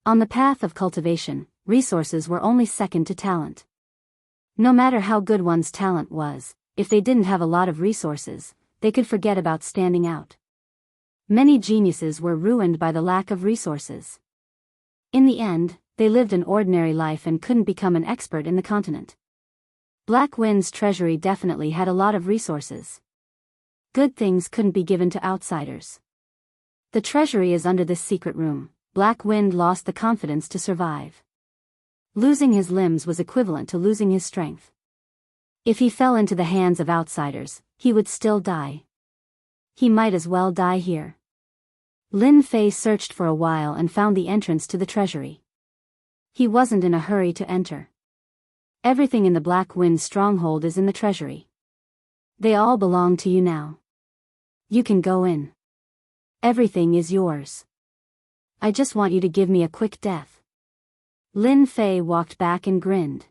On the path of cultivation, resources were only second to talent. No matter how good one's talent was, if they didn't have a lot of resources, they could forget about standing out. Many geniuses were ruined by the lack of resources. In the end, they lived an ordinary life and couldn't become an expert in the continent. Black Wind's treasury definitely had a lot of resources. Good things couldn't be given to outsiders. The treasury is under this secret room. Black Wind lost the confidence to survive. Losing his limbs was equivalent to losing his strength. If he fell into the hands of outsiders, he would still die. He might as well die here. Lin Fei searched for a while and found the entrance to the treasury. He wasn't in a hurry to enter. Everything in the Black Wind stronghold is in the treasury. They all belong to you now. You can go in. Everything is yours. I just want you to give me a quick death. Lin Fei walked back and grinned.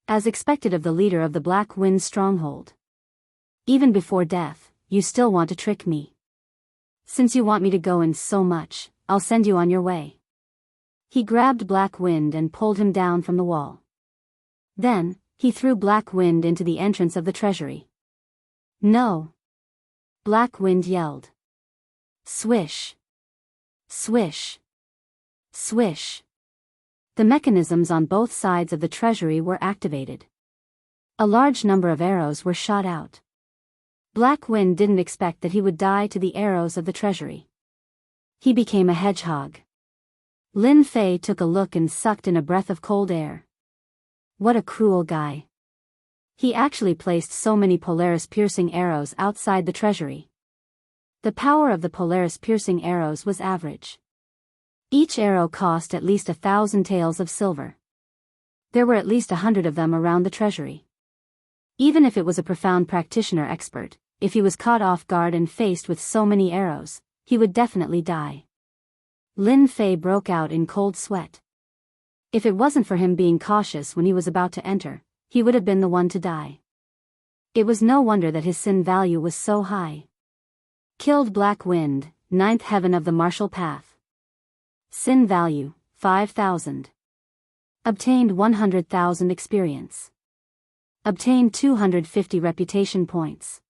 As expected of the leader of the Black Wind stronghold. Even before death, you still want to trick me. Since you want me to go in so much, I'll send you on your way. He grabbed Black Wind and pulled him down from the wall. Then, he threw Black Wind into the entrance of the treasury. No! Black Wind yelled. Swish. Swish. Swish. The mechanisms on both sides of the treasury were activated. A large number of arrows were shot out. Black Wind didn't expect that he would die to the arrows of the treasury. He became a hedgehog. Lin Fei took a look and sucked in a breath of cold air. What a cruel guy. He actually placed so many Polaris-piercing arrows outside the treasury. The power of the Polaris-piercing arrows was average. Each arrow cost at least 1,000 taels of silver. There were at least 100 of them around the treasury. Even if it was a profound practitioner expert, if he was caught off guard and faced with so many arrows, he would definitely die. Lin Fei broke out in cold sweat. If it wasn't for him being cautious when he was about to enter, he would have been the one to die. It was no wonder that his sin value was so high. Killed Black Wind, 9th heaven of the martial path. Sin value, 5,000. Obtained 100,000 experience. Obtained 250 reputation points.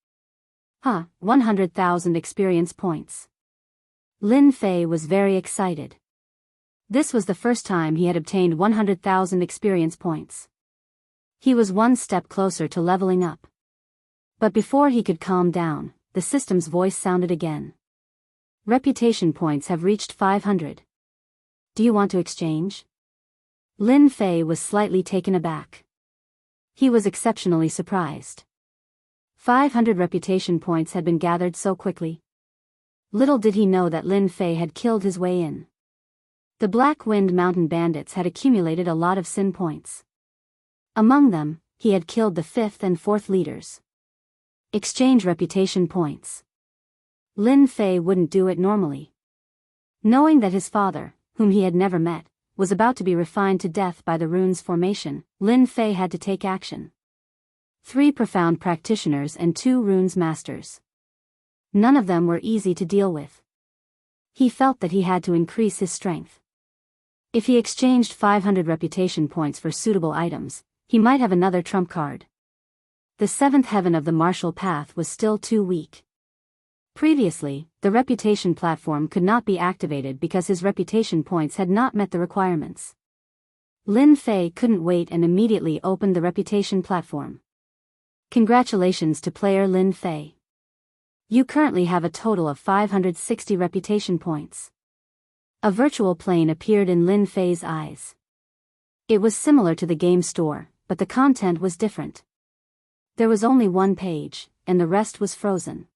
100,000 experience points. Lin Fei was very excited. This was the first time he had obtained 100,000 experience points. He was one step closer to leveling up. But before he could calm down, the system's voice sounded again. Reputation points have reached 500. Do you want to exchange? Lin Fei was slightly taken aback. He was exceptionally surprised. 500 reputation points had been gathered so quickly. Little did he know that Lin Fei had killed his way in. The Black Wind Mountain bandits had accumulated a lot of sin points. Among them, he had killed the 5th and 4th leaders. Exchange reputation points. Lin Fei wouldn't do it normally. Knowing that his father, whom he had never met, was about to be refined to death by the rune's formation, Lin Fei had to take action. 3 profound practitioners and 2 runes masters. None of them were easy to deal with. He felt that he had to increase his strength. If he exchanged 500 reputation points for suitable items, he might have another trump card. The 7th heaven of the martial path was still too weak. Previously, the reputation platform could not be activated because his reputation points had not met the requirements. Lin Fei couldn't wait and immediately opened the reputation platform. Congratulations to player Lin Fei. You currently have a total of 560 reputation points. A virtual plane appeared in Lin Fei's eyes. It was similar to the game store, but the content was different. There was only one page, and the rest was frozen.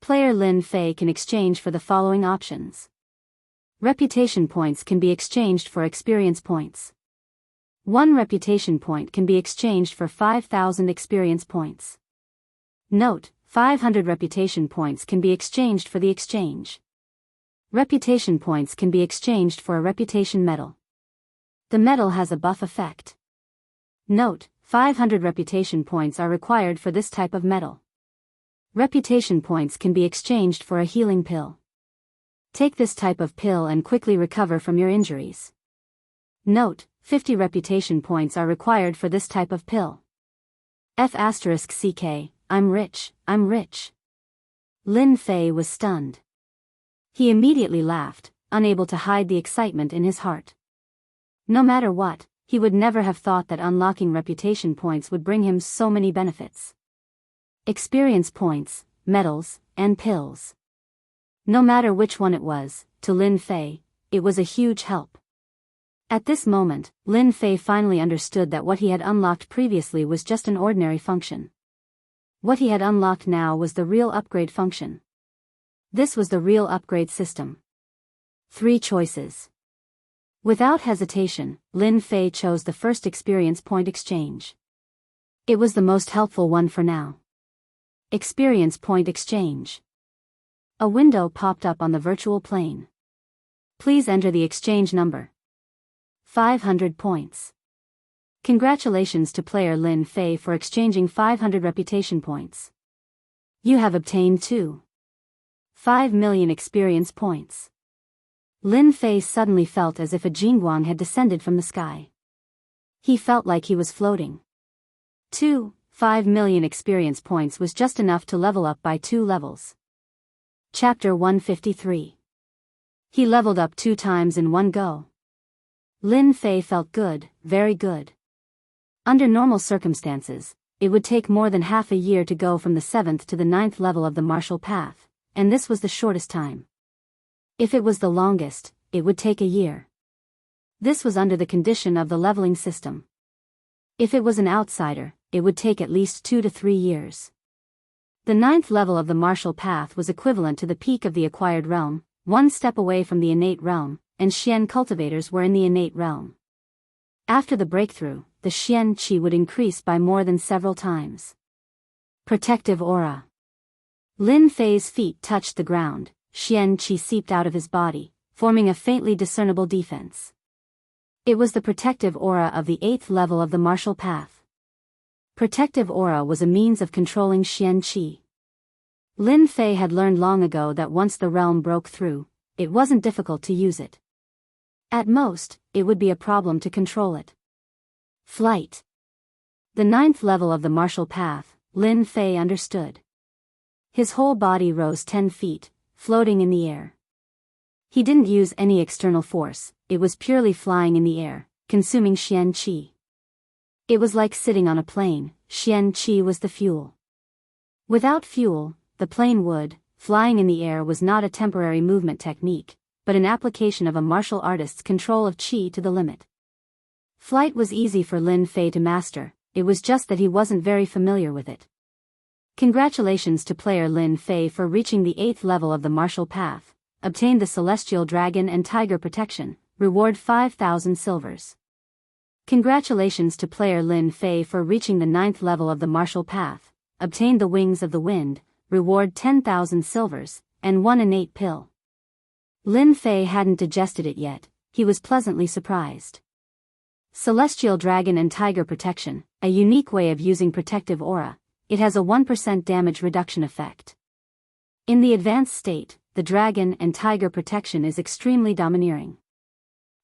Player Lin Fei can exchange for the following options. Reputation points can be exchanged for experience points. 1 reputation point can be exchanged for 5,000 experience points. Note, 500 reputation points can be exchanged for the exchange. Reputation points can be exchanged for a reputation medal. The medal has a buff effect. Note, 500 reputation points are required for this type of medal. Reputation points can be exchanged for a healing pill. Take this type of pill and quickly recover from your injuries. Note, 50 reputation points are required for this type of pill. F***CK, I'm rich, I'm rich. Lin Fei was stunned. He immediately laughed, unable to hide the excitement in his heart. No matter what, he would never have thought that unlocking reputation points would bring him so many benefits. Experience points, medals, and pills. No matter which one it was, to Lin Fei, it was a huge help. At this moment, Lin Fei finally understood that what he had unlocked previously was just an ordinary function. What he had unlocked now was the real upgrade function. This was the real upgrade system. 3 choices. Without hesitation, Lin Fei chose the first experience point exchange. It was the most helpful one for now. Experience point exchange. A window popped up on the virtual plane. Please enter the exchange number. 500 points. Congratulations to player Lin Fei for exchanging 500 reputation points. You have obtained 5 million experience points. Lin Fei suddenly felt as if a jingguang had descended from the sky. He felt like he was floating. 5 million experience points was just enough to level up by 2 levels. Chapter 153. He leveled up 2 times in one go. Lin Fei felt good, very good. Under normal circumstances, it would take more than half a year to go from the 7th to the 9th level of the martial path, and this was the shortest time. If it was the longest, it would take a year. This was under the condition of the leveling system. If it was an outsider, it would take at least 2 to 3 years. The 9th level of the martial path was equivalent to the peak of the acquired realm, 1 step away from the innate realm, and Xian cultivators were in the innate realm. After the breakthrough, the Xian Qi would increase by more than several times. Protective aura. Lin Fei's feet touched the ground, Xian Qi seeped out of his body, forming a faintly discernible defense. It was the protective aura of the 8th level of the martial path. Protective aura was a means of controlling Xian Qi. Lin Fei had learned long ago that once the realm broke through, it wasn't difficult to use it. At most, it would be a problem to control it. Flight. The 9th level of the martial path, Lin Fei understood. His whole body rose 10 feet, floating in the air. He didn't use any external force, it was purely flying in the air, consuming Xian Qi. It was like sitting on a plane, Xian Qi was the fuel. Without fuel, the plane would. Flying in the air was not a temporary movement technique, but an application of a martial artist's control of Qi to the limit. Flight was easy for Lin Fei to master, it was just that he wasn't very familiar with it. Congratulations to player Lin Fei for reaching the 8th level of the martial path, obtained the Celestial Dragon and Tiger Protection, reward 5,000 silvers. Congratulations to player Lin Fei for reaching the 9th level of the martial path, obtained the Wings of the Wind, reward 10,000 silvers, and 1 innate pill. Lin Fei hadn't digested it yet, he was pleasantly surprised. Celestial Dragon and Tiger Protection, a unique way of using protective aura, it has a 1% damage reduction effect. In the advanced state, the Dragon and Tiger Protection is extremely domineering.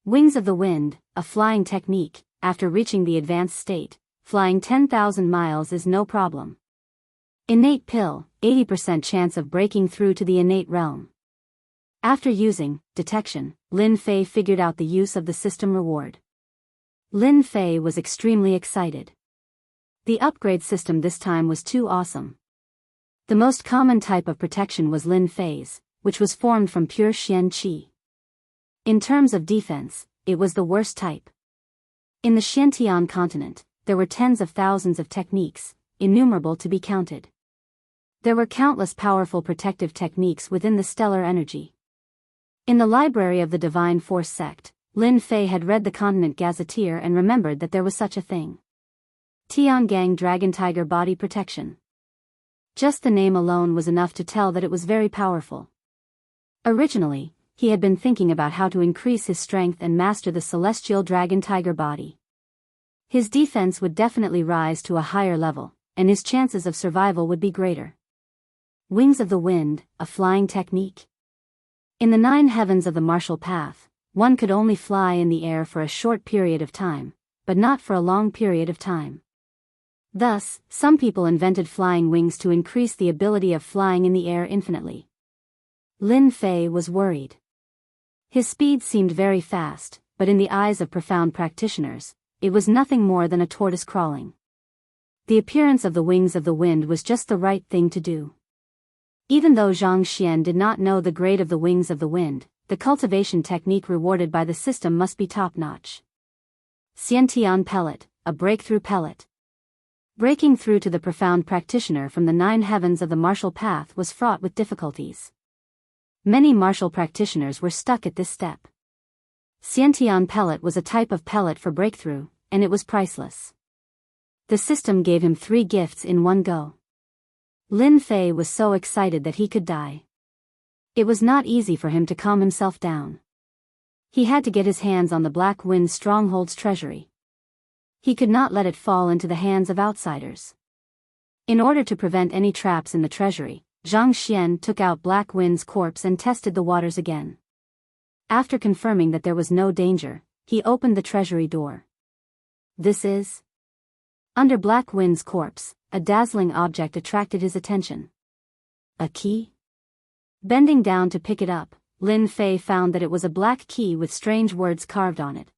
Wings of the Wind, a flying technique, after reaching the advanced state, flying 10,000 miles is no problem. Innate pill, 80% chance of breaking through to the innate realm. After using detection, Lin Fei figured out the use of the system reward. Lin Fei was extremely excited. The upgrade system this time was too awesome. The most common type of protection was Lin Fei's, which was formed from pure Xian Qi. In terms of defense, it was the worst type. In the Xiantian continent, there were tens of thousands of techniques, innumerable to be counted. There were countless powerful protective techniques within the stellar energy. In the library of the Divine Force sect, Lin Fei had read the Continent Gazetteer and remembered that there was such a thing. Tiangang Dragon Tiger Body Protection. Just the name alone was enough to tell that it was very powerful. Originally, he had been thinking about how to increase his strength and master the Celestial Dragon Tiger Body. His defense would definitely rise to a higher level, and his chances of survival would be greater. Wings of the Wind, a flying technique. In the 9 heavens of the martial path, one could only fly in the air for a short period of time, but not for a long period of time. Thus, some people invented flying wings to increase the ability of flying in the air infinitely. Lin Fei was worried. His speed seemed very fast, but in the eyes of profound practitioners, it was nothing more than a tortoise crawling. The appearance of the Wings of the Wind was just the right thing to do. Even though Zhang Xian did not know the grade of the Wings of the Wind, the cultivation technique rewarded by the system must be top-notch. Xiantian Pellet, a breakthrough pellet. Breaking through to the profound practitioner from the 9 heavens of the martial path was fraught with difficulties. Many martial practitioners were stuck at this step. Xiantian Pellet was a type of pellet for breakthrough, and it was priceless. The system gave him 3 gifts in one go. Lin Fei was so excited that he could die. It was not easy for him to calm himself down. He had to get his hands on the Black Wind Stronghold's treasury. He could not let it fall into the hands of outsiders. In order to prevent any traps in the treasury, Zhang Xian took out Black Wind's corpse and tested the waters again. After confirming that there was no danger, he opened the treasury door. This is... Under Black Wind's corpse, a dazzling object attracted his attention. A key? Bending down to pick it up, Lin Fei found that it was a black key with strange words carved on it.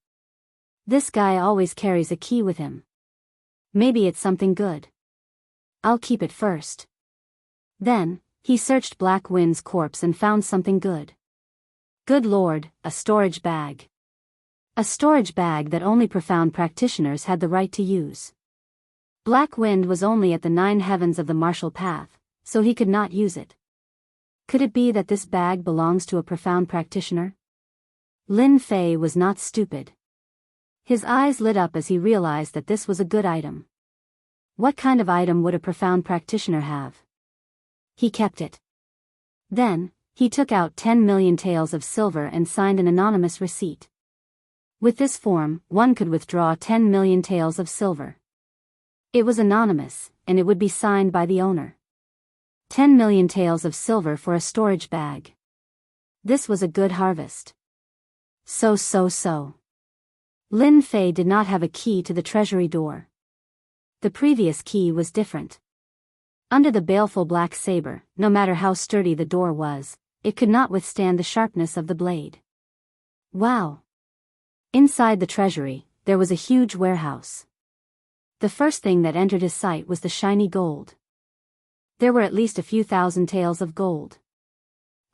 This guy always carries a key with him. Maybe it's something good. I'll keep it first. Then, he searched Black Wind's corpse and found something good. Good lord, a storage bag. A storage bag that only profound practitioners had the right to use. Black Wind was only at the 9 heavens of the martial path, so he could not use it. Could it be that this bag belongs to a profound practitioner? Lin Fei was not stupid. His eyes lit up as he realized that this was a good item. What kind of item would a profound practitioner have? He kept it. Then, he took out 10 million taels of silver and signed an anonymous receipt. With this form, one could withdraw 10 million taels of silver. It was anonymous, and it would be signed by the owner. 10 million taels of silver for a storage bag. This was a good harvest. So. Lin Fei did not have a key to the treasury door. The previous key was different. Under the baleful black saber, no matter how sturdy the door was, it could not withstand the sharpness of the blade. Wow! Inside the treasury, there was a huge warehouse. The first thing that entered his sight was the shiny gold. There were at least a few thousand taels of gold.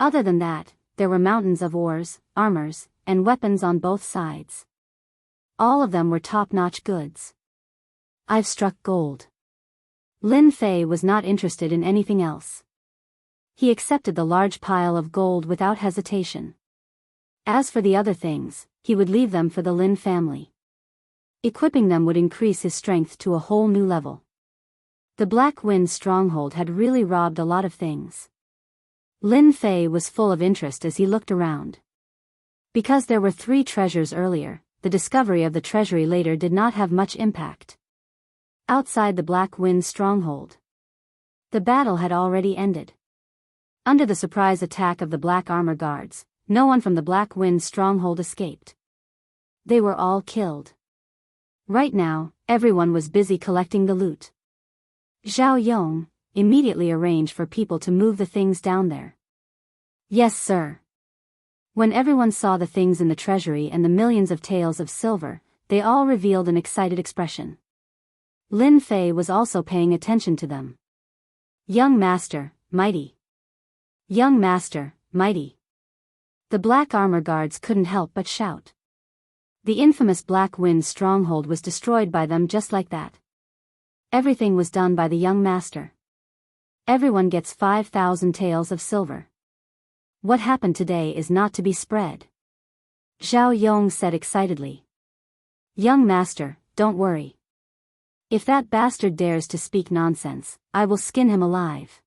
Other than that, there were mountains of ores, armors, and weapons on both sides. All of them were top-notch goods. I've struck gold. Lin Fei was not interested in anything else. He accepted the large pile of gold without hesitation. As for the other things, he would leave them for the Lin family. Equipping them would increase his strength to a whole new level. The Black Wind stronghold had really robbed a lot of things. Lin Fei was full of interest as he looked around. Because there were 3 treasures earlier, the discovery of the treasury later did not have much impact. Outside the Black Wind stronghold, the battle had already ended. Under the surprise attack of the Black Armor Guards, no one from the Black Wind stronghold escaped. They were all killed. Right now, everyone was busy collecting the loot. Zhao Yong immediately arranged for people to move the things down there. Yes, sir. When everyone saw the things in the treasury and the millions of taels of silver, they all revealed an excited expression. Lin Fei was also paying attention to them. Young master, mighty. Young master, mighty. The Black Armor Guards couldn't help but shout. The infamous Black Wind stronghold was destroyed by them just like that. Everything was done by the young master. Everyone gets 5,000 taels of silver. What happened today is not to be spread. Zhao Yong said excitedly. Young master, don't worry. If that bastard dares to speak nonsense, I will skin him alive.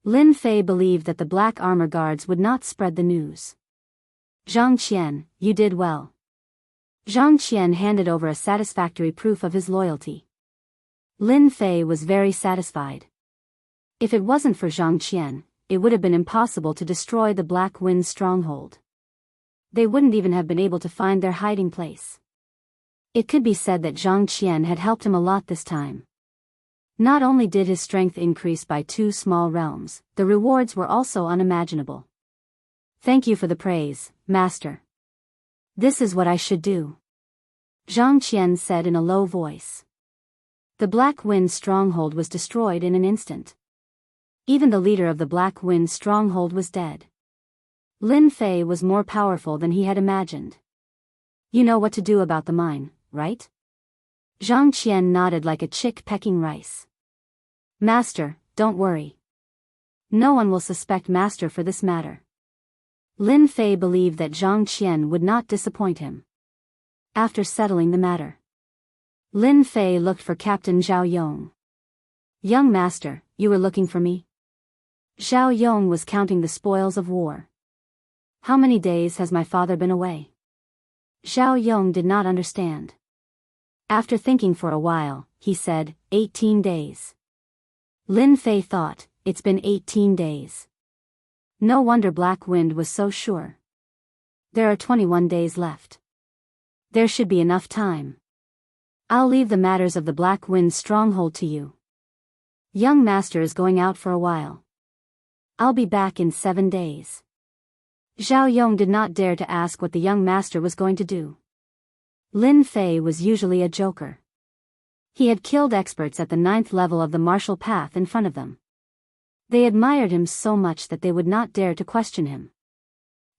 Lin Fei believed that the Black Armor Guards would not spread the news. Zhang Qian, you did well. Zhang Qian handed over a satisfactory proof of his loyalty. Lin Fei was very satisfied. If it wasn't for Zhang Qian, it would have been impossible to destroy the Black Wind stronghold. They wouldn't even have been able to find their hiding place. It could be said that Zhang Qian had helped him a lot this time. Not only did his strength increase by 2 small realms, the rewards were also unimaginable. Thank you for the praise, master. This is what I should do. Zhang Qian said in a low voice. The Black Wind stronghold was destroyed in an instant. Even the leader of the Black Wind stronghold was dead. Lin Fei was more powerful than he had imagined. You know what to do about the mine, right? Zhang Qian nodded like a chick pecking rice. Master, don't worry. No one will suspect Master for this matter. Lin Fei believed that Zhang Qian would not disappoint him. After settling the matter, Lin Fei looked for Captain Zhao Yong. Young master, you were looking for me? Zhao Yong was counting the spoils of war. How many days has my father been away? Zhao Yong did not understand. After thinking for a while, he said, 18 days. Lin Fei thought, it's been 18 days. No wonder Black Wind was so sure. There are 21 days left. There should be enough time. I'll leave the matters of the Black Wind stronghold to you. Young master is going out for a while. I'll be back in 7 days. Zhao Yong did not dare to ask what the young master was going to do. Lin Fei was usually a joker. He had killed experts at the 9th level of the martial path in front of them. They admired him so much that they would not dare to question him.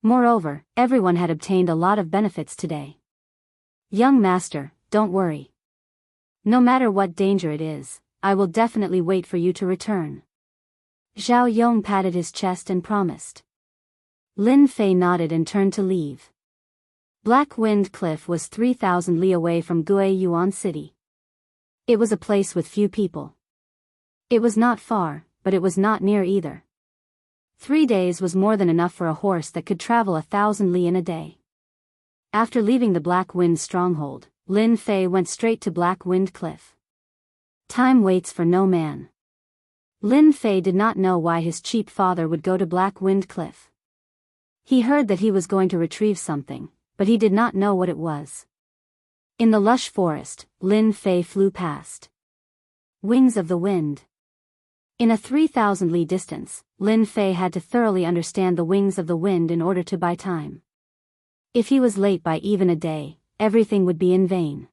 Moreover, everyone had obtained a lot of benefits today. Young master, don't worry. No matter what danger it is, I will definitely wait for you to return. Zhao Yong patted his chest and promised. Lin Fei nodded and turned to leave. Black Wind Cliff was 3,000 li away from Guiyuan Yuan City. It was a place with few people. It was not far, but it was not near either. 3 days was more than enough for a horse that could travel 1,000 li in a day. After leaving the Black Wind stronghold, Lin Fei went straight to Black Wind Cliff. Time waits for no man. Lin Fei did not know why his cheap father would go to Black Wind Cliff. He heard that he was going to retrieve something, but he did not know what it was. In the lush forest, Lin Fei flew past. Wings of the wind. In a 3,000 li distance, Lin Fei had to thoroughly understand the wings of the wind in order to buy time. If he was late by even a day, everything would be in vain.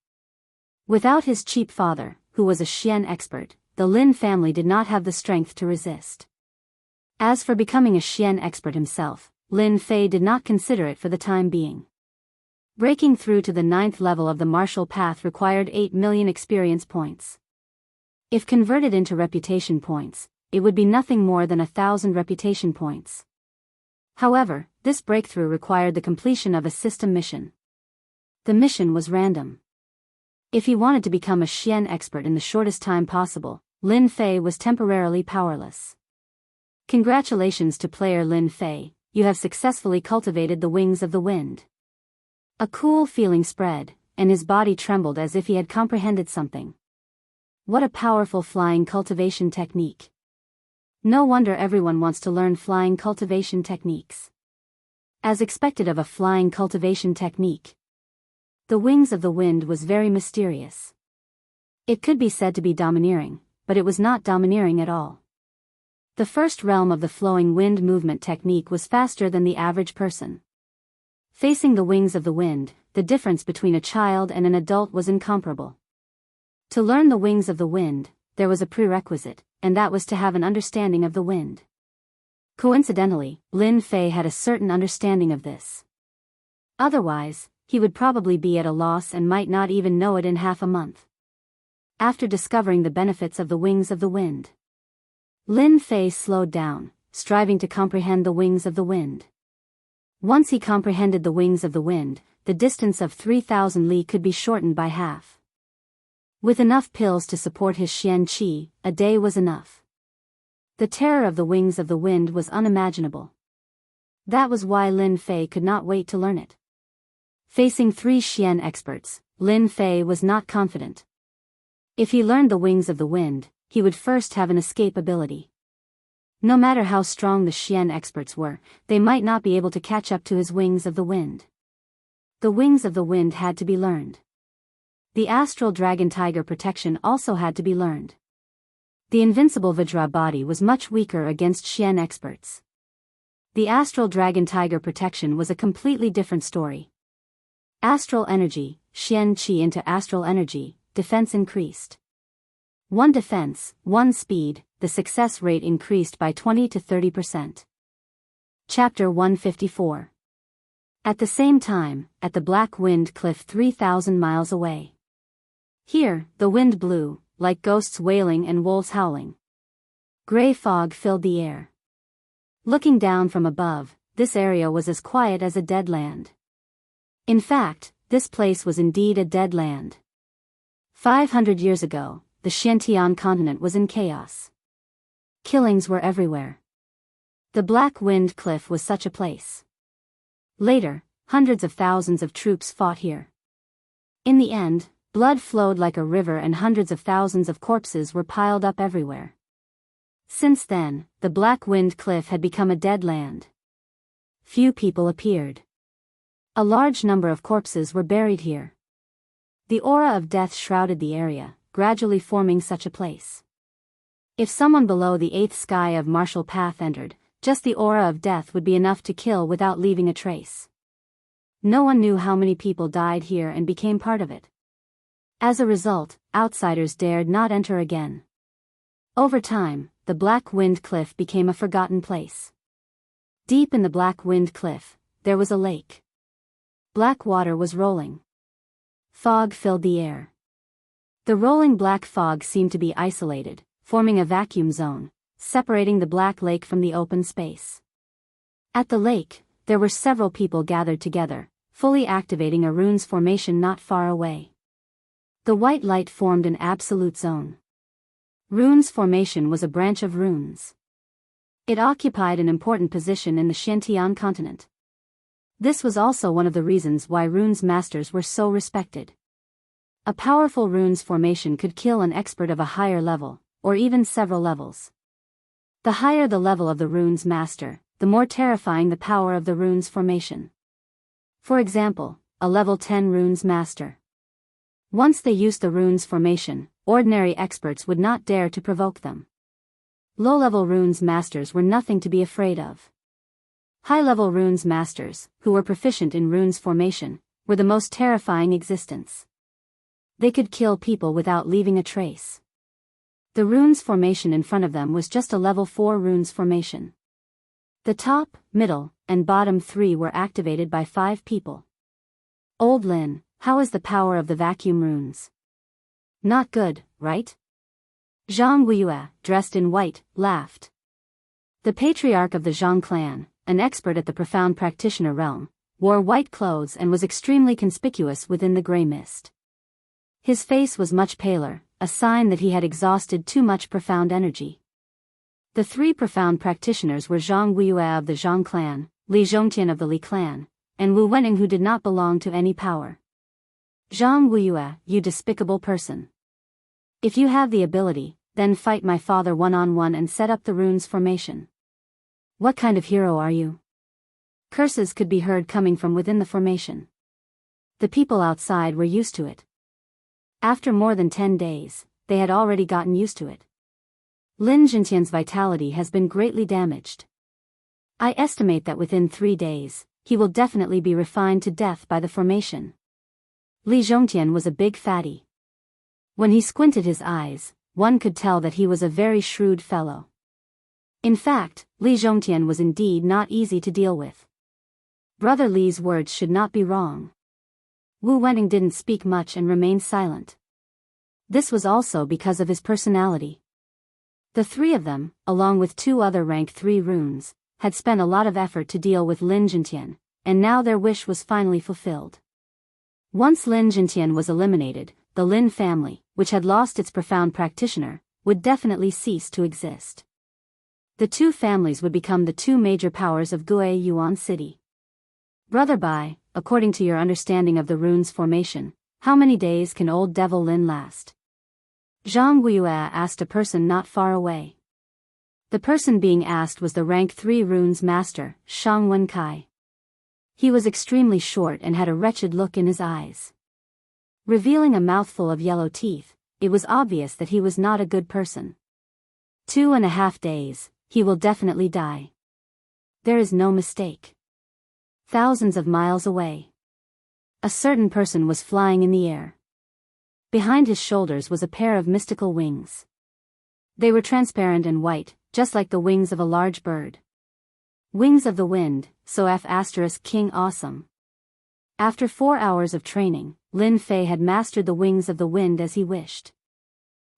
Without his cheap father, who was a Xian expert, the Lin family did not have the strength to resist. As for becoming a Xian expert himself, Lin Fei did not consider it for the time being. Breaking through to the 9th level of the martial path required 8 million experience points. If converted into reputation points, it would be nothing more than 1,000 reputation points. However, this breakthrough required the completion of a system mission. The mission was random. If he wanted to become a Xian expert in the shortest time possible, Lin Fei was temporarily powerless. Congratulations to player Lin Fei, you have successfully cultivated the wings of the wind. A cool feeling spread, and his body trembled as if he had comprehended something. What a powerful flying cultivation technique. No wonder everyone wants to learn flying cultivation techniques. As expected of a flying cultivation technique, the wings of the wind was very mysterious. It could be said to be domineering, but it was not domineering at all. The first realm of the flowing wind movement technique was faster than the average person. Facing the wings of the wind, the difference between a child and an adult was incomparable. To learn the wings of the wind, there was a prerequisite, and that was to have an understanding of the wind. Coincidentally, Lin Fei had a certain understanding of this. Otherwise, he would probably be at a loss and might not even know it in half a month. After discovering the benefits of the wings of the wind, Lin Fei slowed down, striving to comprehend the wings of the wind. Once he comprehended the wings of the wind, the distance of 3,000 li could be shortened by half. With enough pills to support his Xian Qi, a day was enough. The terror of the wings of the wind was unimaginable. That was why Lin Fei could not wait to learn it. Facing 3 Xian experts, Lin Fei was not confident. If he learned the wings of the wind, he would first have an escape ability. No matter how strong the Xian experts were, they might not be able to catch up to his wings of the wind. The wings of the wind had to be learned. The astral dragon tiger protection also had to be learned. The invincible Vajra body was much weaker against Xian experts. The astral dragon tiger protection was a completely different story. Astral energy, Xian Qi into astral energy, defense increased. 1 defense, 1 speed, the success rate increased by 20 to 30%. Chapter 154. At the same time, at the Black Wind Cliff 3,000 miles away. Here, the wind blew, like ghosts wailing and wolves howling. Gray fog filled the air. Looking down from above, this area was as quiet as a dead land. In fact, this place was indeed a dead land. 500 years ago, the Xiantian continent was in chaos. Killings were everywhere. The Black Wind Cliff was such a place. Later, hundreds of thousands of troops fought here. In the end, blood flowed like a river and hundreds of thousands of corpses were piled up everywhere. Since then, the Black Wind Cliff had become a dead land. Few people appeared. A large number of corpses were buried here. The aura of death shrouded the area, gradually forming such a place. If someone below the 8th sky of martial path entered, just the aura of death would be enough to kill without leaving a trace. No one knew how many people died here and became part of it. As a result, outsiders dared not enter again. Over time, the Black Wind Cliff became a forgotten place. Deep in the Black Wind Cliff, there was a lake. Black water was rolling. Fog filled the air. The rolling black fog seemed to be isolated, forming a vacuum zone, separating the Black Lake from the open space. At the lake, there were several people gathered together, fully activating a runes formation not far away. The white light formed an absolute zone. Runes formation was a branch of runes. It occupied an important position in the Xiantian continent. This was also one of the reasons why runes masters were so respected. A powerful runes formation could kill an expert of a higher level, or even several levels. The higher the level of the runes master, the more terrifying the power of the runes formation. For example, a level 10 runes master. Once they used the runes formation, ordinary experts would not dare to provoke them. Low-level runes masters were nothing to be afraid of. High-level runes masters, who were proficient in runes formation, were the most terrifying existence. They could kill people without leaving a trace. The runes formation in front of them was just a level 4 runes formation. The top, middle, and bottom 3 were activated by 5 people. Old Lin, how is the power of the vacuum runes? Not good, right? Zhang Weiyue, dressed in white, laughed. The patriarch of the Zhang clan, an expert at the profound practitioner realm, wore white clothes and was extremely conspicuous within the grey mist. His face was much paler, a sign that he had exhausted too much profound energy. The 3 profound practitioners were Zhang Weiyue of the Zhang clan, Li Zhongtian of the Li clan, and Wu Wenning, who did not belong to any power. Zhang Weiyue, you despicable person. If you have the ability, then fight my father one-on-one and set up the runes formation. What kind of hero are you? Curses could be heard coming from within the formation. The people outside were used to it. After more than 10 days, they had already gotten used to it. Lin Jintian's vitality has been greatly damaged. I estimate that within 3 days, he will definitely be refined to death by the formation. Li Zhongtian was a big fatty. When he squinted his eyes, one could tell that he was a very shrewd fellow. In fact, Li Zhongtian was indeed not easy to deal with. Brother Li's words should not be wrong. Wu Wenning didn't speak much and remained silent. This was also because of his personality. The 3 of them, along with 2 other rank 3 runes, had spent a lot of effort to deal with Lin Jintian, and now their wish was finally fulfilled. Once Lin Jintian was eliminated, the Lin family, which had lost its profound practitioner, would definitely cease to exist. The 2 families would become the 2 major powers of Gue Yuan City. Brother Bai, according to your understanding of the runes formation, how many days can old devil Lin last? Zhang Weiyue asked a person not far away. The person being asked was the rank 3 runes master, Shang Wenkai. He was extremely short and had a wretched look in his eyes. Revealing a mouthful of yellow teeth, it was obvious that he was not a good person. 2.5 days, he will definitely die. There is no mistake. Thousands of miles away, a certain person was flying in the air. Behind his shoulders was a pair of mystical wings. They were transparent and white, just like the wings of a large bird. Wings of the wind, so F** King Awesome. After 4 hours of training, Lin Fei had mastered the wings of the wind as he wished.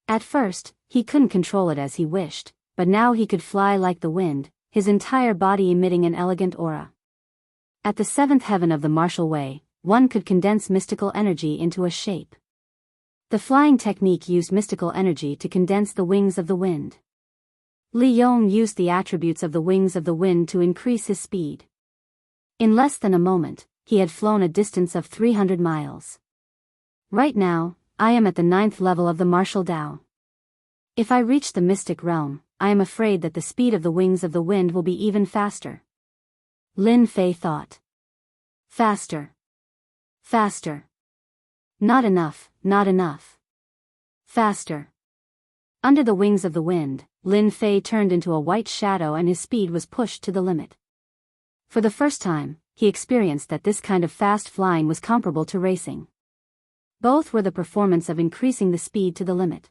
At first, he couldn't control it as he wished, but now he could fly like the wind, his entire body emitting an elegant aura. At the 7th heaven of the martial way, one could condense mystical energy into a shape. The flying technique used mystical energy to condense the wings of the wind. Li Yong used the attributes of the wings of the wind to increase his speed. In less than a moment, he had flown a distance of 300 miles. Right now, I am at the 9th level of the martial Tao. If I reach the mystic realm, I am afraid that the speed of the wings of the wind will be even faster. Lin Fei thought. Faster. Faster. Not enough, not enough. Faster. Under the wings of the wind, Lin Fei turned into a white shadow and his speed was pushed to the limit. For the first time, he experienced that this kind of fast flying was comparable to racing. Both were the performance of increasing the speed to the limit.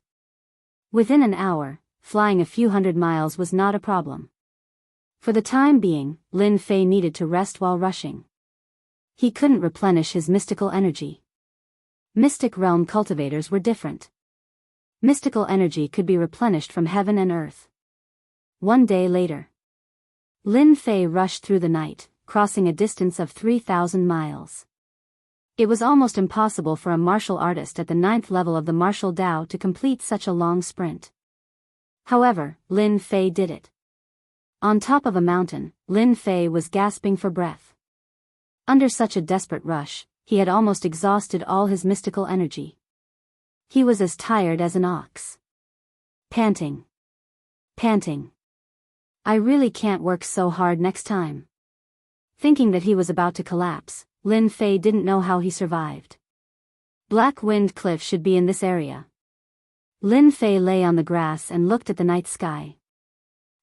Within an hour, flying a few hundred miles was not a problem. For the time being, Lin Fei needed to rest while rushing. He couldn't replenish his mystical energy. Mystic realm cultivators were different. Mystical energy could be replenished from heaven and earth. One day later, Lin Fei rushed through the night, crossing a distance of 3,000 miles. It was almost impossible for a martial artist at the 9th level of the martial Tao to complete such a long sprint. However, Lin Fei did it. On top of a mountain, Lin Fei was gasping for breath. Under such a desperate rush, he had almost exhausted all his mystical energy. He was as tired as an ox. Panting. Panting. I really can't work so hard next time. Thinking that he was about to collapse, Lin Fei didn't know how he survived. Black Wind Cliff should be in this area. Lin Fei lay on the grass and looked at the night sky.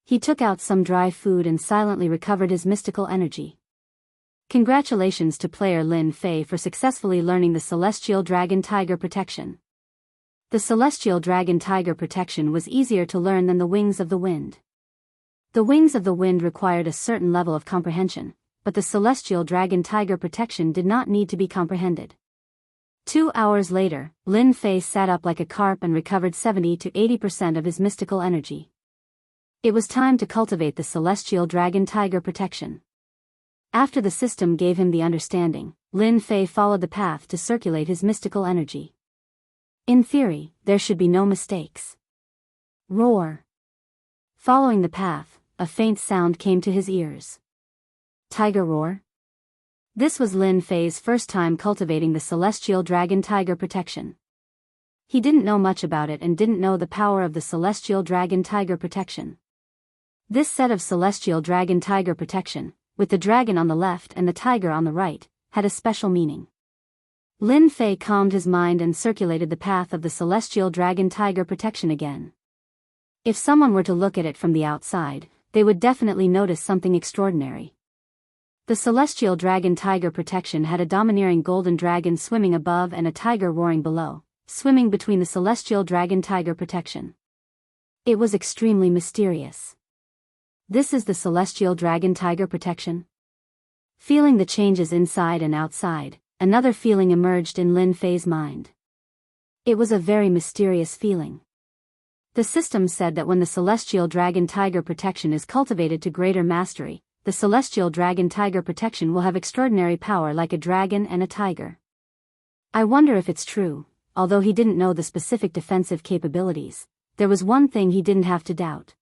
He took out some dry food and silently recovered his mystical energy. Congratulations to player Lin Fei for successfully learning the Celestial Dragon Tiger Protection. The Celestial Dragon Tiger Protection was easier to learn than the Wings of the Wind. The Wings of the Wind required a certain level of comprehension, but the Celestial Dragon Tiger Protection did not need to be comprehended. 2 hours later, Lin Fei sat up like a carp and recovered 70 to 80% of his mystical energy. It was time to cultivate the Celestial Dragon Tiger Protection. After the system gave him the understanding, Lin Fei followed the path to circulate his mystical energy. In theory, there should be no mistakes. Roar. Following the path, a faint sound came to his ears. Tiger roar? This was Lin Fei's first time cultivating the Celestial Dragon Tiger Protection. He didn't know much about it and didn't know the power of the Celestial Dragon Tiger Protection. This set of Celestial Dragon Tiger Protection, with the dragon on the left and the tiger on the right, had a special meaning. Lin Fei calmed his mind and circulated the path of the Celestial Dragon Tiger Protection again. If someone were to look at it from the outside, they would definitely notice something extraordinary. The Celestial Dragon Tiger Protection had a domineering golden dragon swimming above and a tiger roaring below, swimming between the Celestial Dragon Tiger Protection. It was extremely mysterious. This is the Celestial Dragon Tiger Protection? Feeling the changes inside and outside, another feeling emerged in Lin Fei's mind. It was a very mysterious feeling. The system said that when the Celestial Dragon Tiger Protection is cultivated to greater mastery, the Celestial Dragon Tiger Protection will have extraordinary power like a dragon and a tiger. I wonder if it's true. Although he didn't know the specific defensive capabilities, there was one thing he didn't have to doubt.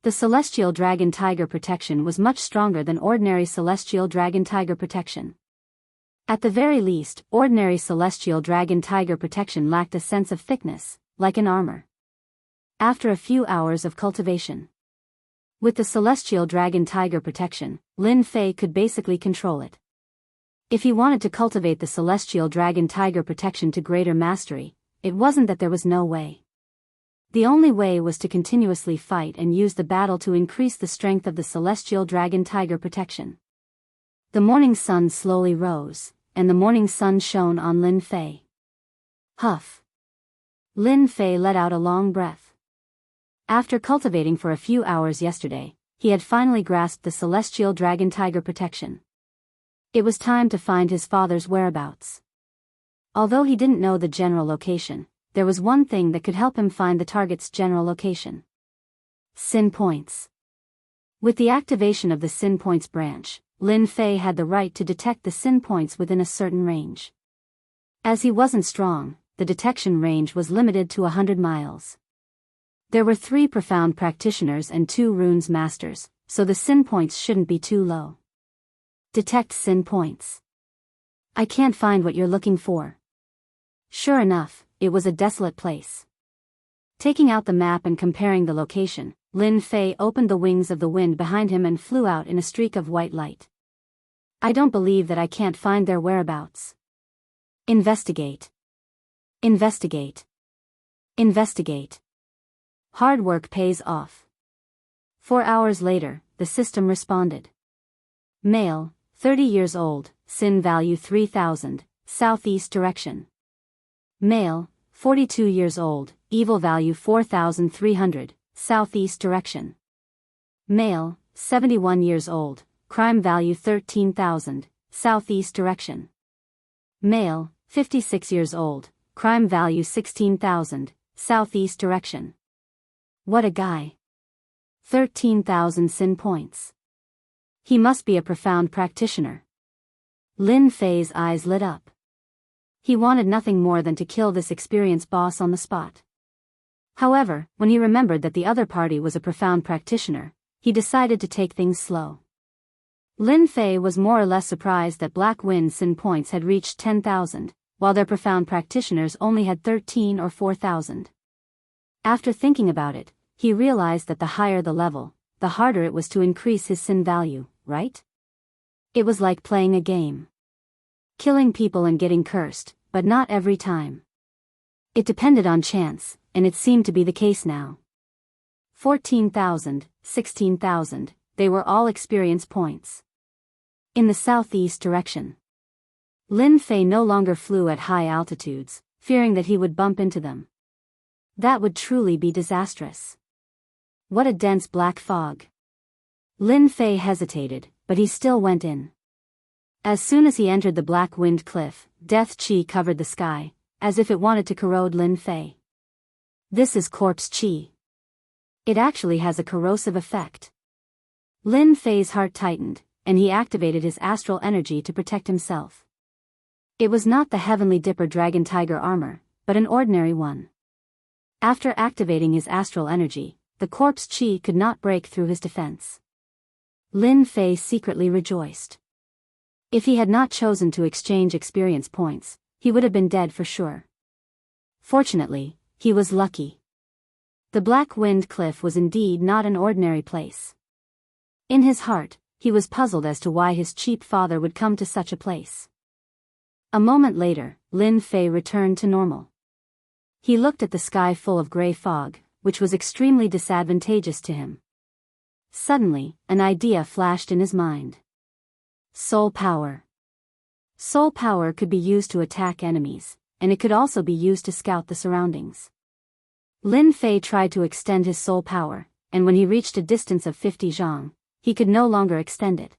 The Celestial Dragon Tiger Protection was much stronger than ordinary Celestial Dragon Tiger Protection. At the very least, ordinary Celestial Dragon Tiger Protection lacked a sense of thickness, like an armor. After a few hours of cultivation, with the Celestial Dragon Tiger Protection, Lin Fei could basically control it. If he wanted to cultivate the Celestial Dragon Tiger Protection to greater mastery, it wasn't that there was no way. The only way was to continuously fight and use the battle to increase the strength of the Celestial Dragon Tiger Protection. The morning sun slowly rose, and the morning sun shone on Lin Fei. Huff. Lin Fei let out a long breath. After cultivating for a few hours yesterday, he had finally grasped the Celestial Dragon Tiger Protection. It was time to find his father's whereabouts. Although he didn't know the general location, there was one thing that could help him find the target's general location. Sin points. With the activation of the Sin Points branch, Lin Fei had the right to detect the Sin Points within a certain range. As he wasn't strong, the detection range was limited to 100 miles. There were 3 profound practitioners and 2 runes masters, so the Sin Points shouldn't be too low. Detect Sin Points. I can't find what you're looking for. Sure enough, it was a desolate place. Taking out the map and comparing the location, Lin Fei opened the wings of the wind behind him and flew out in a streak of white light. I don't believe that I can't find their whereabouts. Investigate. Investigate. Investigate. Hard work pays off. 4 hours later, the system responded. Male, 30 years old, sin value 3000, southeast direction. Male, 42 years old, evil value 4300, southeast direction. Male, 71 years old, crime value 13,000, southeast direction. Male, 56 years old, crime value 16,000, southeast direction. What a guy. 13,000 sin points. He must be a profound practitioner. Lin Fei's eyes lit up. He wanted nothing more than to kill this experienced boss on the spot. However, when he remembered that the other party was a profound practitioner, he decided to take things slow. Lin Fei was more or less surprised that Black Wind sin points had reached 10,000, while their profound practitioners only had 13 or 4,000. After thinking about it, he realized that the higher the level, the harder it was to increase his sin value, right? It was like playing a game. Killing people and getting cursed, but not every time. It depended on chance, and it seemed to be the case now. 14,000, 16,000, they were all experience points. In the southeast direction. Lin Fei no longer flew at high altitudes, fearing that he would bump into them. That would truly be disastrous. What a dense black fog. Lin Fei hesitated, but he still went in. As soon as he entered the Black Wind Cliff, death chi covered the sky, as if it wanted to corrode Lin Fei. This is corpse chi. It actually has a corrosive effect. Lin Fei's heart tightened, and he activated his astral energy to protect himself. It was not the Heavenly Dipper Dragon Tiger armor, but an ordinary one. After activating his astral energy, the corpse chi could not break through his defense. Lin Fei secretly rejoiced. If he had not chosen to exchange experience points, he would have been dead for sure. Fortunately, he was lucky. The Black Wind Cliff was indeed not an ordinary place. In his heart, he was puzzled as to why his cheap father would come to such a place. A moment later, Lin Fei returned to normal. He looked at the sky full of gray fog, which was extremely disadvantageous to him. Suddenly, an idea flashed in his mind. Soul power. Soul power could be used to attack enemies, and it could also be used to scout the surroundings. Lin Fei tried to extend his soul power, and when he reached a distance of 50 zhang, he could no longer extend it.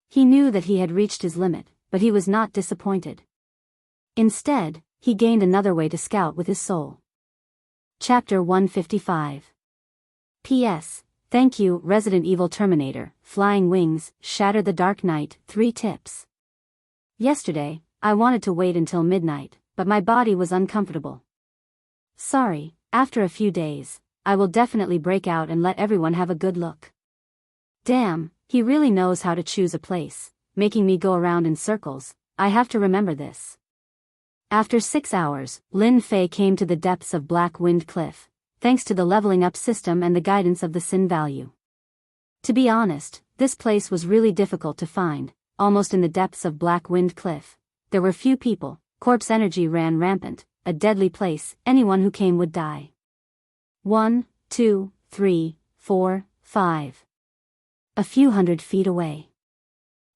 He knew that he had reached his limit, but he was not disappointed. Instead, he gained another way to scout with his soul. Chapter 155. P.S. Thank you, Resident Evil Terminator, Flying Wings, Shatter the Dark Knight, 3 tips. Yesterday, I wanted to wait until midnight, but my body was uncomfortable. Sorry, after a few days, I will definitely break out and let everyone have a good look. Damn, he really knows how to choose a place, making me go around in circles. I have to remember this. After 6 hours, Lin Fei came to the depths of Black Wind Cliff, thanks to the leveling up system and the guidance of the sin value. To be honest, this place was really difficult to find, almost in the depths of Black Wind Cliff. There were few people, corpse energy ran rampant, a deadly place, anyone who came would die. 1, 2, 3, 4, 5. A few hundred feet away.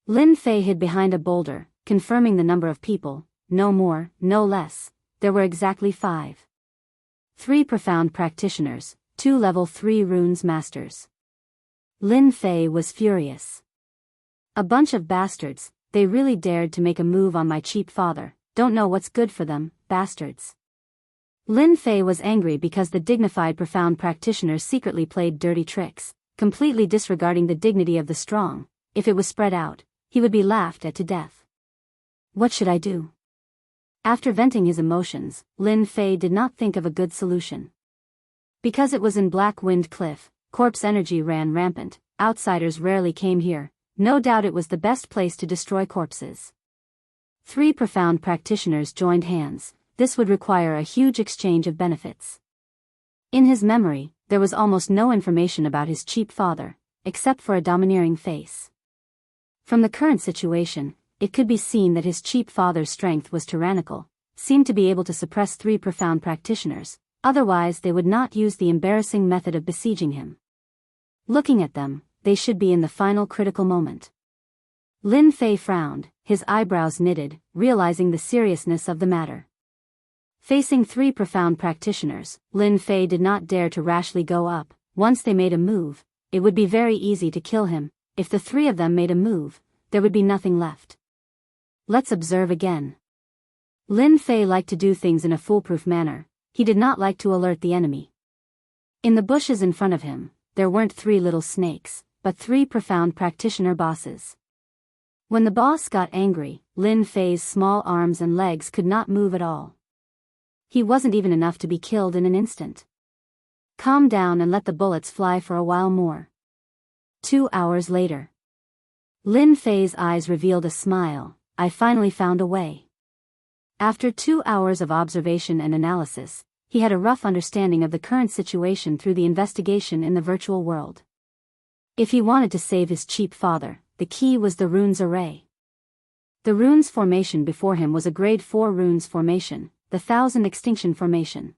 Lin Fei hid behind a boulder, confirming the number of people, no more, no less. There were exactly 5. 3 profound practitioners, 2 level 3 runes masters. Lin Fei was furious. A bunch of bastards, they really dared to make a move on my cheap father, don't know what's good for them, bastards. Lin Fei was angry because the dignified profound practitioners secretly played dirty tricks, completely disregarding the dignity of the strong. If it was spread out, he would be laughed at to death. What should I do? After venting his emotions, Lin Fei did not think of a good solution. Because it was in Black Wind Cliff, corpse energy ran rampant, outsiders rarely came here, no doubt it was the best place to destroy corpses. 3 profound practitioners joined hands. This would require a huge exchange of benefits. In his memory, there was almost no information about his cheap father, except for a domineering face. From the current situation, it could be seen that his cheap father's strength was tyrannical, seemed to be able to suppress 3 profound practitioners, Otherwise they would not use the embarrassing method of besieging him. Looking at them, they should be in the final critical moment. Lin Fei frowned, his eyebrows knitted, realizing the seriousness of the matter. Facing 3 profound practitioners, Lin Fei did not dare to rashly go up. Once they made a move, it would be very easy to kill him. If the 3 of them made a move, there would be nothing left. Let's observe again. Lin Fei liked to do things in a foolproof manner. He did not like to alert the enemy. In the bushes in front of him, there weren't 3 little snakes, but 3 profound practitioner bosses. When the boss got angry, Lin Fei's small arms and legs could not move at all. He wasn't even enough to be killed in an instant. Calm down and let the bullets fly for a while more. 2 hours later. Lin Fei's eyes revealed a smile. I finally found a way. After 2 hours of observation and analysis, he had a rough understanding of the current situation through the investigation in the virtual world. If he wanted to save his cheap father, the key was the runes array. The runes formation before him was a grade 4 runes formation, the 1000 extinction formation.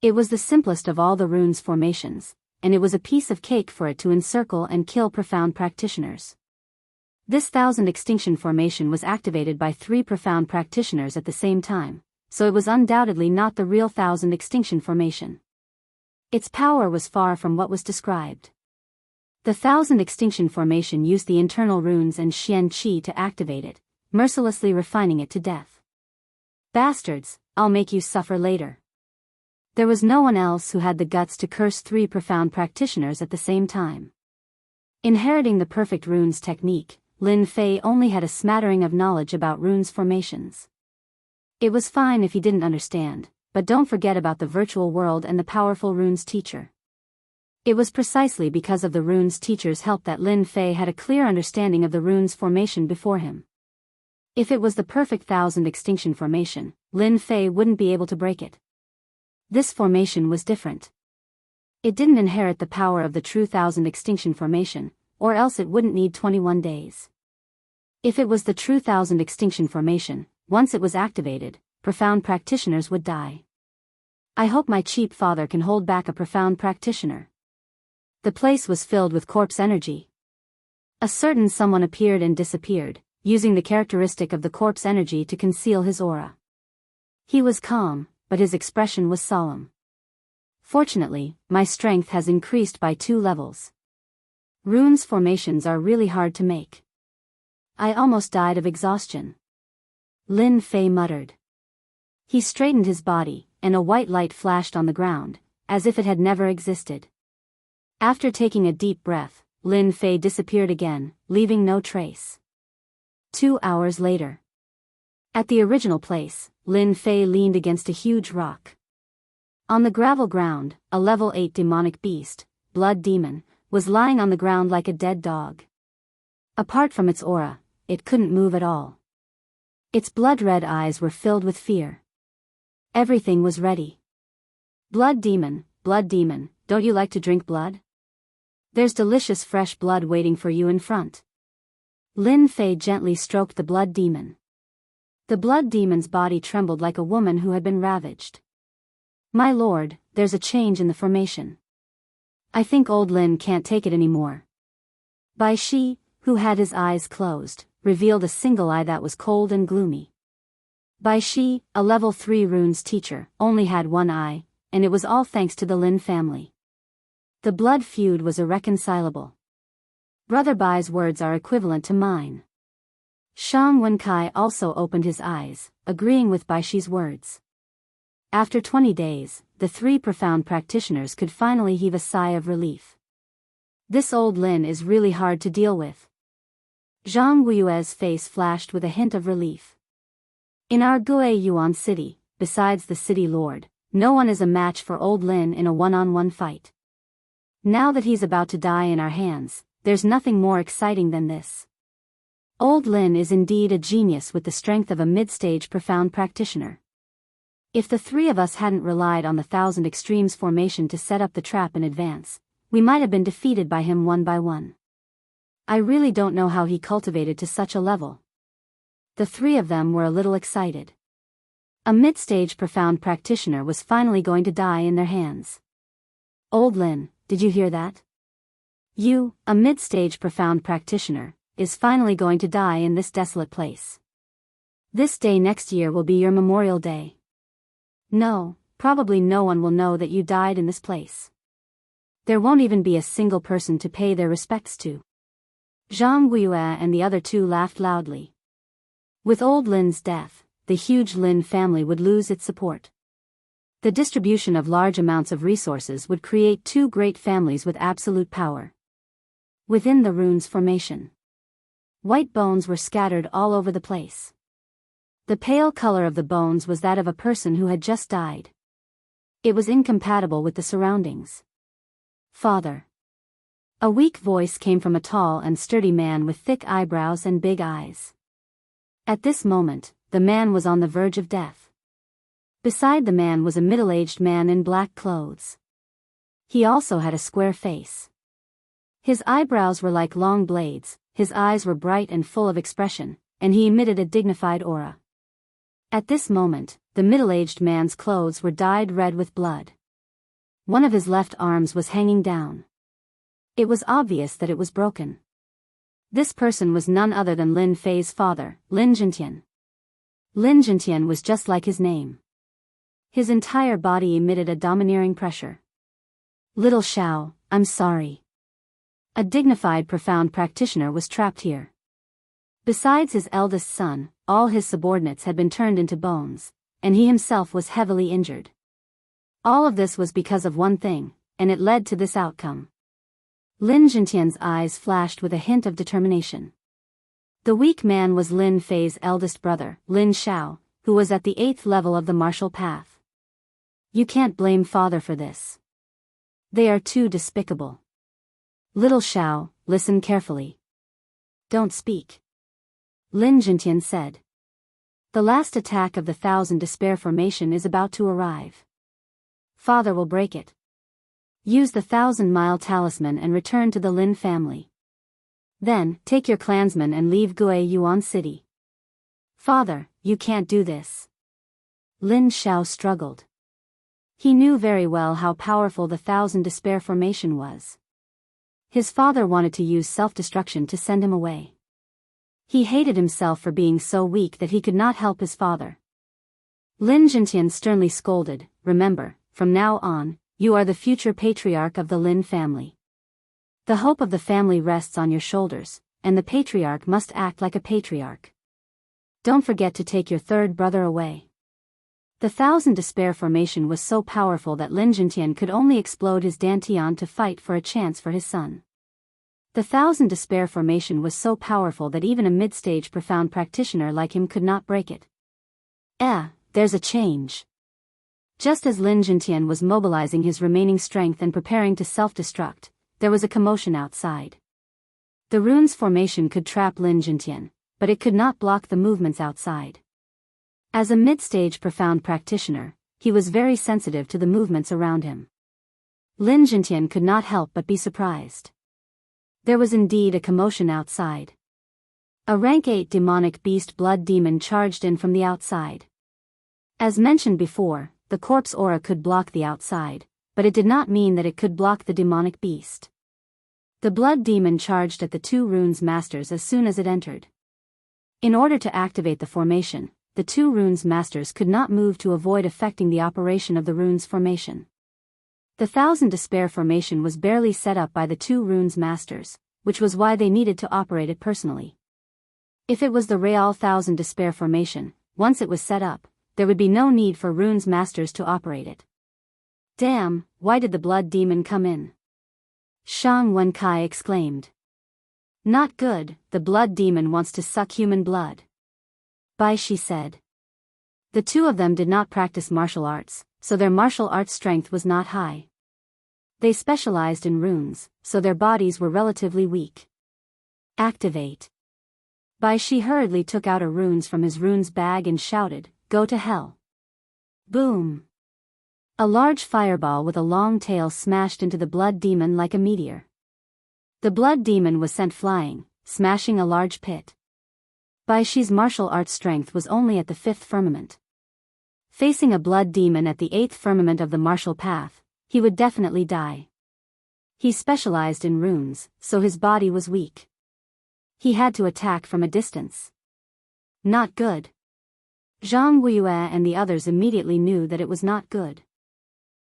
It was the simplest of all the runes formations, and it was a piece of cake for it to encircle and kill profound practitioners. This 1000 extinction formation was activated by 3 profound practitioners at the same time, so it was undoubtedly not the real 1000 extinction formation. Its power was far from what was described. The 1000 extinction formation used the internal runes and Xian Qi to activate it, mercilessly refining it to death. Bastards, I'll make you suffer later. There was no one else who had the guts to curse 3 profound practitioners at the same time. Inheriting the perfect runes technique, Lin Fei only had a smattering of knowledge about runes formations. It was fine if he didn't understand, but don't forget about the virtual world and the powerful runes teacher. It was precisely because of the runes teacher's help that Lin Fei had a clear understanding of the runes formation before him. If it was the perfect 1000 extinction formation, Lin Fei wouldn't be able to break it. This formation was different. It didn't inherit the power of the true 1000 extinction formation, or else it wouldn't need 21 days. If it was the true 1000 extinction formation, once it was activated, profound practitioners would die. I hope my cheap father can hold back a profound practitioner. The place was filled with corpse energy. A certain someone appeared and disappeared, using the characteristic of the corpse energy to conceal his aura. He was calm, but his expression was solemn. Fortunately, my strength has increased by 2 levels. Runes formations are really hard to make. I almost died of exhaustion. Lin Fei muttered. He straightened his body, and a white light flashed on the ground, as if it had never existed. After taking a deep breath, Lin Fei disappeared again, leaving no trace. 2 hours later. At the original place, Lin Fei leaned against a huge rock. On the gravel ground, a level 8 demonic beast, Blood Demon, was lying on the ground like a dead dog. Apart from its aura, it couldn't move at all. Its blood-red eyes were filled with fear. Everything was ready. Blood Demon, don't you like to drink blood? There's delicious fresh blood waiting for you in front. Lin Fei gently stroked the Blood Demon. The Blood Demon's body trembled like a woman who had been ravaged. My lord, there's a change in the formation. I think old Lin can't take it anymore. Bai Shi, who had his eyes closed, revealed a single eye that was cold and gloomy. Bai Shi, a level 3 runes teacher, only had one eye, and it was all thanks to the Lin family. The blood feud was irreconcilable. Brother Bai's words are equivalent to mine. Shang Wenkai also opened his eyes, agreeing with Bai Shi's words. After 20 days, the 3 profound practitioners could finally heave a sigh of relief. This old Lin is really hard to deal with. Zhang Wuyue's face flashed with a hint of relief. In our Gue Yuan city, besides the city lord, no one is a match for old Lin in a one-on-one fight. Now that he's about to die in our hands, there's nothing more exciting than this. Old Lin is indeed a genius with the strength of a mid-stage profound practitioner. If the 3 of us hadn't relied on the 1000 extremes formation to set up the trap in advance, we might have been defeated by him one by one. I really don't know how he cultivated to such a level. The 3 of them were a little excited. A mid-stage profound practitioner was finally going to die in their hands. Old Lin, did you hear that? You, a mid-stage profound practitioner, is finally going to die in this desolate place. This day next year will be your memorial day. No, probably no one will know that you died in this place. There won't even be a single person to pay their respects to. Zhang Guiyue and the other two laughed loudly. With old Lin's death, the huge Lin family would lose its support. The distribution of large amounts of resources would create two great families with absolute power. Within the rune's formation, white bones were scattered all over the place. The pale color of the bones was that of a person who had just died. It was incompatible with the surroundings. Father. A weak voice came from a tall and sturdy man with thick eyebrows and big eyes. At this moment, the man was on the verge of death. Beside the man was a middle-aged man in black clothes. He also had a square face. His eyebrows were like long blades, his eyes were bright and full of expression, and he emitted a dignified aura. At this moment, the middle-aged man's clothes were dyed red with blood. One of his left arms was hanging down. It was obvious that it was broken. This person was none other than Lin Fei's father, Lin Jintian. Lin Jintian was just like his name. His entire body emitted a domineering pressure. Little Xiao, I'm sorry. A dignified profound practitioner was trapped here. Besides his eldest son, all his subordinates had been turned into bones, and he himself was heavily injured. All of this was because of one thing, and it led to this outcome. Lin Jintian's eyes flashed with a hint of determination. The weak man was Lin Fei's eldest brother, Lin Xiao, who was at the 8th level of the martial path. You can't blame father for this. They are too despicable. Little Xiao, listen carefully. Don't speak. Lin Jintian said. The last attack of the 1,000 Despair Formation is about to arrive. Father will break it. Use the 1,000-mile talisman and return to the Lin family. Then, take your clansmen and leave Gue Yuan City. Father, you can't do this. Lin Xiao struggled. He knew very well how powerful the 1,000 Despair Formation was. His father wanted to use self-destruction to send him away. He hated himself for being so weak that he could not help his father. Lin Jintian sternly scolded, remember, from now on, you are the future patriarch of the Lin family. The hope of the family rests on your shoulders, and the patriarch must act like a patriarch. Don't forget to take your third brother away. The 1,000 Despair Formation was so powerful that Lin Jintian could only explode his dantian to fight for a chance for his son. The 1,000 Despair Formation was so powerful that even a mid-stage profound practitioner like him could not break it. There's a change. Just as Lin Jintian was mobilizing his remaining strength and preparing to self-destruct, there was a commotion outside. The rune's formation could trap Lin Jintian, but it could not block the movements outside. As a mid-stage profound practitioner, he was very sensitive to the movements around him. Lin Jintian could not help but be surprised. There was indeed a commotion outside. A rank 8 demonic beast blood demon charged in from the outside. As mentioned before, the corpse aura could block the outside, but it did not mean that it could block the demonic beast. The blood demon charged at the two runes masters as soon as it entered. In order to activate the formation, the two runes masters could not move to avoid affecting the operation of the runes formation. The 1,000 Despair Formation was barely set up by the two runes masters, which was why they needed to operate it personally. If it was the real 1,000 Despair Formation, once it was set up, there would be no need for runes masters to operate it. Damn, why did the blood demon come in? Shang Wenkai exclaimed. Not good, the blood demon wants to suck human blood. Bai Shi said. The two of them did not practice martial arts, so their martial arts strength was not high. They specialized in runes, so their bodies were relatively weak. Activate. Bai Shi hurriedly took out a runes from his runes bag and shouted, Go to hell. Boom. A large fireball with a long tail smashed into the blood demon like a meteor. The blood demon was sent flying, smashing a large pit. Bai Shi's martial arts strength was only at the 5th firmament. Facing a blood demon at the 8th firmament of the martial path, he would definitely die. He specialized in runes, so his body was weak. He had to attack from a distance. Not good. Zhang Weiyue and the others immediately knew that it was not good.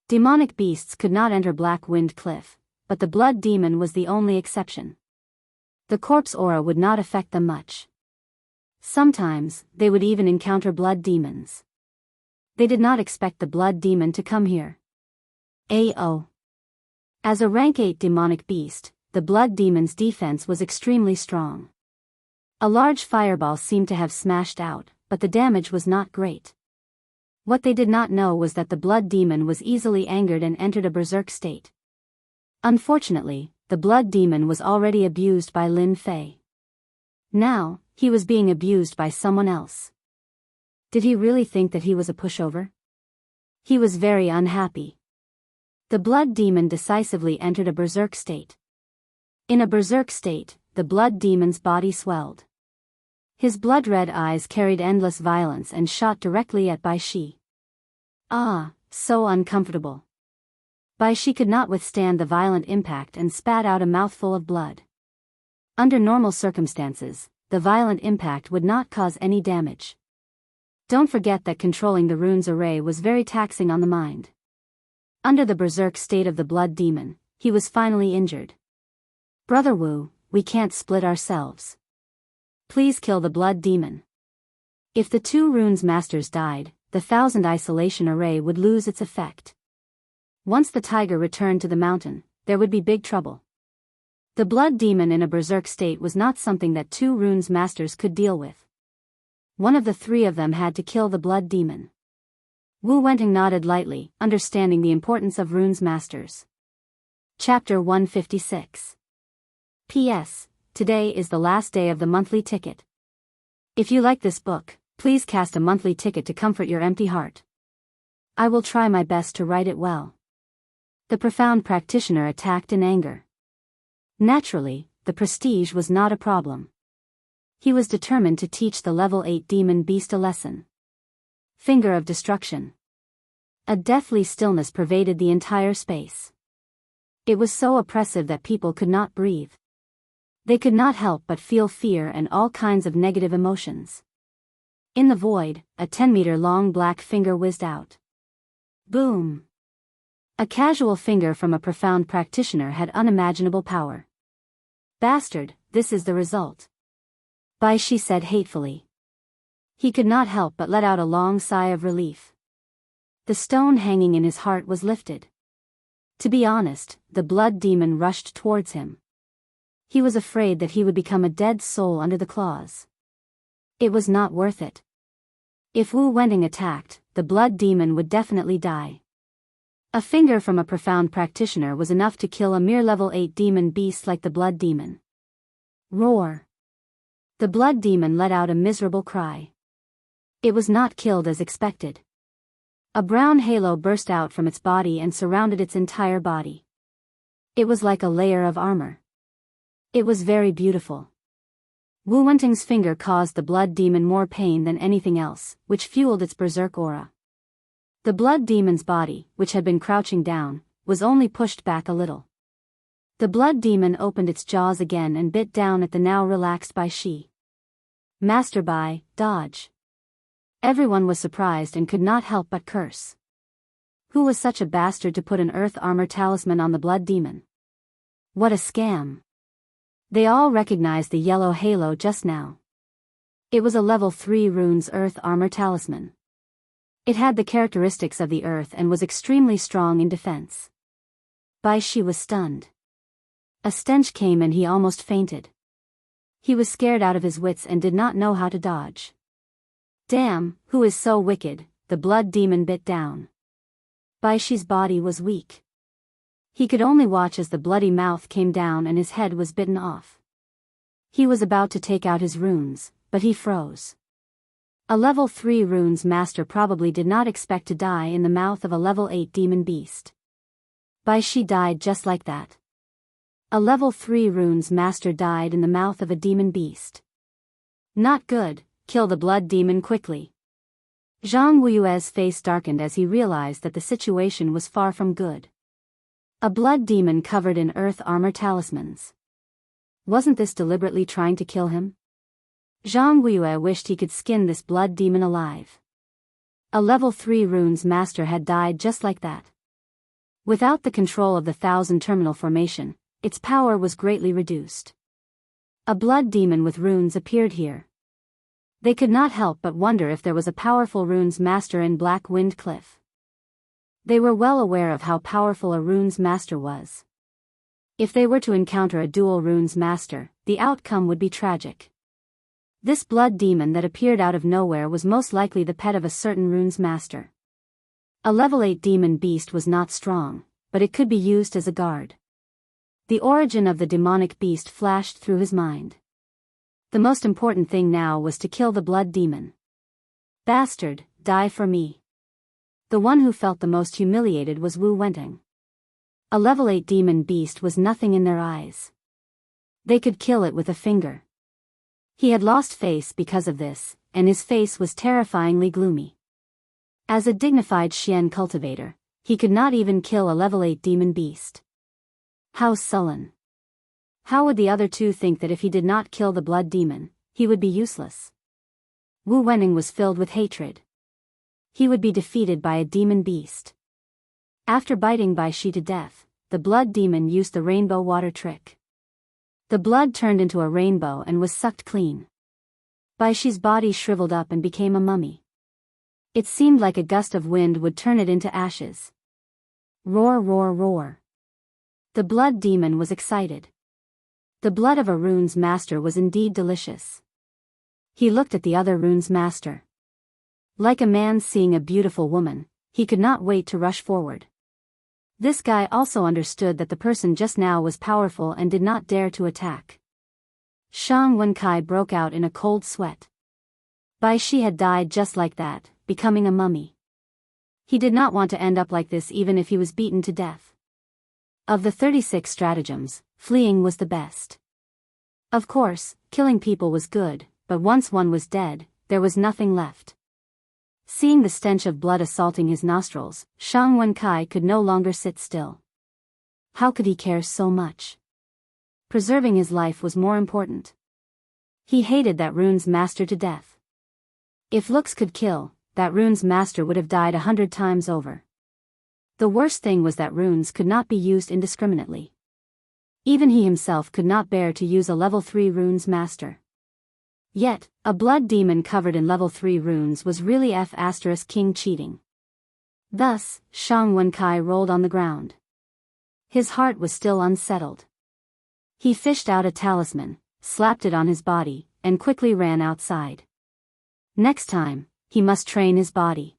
Demonic beasts could not enter Black Wind Cliff, but the blood demon was the only exception. The corpse aura would not affect them much. Sometimes, they would even encounter blood demons. They did not expect the blood demon to come here. AO. As a rank 8 demonic beast, the blood demon's defense was extremely strong. A large fireball seemed to have smashed out, but the damage was not great. What they did not know was that the blood demon was easily angered and entered a berserk state. Unfortunately, the blood demon was already abused by Lin Fei. Now, he was being abused by someone else. Did he really think that he was a pushover? He was very unhappy. The blood demon decisively entered a berserk state. In a berserk state, the blood demon's body swelled. His blood-red eyes carried endless violence and shot directly at Bai Shi. Ah, so uncomfortable. Bai Shi could not withstand the violent impact and spat out a mouthful of blood. Under normal circumstances, the violent impact would not cause any damage. Don't forget that controlling the runes array was very taxing on the mind. Under the berserk state of the blood demon, he was finally injured. Brother Wu, we can't split ourselves. Please kill the blood demon. If the 2 runes masters died, the 1000 isolation array would lose its effect. Once the tiger returned to the mountain, there would be big trouble. The blood demon in a berserk state was not something that 2 runes masters could deal with. One of the 3 of them had to kill the blood demon. Wu Wenting nodded lightly, understanding the importance of runes masters. Chapter 156. P.S. Today is the last day of the monthly ticket. If you like this book, please cast a monthly ticket to comfort your empty heart. I will try my best to write it well. The profound practitioner attacked in anger. Naturally, the prestige was not a problem. He was determined to teach the level 8 demon beast a lesson. Finger of destruction. A deathly stillness pervaded the entire space. It was so oppressive that people could not breathe. They could not help but feel fear and all kinds of negative emotions. In the void, a 10-meter-long black finger whizzed out. Boom! A casual finger from a profound practitioner had unimaginable power. Bastard, this is the result. Bai Shi said hatefully. He could not help but let out a long sigh of relief. The stone hanging in his heart was lifted. To be honest, the blood demon rushed towards him. He was afraid that he would become a dead soul under the claws. It was not worth it. If Wu Wenting attacked, the blood demon would definitely die. A finger from a profound practitioner was enough to kill a mere level 8 demon beast like the blood demon. Roar! The blood demon let out a miserable cry. It was not killed as expected. A brown halo burst out from its body and surrounded its entire body. It was like a layer of armor. It was very beautiful. Wu Wenting's finger caused the blood demon more pain than anything else, which fueled its berserk aura. The blood demon's body, which had been crouching down, was only pushed back a little. The blood demon opened its jaws again and bit down at the now relaxed Bai Shi. Master Bai, dodge. Everyone was surprised and could not help but curse. Who was such a bastard to put an earth armor talisman on the blood demon? What a scam. They all recognized the yellow halo just now. It was a level 3 runes earth armor talisman. It had the characteristics of the earth and was extremely strong in defense. Bai Shi was stunned. A stench came and he almost fainted. He was scared out of his wits and did not know how to dodge. Damn, who is so wicked? The blood demon bit down. Bai Shi's body was weak. He could only watch as the bloody mouth came down and his head was bitten off. He was about to take out his runes, but he froze. A level 3 runes master probably did not expect to die in the mouth of a level 8 demon beast. Bai Shi died just like that. A level 3 runes master died in the mouth of a demon beast. Not good, kill the blood demon quickly. Zhang Wuyue's face darkened as he realized that the situation was far from good. A blood demon covered in earth armor talismans. Wasn't this deliberately trying to kill him? Zhang Wuyue wished he could skin this blood demon alive. A level 3 runes master had died just like that. Without the control of the Thousand Terminal Formation, its power was greatly reduced. A blood demon with runes appeared here. They could not help but wonder if there was a powerful runes master in Black Wind Cliff. They were well aware of how powerful a runes master was. If they were to encounter a dual runes master, the outcome would be tragic. This blood demon that appeared out of nowhere was most likely the pet of a certain runes master. A level 8 demon beast was not strong, but it could be used as a guard. The origin of the demonic beast flashed through his mind. The most important thing now was to kill the blood demon. Bastard, die for me. The one who felt the most humiliated was Wu Wenting. A level 8 demon beast was nothing in their eyes. They could kill it with a finger. He had lost face because of this, and his face was terrifyingly gloomy. As a dignified Xian cultivator, he could not even kill a level 8 demon beast. How sullen. How would the other two think that if he did not kill the blood demon, he would be useless? Wu Wenning was filled with hatred. He would be defeated by a demon beast. After biting Bai Shi to death, the blood demon used the rainbow water trick. The blood turned into a rainbow and was sucked clean. Bai Shi's body shriveled up and became a mummy. It seemed like a gust of wind would turn it into ashes. Roar, roar, roar. The blood demon was excited. The blood of a runes master was indeed delicious. He looked at the other runes master. Like a man seeing a beautiful woman, he could not wait to rush forward. This guy also understood that the person just now was powerful and did not dare to attack. Shang Wenkai broke out in a cold sweat. Bai Shi had died just like that, becoming a mummy. He did not want to end up like this even if he was beaten to death. Of the 36 stratagems, fleeing was the best. Of course, killing people was good, but once one was dead, there was nothing left. Seeing the stench of blood assaulting his nostrils, Shang Wenkai could no longer sit still. How could he care so much? Preserving his life was more important. He hated that runes master to death. If looks could kill, that runes master would have died 100 times over. The worst thing was that runes could not be used indiscriminately. Even he himself could not bear to use a level 3 runes master. Yet, a blood demon covered in level 3 runes was really F***king cheating. Thus, Shang Wenkai rolled on the ground. His heart was still unsettled. He fished out a talisman, slapped it on his body, and quickly ran outside. Next time, he must train his body.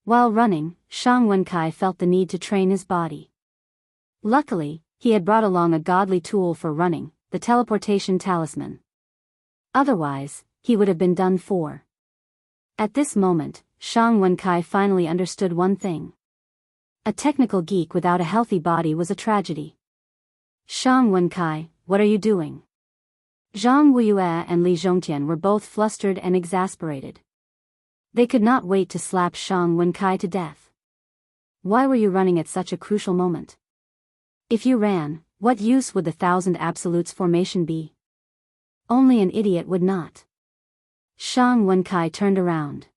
While running, Shang Wenkai felt the need to train his body. Luckily, he had brought along a godly tool for running, the teleportation talisman. Otherwise, he would have been done for. At this moment, Shang Wenkai finally understood one thing. A technical geek without a healthy body was a tragedy. Shang Wenkai, what are you doing? Zhang Wuyue and Li Zhongtian were both flustered and exasperated. They could not wait to slap Shang Wenkai to death. Why were you running at such a crucial moment? If you ran, what use would the Thousand Absolutes formation be? Only an idiot would not. Shang Wenkai turned around.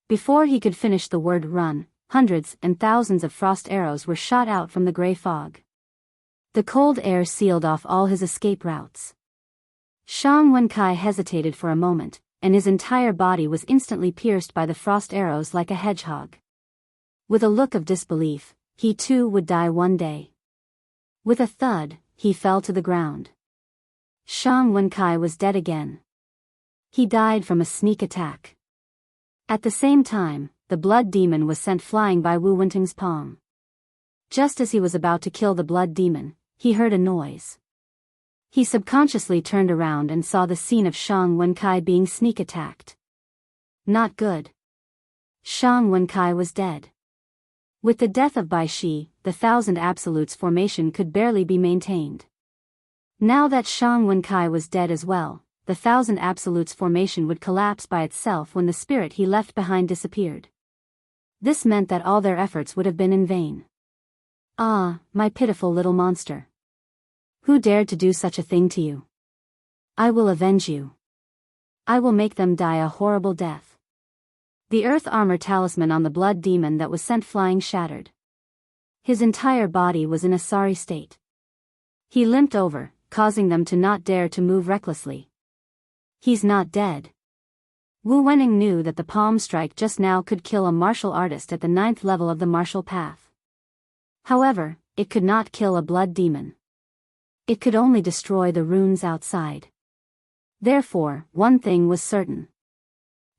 Before he could finish the word run, hundreds and thousands of frost arrows were shot out from the gray fog. The cold air sealed off all his escape routes. Shang Wenkai hesitated for a moment, and his entire body was instantly pierced by the frost arrows like a hedgehog. With a look of disbelief, he too would die one day. With a thud, he fell to the ground. Shang Wenkai was dead again. He died from a sneak attack. At the same time, the blood demon was sent flying by Wu Wenting's palm. Just as he was about to kill the blood demon, he heard a noise. He subconsciously turned around and saw the scene of Shang Wenkai being sneak attacked. Not good. Shang Wenkai was dead. With the death of Bai Shi, the Thousand Absolutes formation could barely be maintained. Now that Shang Wenkai was dead as well, the Thousand Absolutes formation would collapse by itself when the spirit he left behind disappeared. This meant that all their efforts would have been in vain. Ah, my pitiful little monster. Who dared to do such a thing to you? I will avenge you. I will make them die a horrible death. The earth armor talisman on the blood demon that was sent flying shattered. His entire body was in a sorry state. He limped over, causing them to not dare to move recklessly. He's not dead. Wu Wenning knew that the palm strike just now could kill a martial artist at the 9th level of the martial path. However, it could not kill a blood demon. It could only destroy the runes outside. Therefore, one thing was certain.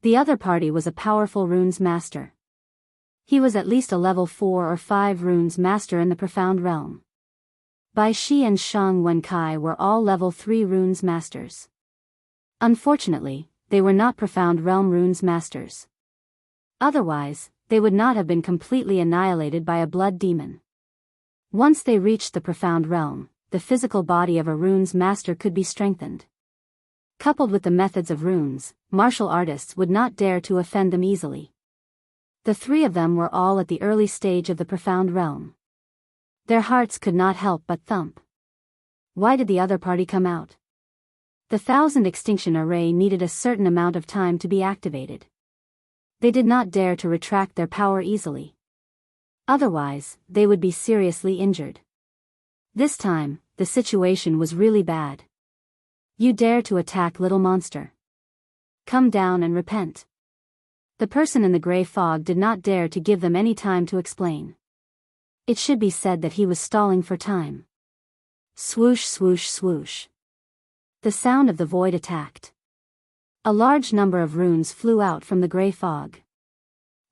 The other party was a powerful runes master. He was at least a level 4 or 5 runes master in the profound realm. Bai Shi and Shang Wenkai were all level 3 runes masters. Unfortunately, they were not profound realm runes masters. Otherwise, they would not have been completely annihilated by a blood demon. Once they reached the profound realm, the physical body of a runes master could be strengthened. Coupled with the methods of runes, martial artists would not dare to offend them easily. The three of them were all at the early stage of the profound realm. Their hearts could not help but thump. Why did the other party come out? The 1000 extinction array needed a certain amount of time to be activated. They did not dare to retract their power easily. Otherwise, they would be seriously injured. This time, the situation was really bad. You dare to attack, little monster. Come down and repent. The person in the gray fog did not dare to give them any time to explain. It should be said that he was stalling for time. Swoosh, swoosh, swoosh. The sound of the void attacked. A large number of runes flew out from the gray fog.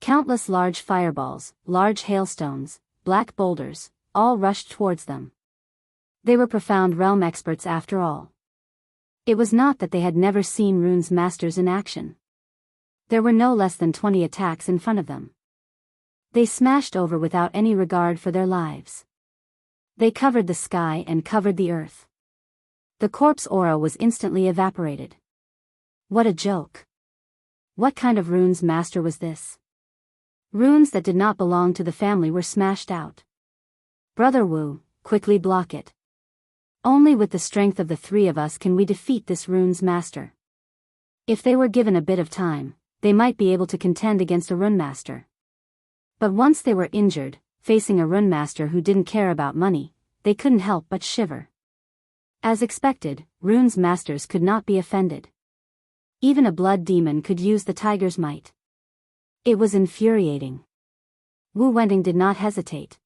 Countless large fireballs, large hailstones, black boulders, all rushed towards them. They were profound realm experts after all. It was not that they had never seen runes masters in action. There were no less than 20 attacks in front of them. They smashed over without any regard for their lives. They covered the sky and covered the earth. The corpse aura was instantly evaporated. What a joke. What kind of runes master was this? Runes that did not belong to the family were smashed out. Brother Wu, quickly block it. Only with the strength of the three of us can we defeat this runes master. If they were given a bit of time, they might be able to contend against a rune master. But once they were injured, facing a rune master who didn't care about money, they couldn't help but shiver. As expected, runes masters could not be offended. Even a blood demon could use the tiger's might. It was infuriating. Wu Wenting did not hesitate.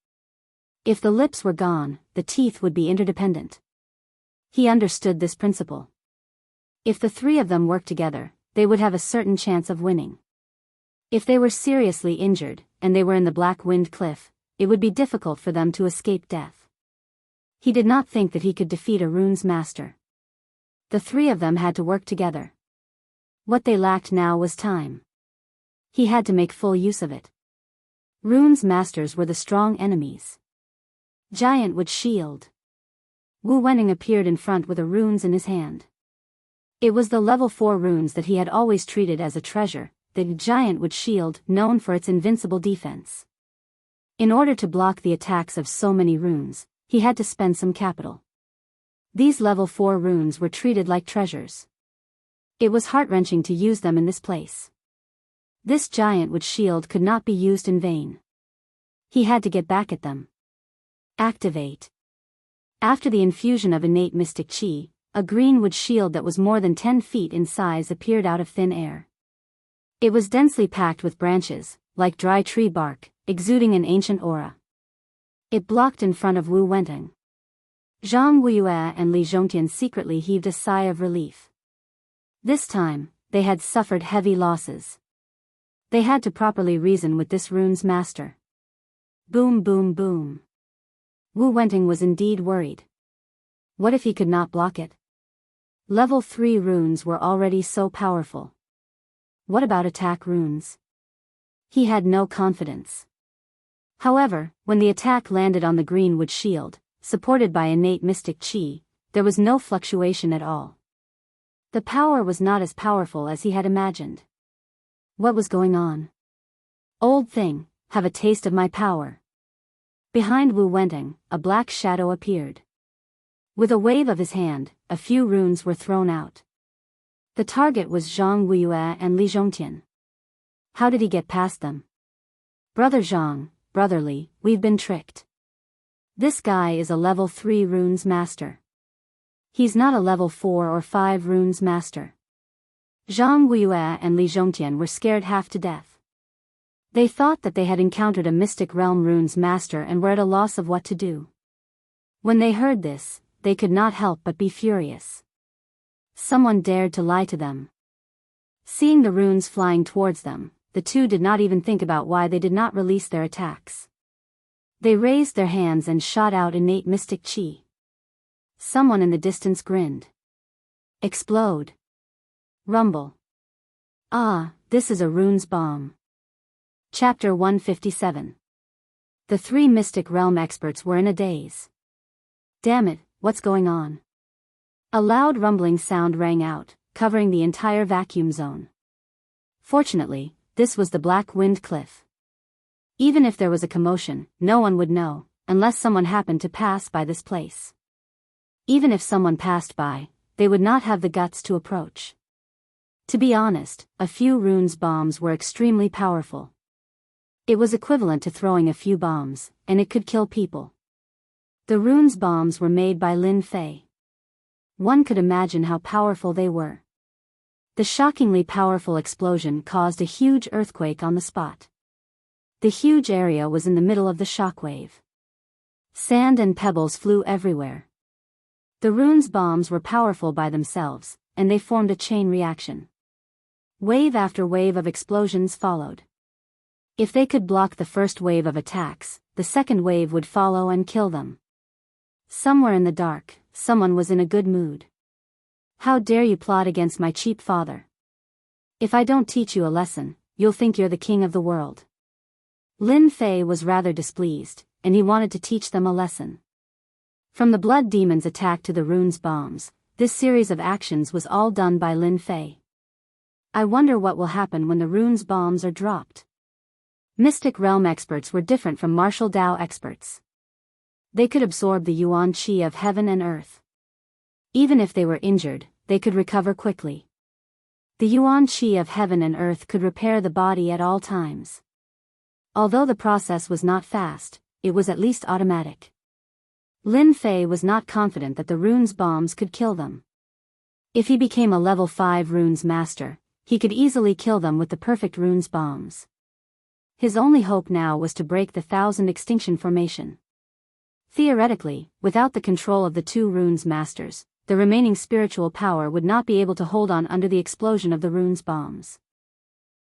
If the lips were gone, the teeth would be interdependent. He understood this principle. If the three of them worked together, they would have a certain chance of winning. If they were seriously injured, and they were in the Black Wind Cliff, it would be difficult for them to escape death. He did not think that he could defeat a runes master. The three of them had to work together. What they lacked now was time. He had to make full use of it. Runes masters were the strong enemies. Giant Wood Shield. Wu Wenning appeared in front with a runes in his hand. It was the level 4 runes that he had always treated as a treasure, the Giant Wood Shield, known for its invincible defense. In order to block the attacks of so many runes, he had to spend some capital. These level 4 runes were treated like treasures. It was heart-wrenching to use them in this place. This Giant Wood Shield could not be used in vain. He had to get back at them. Activate. After the infusion of innate mystic chi, a green wood shield that was more than 10 feet in size appeared out of thin air. It was densely packed with branches, like dry tree bark, exuding an ancient aura. It blocked in front of Wu Wenting. Zhang Wuyue and Li Zhongtian secretly heaved a sigh of relief. This time, they had suffered heavy losses. They had to properly reason with this rune's master. Boom, boom, boom. Wu Wenting was indeed worried. What if he could not block it? Level 3 runes were already so powerful. What about attack runes? He had no confidence. However, when the attack landed on the green wood shield, supported by innate mystic chi, there was no fluctuation at all. The power was not as powerful as he had imagined. What was going on? Old thing, have a taste of my power. Behind Wu Wentang, a black shadow appeared. With a wave of his hand, a few runes were thrown out. The target was Zhang Weiyue and Li Zhongtian. How did he get past them? Brother Zhang, brotherly, we've been tricked. This guy is a level 3 runes master. He's not a level 4 or 5 runes master. Zhang Weiyue and Li Zhongtian were scared half to death. They thought that they had encountered a mystic realm runes master and were at a loss of what to do. When they heard this, they could not help but be furious. Someone dared to lie to them. Seeing the runes flying towards them, the two did not even think about why they did not release their attacks. They raised their hands and shot out innate mystic chi. Someone in the distance grinned. Explode. Rumble. Ah, this is a runes bomb. Chapter 157. The three mystic realm experts were in a daze. Damn it, what's going on? A loud rumbling sound rang out, covering the entire vacuum zone. Fortunately, this was the Black Wind Cliff. Even if there was a commotion, no one would know, unless someone happened to pass by this place. Even if someone passed by, they would not have the guts to approach. To be honest, a few runes bombs were extremely powerful. It was equivalent to throwing a few bombs, and it could kill people. The runes bombs were made by Lin Fei. One could imagine how powerful they were. The shockingly powerful explosion caused a huge earthquake on the spot. The huge area was in the middle of the shockwave. Sand and pebbles flew everywhere. The runes bombs were powerful by themselves, and they formed a chain reaction. Wave after wave of explosions followed. If they could block the first wave of attacks, the second wave would follow and kill them. Somewhere in the dark, someone was in a good mood. How dare you plot against my cheap father? If I don't teach you a lesson, you'll think you're the king of the world. Lin Fei was rather displeased, and he wanted to teach them a lesson. From the blood demon's attack to the runes bombs, this series of actions was all done by Lin Fei. I wonder what will happen when the runes bombs are dropped. Mystic realm experts were different from martial Dao experts. They could absorb the yuan qi of heaven and earth. Even if they were injured, they could recover quickly. The yuan qi of heaven and earth could repair the body at all times. Although the process was not fast, it was at least automatic. Lin Fei was not confident that the runes bombs could kill them. If he became a level 5 runes master, he could easily kill them with the perfect runes bombs. His only hope now was to break the 1,000 extinction formation. Theoretically, without the control of the two runes masters, the remaining spiritual power would not be able to hold on under the explosion of the runes bombs.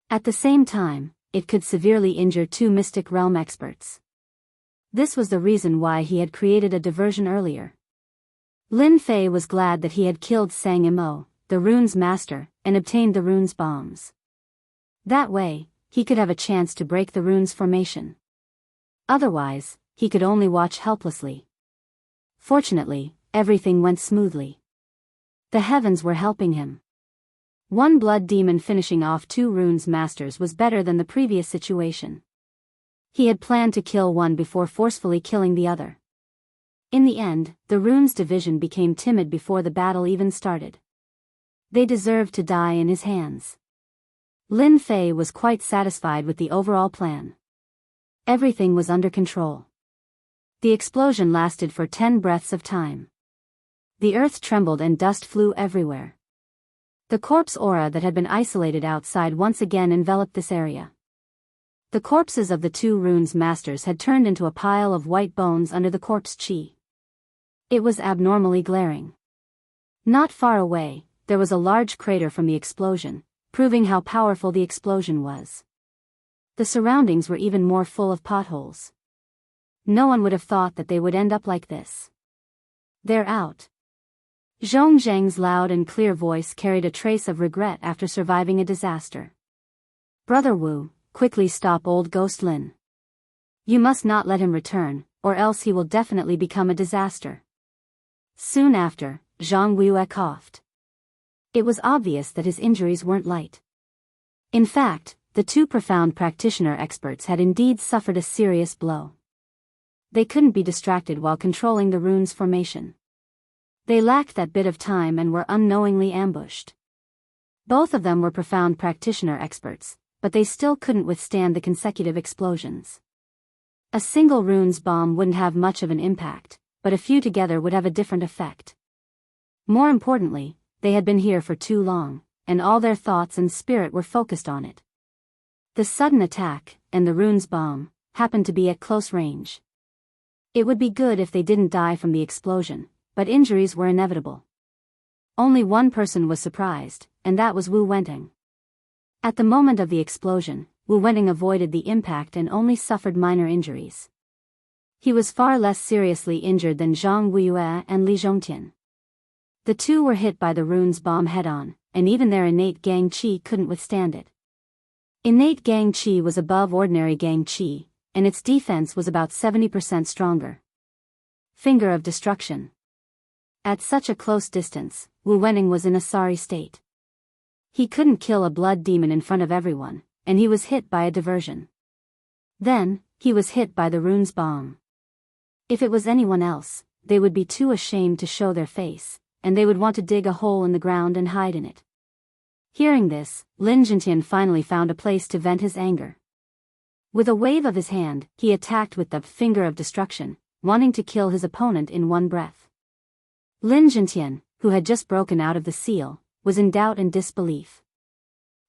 At the same time, it could severely injure two mystic realm experts. This was the reason why he had created a diversion earlier. Lin Fei was glad that he had killed Sang Imo, the runes master, and obtained the runes bombs. That way, he could have a chance to break the runes formation. Otherwise, he could only watch helplessly. Fortunately, everything went smoothly. The heavens were helping him. One blood demon finishing off two runes masters was better than the previous situation. He had planned to kill one before forcefully killing the other. In the end, the runes division became timid before the battle even started. They deserved to die in his hands. Lin Fei was quite satisfied with the overall plan. Everything was under control. The explosion lasted for 10 breaths of time. The earth trembled and dust flew everywhere. The corpse aura that had been isolated outside once again enveloped this area. The corpses of the two runes masters had turned into a pile of white bones under the corpse chi. It was abnormally glaring. Not far away, there was a large crater from the explosion, proving how powerful the explosion was. The surroundings were even more full of potholes. No one would have thought that they would end up like this. They're out. Zhong Zheng's loud and clear voice carried a trace of regret after surviving a disaster. Brother Wu, quickly stop old Ghost Lin. You must not let him return, or else he will definitely become a disaster. Soon after, Zhang Weiyue coughed. It was obvious that his injuries weren't light. In fact, the two profound practitioner experts had indeed suffered a serious blow. They couldn't be distracted while controlling the rune's formation. They lacked that bit of time and were unknowingly ambushed. Both of them were profound practitioner experts, but they still couldn't withstand the consecutive explosions. A single rune's bomb wouldn't have much of an impact, but a few together would have a different effect. More importantly, they had been here for too long, and all their thoughts and spirit were focused on it. The sudden attack, and the rune's bomb, happened to be at close range. It would be good if they didn't die from the explosion, but injuries were inevitable. Only one person was surprised, and that was Wu Wenting. At the moment of the explosion, Wu Wenting avoided the impact and only suffered minor injuries. He was far less seriously injured than Zhang Weiyue and Li Zhongtian. The two were hit by the rune's bomb head-on, and even their innate gang qi couldn't withstand it. Innate gang qi was above ordinary gang qi, and its defense was about 70% stronger. Finger of destruction. At such a close distance, Wu Wenting was in a sorry state. He couldn't kill a blood demon in front of everyone, and he was hit by a diversion. Then, he was hit by the rune's bomb. If it was anyone else, they would be too ashamed to show their face, and they would want to dig a hole in the ground and hide in it. Hearing this, Lin Zhentian finally found a place to vent his anger. With a wave of his hand, he attacked with the finger of destruction, wanting to kill his opponent in one breath. Lin Zhentian, who had just broken out of the seal, was in doubt and disbelief.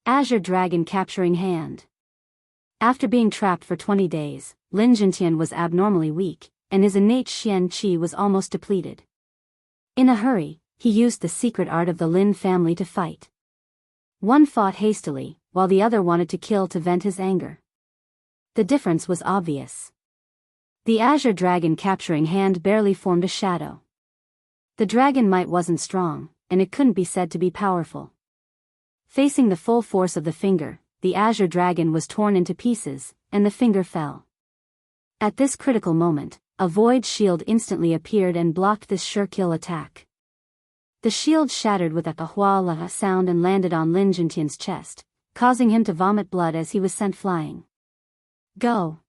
Azure Dragon Capturing Hand. After being trapped for 20 days, Lin Zhentian was abnormally weak, and his innate Xian Qi was almost depleted. In a hurry, he used the secret art of the Lin family to fight. One fought hastily, while the other wanted to kill to vent his anger. The difference was obvious. The Azure Dragon Capturing Hand barely formed a shadow. The dragon might wasn't strong, and it couldn't be said to be powerful. Facing the full force of the finger, the Azure Dragon was torn into pieces, and the finger fell. At this critical moment, a void shield instantly appeared and blocked this sure-kill attack. The shield shattered with a hua-la sound and landed on Lin Zhentian's chest, causing him to vomit blood as he was sent flying. Go!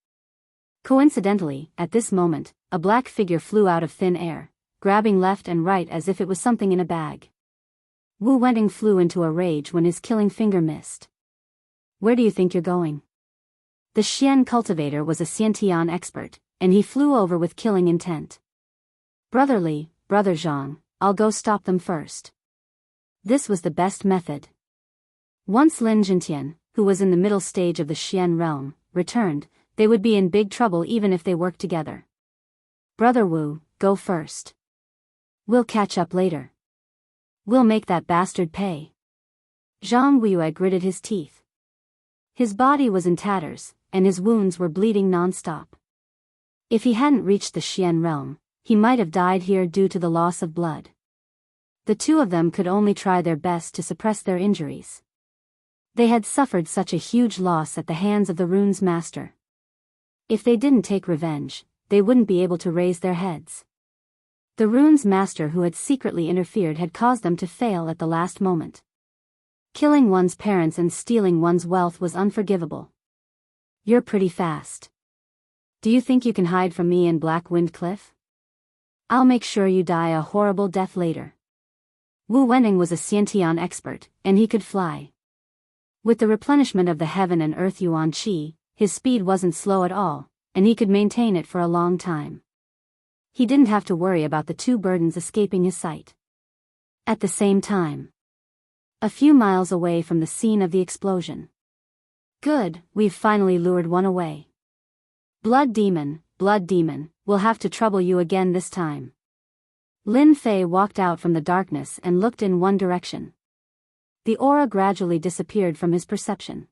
Coincidentally, at this moment, a black figure flew out of thin air, grabbing left and right as if it was something in a bag. Wu Wenting flew into a rage when his killing finger missed. Where do you think you're going? The Xian cultivator was a Xiantian expert, and he flew over with killing intent. Brother Zhang, I'll go stop them first. This was the best method. Once Lin Zhentian, who was in the middle stage of the Xian realm, returned, they would be in big trouble even if they worked together. Brother Wu, go first. We'll catch up later. We'll make that bastard pay. Zhang Weiyue gritted his teeth. His body was in tatters, and his wounds were bleeding non-stop. If he hadn't reached the Xian realm, he might have died here due to the loss of blood. The two of them could only try their best to suppress their injuries. They had suffered such a huge loss at the hands of the rune's master. If they didn't take revenge, they wouldn't be able to raise their heads. The rune's master who had secretly interfered had caused them to fail at the last moment. Killing one's parents and stealing one's wealth was unforgivable. You're pretty fast. Do you think you can hide from me in Black Wind Cliff? I'll make sure you die a horrible death later. Wu Wenting was a Xiantian expert, and he could fly. With the replenishment of the heaven and earth yuan qi, his speed wasn't slow at all, and he could maintain it for a long time. He didn't have to worry about the two burdens escaping his sight. At the same time, a few miles away from the scene of the explosion. Good, we've finally lured one away. Blood demon, we'll have to trouble you again this time. Lin Fei walked out from the darkness and looked in one direction. The aura gradually disappeared from his perception.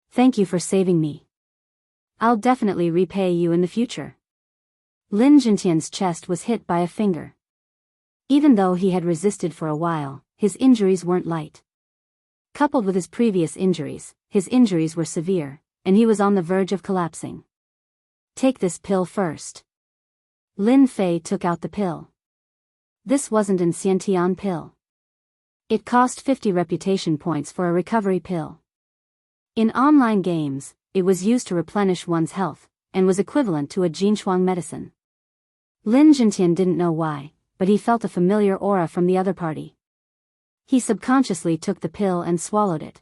Thank you for saving me. I'll definitely repay you in the future. Lin Zhentian's chest was hit by a finger. Even though he had resisted for a while, his injuries weren't light. Coupled with his previous injuries, his injuries were severe, and he was on the verge of collapsing. Take this pill first. Lin Fei took out the pill. This wasn't an Xiantian pill. It cost 50 reputation points for a recovery pill. In online games, it was used to replenish one's health, and was equivalent to a Jinshuang medicine. Lin Jintian didn't know why, but he felt a familiar aura from the other party. He subconsciously took the pill and swallowed it.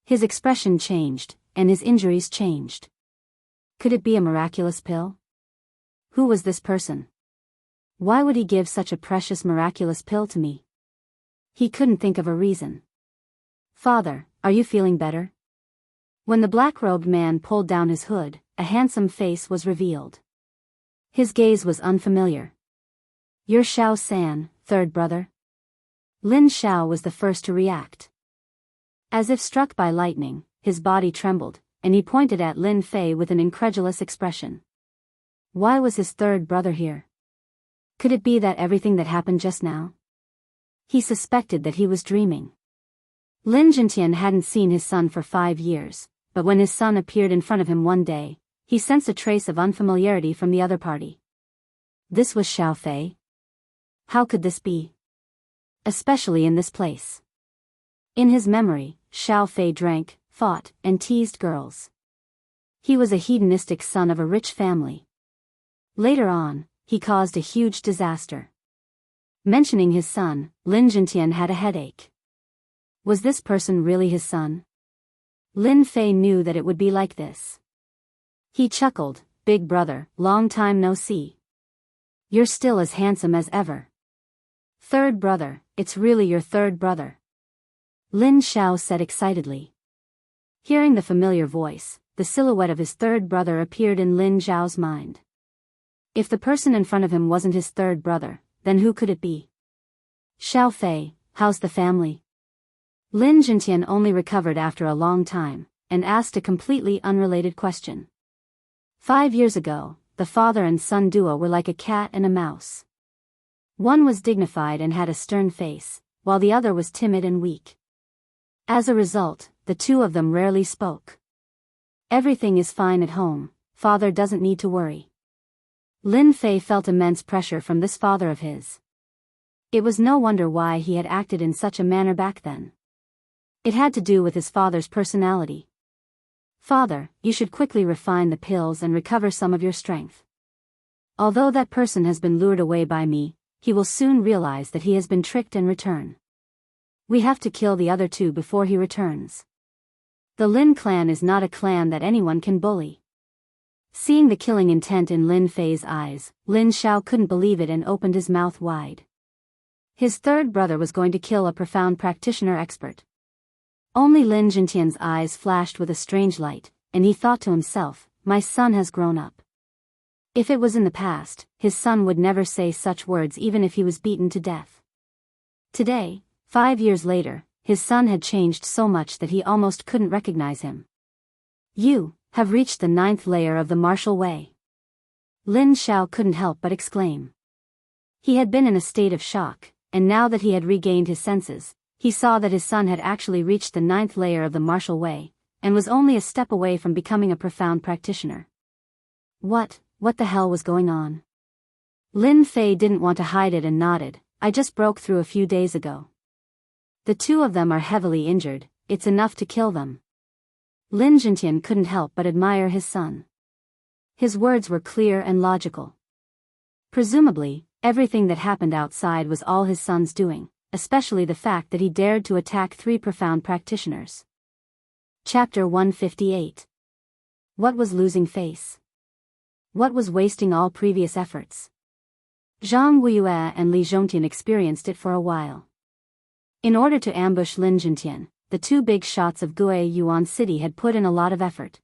His expression changed, and his injuries changed. Could it be a miraculous pill? Who was this person? Why would he give such a precious miraculous pill to me? He couldn't think of a reason. Father, are you feeling better? When the black-robed man pulled down his hood, a handsome face was revealed. His gaze was unfamiliar. You're Xiao San, third brother? Lin Xiao was the first to react. As if struck by lightning, his body trembled, and he pointed at Lin Fei with an incredulous expression. Why was his third brother here? Could it be that everything that happened just now? He suspected that he was dreaming. Lin Jintian hadn't seen his son for 5 years, but when his son appeared in front of him one day, he sensed a trace of unfamiliarity from the other party. This was Xiao Fei? How could this be? Especially in this place. In his memory, Xiao Fei drank, fought, and teased girls. He was a hedonistic son of a rich family. Later on, he caused a huge disaster. Mentioning his son, Lin Jintian had a headache. Was this person really his son? Lin Fei knew that it would be like this. He chuckled, Big brother, long time no see. You're still as handsome as ever. Third brother, it's really your third brother. Lin Xiao said excitedly. Hearing the familiar voice, the silhouette of his third brother appeared in Lin Xiao's mind. If the person in front of him wasn't his third brother, then who could it be? Xiao Fei, how's the family? Lin Jintian only recovered after a long time, and asked a completely unrelated question. 5 years ago, the father and son duo were like a cat and a mouse. One was dignified and had a stern face, while the other was timid and weak. As a result, the two of them rarely spoke. Everything is fine at home, father doesn't need to worry. Lin Fei felt immense pressure from this father of his. It was no wonder why he had acted in such a manner back then. It had to do with his father's personality. Father, you should quickly refine the pills and recover some of your strength. Although that person has been lured away by me, he will soon realize that he has been tricked and return. We have to kill the other two before he returns. The Lin clan is not a clan that anyone can bully. Seeing the killing intent in Lin Fei's eyes, Lin Xiao couldn't believe it and opened his mouth wide. His third brother was going to kill a profound practitioner expert. Only Lin Jintian's eyes flashed with a strange light, and he thought to himself, my son has grown up. If it was in the past, his son would never say such words even if he was beaten to death. Today, 5 years later, his son had changed so much that he almost couldn't recognize him. You have reached the 9th layer of the martial way. Lin Xiao couldn't help but exclaim. He had been in a state of shock, and now that he had regained his senses, he saw that his son had actually reached the 9th layer of the martial way, and was only a step away from becoming a profound practitioner. What the hell was going on? Lin Fei didn't want to hide it and nodded. I just broke through a few days ago. The two of them are heavily injured, it's enough to kill them. Lin Jintian couldn't help but admire his son. His words were clear and logical. Presumably, everything that happened outside was all his son's doing, especially the fact that he dared to attack 3 profound practitioners. Chapter 158. What was losing face? What was wasting all previous efforts? Zhang Weiyue and Li Zhongtian experienced it for a while. In order to ambush Lin Jintian, the 2 big shots of Gue Yuan City had put in a lot of effort.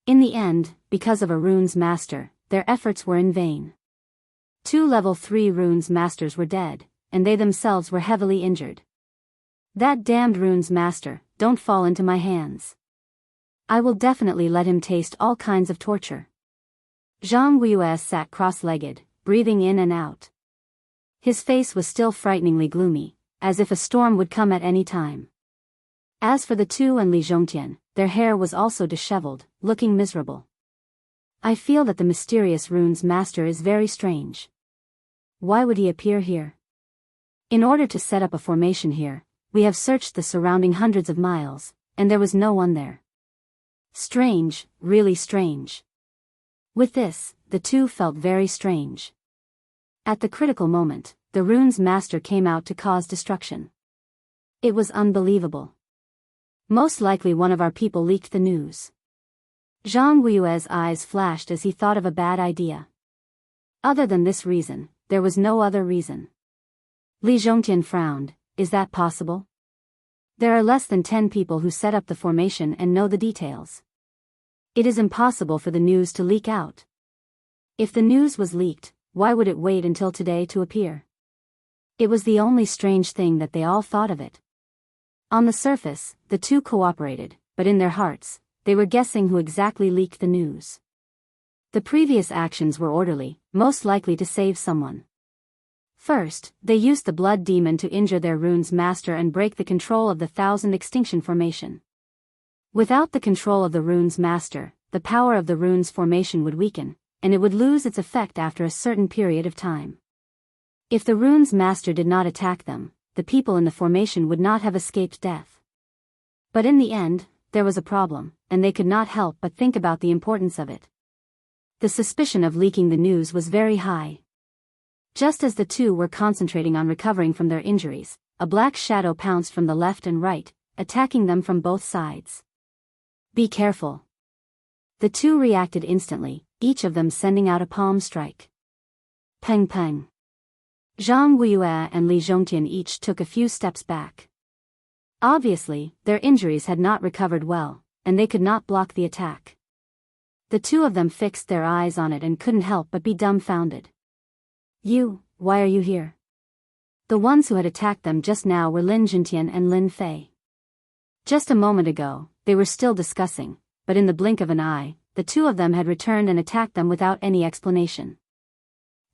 In the end, because of a runes master, their efforts were in vain. 2 level 3 runes masters were dead, and they themselves were heavily injured. That damned runes master, don't fall into my hands. I will definitely let him taste all kinds of torture. Zhang Weiyue sat cross-legged, breathing in and out. His face was still frighteningly gloomy, as if a storm would come at any time. As for the 2 and Li Zhongtian, their hair was also disheveled, looking miserable. I feel that the mysterious runes master is very strange. Why would he appear here? In order to set up a formation here, we have searched the surrounding hundreds of miles, and there was no one there. Strange, really strange. With this, the two felt very strange. At the critical moment, the rune's master came out to cause destruction. It was unbelievable. Most likely one of our people leaked the news. Zhang Guiyue's eyes flashed as he thought of a bad idea. Other than this reason, there was no other reason. Li Zhongtian frowned. Is that possible? There are less than 10 people who set up the formation and know the details. It is impossible for the news to leak out. If the news was leaked, why would it wait until today to appear? It was the only strange thing that they all thought of it. On the surface, the two cooperated, but in their hearts, they were guessing who exactly leaked the news. The previous actions were orderly, most likely to save someone. First, they used the blood demon to injure their rune's master and break the control of the Thousand Extinction formation. Without the control of the rune's master, the power of the rune's formation would weaken, and it would lose its effect after a certain period of time. If the rune's master did not attack them, the people in the formation would not have escaped death. But in the end, there was a problem, and they could not help but think about the importance of it. The suspicion of leaking the news was very high. Just as the two were concentrating on recovering from their injuries, a black shadow pounced from the left and right, attacking them from both sides. Be careful. The two reacted instantly, each of them sending out a palm strike. Peng peng. Zhang Guiyue and Li Zhongtian each took a few steps back. Obviously, their injuries had not recovered well, and they could not block the attack. The two of them fixed their eyes on it and couldn't help but be dumbfounded. Why are you here? The ones who had attacked them just now were Lin Jintian and Lin Fei. Just a moment ago, they were still discussing, but in the blink of an eye, the two of them had returned and attacked them without any explanation.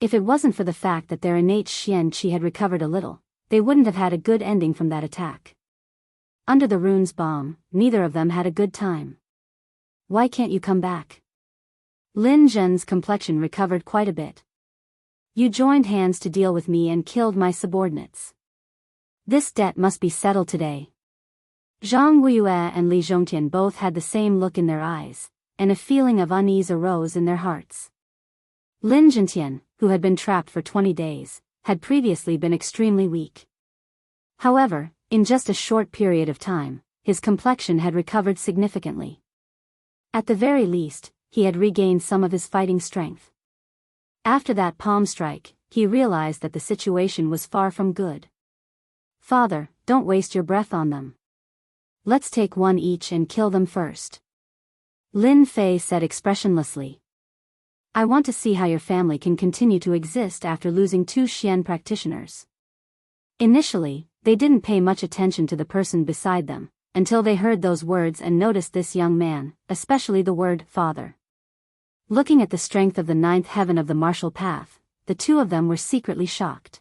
If it wasn't for the fact that their innate Xian Qi had recovered a little, they wouldn't have had a good ending from that attack. Under the rune's bomb, neither of them had a good time. Why can't you come back? Lin Zhen's complexion recovered quite a bit. You joined hands to deal with me and killed my subordinates. This debt must be settled today. Zhang Guiyue and Li Zhongtian both had the same look in their eyes, and a feeling of unease arose in their hearts. Lin Jintian, who had been trapped for 20 days, had previously been extremely weak. However, in just a short period of time, his complexion had recovered significantly. At the very least, he had regained some of his fighting strength. After that palm strike, he realized that the situation was far from good. Father, don't waste your breath on them. Let's take one each and kill them first. Lin Fei said expressionlessly. I want to see how your family can continue to exist after losing 2 Xian practitioners. Initially, they didn't pay much attention to the person beside them, until they heard those words and noticed this young man, especially the word father. Looking at the strength of the 9th heaven of the martial path, the two of them were secretly shocked.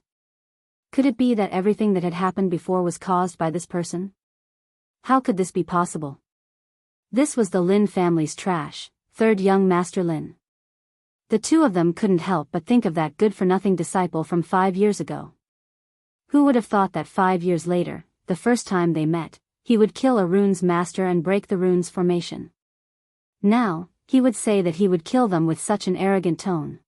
Could it be that everything that had happened before was caused by this person? How could this be possible? This was the Lin family's trash, 3rd young master Lin. The two of them couldn't help but think of that good-for-nothing disciple from 5 years ago. Who would have thought that 5 years later, the first time they met, he would kill a rune's master and break the rune's formation? Now, he would say that he would kill them with such an arrogant tone.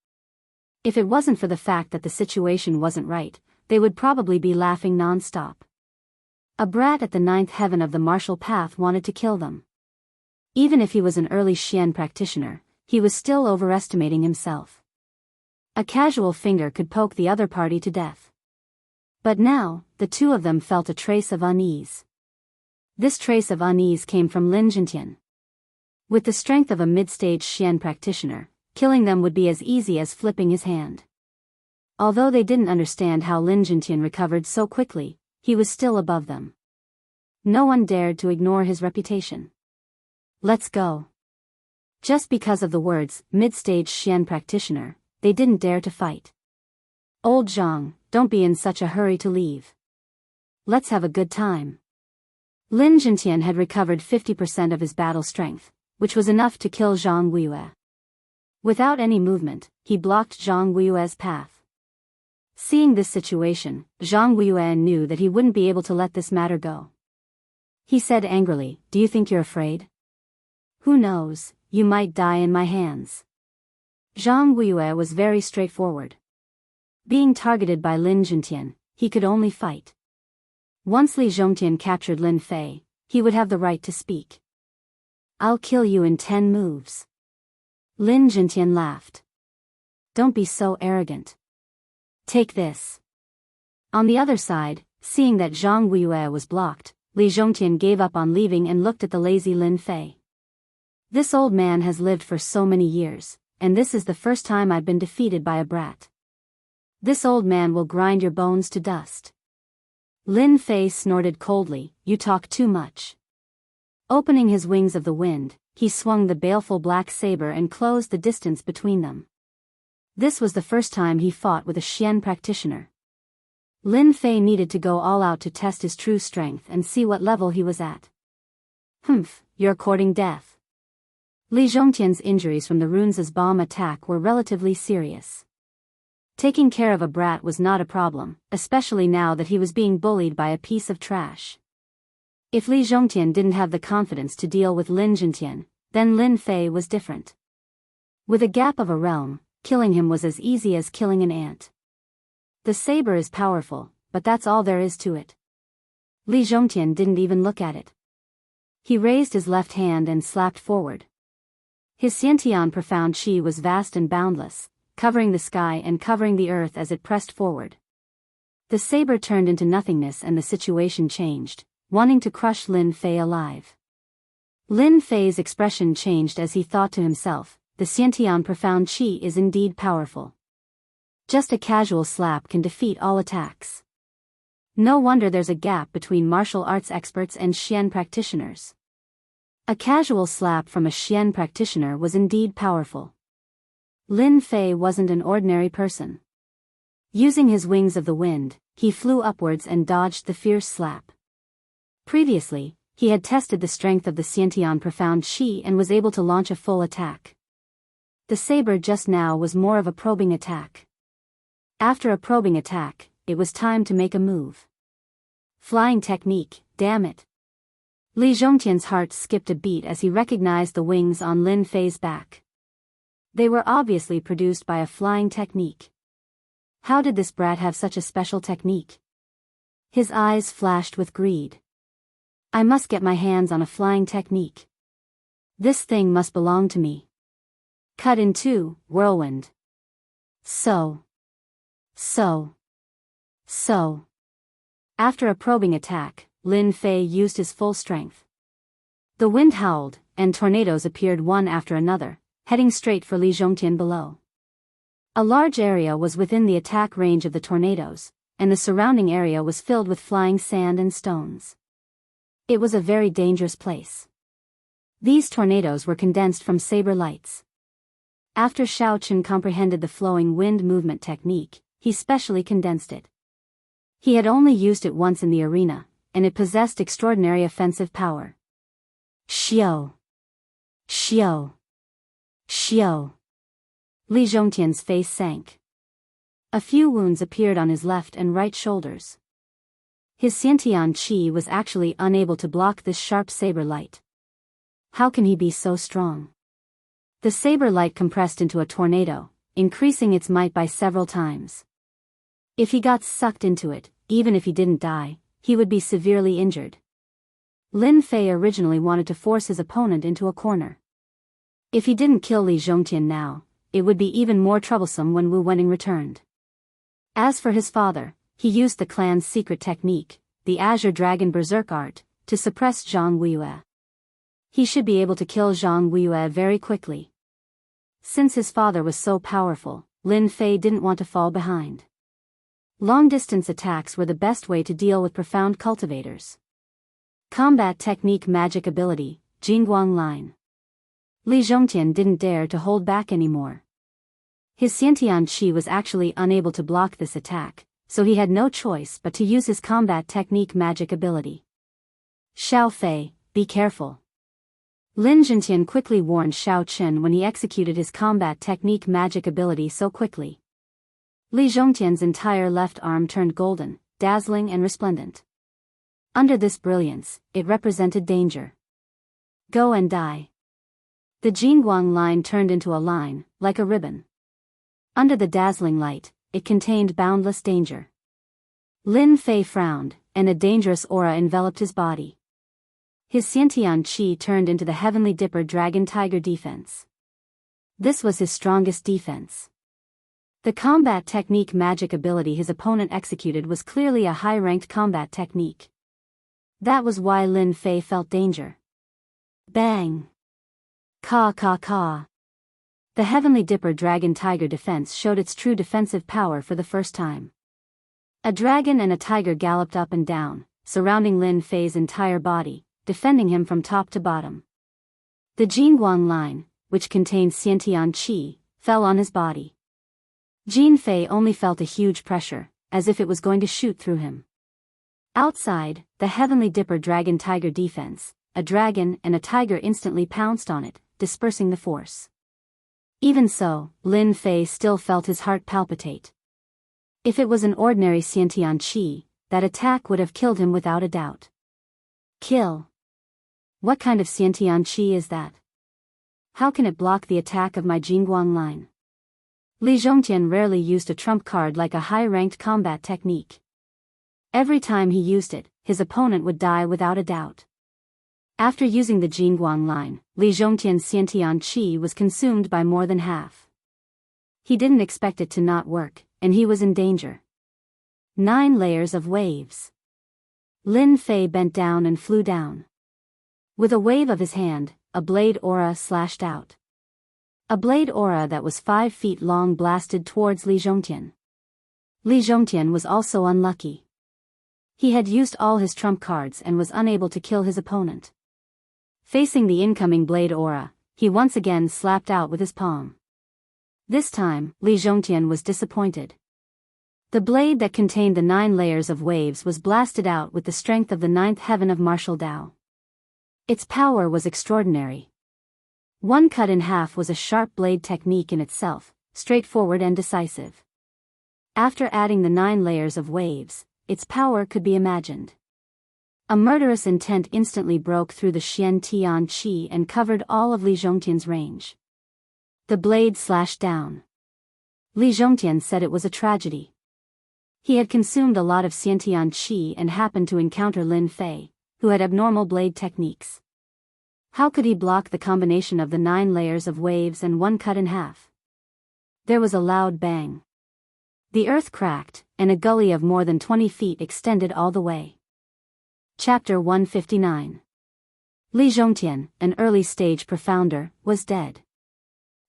If it wasn't for the fact that the situation wasn't right, they would probably be laughing non-stop. A brat at the 9th heaven of the martial path wanted to kill them. Even if he was an early Xian practitioner, he was still overestimating himself. A casual finger could poke the other party to death. But now, the two of them felt a trace of unease. This trace of unease came from Lin Jintian. With the strength of a mid-stage Xian practitioner, killing them would be as easy as flipping his hand. Although they didn't understand how Lin Jintian recovered so quickly, he was still above them. No one dared to ignore his reputation. Let's go. Just because of the words, mid-stage Xian practitioner, they didn't dare to fight. Old Zhang, don't be in such a hurry to leave. Let's have a good time. Lin Jintian had recovered 50% of his battle strength, which was enough to kill Zhang Guiyue. Without any movement, he blocked Zhang Guiyue's path. Seeing this situation, Zhang Weiyue knew that he wouldn't be able to let this matter go. He said angrily, "Do you think you're afraid? Who knows, you might die in my hands." Zhang Weiyue was very straightforward. Being targeted by Lin Zhentian, he could only fight. Once Li Zhongtian captured Lin Fei, he would have the right to speak. "I'll kill you in 10 moves." Lin Zhentian laughed. "Don't be so arrogant. Take this." On the other side, seeing that Zhang Weiyue was blocked, Li Zhongtian gave up on leaving and looked at the lazy Lin Fei. "This old man has lived for so many years, and this is the first time I've been defeated by a brat. This old man will grind your bones to dust." Lin Fei snorted coldly, "You talk too much." Opening his wings of the wind, he swung the baleful black saber and closed the distance between them. This was the first time he fought with a Xian practitioner. Lin Fei needed to go all out to test his true strength and see what level he was at. "Humph, you're courting death." Li Zhongtian's injuries from the runes' bomb attack were relatively serious. Taking care of a brat was not a problem, especially now that he was being bullied by a piece of trash. If Li Zhongtian didn't have the confidence to deal with Lin Zhentian, then Lin Fei was different. With a gap of a realm, killing him was as easy as killing an ant. The saber is powerful, but that's all there is to it. Li Zhongtian didn't even look at it. He raised his left hand and slapped forward. His Xiantian profound qi was vast and boundless, covering the sky and covering the earth as it pressed forward. The saber turned into nothingness and the situation changed, wanting to crush Lin Fei alive. Lin Fei's expression changed as he thought to himself, "The Xiantian profound qi is indeed powerful. Just a casual slap can defeat all attacks. No wonder there's a gap between martial arts experts and Xian practitioners." A casual slap from a Xian practitioner was indeed powerful. Lin Fei wasn't an ordinary person. Using his wings of the wind, he flew upwards and dodged the fierce slap. Previously, he had tested the strength of the Xiantian profound qi and was able to launch a full attack. The saber just now was more of a probing attack. After a probing attack, it was time to make a move. Flying technique, damn it. Li Zhongtian's heart skipped a beat as he recognized the wings on Lin Fei's back. They were obviously produced by a flying technique. How did this brat have such a special technique? His eyes flashed with greed. "I must get my hands on a flying technique. This thing must belong to me." Cut in 2, whirlwind. So. After a probing attack, Lin Fei used his full strength. The wind howled, and tornadoes appeared one after another, heading straight for Li Zhongtian below. A large area was within the attack range of the tornadoes, and the surrounding area was filled with flying sand and stones. It was a very dangerous place. These tornadoes were condensed from saber lights. After Shao Chen comprehended the flowing wind movement technique, he specially condensed it. He had only used it once in the arena, and it possessed extraordinary offensive power. Xiao! Xiao! Xiao! Li Zhongtian's face sank. A few wounds appeared on his left and right shoulders. His Xiantian qi was actually unable to block this sharp saber light. How can he be so strong? The saber light compressed into a tornado, increasing its might by several times. If he got sucked into it, even if he didn't die, he would be severely injured. Lin Fei originally wanted to force his opponent into a corner. If he didn't kill Li Zhongtian now, it would be even more troublesome when Wu Wenning returned. As for his father, he used the clan's secret technique, the Azure Dragon Berserk art, to suppress Zhang Weiyue. He should be able to kill Zhang Weiyue very quickly. Since his father was so powerful, Lin Fei didn't want to fall behind. Long-distance attacks were the best way to deal with profound cultivators. Combat technique magic ability, Jingguang Line. Li Zhongtian didn't dare to hold back anymore. His Xiantian qi was actually unable to block this attack, so he had no choice but to use his combat technique magic ability. Shao Fei, be careful. Lin Zhentian quickly warned Shao Chen when he executed his combat technique magic ability so quickly. Li Zhongtian's entire left arm turned golden, dazzling and resplendent. Under this brilliance, it represented danger. Go and die. The Jingguang line turned into a line, like a ribbon. Under the dazzling light, it contained boundless danger. Lin Fei frowned, and a dangerous aura enveloped his body. His Xiantian Qi turned into the Heavenly Dipper Dragon Tiger defense. This was his strongest defense. The combat technique magic ability his opponent executed was clearly a high-ranked combat technique. That was why Lin Fei felt danger. Bang! Caw caw caw. The Heavenly Dipper Dragon Tiger defense showed its true defensive power for the first time. A dragon and a tiger galloped up and down, surrounding Lin Fei's entire body, defending him from top to bottom. The Jingguang line, which contained Xiantian Qi, fell on his body. Jin Fei only felt a huge pressure, as if it was going to shoot through him. Outside, the Heavenly Dipper Dragon Tiger defense, a dragon and a tiger instantly pounced on it, dispersing the force. Even so, Lin Fei still felt his heart palpitate. If it was an ordinary Xiantian Qi, that attack would have killed him without a doubt. Kill. What kind of Xiantian Qi is that? How can it block the attack of my Jingguang line? Li Zhongtian rarely used a trump card like a high-ranked combat technique. Every time he used it, his opponent would die without a doubt. After using the Jingguang line, Li Zhongtian's Xiantian Qi was consumed by more than half. He didn't expect it to not work, and he was in danger. 9 layers of waves. Lin Fei bent down and flew down. With a wave of his hand, a blade aura slashed out. A blade aura that was 5 feet long blasted towards Li Zhongtian. Li Zhongtian was also unlucky. He had used all his trump cards and was unable to kill his opponent. Facing the incoming blade aura, he once again slapped out with his palm. This time, Li Zhongtian was disappointed. The blade that contained the 9 layers of waves was blasted out with the strength of the 9th heaven of martial Tao. Its power was extraordinary. One cut in half was a sharp blade technique in itself, straightforward and decisive. After adding the 9 layers of waves, its power could be imagined. A murderous intent instantly broke through the Xiantian Qi and covered all of Li Zhongtian's range. The blade slashed down. Li Zhongtian said it was a tragedy. He had consumed a lot of Xiantian Qi and happened to encounter Lin Fei, who had abnormal blade techniques. How could he block the combination of the 9 layers of waves and one cut in half? There was a loud bang. The earth cracked, and a gully of more than 20 feet extended all the way. Chapter 159. Li Zhongtian, an early-stage profounder, was dead.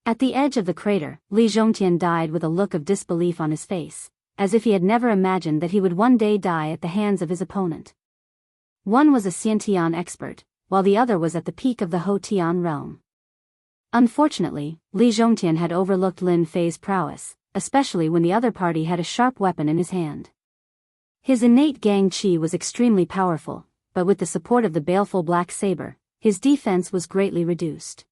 At the edge of the crater, Li Zhongtian died with a look of disbelief on his face, as if he had never imagined that he would one day die at the hands of his opponent. One was a Xiantian expert, while the other was at the peak of the Hotian realm. Unfortunately, Li Zhongtian had overlooked Lin Fei's prowess, especially when the other party had a sharp weapon in his hand. His innate gang qi was extremely powerful, but with the support of the baleful black saber, his defense was greatly reduced.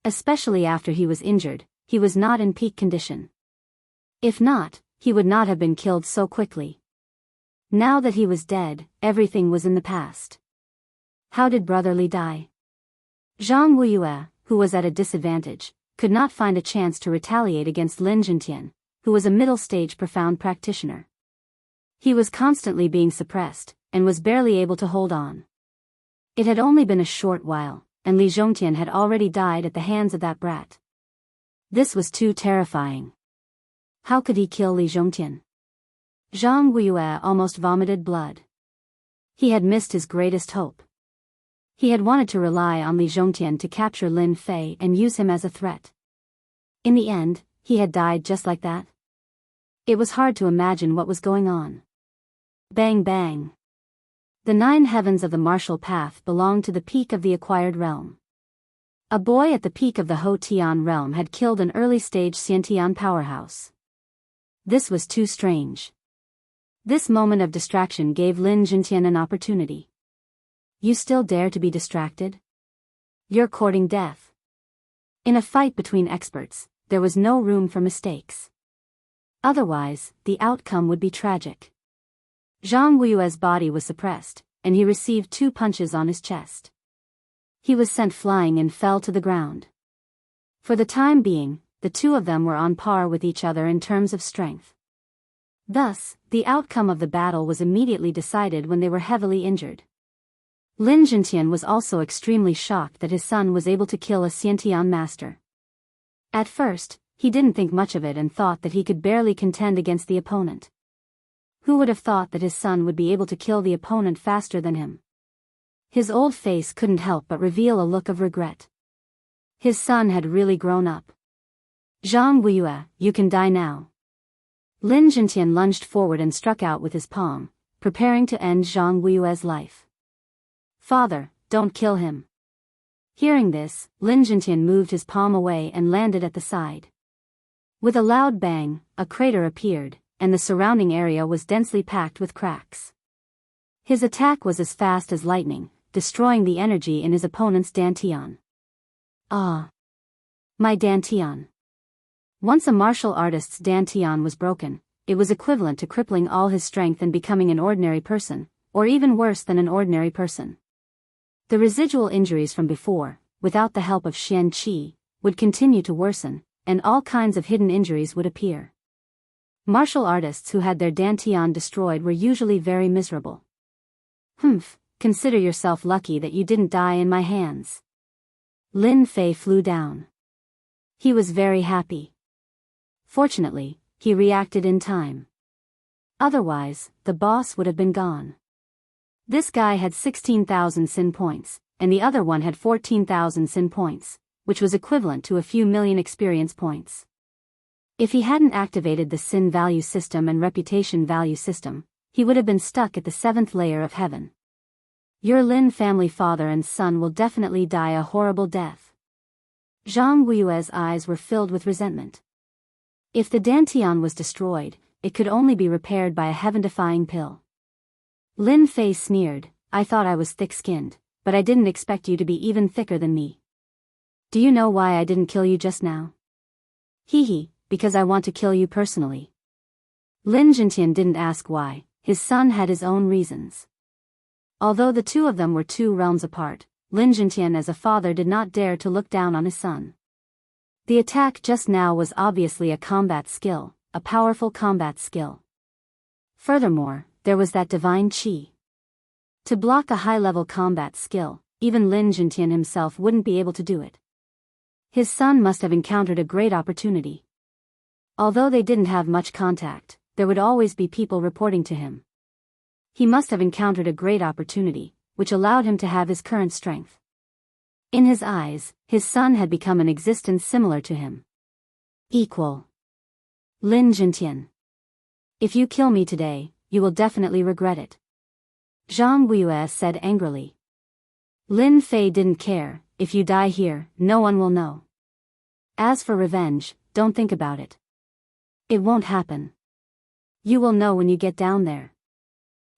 Especially after he was injured, he was not in peak condition. If not, he would not have been killed so quickly. Now that he was dead, everything was in the past. How did Brother Li die? Zhang Wuyue, who was at a disadvantage, could not find a chance to retaliate against Lin Zhongtian, who was a middle-stage profound practitioner. He was constantly being suppressed, and was barely able to hold on. It had only been a short while, and Li Zhongtian had already died at the hands of that brat. This was too terrifying. How could he kill Li Zhongtian? Zhang Wuyue almost vomited blood. He had missed his greatest hope. He had wanted to rely on Li Zhongtian to capture Lin Fei and use him as a threat. In the end, he had died just like that. It was hard to imagine what was going on. Bang bang. The 9 heavens of the martial path belonged to the peak of the acquired realm. A boy at the peak of the Hotian realm had killed an early-stage Xiantian powerhouse. This was too strange. This moment of distraction gave Lin Zhongtian an opportunity. You still dare to be distracted? You're courting death. In a fight between experts, there was no room for mistakes. Otherwise, the outcome would be tragic. Zhang Wuyue's body was suppressed, and he received 2 punches on his chest. He was sent flying and fell to the ground. For the time being, the 2 of them were on par with each other in terms of strength. Thus, the outcome of the battle was immediately decided when they were heavily injured. Lin Jintian was also extremely shocked that his son was able to kill a Xiantian master. At first, he didn't think much of it and thought that he could barely contend against the opponent. Who would have thought that his son would be able to kill the opponent faster than him? His old face couldn't help but reveal a look of regret. His son had really grown up. Zhang Wuyue, you can die now. Lin Jintian lunged forward and struck out with his palm, preparing to end Zhang Wuyue's life. Father, don't kill him. Hearing this, Lin Jintian moved his palm away and landed at the side. With a loud bang, a crater appeared, and the surrounding area was densely packed with cracks. His attack was as fast as lightning, destroying the energy in his opponent's dantian. Ah! My dantian. Once a martial artist's dantian was broken, it was equivalent to crippling all his strength and becoming an ordinary person, or even worse than an ordinary person. The residual injuries from before, without the help of Xian Qi, would continue to worsen, and all kinds of hidden injuries would appear. Martial artists who had their dantian destroyed were usually very miserable. Consider yourself lucky that you didn't die in my hands. Lin Fei flew down. He was very happy. Fortunately, he reacted in time. Otherwise, the boss would have been gone. This guy had 16,000 sin points, and the other one had 14,000 sin points, which was equivalent to a few million experience points. If he hadn't activated the sin value system and reputation value system, he would have been stuck at the 7th layer of heaven. Your Lin family father and son will definitely die a horrible death. Zhang Wuyue's eyes were filled with resentment. If the dantian was destroyed, it could only be repaired by a heaven-defying pill. Lin Fei sneered, I thought I was thick-skinned, but I didn't expect you to be even thicker than me. Do you know why I didn't kill you just now? Hee, because I want to kill you personally. Lin Jintian didn't ask why, his son had his own reasons. Although the 2 of them were 2 realms apart, Lin Jintian as a father did not dare to look down on his son. The attack just now was obviously a combat skill, a powerful combat skill. Furthermore, there was that divine qi. To block a high-level combat skill, even Lin Jintian himself wouldn't be able to do it. His son must have encountered a great opportunity. Although they didn't have much contact, there would always be people reporting to him. He must have encountered a great opportunity, which allowed him to have his current strength. In his eyes, his son had become an existence similar to him. Equal. Lin Jintian. If you kill me today, you will definitely regret it. Zhang Wuyue said angrily. Lin Fei didn't care, if you die here, no one will know. As for revenge, don't think about it. It won't happen. You will know when you get down there.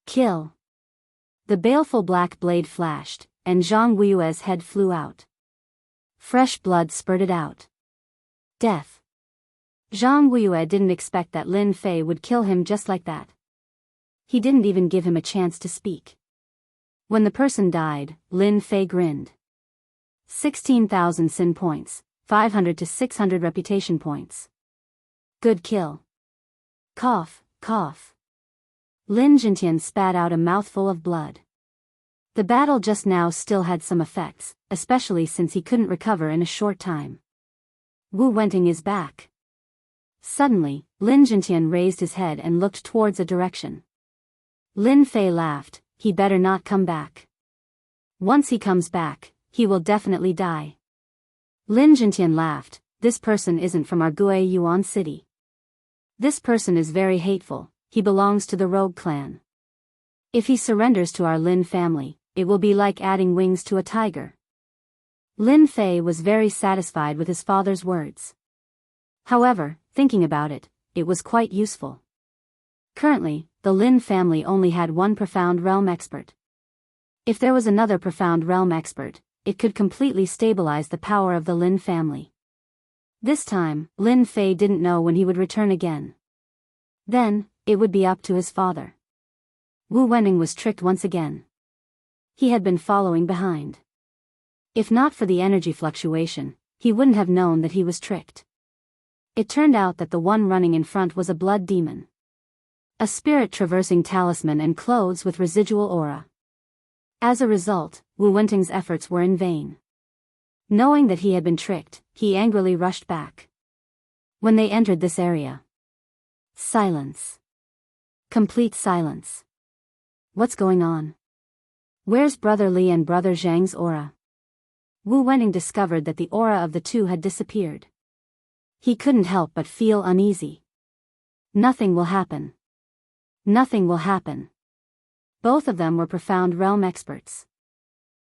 Kill. The baleful black blade flashed, and Zhang Wuyue's head flew out. Fresh blood spurted out. Death. Zhang Wuyue didn't expect that Lin Fei would kill him just like that. He didn't even give him a chance to speak. When the person died, Lin Fei grinned. 16,000 sin points, 500 to 600 reputation points. Good kill. Cough, cough. Lin Jintian spat out a mouthful of blood. The battle just now still had some effects, especially since he couldn't recover in a short time. Wu Wenting is back. Suddenly, Lin Jintian raised his head and looked towards a direction. Lin Fei laughed, he better not come back. Once he comes back, he will definitely die. Lin Jintian laughed, this person isn't from our Gue Yuan city. This person is very hateful, he belongs to the rogue clan. If he surrenders to our Lin family, it will be like adding wings to a tiger. Lin Fei was very satisfied with his father's words. However, thinking about it, it was quite useful. Currently, the Lin family only had one profound realm expert. If there was another profound realm expert, it could completely stabilize the power of the Lin family. This time, Lin Fei didn't know when he would return again. Then, it would be up to his father. Wu Wenting was tricked once again. He had been following behind. If not for the energy fluctuation, he wouldn't have known that he was tricked. It turned out that the one running in front was a blood demon. A spirit traversing talisman and clothes with residual aura. As a result, Wu Wenting's efforts were in vain. Knowing that he had been tricked, he angrily rushed back. When they entered this area. Silence. Complete silence. What's going on? Where's Brother Li and Brother Zhang's aura? Wu Wenting discovered that the aura of the two had disappeared. He couldn't help but feel uneasy. Nothing will happen. Nothing will happen. Both of them were profound realm experts.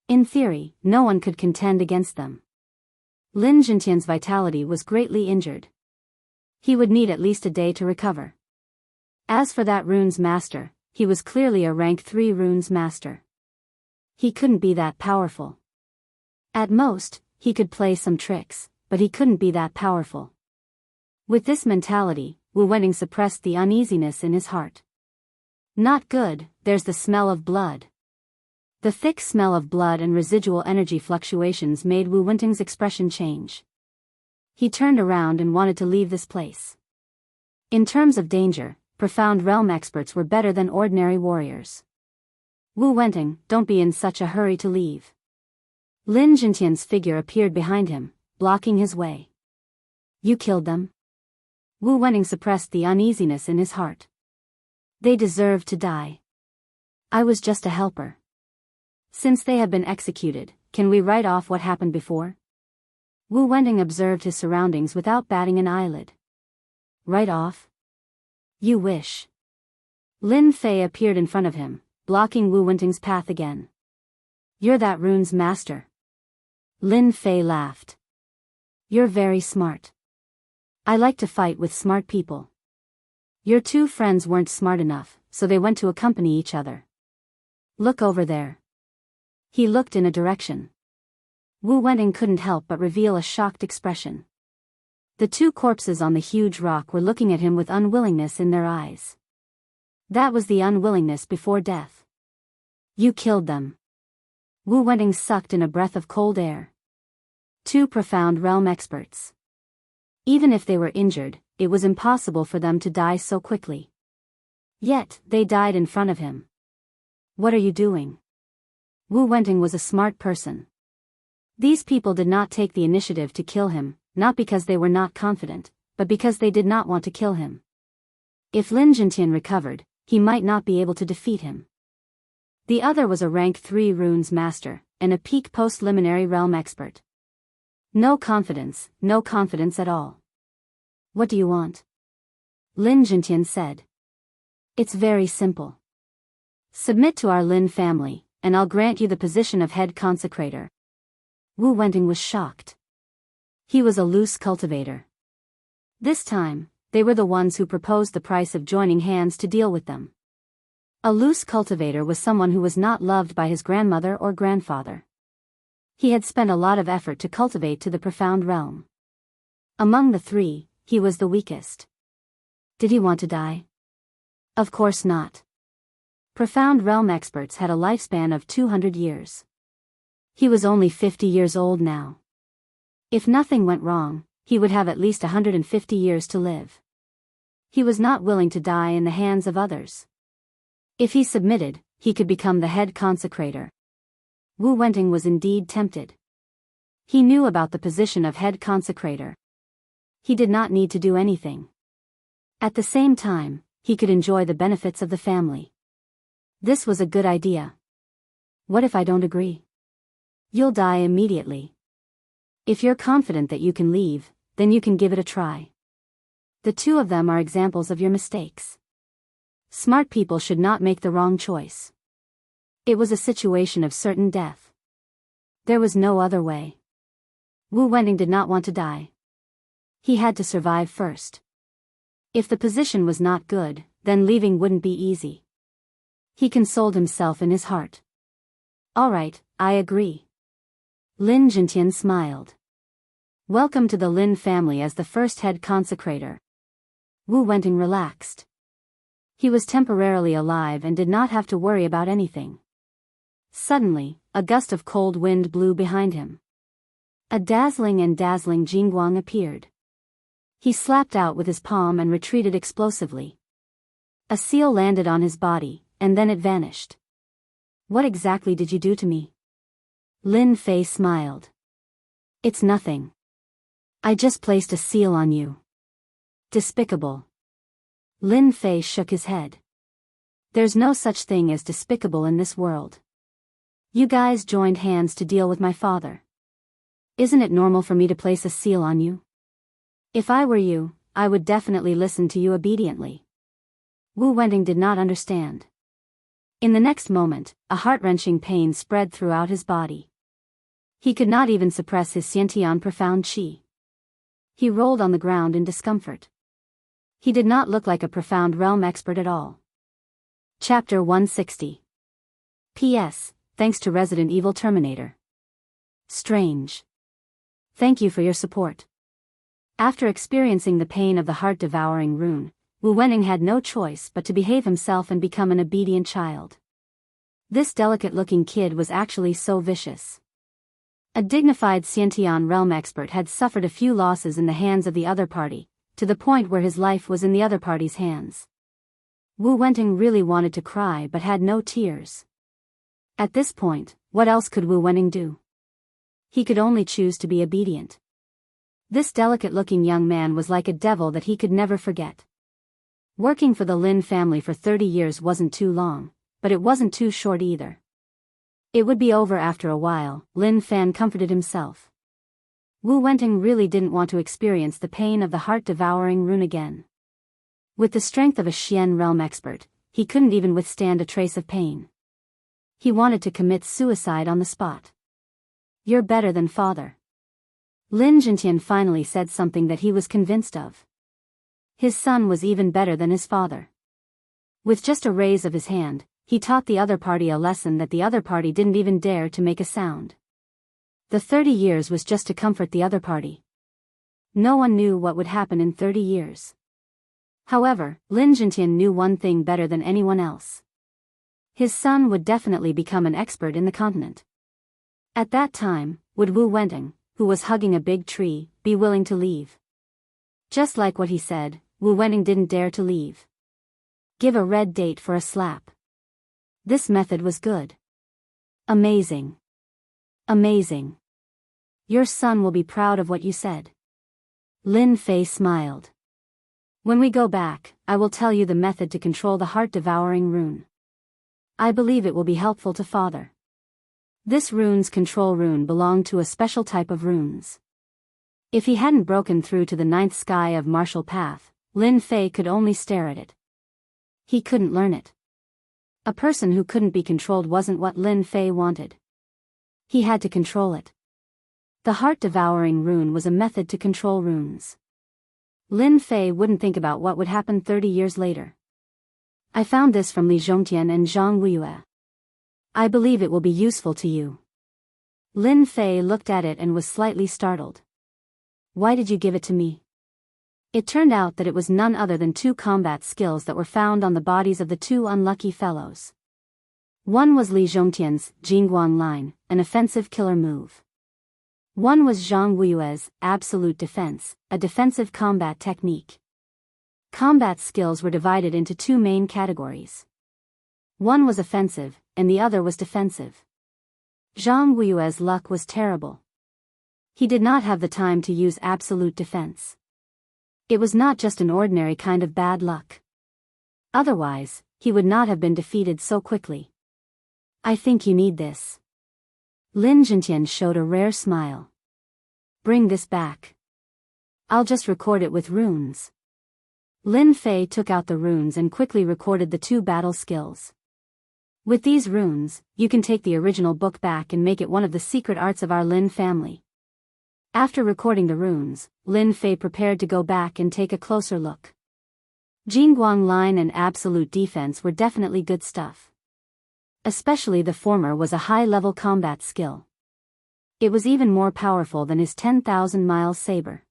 In theory, no one could contend against them. Lin Jintian's vitality was greatly injured. He would need at least a day to recover. As for that rune's master, he was clearly a rank 3 rune's master. He couldn't be that powerful. At most, he could play some tricks, but he couldn't be that powerful. With this mentality, Wu Wenting suppressed the uneasiness in his heart. Not good, there's the smell of blood. The thick smell of blood and residual energy fluctuations made Wu Wenting's expression change. He turned around and wanted to leave this place. In terms of danger, profound realm experts were better than ordinary warriors. Wu Wenting, don't be in such a hurry to leave. Lin Jintian's figure appeared behind him, blocking his way. You killed them? Wu Wenting suppressed the uneasiness in his heart. They deserved to die. I was just a helper. Since they have been executed, can we write off what happened before? Wu Wenting observed his surroundings without batting an eyelid. Write off? You wish. Lin Fei appeared in front of him, blocking Wu Wenting's path again. You're that rune's master. Lin Fei laughed. You're very smart. I like to fight with smart people. Your two friends weren't smart enough, so they went to accompany each other. Look over there. He looked in a direction. Wu Wenting couldn't help but reveal a shocked expression. The two corpses on the huge rock were looking at him with unwillingness in their eyes. That was the unwillingness before death. You killed them. Wu Wenting sucked in a breath of cold air. Two profound realm experts. Even if they were injured, it was impossible for them to die so quickly. Yet, they died in front of him. What are you doing? Wu Wenting was a smart person. These people did not take the initiative to kill him, not because they were not confident, but because they did not want to kill him. If Lin Jintian recovered, he might not be able to defeat him. The other was a rank 3 runes master, and a peak post-liminary realm expert. No confidence at all. What do you want? Lin Jintian said. It's very simple. Submit to our Lin family, and I'll grant you the position of head consecrator. Wu Wenting was shocked. He was a loose cultivator. This time, they were the ones who proposed the price of joining hands to deal with them. A loose cultivator was someone who was not loved by his grandmother or grandfather. He had spent a lot of effort to cultivate to the profound realm. Among the three, he was the weakest. Did he want to die? Of course not. Profound realm experts had a lifespan of 200 years. He was only 50 years old now. If nothing went wrong, he would have at least 150 years to live. He was not willing to die in the hands of others. If he submitted, he could become the head consecrator. Wu Wenting was indeed tempted. He knew about the position of head consecrator. He did not need to do anything. At the same time, he could enjoy the benefits of the family. This was a good idea. What if I don't agree? You'll die immediately. If you're confident that you can leave, then you can give it a try. The two of them are examples of your mistakes. Smart people should not make the wrong choice. It was a situation of certain death. There was no other way. Wu Wenting did not want to die. He had to survive first. If the position was not good, then leaving wouldn't be easy. He consoled himself in his heart. All right, I agree. Lin Jintian smiled. Welcome to the Lin family as the first head consecrator. Wu Wenting relaxed. He was temporarily alive and did not have to worry about anything. Suddenly, a gust of cold wind blew behind him. A dazzling Jingguang appeared. He slapped out with his palm and retreated explosively. A seal landed on his body, and then it vanished. What exactly did you do to me? Lin Fei smiled. It's nothing. I just placed a seal on you. Despicable. Lin Fei shook his head. There's no such thing as despicable in this world. You guys joined hands to deal with my father. Isn't it normal for me to place a seal on you? If I were you, I would definitely listen to you obediently. Wu Wenting did not understand. In the next moment, a heart-wrenching pain spread throughout his body. He could not even suppress his Xiantian profound qi. He rolled on the ground in discomfort. He did not look like a profound realm expert at all. Chapter 160. P.S. Thanks to Resident Evil Terminator. Strange. Thank you for your support. After experiencing the pain of the heart-devouring rune, Wu Wenting had no choice but to behave himself and become an obedient child. This delicate-looking kid was actually so vicious. A dignified Xiantian realm expert had suffered a few losses in the hands of the other party, to the point where his life was in the other party's hands. Wu Wenting really wanted to cry but had no tears. At this point, what else could Wu Wenting do? He could only choose to be obedient. This delicate-looking young man was like a devil that he could never forget. Working for the Lin family for 30 years wasn't too long, but it wasn't too short either. It would be over after a while, Lin Fan comforted himself. Wu Wenting really didn't want to experience the pain of the heart-devouring rune again. With the strength of a Xian realm expert, he couldn't even withstand a trace of pain. He wanted to commit suicide on the spot. You're better than father. Lin Jintian finally said something that he was convinced of. His son was even better than his father. With just a raise of his hand, he taught the other party a lesson that the other party didn't even dare to make a sound. The 30 years was just to comfort the other party. No one knew what would happen in 30 years. However, Lin Jintian knew one thing better than anyone else. His son would definitely become an expert in the continent. At that time, would Wu Wenting, who was hugging a big tree, be willing to leave? Just like what he said, Wu Wenting didn't dare to leave. Give a red date for a slap. This method was good. Amazing. Amazing. Your son will be proud of what you said. Lin Fei smiled. When we go back, I will tell you the method to control the heart-devouring rune. I believe it will be helpful to father. This rune's control rune belonged to a special type of runes. If he hadn't broken through to the 9th sky of martial path, Lin Fei could only stare at it. He couldn't learn it. A person who couldn't be controlled wasn't what Lin Fei wanted. He had to control it. The heart-devouring rune was a method to control runes. Lin Fei wouldn't think about what would happen 30 years later. I found this from Li Zhongtian and Zhang Wuyue. I believe it will be useful to you. Lin Fei looked at it and was slightly startled. Why did you give it to me? It turned out that it was none other than 2 combat skills that were found on the bodies of the 2 unlucky fellows. One was Li Zhongtian's Jingguang line, an offensive killer move. One was Zhang Wuyue's absolute defense, a defensive combat technique. Combat skills were divided into 2 main categories. One was offensive, and the other was defensive. Zhang Wuyue's luck was terrible. He did not have the time to use absolute defense. It was not just an ordinary kind of bad luck. Otherwise, he would not have been defeated so quickly. I think you need this. Lin Jintian showed a rare smile. Bring this back. I'll just record it with runes. Lin Fei took out the runes and quickly recorded the 2 battle skills. With these runes, you can take the original book back and make it one of the secret arts of our Lin family. After recording the runes, Lin Fei prepared to go back and take a closer look. Jingguang line and absolute defense were definitely good stuff. Especially the former was a high-level combat skill. It was even more powerful than his 10,000 miles saber.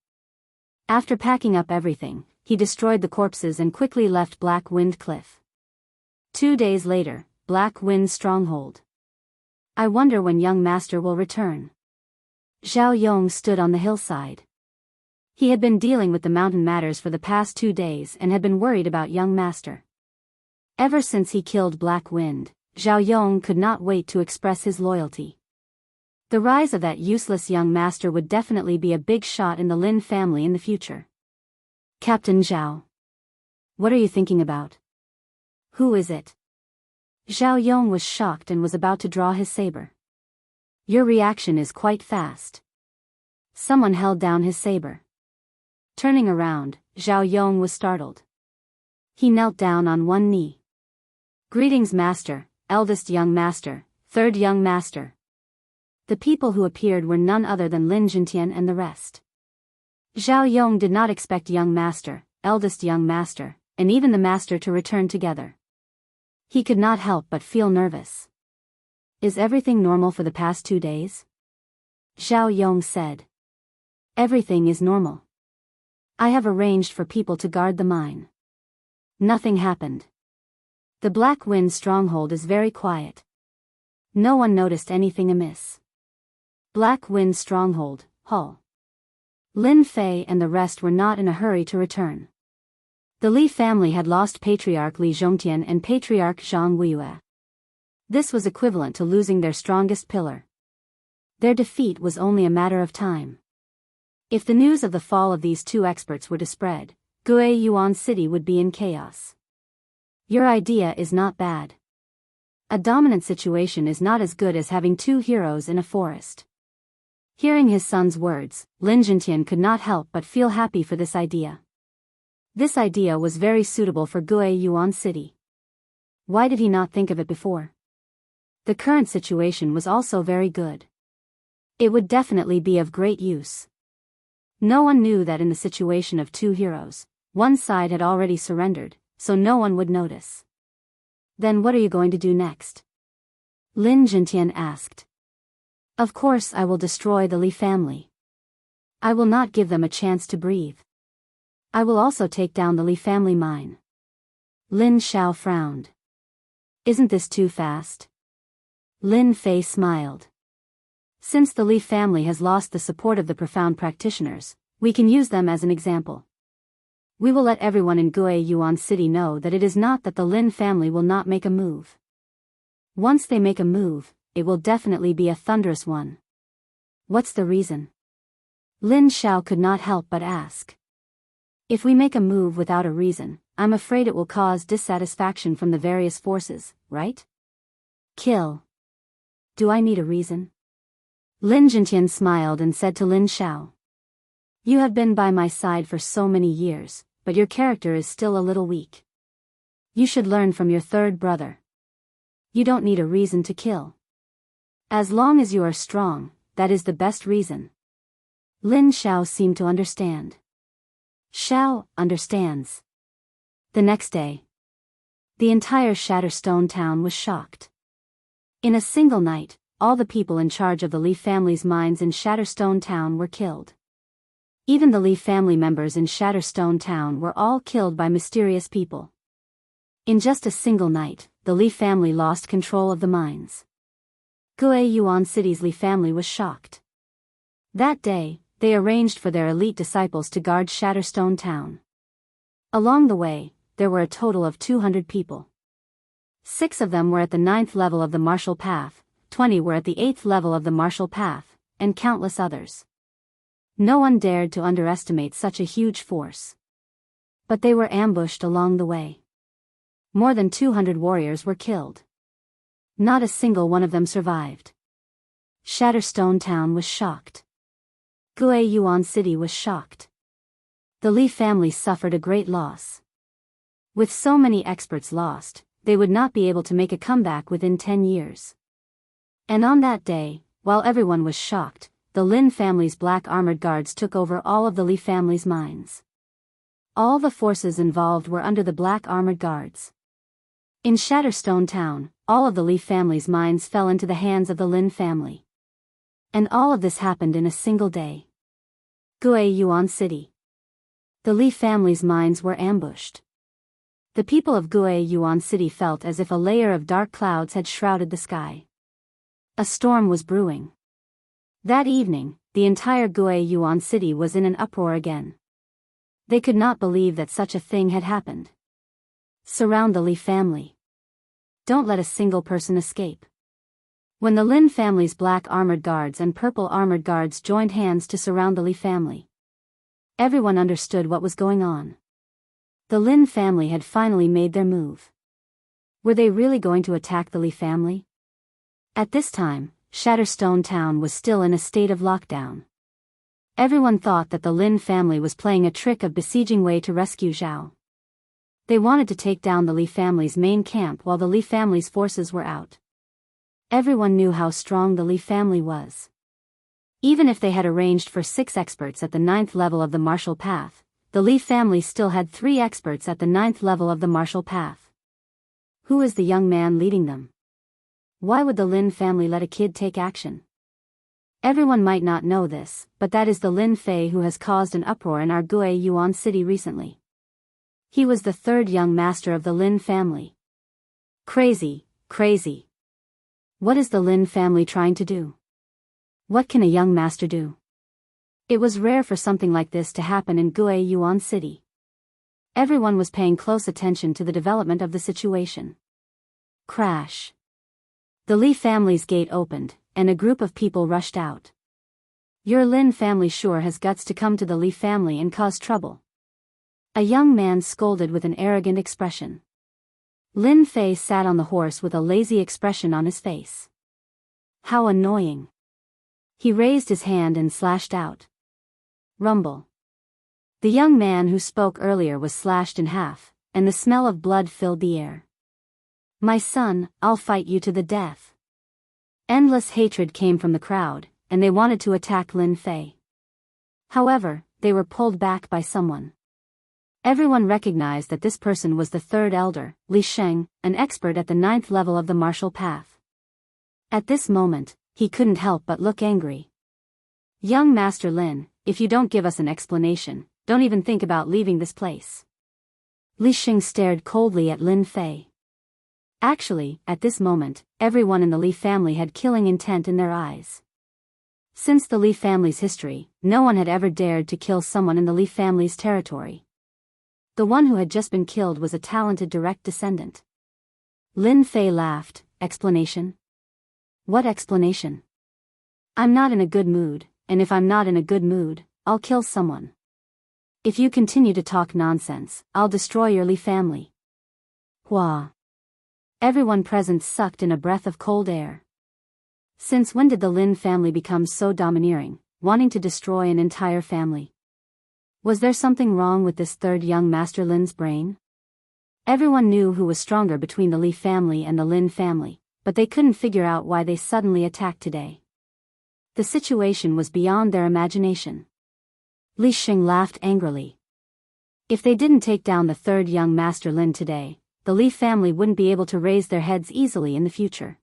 After packing up everything, he destroyed the corpses and quickly left Black Wind Cliff. 2 days later, Black Wind Stronghold. I wonder when young master will return. Zhao Yong stood on the hillside. He had been dealing with the mountain matters for the past 2 days and had been worried about young master. Ever since he killed Black Wind, Zhao Yong could not wait to express his loyalty. The rise of that useless young master would definitely be a big shot in the Lin family in the future. Captain Zhao. What are you thinking about? Who is it? Zhao Yong was shocked and was about to draw his saber. Your reaction is quite fast. Someone held down his saber. Turning around, Zhao Yong was startled. He knelt down on one knee. Greetings, master, eldest young master, third young master. The people who appeared were none other than Lin Jintian and the rest. Zhao Yong did not expect young master, eldest young master, and even the master to return together. He could not help but feel nervous. Is everything normal for the past 2 days? Zhao Yong said. Everything is normal. I have arranged for people to guard the mine. Nothing happened. The Black Wind Stronghold is very quiet. No one noticed anything amiss. Black Wind Stronghold, Hull. Lin Fei and the rest were not in a hurry to return. The Li family had lost Patriarch Li Zhongtian and Patriarch Zhang Weiyue. This was equivalent to losing their strongest pillar. Their defeat was only a matter of time. If the news of the fall of these 2 experts were to spread, Gue Yuan City would be in chaos. Your idea is not bad. A dominant situation is not as good as having 2 heroes in a forest. Hearing his son's words, Lin Jintian could not help but feel happy for this idea. This idea was very suitable for Gue Yuan City. Why did he not think of it before? The current situation was also very good. It would definitely be of great use. No one knew that in the situation of 2 heroes, one side had already surrendered, so no one would notice. Then what are you going to do next? Lin Jintian asked. Of course I will destroy the Li family. I will not give them a chance to breathe. I will also take down the Li family mine. Lin Xiao frowned. Isn't this too fast? Lin Fei smiled. Since the Li family has lost the support of the profound practitioners, we can use them as an example. We will let everyone in Gue Yuan City know that it is not that the Lin family will not make a move. Once they make a move, it will definitely be a thunderous one. What's the reason? Lin Xiao could not help but ask. If we make a move without a reason, I'm afraid it will cause dissatisfaction from the various forces, right? Kill. Do I need a reason? Lin Jintian smiled and said to Lin Xiao. You have been by my side for so many years, but your character is still a little weak. You should learn from your third brother. You don't need a reason to kill. As long as you are strong, that is the best reason. Lin Xiao seemed to understand. Xiao understands. The next day, the entire Shatterstone town was shocked. In a single night, all the people in charge of the Li family's mines in Shatterstone town were killed. Even the Li family members in Shatterstone town were all killed by mysterious people. In just a single night, the Li family lost control of the mines. Gue Yuan City's Li family was shocked. That day, they arranged for their elite disciples to guard Shatterstone town. Along the way, there were a total of 200 people. 6 of them were at the 9th level of the martial path, 20 were at the 8th level of the martial path, and countless others. No one dared to underestimate such a huge force. But they were ambushed along the way. More than 200 warriors were killed. Not a single one of them survived. Shatterstone town was shocked. Gue Yuan City was shocked. The Li family suffered a great loss. With so many experts lost, they would not be able to make a comeback within 10 years. And on that day, while everyone was shocked, the Lin family's black armored guards took over all of the Li family's mines. All the forces involved were under the black armored guards. In Shatterstone town, all of the Li family's mines fell into the hands of the Lin family. And all of this happened in a single day. Gue Yuan City. The Li family's minds were ambushed. The people of Gue Yuan City felt as if a layer of dark clouds had shrouded the sky. A storm was brewing. That evening, the entire Gue Yuan City was in an uproar again. They could not believe that such a thing had happened. Surround the Li family. Don't let a single person escape. When the Lin family's black armored guards and purple armored guards joined hands to surround the Li family, everyone understood what was going on. The Lin family had finally made their move. Were they really going to attack the Li family? At this time, Shatterstone Town was still in a state of lockdown. Everyone thought that the Lin family was playing a trick of besieging Wei to rescue Zhao. They wanted to take down the Li family's main camp while the Li family's forces were out. Everyone knew how strong the Li family was. Even if they had arranged for 6 experts at the 9th level of the martial path, the Li family still had 3 experts at the 9th level of the martial path. Who is the young man leading them? Why would the Lin family let a kid take action? Everyone might not know this, but that is the Lin Fei who has caused an uproar in our Gue Yuan City recently. He was the 3rd young master of the Lin family. Crazy, crazy. What is the Lin family trying to do? What can a young master do? It was rare for something like this to happen in Gue Yuan City. Everyone was paying close attention to the development of the situation. Crash. The Li family's gate opened, and a group of people rushed out. Your Lin family sure has guts to come to the Li family and cause trouble. A young man scolded with an arrogant expression. Lin Fei sat on the horse with a lazy expression on his face. How annoying. He raised his hand and slashed out. Rumble. The young man who spoke earlier was slashed in half, and the smell of blood filled the air. My son, I'll fight you to the death. Endless hatred came from the crowd, and they wanted to attack Lin Fei. However, they were pulled back by someone. Everyone recognized that this person was the 3rd elder, Li Sheng, an expert at the 9th level of the martial path. At this moment, he couldn't help but look angry. Young Master Lin, if you don't give us an explanation, don't even think about leaving this place. Li Sheng stared coldly at Lin Fei. Actually, at this moment, everyone in the Li family had killing intent in their eyes. Since the Li family's history, no one had ever dared to kill someone in the Li family's territory. The one who had just been killed was a talented direct descendant. Lin Fei laughed. Explanation? What explanation? I'm not in a good mood, and if I'm not in a good mood, I'll kill someone. If you continue to talk nonsense, I'll destroy your Li family. Hua. Everyone present sucked in a breath of cold air. Since when did the Lin family become so domineering, wanting to destroy an entire family? Was there something wrong with this 3rd young Master Lin's brain? Everyone knew who was stronger between the Li family and the Lin family, but they couldn't figure out why they suddenly attacked today. The situation was beyond their imagination. Li Sheng laughed angrily. If they didn't take down the 3rd young Master Lin today, the Li family wouldn't be able to raise their heads easily in the future.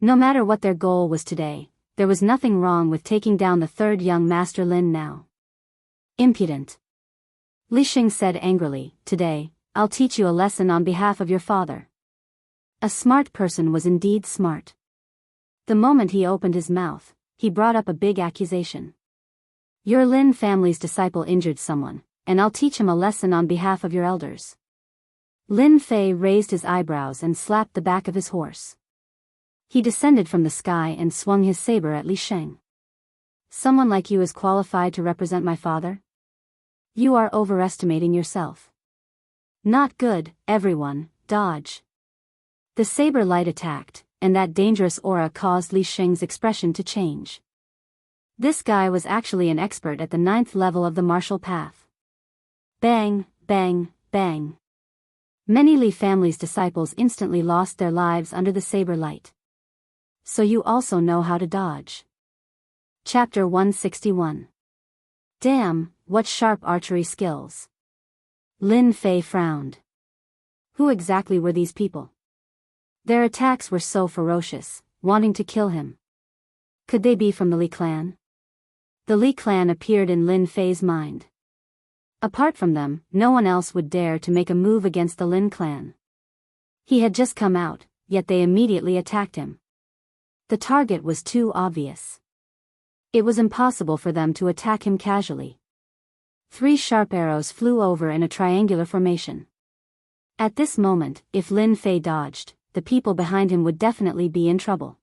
No matter what their goal was today, there was nothing wrong with taking down the 3rd young Master Lin now. Impudent. Li Sheng said angrily, today, I'll teach you a lesson on behalf of your father. A smart person was indeed smart. The moment he opened his mouth, he brought up a big accusation. Your Lin family's disciple injured someone, and I'll teach him a lesson on behalf of your elders. Lin Fei raised his eyebrows and slapped the back of his horse. He descended from the sky and swung his saber at Li Sheng. Someone like you is qualified to represent my father? You are overestimating yourself. Not good, everyone, dodge. The saber light attacked, and that dangerous aura caused Li Sheng's expression to change. This guy was actually an expert at the 9th level of the martial path. Bang, bang, bang. Many Li family's disciples instantly lost their lives under the saber light. So you also know how to dodge. Chapter 161. Damn, what sharp archery skills. Lin Fei frowned. Who exactly were these people? Their attacks were so ferocious, wanting to kill him. Could they be from the Li clan? The Li clan appeared in Lin Fei's mind. Apart from them, no one else would dare to make a move against the Lin clan. He had just come out, yet they immediately attacked him. The target was too obvious. It was impossible for them to attack him casually. 3 sharp arrows flew over in a triangular formation. At this moment, if Lin Fei dodged, the people behind him would definitely be in trouble.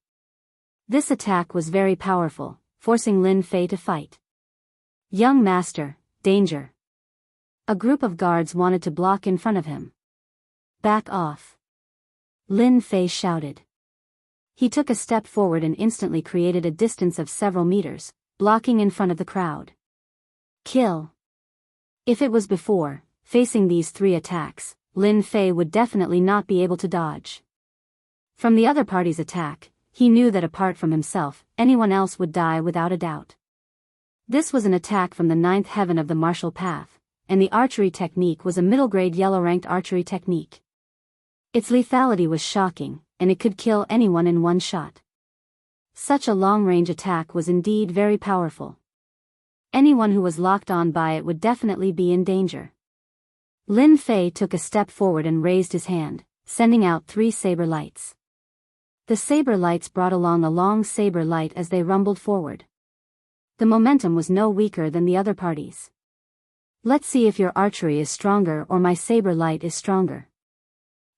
This attack was very powerful, forcing Lin Fei to fight. Young master, danger. A group of guards wanted to block in front of him. Back off. Lin Fei shouted. He took a step forward and instantly created a distance of several meters, blocking in front of the crowd. Kill. If it was before, facing these 3 attacks, Lin Fei would definitely not be able to dodge. From the other party's attack, he knew that apart from himself, anyone else would die without a doubt. This was an attack from the 9th heaven of the martial path, and the archery technique was a middle-grade yellow-ranked archery technique. Its lethality was shocking, and it could kill anyone in one shot. Such a long-range attack was indeed very powerful. Anyone who was locked on by it would definitely be in danger. Lin Fei took a step forward and raised his hand, sending out 3 saber lights. The saber lights brought along a long saber light as they rumbled forward. The momentum was no weaker than the other parties. Let's see if your archery is stronger or my saber light is stronger.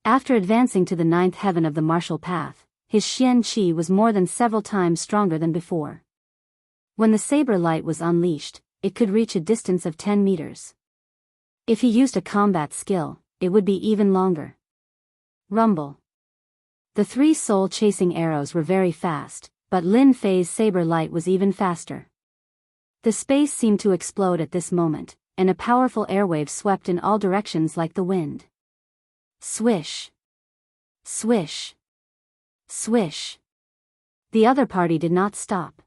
After advancing to the 9th heaven of the martial path, his Xian Qi was more than several times stronger than before. When the saber light was unleashed, it could reach a distance of 10 meters. If he used a combat skill, it would be even longer. Rumble. The 3 soul-chasing arrows were very fast, but Lin Fei's saber light was even faster. The space seemed to explode at this moment, and a powerful airwave swept in all directions like the wind. Swish. Swish. Swish. The other party did not stop.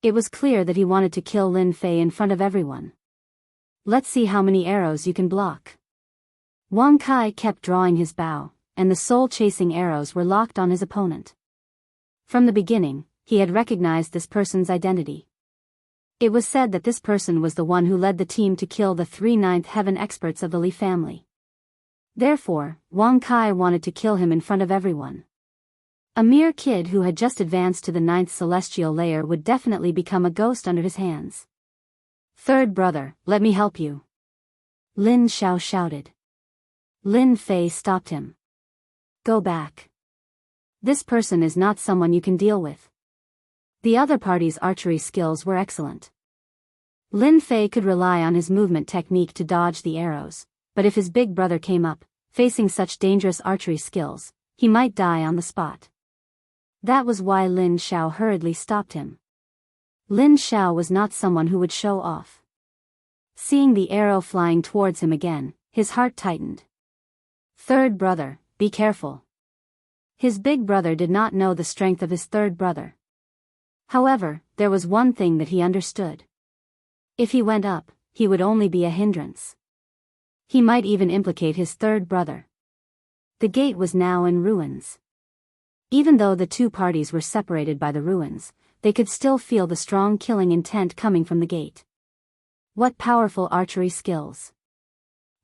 It was clear that he wanted to kill Lin Fei in front of everyone. Let's see how many arrows you can block. Wang Kai kept drawing his bow, and the soul-chasing arrows were locked on his opponent. From the beginning, he had recognized this person's identity. It was said that this person was the one who led the team to kill the 3 9th heaven experts of the Li family. Therefore, Wang Kai wanted to kill him in front of everyone. A mere kid who had just advanced to the 9th celestial layer would definitely become a ghost under his hands. "Third brother, let me help you," Lin Xiao shouted. Lin Fei stopped him. "Go back. This person is not someone you can deal with." The other party's archery skills were excellent. Lin Fei could rely on his movement technique to dodge the arrows, but if his big brother came up, facing such dangerous archery skills, he might die on the spot. That was why Lin Xiao hurriedly stopped him. Lin Xiao was not someone who would show off. Seeing the arrow flying towards him again, his heart tightened. "Third brother, be careful." His big brother did not know the strength of his third brother. However, there was one thing that he understood. If he went up, he would only be a hindrance. He might even implicate his third brother. The gate was now in ruins. Even though the 2 parties were separated by the ruins, they could still feel the strong killing intent coming from the gate. What powerful archery skills.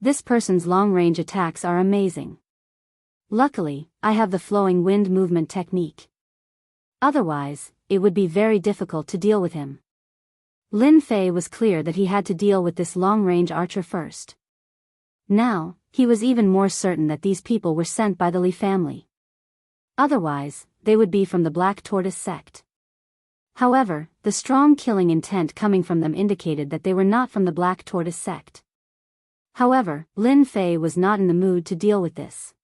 This person's long-range attacks are amazing. Luckily, I have the flowing wind movement technique. Otherwise, it would be very difficult to deal with him. Lin Fei was clear that he had to deal with this long-range archer first. Now, he was even more certain that these people were sent by the Li family. Otherwise, they would be from the Black Tortoise sect. However, the strong killing intent coming from them indicated that they were not from the Black Tortoise sect. However, Lin Fei was not in the mood to deal with this.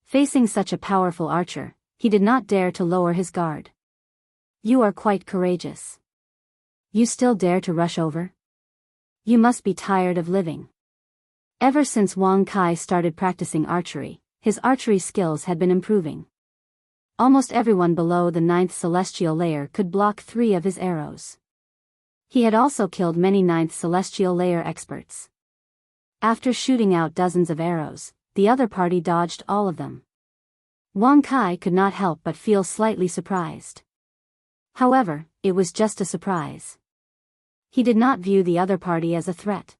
Facing such a powerful archer, he did not dare to lower his guard. "You are quite courageous. You still dare to rush over? You must be tired of living." Ever since Wang Kai started practicing archery, his archery skills had been improving. Almost everyone below the 9th celestial layer could block 3 of his arrows. He had also killed many 9th celestial layer experts. After shooting out dozens of arrows, the other party dodged all of them. Wang Kai could not help but feel slightly surprised. However, it was just a surprise. He did not view the other party as a threat.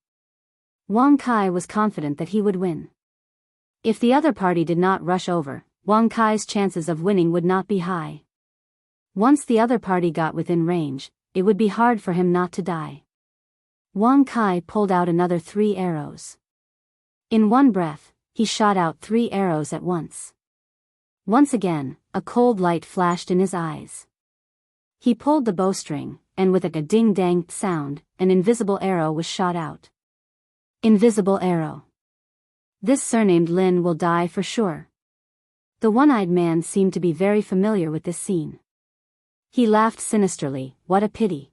Wang Kai was confident that he would win. If the other party did not rush over, Wang Kai's chances of winning would not be high. Once the other party got within range, it would be hard for him not to die. Wang Kai pulled out another 3 arrows. In one breath, he shot out 3 arrows at once. Once again, a cold light flashed in his eyes. He pulled the bowstring, and with a ding-dang sound, an invisible arrow was shot out. Invisible arrow. This surnamed Lin will die for sure. The one-eyed man seemed to be very familiar with this scene. He laughed sinisterly. What a pity.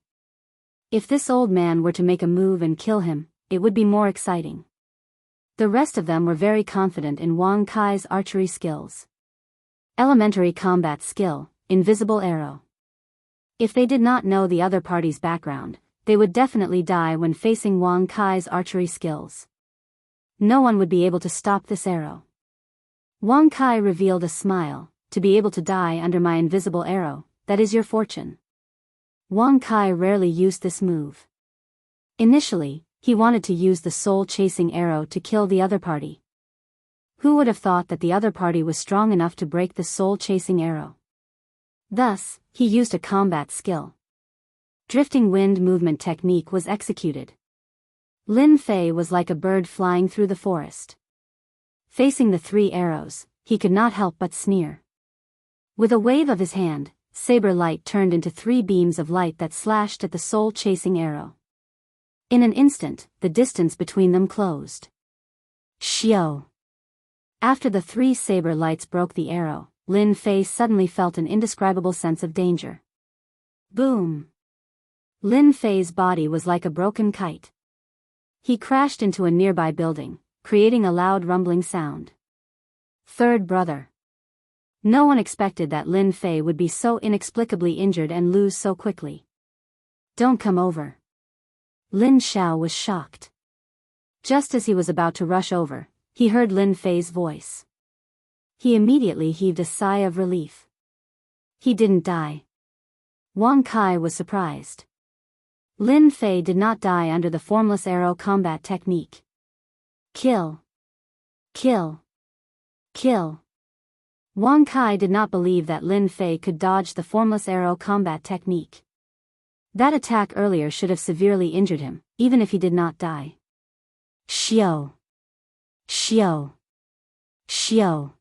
If this old man were to make a move and kill him, it would be more exciting. The rest of them were very confident in Wang Kai's archery skills. Elementary combat skill, invisible arrow. If they did not know the other party's background, they would definitely die when facing Wang Kai's archery skills. No one would be able to stop this arrow. Wang Kai revealed a smile. To be able to die under my invisible arrow, that is your fortune. Wang Kai rarely used this move. Initially, he wanted to use the soul-chasing arrow to kill the other party. Who would have thought that the other party was strong enough to break the soul-chasing arrow? Thus, he used a combat skill. Drifting wind movement technique was executed. Lin Fei was like a bird flying through the forest. Facing the 3 arrows, he could not help but sneer. With a wave of his hand, saber light turned into 3 beams of light that slashed at the soul-chasing arrow. In an instant, the distance between them closed. Xiao! After the 3 saber lights broke the arrow, Lin Fei suddenly felt an indescribable sense of danger. Boom! Lin Fei's body was like a broken kite. He crashed into a nearby building, creating a loud rumbling sound. Third brother. No one expected that Lin Fei would be so inexplicably injured and lose so quickly. Don't come over. Lin Xiao was shocked. Just as he was about to rush over, he heard Lin Fei's voice. He immediately heaved a sigh of relief. He didn't die. Wang Kai was surprised. Lin Fei did not die under the formless arrow combat technique. Kill. Kill. Kill. Wang Kai did not believe that Lin Fei could dodge the formless arrow combat technique. That attack earlier should have severely injured him, even if he did not die. Xiao. Xiao. Xiao.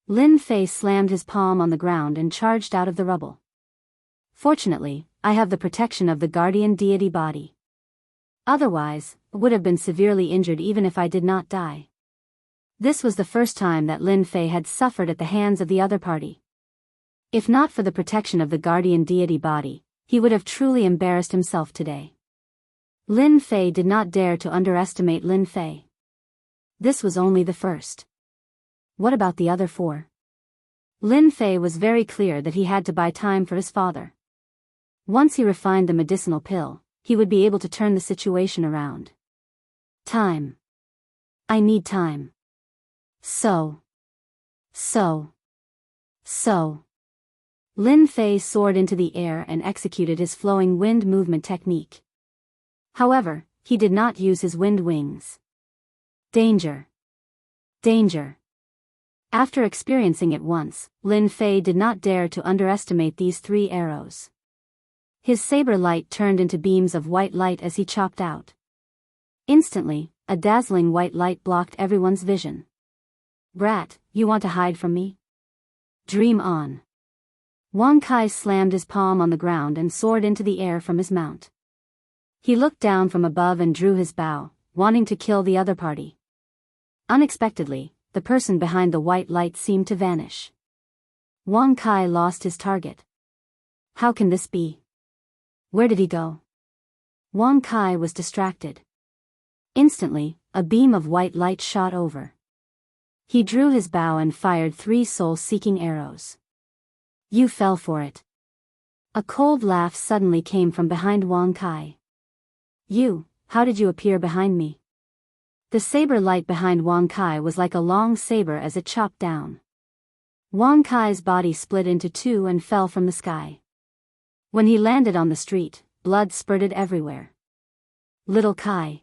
Lin Fei slammed his palm on the ground and charged out of the rubble. Fortunately, I have the protection of the guardian deity body. Otherwise, I would have been severely injured even if I did not die. This was the first time that Lin Fei had suffered at the hands of the other party. If not for the protection of the guardian deity body, he would have truly embarrassed himself today. Lin Fei did not dare to underestimate Lin Fei. This was only the first. What about the other 4? Lin Fei was very clear that he had to buy time for his father. Once he refined the medicinal pill, he would be able to turn the situation around. Time. I need time. So. Lin Fei soared into the air and executed his flowing wind movement technique. However, he did not use his wind wings. Danger. Danger. After experiencing it once, Lin Fei did not dare to underestimate these 3 arrows. His saber light turned into beams of white light as he chopped out. Instantly, a dazzling white light blocked everyone's vision. Brat, you want to hide from me? Dream on. Wang Kai slammed his palm on the ground and soared into the air from his mount. He looked down from above and drew his bow, wanting to kill the other party. Unexpectedly, the person behind the white light seemed to vanish. Wang Kai lost his target. How can this be? Where did he go? Wang Kai was distracted. Instantly, a beam of white light shot over. He drew his bow and fired 3 soul-seeking arrows. You fell for it. A cold laugh suddenly came from behind Wang Kai. How did you appear behind me? The saber light behind Wang Kai was like a long saber as it chopped down. Wang Kai's body split into 2 and fell from the sky. When he landed on the street, blood spurted everywhere. Little Kai.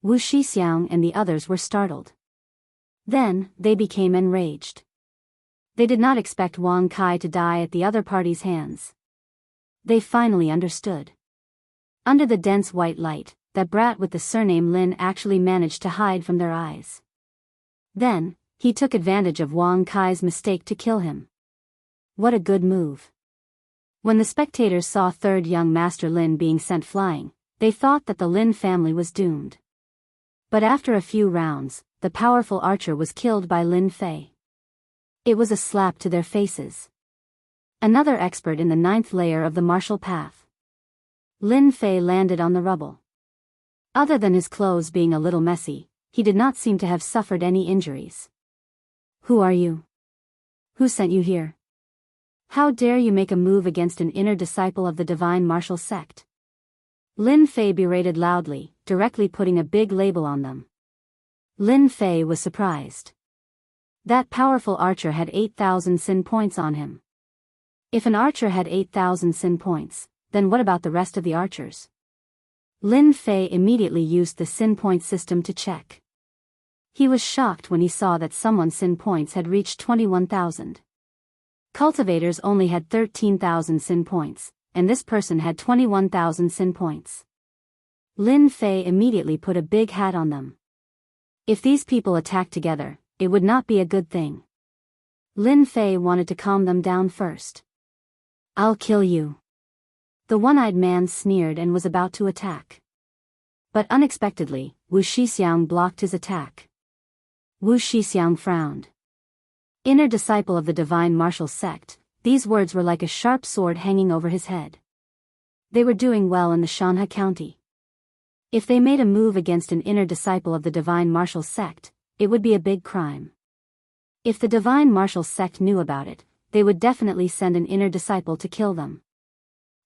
Wu Shixiang and the others were startled. Then, they became enraged. They did not expect Wang Kai to die at the other party's hands. They finally understood. Under the dense white light, that brat with the surname Lin actually managed to hide from their eyes. Then, he took advantage of Wang Kai's mistake to kill him. What a good move. When the spectators saw third young master Lin being sent flying, they thought that the Lin family was doomed. But after a few rounds, the powerful archer was killed by Lin Fei. It was a slap to their faces. Another expert in the 9th layer of the martial path. Lin Fei landed on the rubble. Other than his clothes being a little messy, he did not seem to have suffered any injuries. Who are you? Who sent you here? How dare you make a move against an inner disciple of the divine martial sect? Lin Fei berated loudly, directly putting a big label on them. Lin Fei was surprised. That powerful archer had 8,000 sin points on him. If an archer had 8,000 sin points, then what about the rest of the archers? Lin Fei immediately used the sin point system to check. He was shocked when he saw that someone's sin points had reached 21,000. Cultivators only had 13,000 sin points, and this person had 21,000 sin points. Lin Fei immediately put a big hat on them. If these people attacked together, it would not be a good thing. Lin Fei wanted to calm them down first. I'll kill you. The one-eyed man sneered and was about to attack. But unexpectedly, Wu Shixiang blocked his attack. Wu Shixiang frowned. Inner disciple of the divine martial sect, these words were like a sharp sword hanging over his head. They were doing well in the Shanha County. If they made a move against an inner disciple of the divine martial sect, it would be a big crime. If the divine martial sect knew about it, they would definitely send an inner disciple to kill them.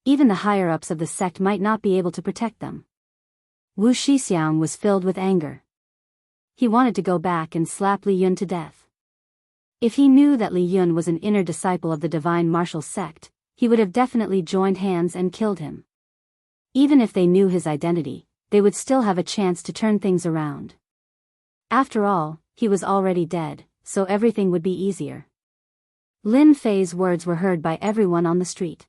Even the higher-ups of the sect might not be able to protect them. Wu Shixiang was filled with anger. He wanted to go back and slap Li Yun to death. If he knew that Li Yun was an inner disciple of the divine martial sect, he would have definitely joined hands and killed him. Even if they knew his identity, they would still have a chance to turn things around. After all, he was already dead, so everything would be easier. Lin Fei's words were heard by everyone on the street.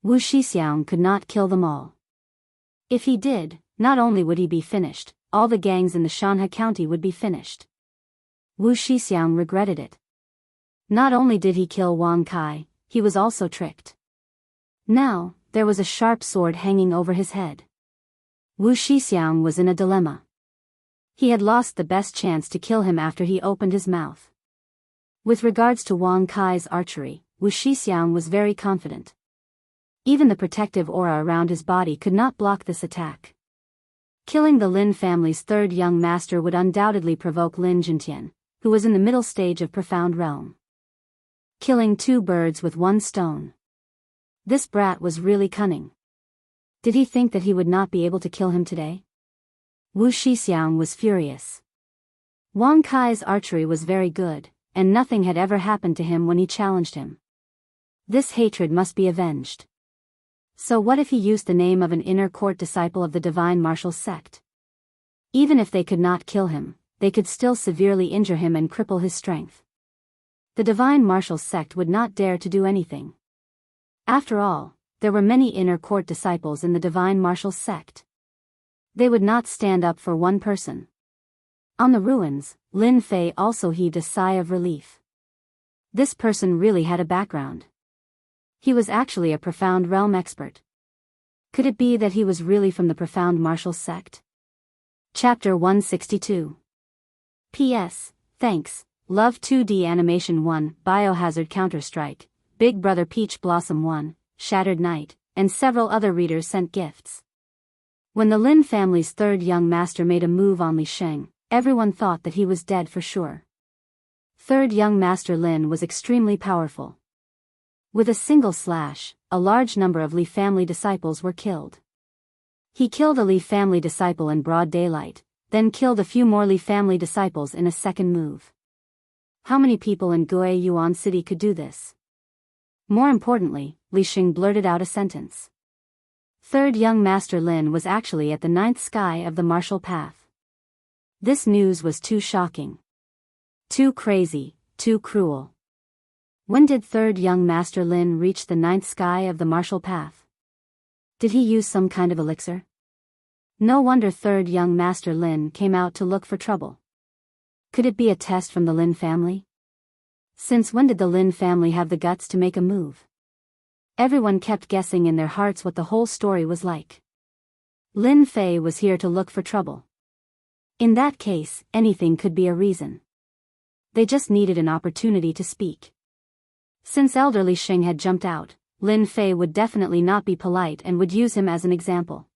Wu Shixiang could not kill them all. If he did, not only would he be finished, all the gangs in the Shanha County would be finished. Wu Shixiang regretted it. Not only did he kill Wang Kai, he was also tricked. Now, there was a sharp sword hanging over his head. Wu Shixiang was in a dilemma. He had lost the best chance to kill him after he opened his mouth. With regards to Wang Kai's archery, Wu Shixiang was very confident. Even the protective aura around his body could not block this attack. Killing the Lin family's third young master would undoubtedly provoke Lin Jintian, who was in the middle stage of Profound Realm. Killing two birds with one stone. This brat was really cunning. Did he think that he would not be able to kill him today? Wu Shixiang was furious. Wang Kai's archery was very good, and nothing had ever happened to him when he challenged him. This hatred must be avenged. So what if he used the name of an inner court disciple of the divine martial sect? Even if they could not kill him, they could still severely injure him and cripple his strength. The divine martial sect would not dare to do anything. After all, there were many inner court disciples in the divine martial sect. They would not stand up for one person. On the ruins, Lin Fei also heaved a sigh of relief. This person really had a background. He was actually a Profound Realm expert. Could it be that he was really from the Profound Martial Sect? Chapter 162. P.S. Thanks, Love 2D Animation 1, Biohazard Counter-Strike, Big Brother Peach Blossom 1, Shattered Night, and several other readers sent gifts. When the Lin family's third young master made a move on Li Sheng, everyone thought that he was dead for sure. Third young master Lin was extremely powerful. With a single slash, a large number of Li family disciples were killed. He killed a Li family disciple in broad daylight, then killed a few more Li family disciples in a second move. How many people in Guiyuan Yuan City could do this? More importantly, Li Sheng blurted out a sentence. Third young master Lin was actually at the 9th sky of the martial path. This news was too shocking. Too crazy, too cruel. When did third young Master Lin reach the ninth sky of the martial path? Did he use some kind of elixir? No wonder third young Master Lin came out to look for trouble. Could it be a test from the Lin family? Since when did the Lin family have the guts to make a move? Everyone kept guessing in their hearts what the whole story was like. Lin Fei was here to look for trouble. In that case, anything could be a reason. They just needed an opportunity to speak. Since elderly Xing had jumped out, Lin Fei would definitely not be polite and would use him as an example.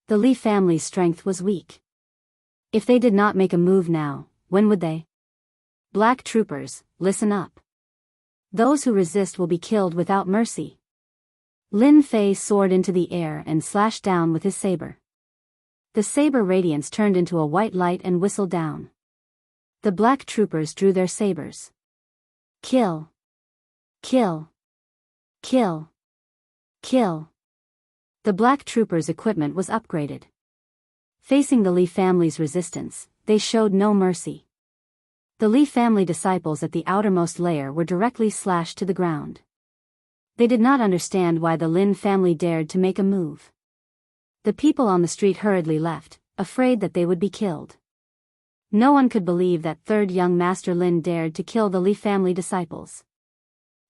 The Li family's strength was weak. If they did not make a move now, when would they? Black troopers, listen up. Those who resist will be killed without mercy. Lin Fei soared into the air and slashed down with his saber. The saber radiance turned into a white light and whistled down. The black troopers drew their sabers. Kill. Kill. Kill. Kill. The black troopers' equipment was upgraded. Facing the Li family's resistance, they showed no mercy. The Li family disciples at the outermost layer were directly slashed to the ground. They did not understand why the Lin family dared to make a move. The people on the street hurriedly left, afraid that they would be killed. No one could believe that third young Master Lin dared to kill the Li family disciples.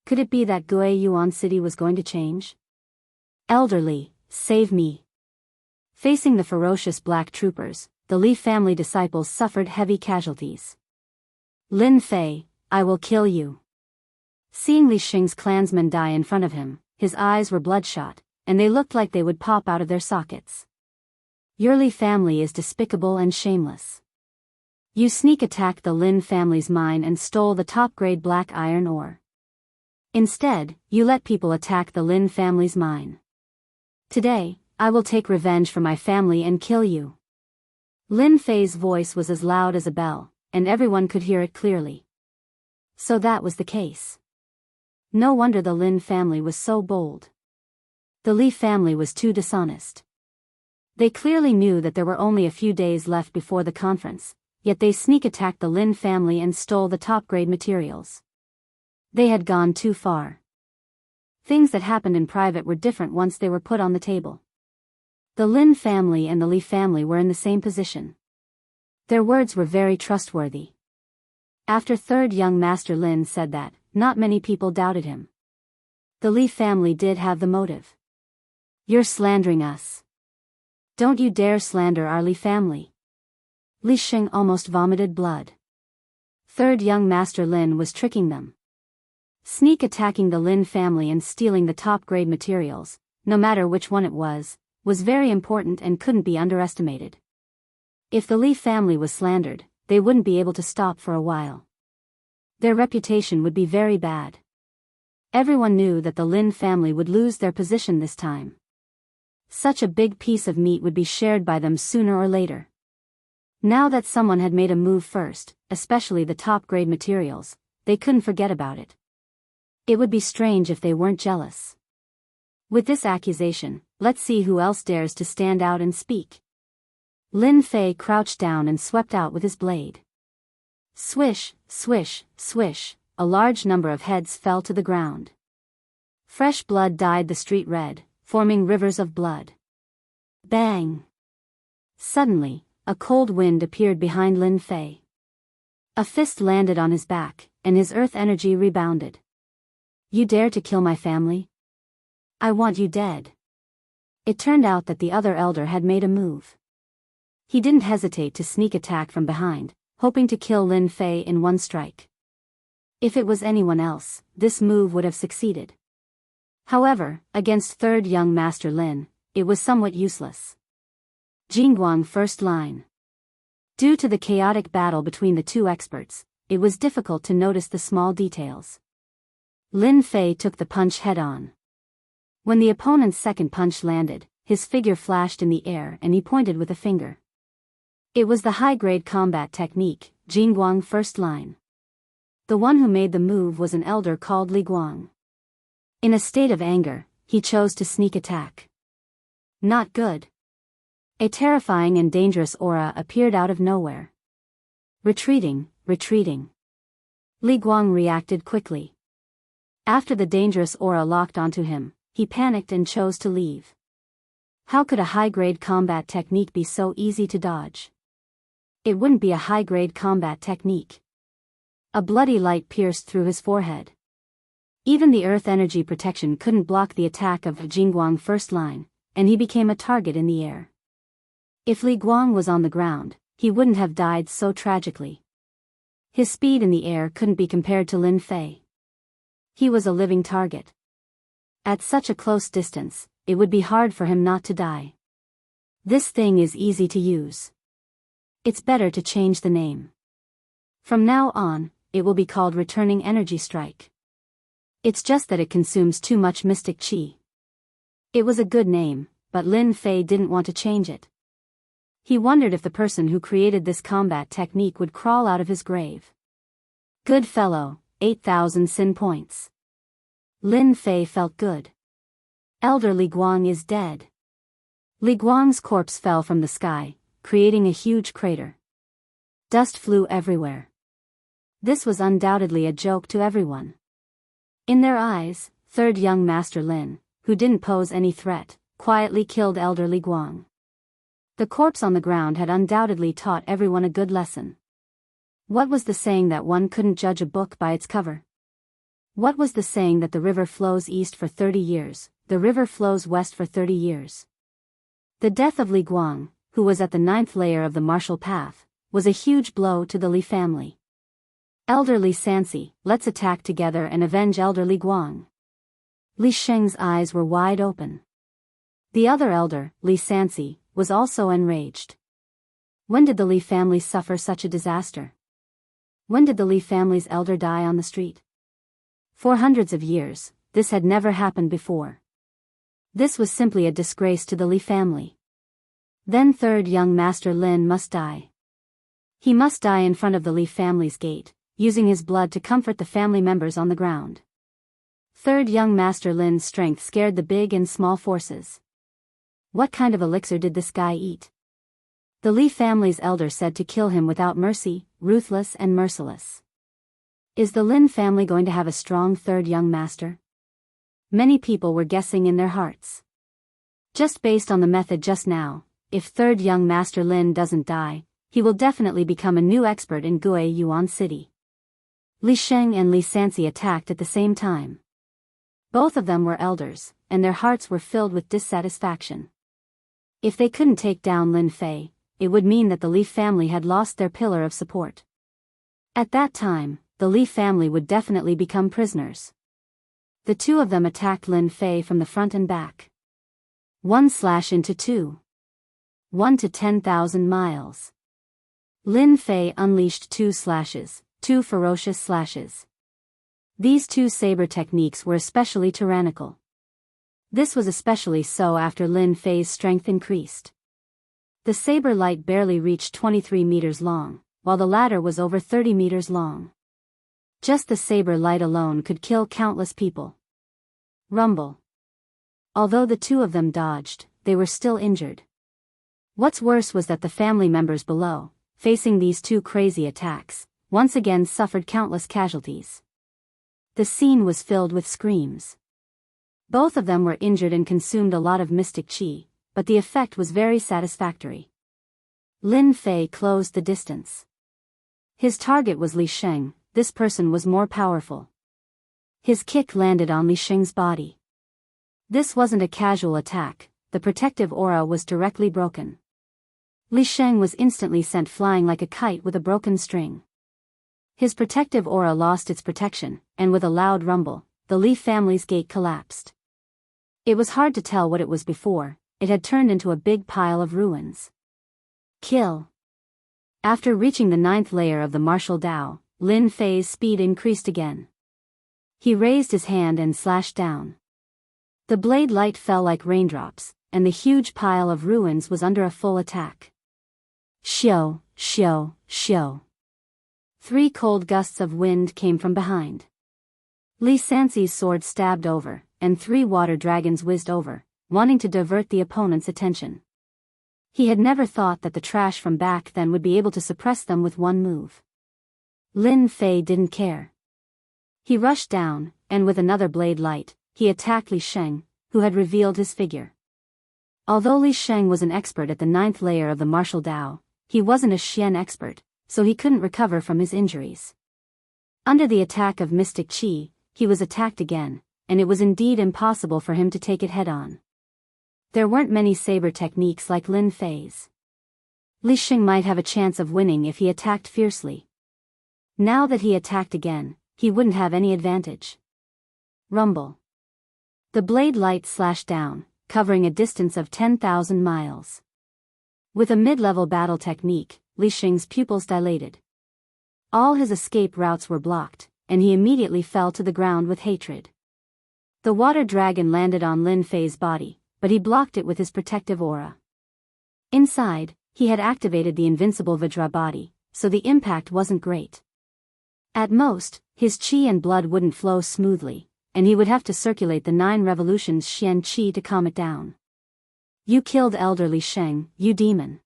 Could it be that Gui Yuan City was going to change? Elderly, save me. Facing the ferocious black troopers, the Li family disciples suffered heavy casualties. Lin Fei, I will kill you. Seeing Li Xing's clansmen die in front of him, his eyes were bloodshot, and they looked like they would pop out of their sockets. Your Li family is despicable and shameless. You sneak attacked the Lin family's mine and stole the top-grade black iron ore. Instead, you let people attack the Lin family's mine. Today, I will take revenge for my family and kill you. Lin Fei's voice was as loud as a bell, and everyone could hear it clearly. So that was the case. No wonder the Lin family was so bold. The Li family was too dishonest. They clearly knew that there were only a few days left before the conference, yet they sneak attacked the Lin family and stole the top-grade materials. They had gone too far. Things that happened in private were different once they were put on the table. The Lin family and the Li family were in the same position. Their words were very trustworthy. After third young Master Lin said that, not many people doubted him. The Li family did have the motive. You're slandering us. Don't you dare slander our Li family. Li Xing almost vomited blood. Third young Master Lin was tricking them. Sneak attacking the Lin family and stealing the top-grade materials, no matter which one it was very important and couldn't be underestimated. If the Li family was slandered, they wouldn't be able to stop for a while. Their reputation would be very bad. Everyone knew that the Lin family would lose their position this time. Such a big piece of meat would be shared by them sooner or later. Now that someone had made a move first, especially the top-grade materials, they couldn't forget about it. It would be strange if they weren't jealous. With this accusation, let's see who else dares to stand out and speak. Lin Fei crouched down and swept out with his blade. Swish, swish, swish, a large number of heads fell to the ground. Fresh blood dyed the street red, forming rivers of blood. Bang! Suddenly, a cold wind appeared behind Lin Fei. A fist landed on his back, and his earth energy rebounded. You dare to kill my family? I want you dead. It turned out that the other elder had made a move. He didn't hesitate to sneak attack from behind, hoping to kill Lin Fei in one strike. If it was anyone else, this move would have succeeded. However, against third young Master Lin, it was somewhat useless. Jingguang first line. Due to the chaotic battle between the two experts, it was difficult to notice the small details. Lin Fei took the punch head-on. When the opponent's second punch landed, his figure flashed in the air and he pointed with a finger. It was the high-grade combat technique, Jingguang first line. The one who made the move was an elder called Li Guang. In a state of anger, he chose to sneak attack. Not good. A terrifying and dangerous aura appeared out of nowhere. Retreating, retreating. Li Guang reacted quickly. After the dangerous aura locked onto him, he panicked and chose to leave. How could a high-grade combat technique be so easy to dodge? It wouldn't be a high-grade combat technique. A bloody light pierced through his forehead. Even the earth energy protection couldn't block the attack of Jingguang first line, and he became a target in the air. If Li Guang was on the ground, he wouldn't have died so tragically. His speed in the air couldn't be compared to Lin Fei. He was a living target. At such a close distance, it would be hard for him not to die. This thing is easy to use. It's better to change the name. From now on, it will be called Returning Energy Strike. It's just that it consumes too much mystic qi. It was a good name, but Lin Fei didn't want to change it. He wondered if the person who created this combat technique would crawl out of his grave. Good fellow, 8,000 sin points. Lin Fei felt good. Elder Li Guang is dead. Li Guang's corpse fell from the sky, creating a huge crater. Dust flew everywhere. This was undoubtedly a joke to everyone. In their eyes, third young Master Lin, who didn't pose any threat, quietly killed Elder Li Guang. The corpse on the ground had undoubtedly taught everyone a good lesson. What was the saying that one couldn't judge a book by its cover? What was the saying that the river flows east for 30 years, the river flows west for 30 years? The death of Li Guang, who was at the 9th layer of the martial path, was a huge blow to the Li family. Elder Li Sansi, let's attack together and avenge Elder Li Guang. Li Sheng's eyes were wide open. The other elder, Li Sansi, was also enraged. When did the Li family suffer such a disaster? When did the Li family's elder die on the street? For hundreds of years, this had never happened before. This was simply a disgrace to the Li family. Then third young Master Lin must die. He must die in front of the Li family's gate, using his blood to comfort the family members on the ground. Third young Master Lin's strength scared the big and small forces. What kind of elixir did this guy eat? The Li family's elder said to kill him without mercy, ruthless and merciless. Is the Lin family going to have a strong third young master? Many people were guessing in their hearts. Just based on the method just now, if third young Master Lin doesn't die, he will definitely become a new expert in Gue Yuan City. Li Sheng and Li Sansi attacked at the same time. Both of them were elders, and their hearts were filled with dissatisfaction. If they couldn't take down Lin Fei, it would mean that the Li family had lost their pillar of support. At that time, the Li family would definitely become prisoners. The two of them attacked Lin Fei from the front and back. 1/2. 1 to 10,000 miles. Lin Fei unleashed 2 slashes, 2 ferocious slashes. These 2 saber techniques were especially tyrannical. This was especially so after Lin Fei's strength increased. The saber light barely reached 23 meters long, while the latter was over 30 meters long. Just the saber light alone could kill countless people. Rumble. Although the two of them dodged, they were still injured. What's worse was that the family members below, facing these 2 crazy attacks, once again suffered countless casualties. The scene was filled with screams. Both of them were injured and consumed a lot of mystic qi, but the effect was very satisfactory. Lin Fei closed the distance. His target was Li Sheng. This person was more powerful. His kick landed on Li Sheng's body. This wasn't a casual attack, the protective aura was directly broken. Li Sheng was instantly sent flying like a kite with a broken string. His protective aura lost its protection, and with a loud rumble, the Li family's gate collapsed. It was hard to tell what it was before, it had turned into a big pile of ruins. Kill. After reaching the 9th layer of the martial Dao, Lin Fei's speed increased again. He raised his hand and slashed down. The blade light fell like raindrops, and the huge pile of ruins was under a full attack. Shio, shio, shio. 3 cold gusts of wind came from behind. Li Sansi's sword stabbed over, and 3 water dragons whizzed over, wanting to divert the opponent's attention. He had never thought that the trash from back then would be able to suppress them with one move. Lin Fei didn't care. He rushed down, and with another blade light, he attacked Li Sheng, who had revealed his figure. Although Li Sheng was an expert at the 9th layer of the martial Dao, he wasn't a Xian expert, so he couldn't recover from his injuries. Under the attack of Mystic Qi, he was attacked again, and it was indeed impossible for him to take it head-on. There weren't many saber techniques like Lin Fei's. Li Sheng might have a chance of winning if he attacked fiercely. Now that he attacked again, he wouldn't have any advantage. Rumble. The blade light slashed down, covering a distance of 10,000 miles. With a mid-level battle technique, Li Sheng's pupils dilated. All his escape routes were blocked, and he immediately fell to the ground with hatred. The water dragon landed on Lin Fei's body, but he blocked it with his protective aura. Inside, he had activated the invincible Vajra body, so the impact wasn't great. At most, his qi and blood wouldn't flow smoothly, and he would have to circulate the 9 revolutions Xian qi to calm it down. You killed Elder Li Sheng, you demon.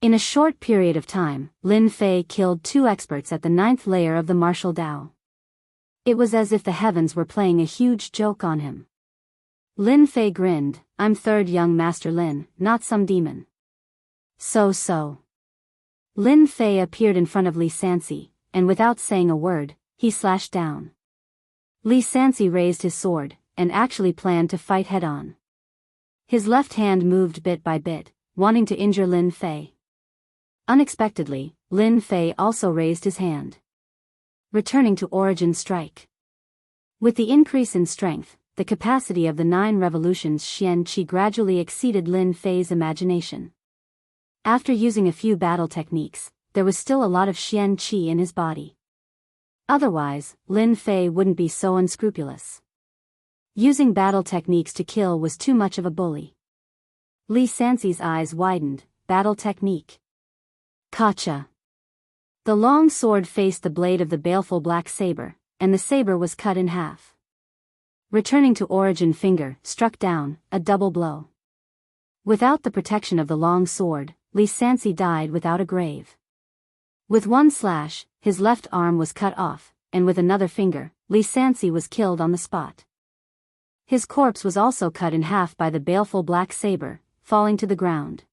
In a short period of time, Lin Fei killed 2 experts at the 9th layer of the martial Dao. It was as if the heavens were playing a huge joke on him. Lin Fei grinned, I'm 3rd young Master Lin, not some demon. So. Lin Fei appeared in front of Li Sansi, and without saying a word, he slashed down. Li Sansi raised his sword, and actually planned to fight head-on. His left hand moved bit by bit, wanting to injure Lin Fei. Unexpectedly, Lin Fei also raised his hand, returning to Origin Strike. With the increase in strength, the capacity of the 9 revolutions Xian qi gradually exceeded Lin Fei's imagination. After using a few battle techniques, there was still a lot of Xian qi in his body. Otherwise, Lin Fei wouldn't be so unscrupulous. Using battle techniques to kill was too much of a bully. Li Sansi's eyes widened. Battle technique. Kacha. The long sword faced the blade of the baleful black saber, and the saber was cut in half. Returning to Origin Finger, struck down, a double blow. Without the protection of the long sword, Li Sansi died without a grave. With one slash, his left arm was cut off, and with another finger, Li Sansi was killed on the spot. His corpse was also cut in half by the baleful black saber, falling to the ground.